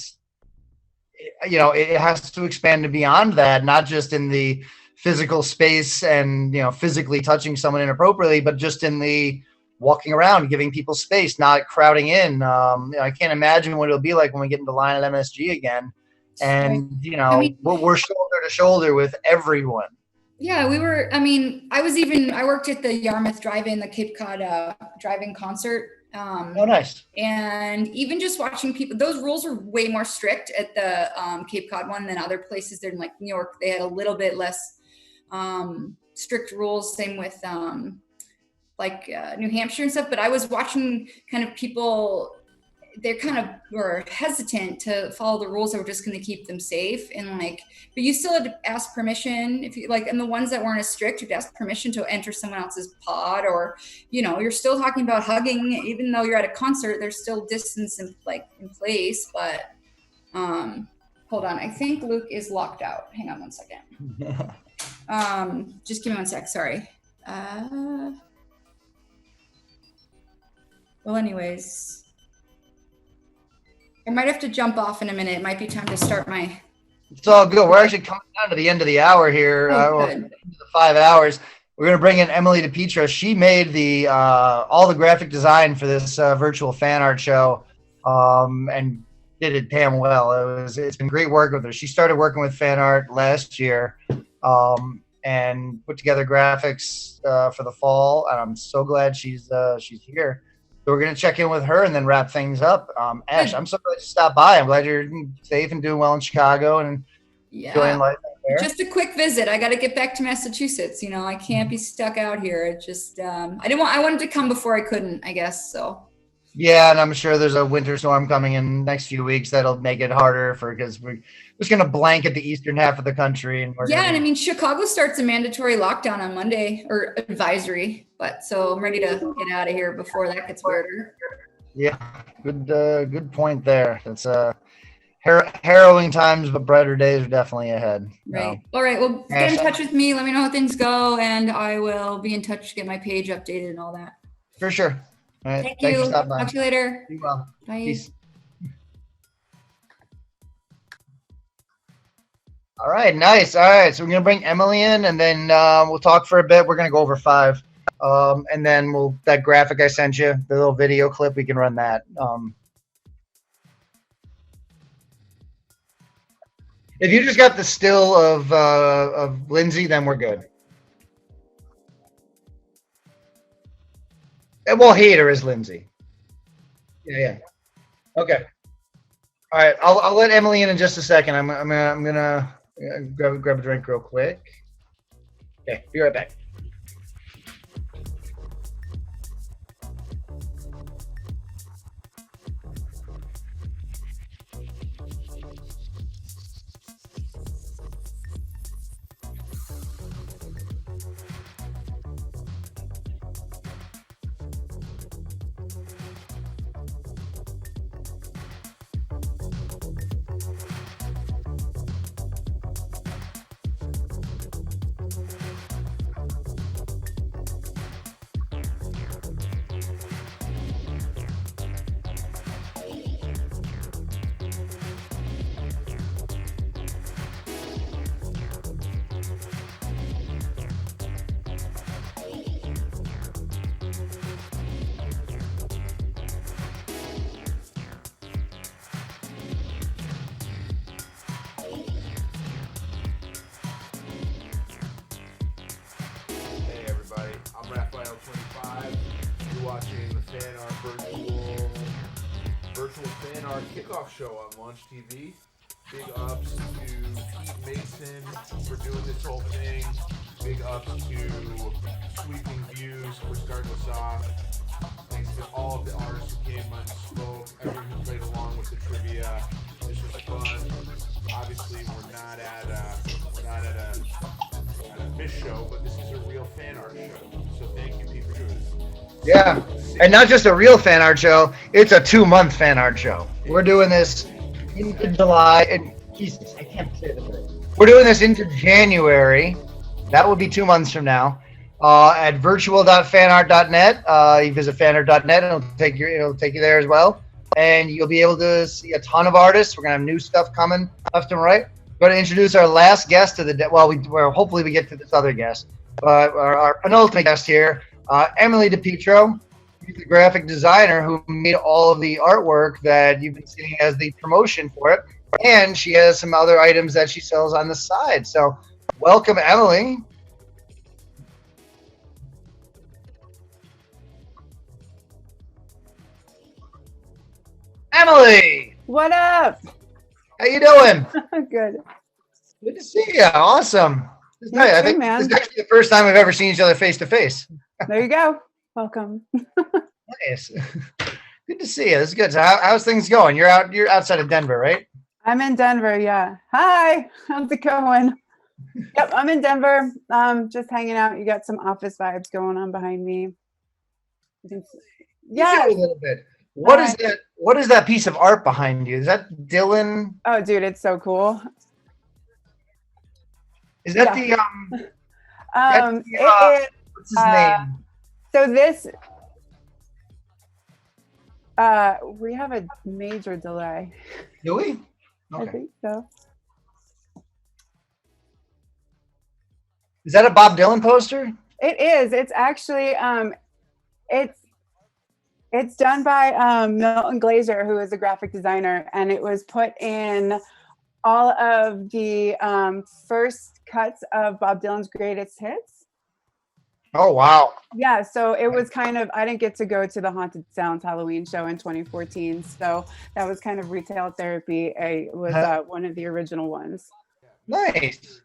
it has to expand to beyond that, not just in the physical space and physically touching someone inappropriately, but just in the walking around, giving people space, not crowding in. I can't imagine what it'll be like when we get into line at MSG again, and we're shoulder to shoulder with everyone. Yeah, we were. I mean, I worked at the Yarmouth Drive-In, the Cape Cod Drive-In concert. Oh, nice. And even just watching people, those rules are way more strict at the Cape Cod one than other places. They're in like New York, they had a little bit less strict rules. Same with New Hampshire and stuff. But I was watching kind of people, they kind of were hesitant to follow the rules that were just going to keep them safe. And but you still had to ask permission if you and the ones that weren't as strict, you'd ask permission to enter someone else's pod, or, you're still talking about hugging, even though you're at a concert, there's still distance in place. But hold on. I think Luke is locked out. Hang on one second. Just give me one sec. Sorry. Well, anyways, I might have to jump off in a minute. It might be time to start my. It's all good. We're actually coming down to the end of the hour here. The 5 hours. We're going to bring in Emily DePietro. She made the all the graphic design for this virtual fan art show, and did it damn well. It's been great work with her. She started working with fan art last year, and put together graphics for the fall. And I'm so glad she's here. So we're gonna check in with her and then wrap things up. Ash, I'm so glad you stopped by. I'm glad you're safe and doing well in Chicago and enjoying life out there. Just a quick visit. I got to get back to Massachusetts. You know, I can't be stuck out here. It just, I wanted to come before I couldn't, I guess. So. Yeah, and I'm sure there's a winter storm coming in next few weeks that'll make it harder because we're just going to blanket the eastern half of the country. And and I mean, Chicago starts a mandatory lockdown on Monday, or advisory, but so I'm ready to get out of here before that gets weirder. Yeah, good point there. It's harrowing times, but brighter days are definitely ahead. Right. All right. Well, get in touch with me. Let me know how things go, and I will be in touch to get my page updated and all that. For sure. All right. Thank Thanks you. for stopping by. Talk to you later. Be well. Bye. Peace. All right, nice. All right, so we're gonna bring Emily in, and then we'll talk for a bit. We're gonna go over 5, and then that graphic I sent you, the little video clip, we can run that. If you just got the still of Lindsay, then we're good. And we'll hate her as Lindsay. Yeah. Okay. All right. I'll let Emily in just a second. I'm gonna grab a drink real quick. Okay. Be right back. I'm Raphael25. You're watching the PhanArt virtual PhanArt kickoff show on LaunchTV. Big ups to Pete Mason for doing this whole thing. Big ups to Sweeping Views for starting us off. Thanks to all of the artists who came and spoke, everyone who played along with the trivia. This was fun. Obviously, we're not at a fish show, but this is a real fan art show. So thank you, Pete, for doing this. Yeah, and not just a real fan art show, it's a 2-month fan art show. We're doing this into July, and Jesus, I can't say this right. We're doing this into January. That will be 2 months from now. At virtual.fanart.net. You visit fanart.net, and it'll take you there as well. And you'll be able to see a ton of artists. We're gonna have new stuff coming left and right. We're going to introduce our last guest of the day. Well, hopefully we get to this other guest. Our penultimate guest here, Emily DiPietro. She's the graphic designer who made all of the artwork that you've been seeing as the promotion for it. And she has some other items that she sells on the side. So welcome, Emily. Emily! What up? How you doing? Good. Good to see you. Awesome. I think this is actually the first time we've ever seen each other face to face. There you go. Welcome. Nice. Good to see you. This is good. So how's things going? You're outside of Denver, right? I'm in Denver. Yeah. Hi. How's it going? Yep. I'm in Denver. Just hanging out. You got some office vibes going on behind me. Yeah. A little bit. What is that? What is that piece of art behind you? Is that Dylan? Oh, dude, it's so cool. Is that the what's his name? So this we have a major delay. Do we? Okay. I think so. Is that a Bob Dylan poster? It is. It's actually it's done by Milton Glaser, who is a graphic designer, and it was put in all of the first cuts of Bob Dylan's greatest hits. Oh, wow. Yeah, so it was kind of, I didn't get to go to the Haunted Sounds Halloween show in 2014, so that was kind of retail therapy. It was one of the original ones. Nice.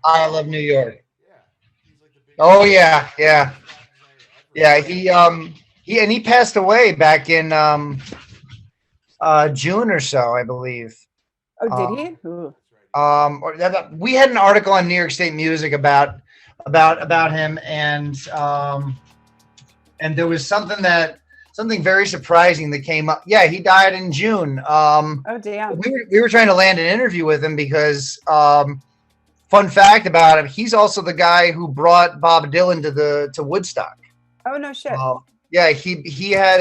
I Love New York. Oh yeah, yeah, yeah. He passed away back in June or so, I believe. Oh, did he? Ooh. We had an article on New York State Music about him, and there was something very surprising that came up. Yeah, he died in June. Oh damn. We were trying to land an interview with him because fun fact about him, he's also the guy who brought Bob Dylan to Woodstock. Oh no shit. Yeah, he had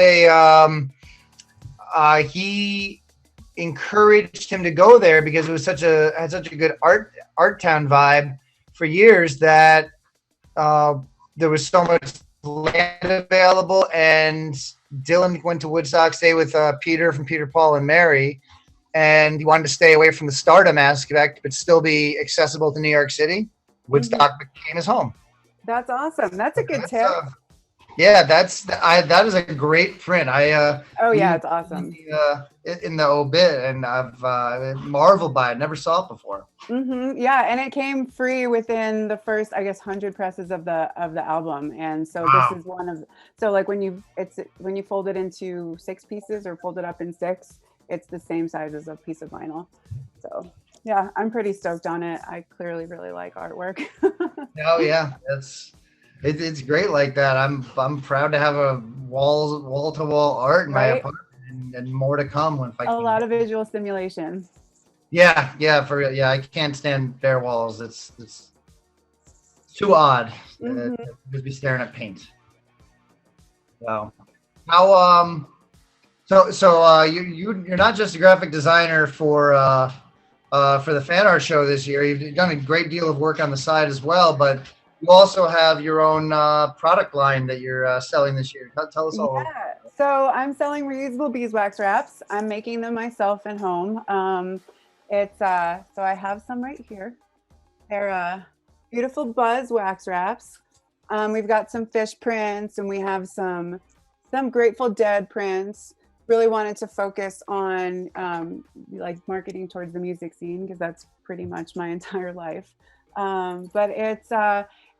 he encouraged him to go there because it was had such a good art town vibe for years that there was so much land available, and Dylan went to Woodstock, stay with Peter from Peter, Paul, and Mary, and he wanted to stay away from the stardom aspect but still be accessible to New York City. Woodstock became his home. That's awesome. That's a good tip. Yeah, that is a great print. Oh yeah, it's awesome. In the obit, and I've marveled by it. Never saw it before. Yeah, and it came free within the first, I guess, 100 presses of the album, and so this is one of. So like when you fold it into 6 pieces or fold it up in 6, it's the same size as a piece of vinyl. So yeah, I'm pretty stoked on it. I clearly really like artwork. Oh yeah, it's great like that. I'm proud to have a wall to wall art in my apartment, and more to come if I can. A lot of visual stimulation. Yeah, I can't stand bare walls. It's too odd. Just be staring at paint. So how you're not just a graphic designer for the fan art show this year. You've done a great deal of work on the side as well, but you also have your own product line that you're selling this year. Tell us all. Yeah, so I'm selling reusable beeswax wraps. I'm making them myself at home. So I have some right here. They're beautiful buzz wax wraps. We've got some fish prints, and we have some Grateful Dead prints. Really wanted to focus on like marketing towards the music scene, because that's pretty much my entire life. But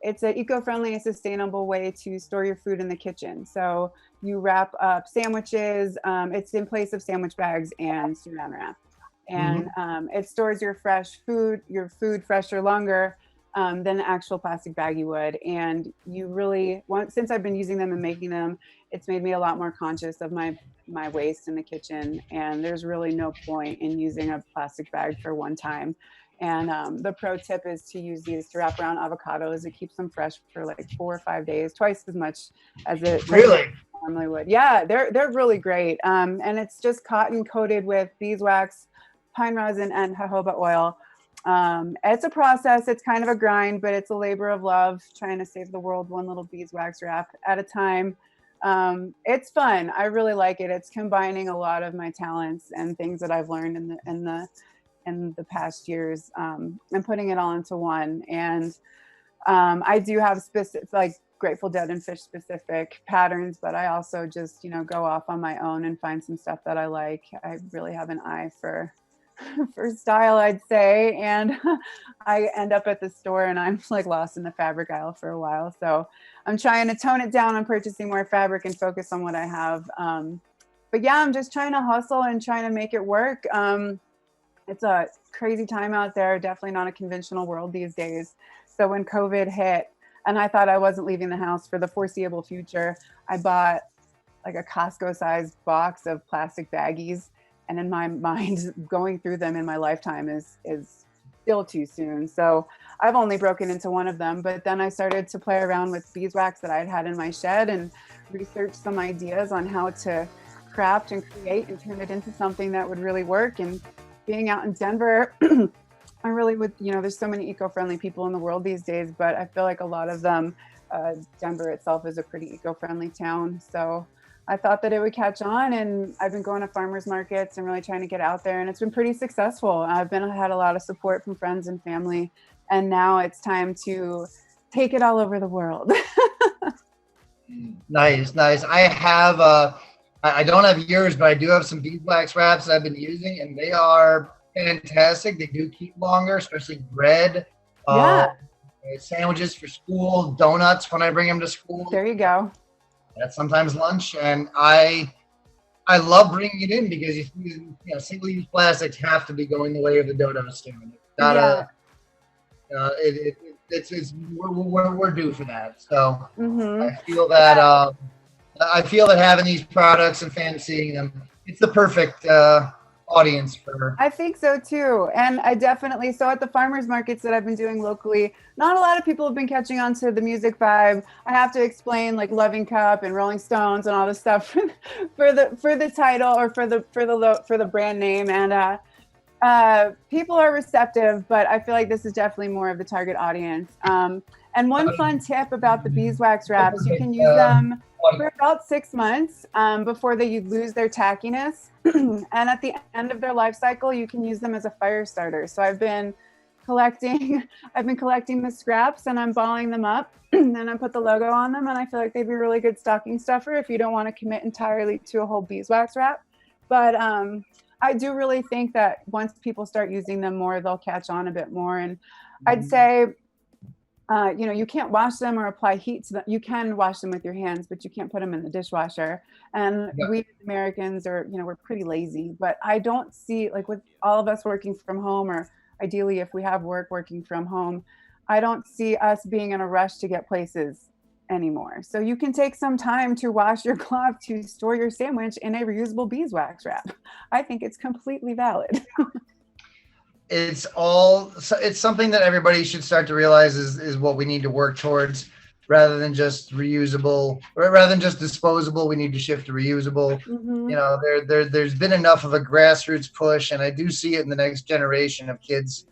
it's an eco-friendly and sustainable way to store your food in the kitchen. So you wrap up sandwiches. It's in place of sandwich bags and saran wrap. And it stores your food fresher longer than the actual plastic bag you would. And you really want, since I've been using them and making them, it's made me a lot more conscious of my waste in the kitchen. And there's really no point in using a plastic bag for one time. And the pro tip is to use these to wrap around avocados. It keeps them fresh for like 4 or 5 days, twice as much as it normally would. Yeah, they're really great. And it's just cotton coated with beeswax, pine resin, and jojoba oil. It's a process. It's kind of a grind, but it's a labor of love, trying to save the world one little beeswax wrap at a time. It's fun. I really like it. It's combining a lot of my talents and things that I've learned in the past years, and putting it all into one. And I do have specific, like Grateful Dead and fish specific patterns, but I also just, go off on my own and find some stuff that I like. I really have an eye for style, I'd say. And I end up at the store and I'm like lost in the fabric aisle for a while. So I'm trying to tone it down on purchasing more fabric and focus on what I have. But yeah, I'm just trying to hustle and trying to make it work. It's a crazy time out there, definitely not a conventional world these days. So when COVID hit and I thought I wasn't leaving the house for the foreseeable future, I bought like a Costco sized box of plastic baggies. And in my mind, going through them in my lifetime is still too soon. So I've only broken into one of them, but then I started to play around with beeswax that I'd had in my shed and research some ideas on how to craft and create and turn it into something that would really work. And being out in Denver, I really would, there's so many eco-friendly people in the world these days, but I feel like a lot of them, Denver itself is a pretty eco-friendly town. So I thought that it would catch on, and I've been going to farmers markets and really trying to get out there, and it's been pretty successful. I've had a lot of support from friends and family, and now it's time to take it all over the world. Nice. I have I don't have yours, but I do have some beeswax wraps that I've been using, and they are fantastic. They do keep longer, especially bread. Yeah. Sandwiches for school, donuts when I bring them to school. There you go. That's sometimes lunch, and I love bringing it in because single-use plastics have to be going the way of the dodo stand. We're due for that. So I feel that having these products and fans seeing them, it's the perfect audience for. I think so too, and I definitely at the farmers markets that I've been doing locally, not a lot of people have been catching on to the music vibe. I have to explain like Loving Cup and Rolling Stones and all this stuff for the title or for the brand name, and people are receptive, but I feel like this is definitely more of the target audience. And one fun tip about the beeswax wraps, you can use them for about 6 months before they lose their tackiness. And at the end of their life cycle, you can use them as a fire starter. So I've been collecting the scraps, and I'm balling them up, and I put the logo on them, and I feel like they'd be a really good stocking stuffer if you don't want to commit entirely to a whole beeswax wrap. But I do really think that once people start using them more, they'll catch on a bit more. And I'd say, you can't wash them or apply heat to them. You can wash them with your hands, but you can't put them in the dishwasher. And we Americans we're pretty lazy, but I don't see, like with all of us working from home, or ideally if we have working from home, I don't see us being in a rush to get places anymore. So you can take some time to wash your cloth to store your sandwich in a reusable beeswax wrap. I think it's completely valid. It's something that everybody should start to realize is what we need to work towards, rather than just reusable, or rather than just disposable. We need to shift to reusable. There's been enough of a grassroots push, and I do see it in the next generation of kids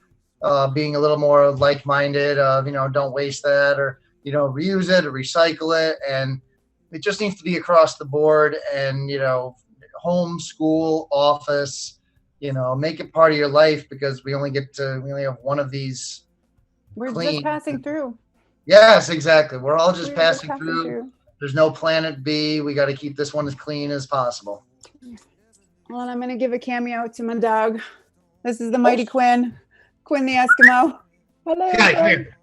being a little more like-minded. Don't waste that, or reuse it or recycle it, and it just needs to be across the board. And home, school, office, make it part of your life, because we only have one of these. We're just passing through. Yes, exactly. We're all just passing through. There's no planet B. We got to keep this one as clean as possible. Well, and I'm going to give a cameo to my dog. This is the mighty Quinn the Eskimo. Hello. Come here.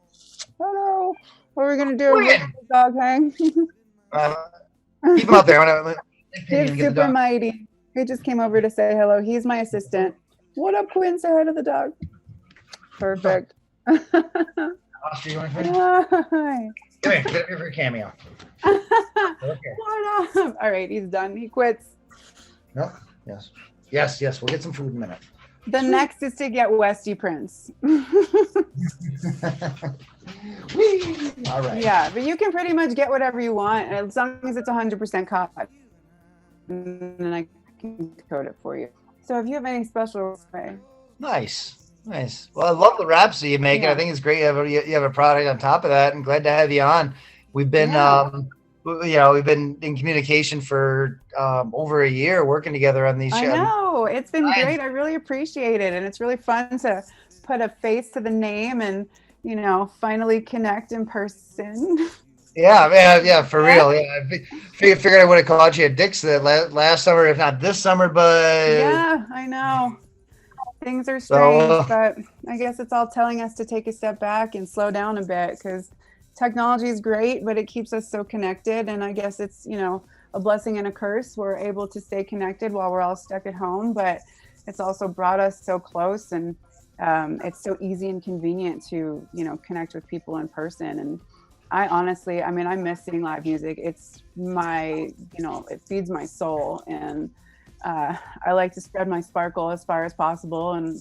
Hello. What are we going to do? With the dog hang? Keep him out there. He's super mighty. He just came over to say hello. He's my assistant. What up, Quinn? Say hi to the dog. Perfect. Hi. Hi. Come here. Get here for a cameo. What up? All right, he's done. He quits. No. Yes. We'll get some food in a minute. The next is to get Westy Prince. All right. Yeah, but you can pretty much get whatever you want as long as it's 100% cotton. And then I can code it for you. So if you have any special way. Nice. Well, I love the wraps that you make, and I think it's great you have a product on top of that. I'm glad to have you on. We've been we've been in communication for over a year, working together on these shows. I know, it's been great. I really appreciate it, and it's really fun to put a face to the name and finally connect in person. Yeah, for real. Yeah, I figured I would have called you at Dick's last summer, if not this summer, but yeah, I know. Things are strange, but I guess it's all telling us to take a step back and slow down a bit, because technology is great, but it keeps us so connected. And I guess it's, a blessing and a curse. We're able to stay connected while we're all stuck at home, but it's also brought us so close, and it's so easy and convenient to, connect with people in person. And I honestly, I'm missing live music. It's my, it feeds my soul. And I like to spread my sparkle as far as possible and,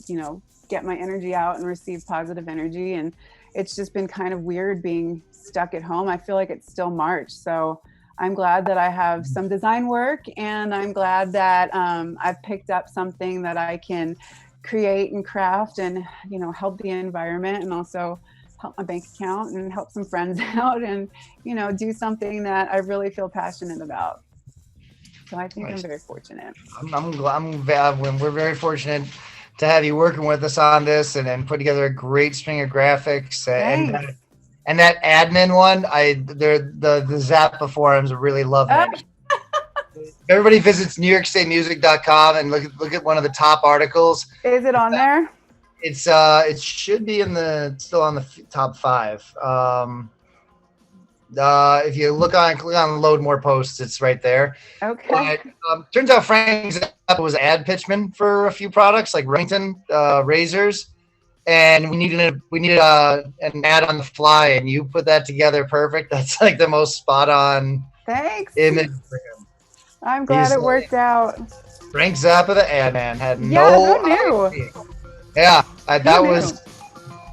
get my energy out and receive positive energy. And it's just been kind of weird being stuck at home. I feel like it's still March. So I'm glad that I have some design work, and I'm glad that I've picked up something that I can create and craft and, help the environment, and also help my bank account and help some friends out, and, do something that I really feel passionate about. So I think Nice. I'm very fortunate. We're very fortunate to have you working with us on this and put together a great string of graphics. And that admin one, the Zappa forums are really loving it. Everybody visits NewYorkStateMusic.com and look at one of the top articles. Is it on there? It should be still on the top 5. If you click on load more posts, it's right there. Okay. But, turns out Frank Zappa was an ad pitchman for a few products like Remington razors, and we needed an ad on the fly, and you put that together perfect. That's like the most spot on image for him. I'm glad it worked out. Frank Zappa, the ad man, had Who no knew? idea. Yeah, that was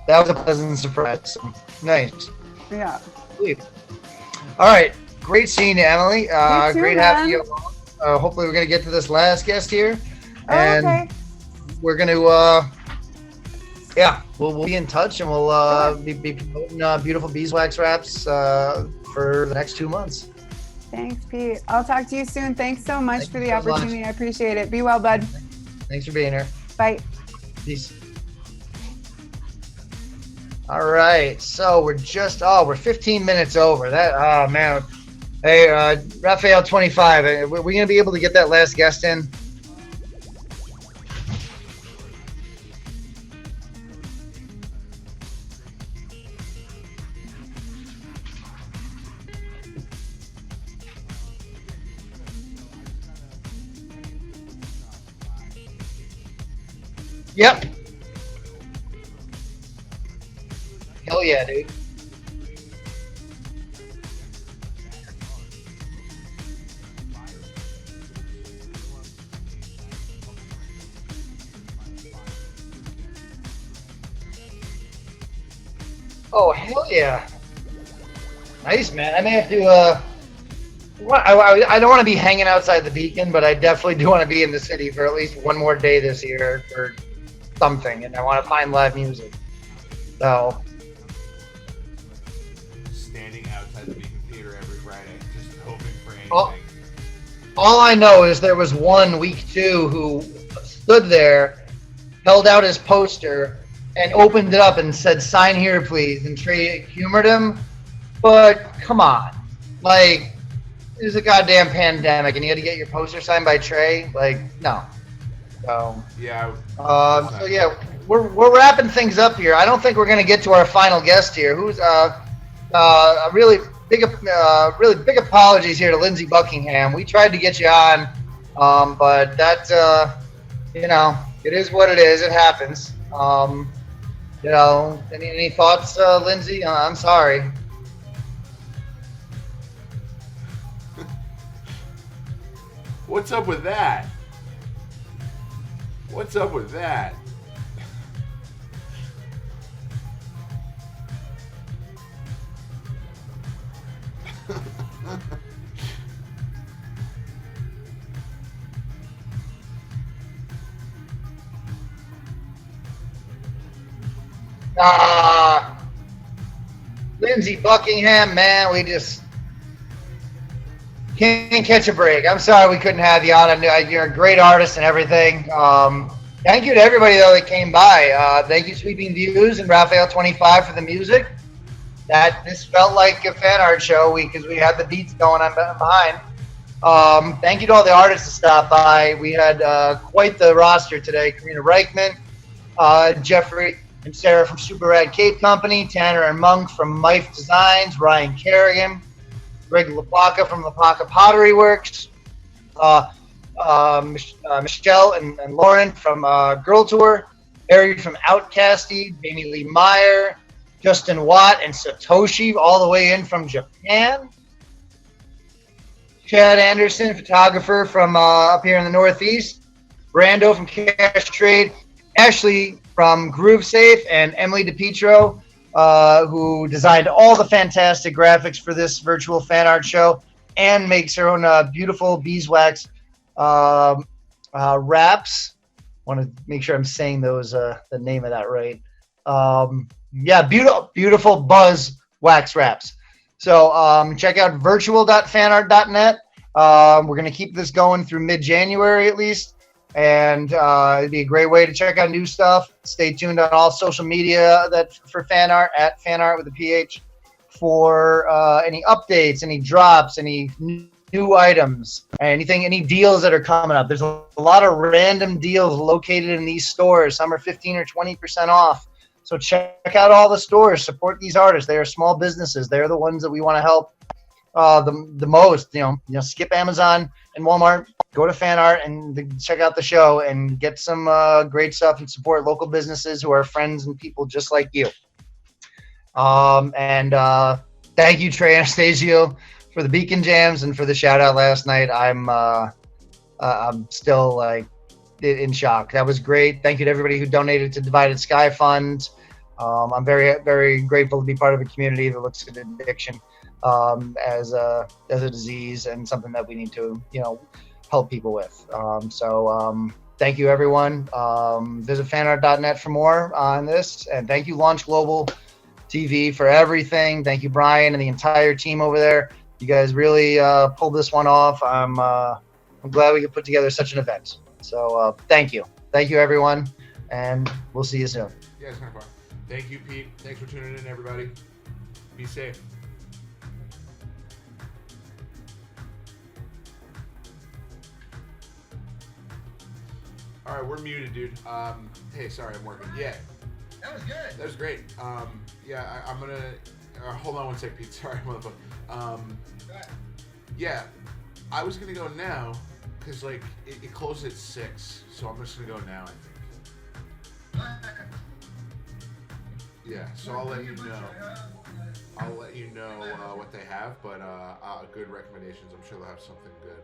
a pleasant surprise. Nice. Yeah. Sweet. All right, great seeing you, Emily. You too, great having you along. Hopefully, we're gonna get to this last guest here, and we're gonna we'll be in touch, and we'll be promoting beautiful beeswax wraps for the next 2 months. Thanks, Pete. I'll talk to you soon. Thanks so much for the so much. opportunity. I appreciate it. Be well, bud. Thanks for being here. Bye. Peace. All right, so we're 15 minutes over. Oh man. Hey, Raphael25, are we gonna be able to get that last guest in? Yep. Hell yeah, dude. Oh, hell yeah. Nice, man. I may have to, I don't want to be hanging outside the Beacon, but I definitely do want to be in the city for at least one more day this year or something, and I want to find live music. So. Standing outside the Beacon Theater every Friday, just hoping for anything. All I know is there was one week 2 who stood there, held out his poster, and opened it up and said, "Sign here, please." And Trey humored him, but come on, like, there's a goddamn pandemic, and you had to get your poster signed by Trey. Like, no. So yeah. So yeah, we're wrapping things up here. I don't think we're gonna get to our final guest here. Who's a really big apologies here to Lindsey Buckingham. We tried to get you on, but that it is what it is. It happens. Any thoughts, Lindsey? I'm sorry. What's up with that? What's up with that? Lindsey Buckingham, man, we just can't catch a break. I'm sorry we couldn't have you on. You're a great artist and everything. Thank you to everybody, though, that came by. Thank you, Sweeping Views and Raphael25 for the music. This felt like a fan art show because we had the beats going on behind. Thank you to all the artists that stopped by. We had quite the roster today. Karina Reichman, Jeffrey and Sarah from Super Rad Cape Company, Tanner and Monk from Mife Designs, Ryan Kerrigan, Greg LaPlaca from LaPlaca Pottery Works, Michelle and Lauren from Girl Tour, Harry from Outcasty, Jamie Lee Meyer, Justin Watt and Satoshi all the way in from Japan, Chad Anderson, photographer from up here in the Northeast, Brando from Cash Trade, Ashley from Groove Safe, and Emily DePietro, who designed all the fantastic graphics for this virtual fan art show and makes her own beautiful beeswax wraps. Want to make sure I'm saying those the name of that right. Beautiful buzz wax wraps. So check out virtual.fanart.net We're going to keep this going through mid-January at least. And it'd be a great way to check out new stuff. Stay tuned on all social media for FanArt, at FanArt with a PH, for any updates, any drops, any new items, anything, any deals that are coming up. There's a lot of random deals located in these stores. Some are 15 or 20% off. So check out all the stores. Support these artists. They are small businesses. They're the ones that we want to help the most. You know, skip Amazon and Walmart. Go to FanArt and check out the show and get some great stuff and support local businesses who are friends and people just like you. Thank you, Trey Anastasio, for the Beacon Jams and for the shout out last night. I'm still like in shock. That was great. Thank you to everybody who donated to Divided Sky Fund. I'm very, very grateful to be part of a community that looks at addiction as a disease and something that we need to, help people with. Thank you, everyone. Visit fanart.net for more on this. And thank you, Launch Global TV, for everything. Thank you, Brian, and the entire team over there. You guys really pulled this one off. I'm glad we could put together such an event. So thank you. Thank you, everyone. And we'll see you soon. Yeah, it's kind of fun. Thank you, Pete. Thanks for tuning in, everybody. Be safe. All right, we're muted, dude. Hey, sorry, I'm working. Yeah. That was good. That was great. Yeah, I'm going to... hold on one sec, Pete. Sorry, motherfucker. Yeah, I was going to go now because, like, it closed at 6. So I'm just going to go now, I think. Yeah, so I'll let you know. I'll let you know what they have, but good recommendations. I'm sure they'll have something good.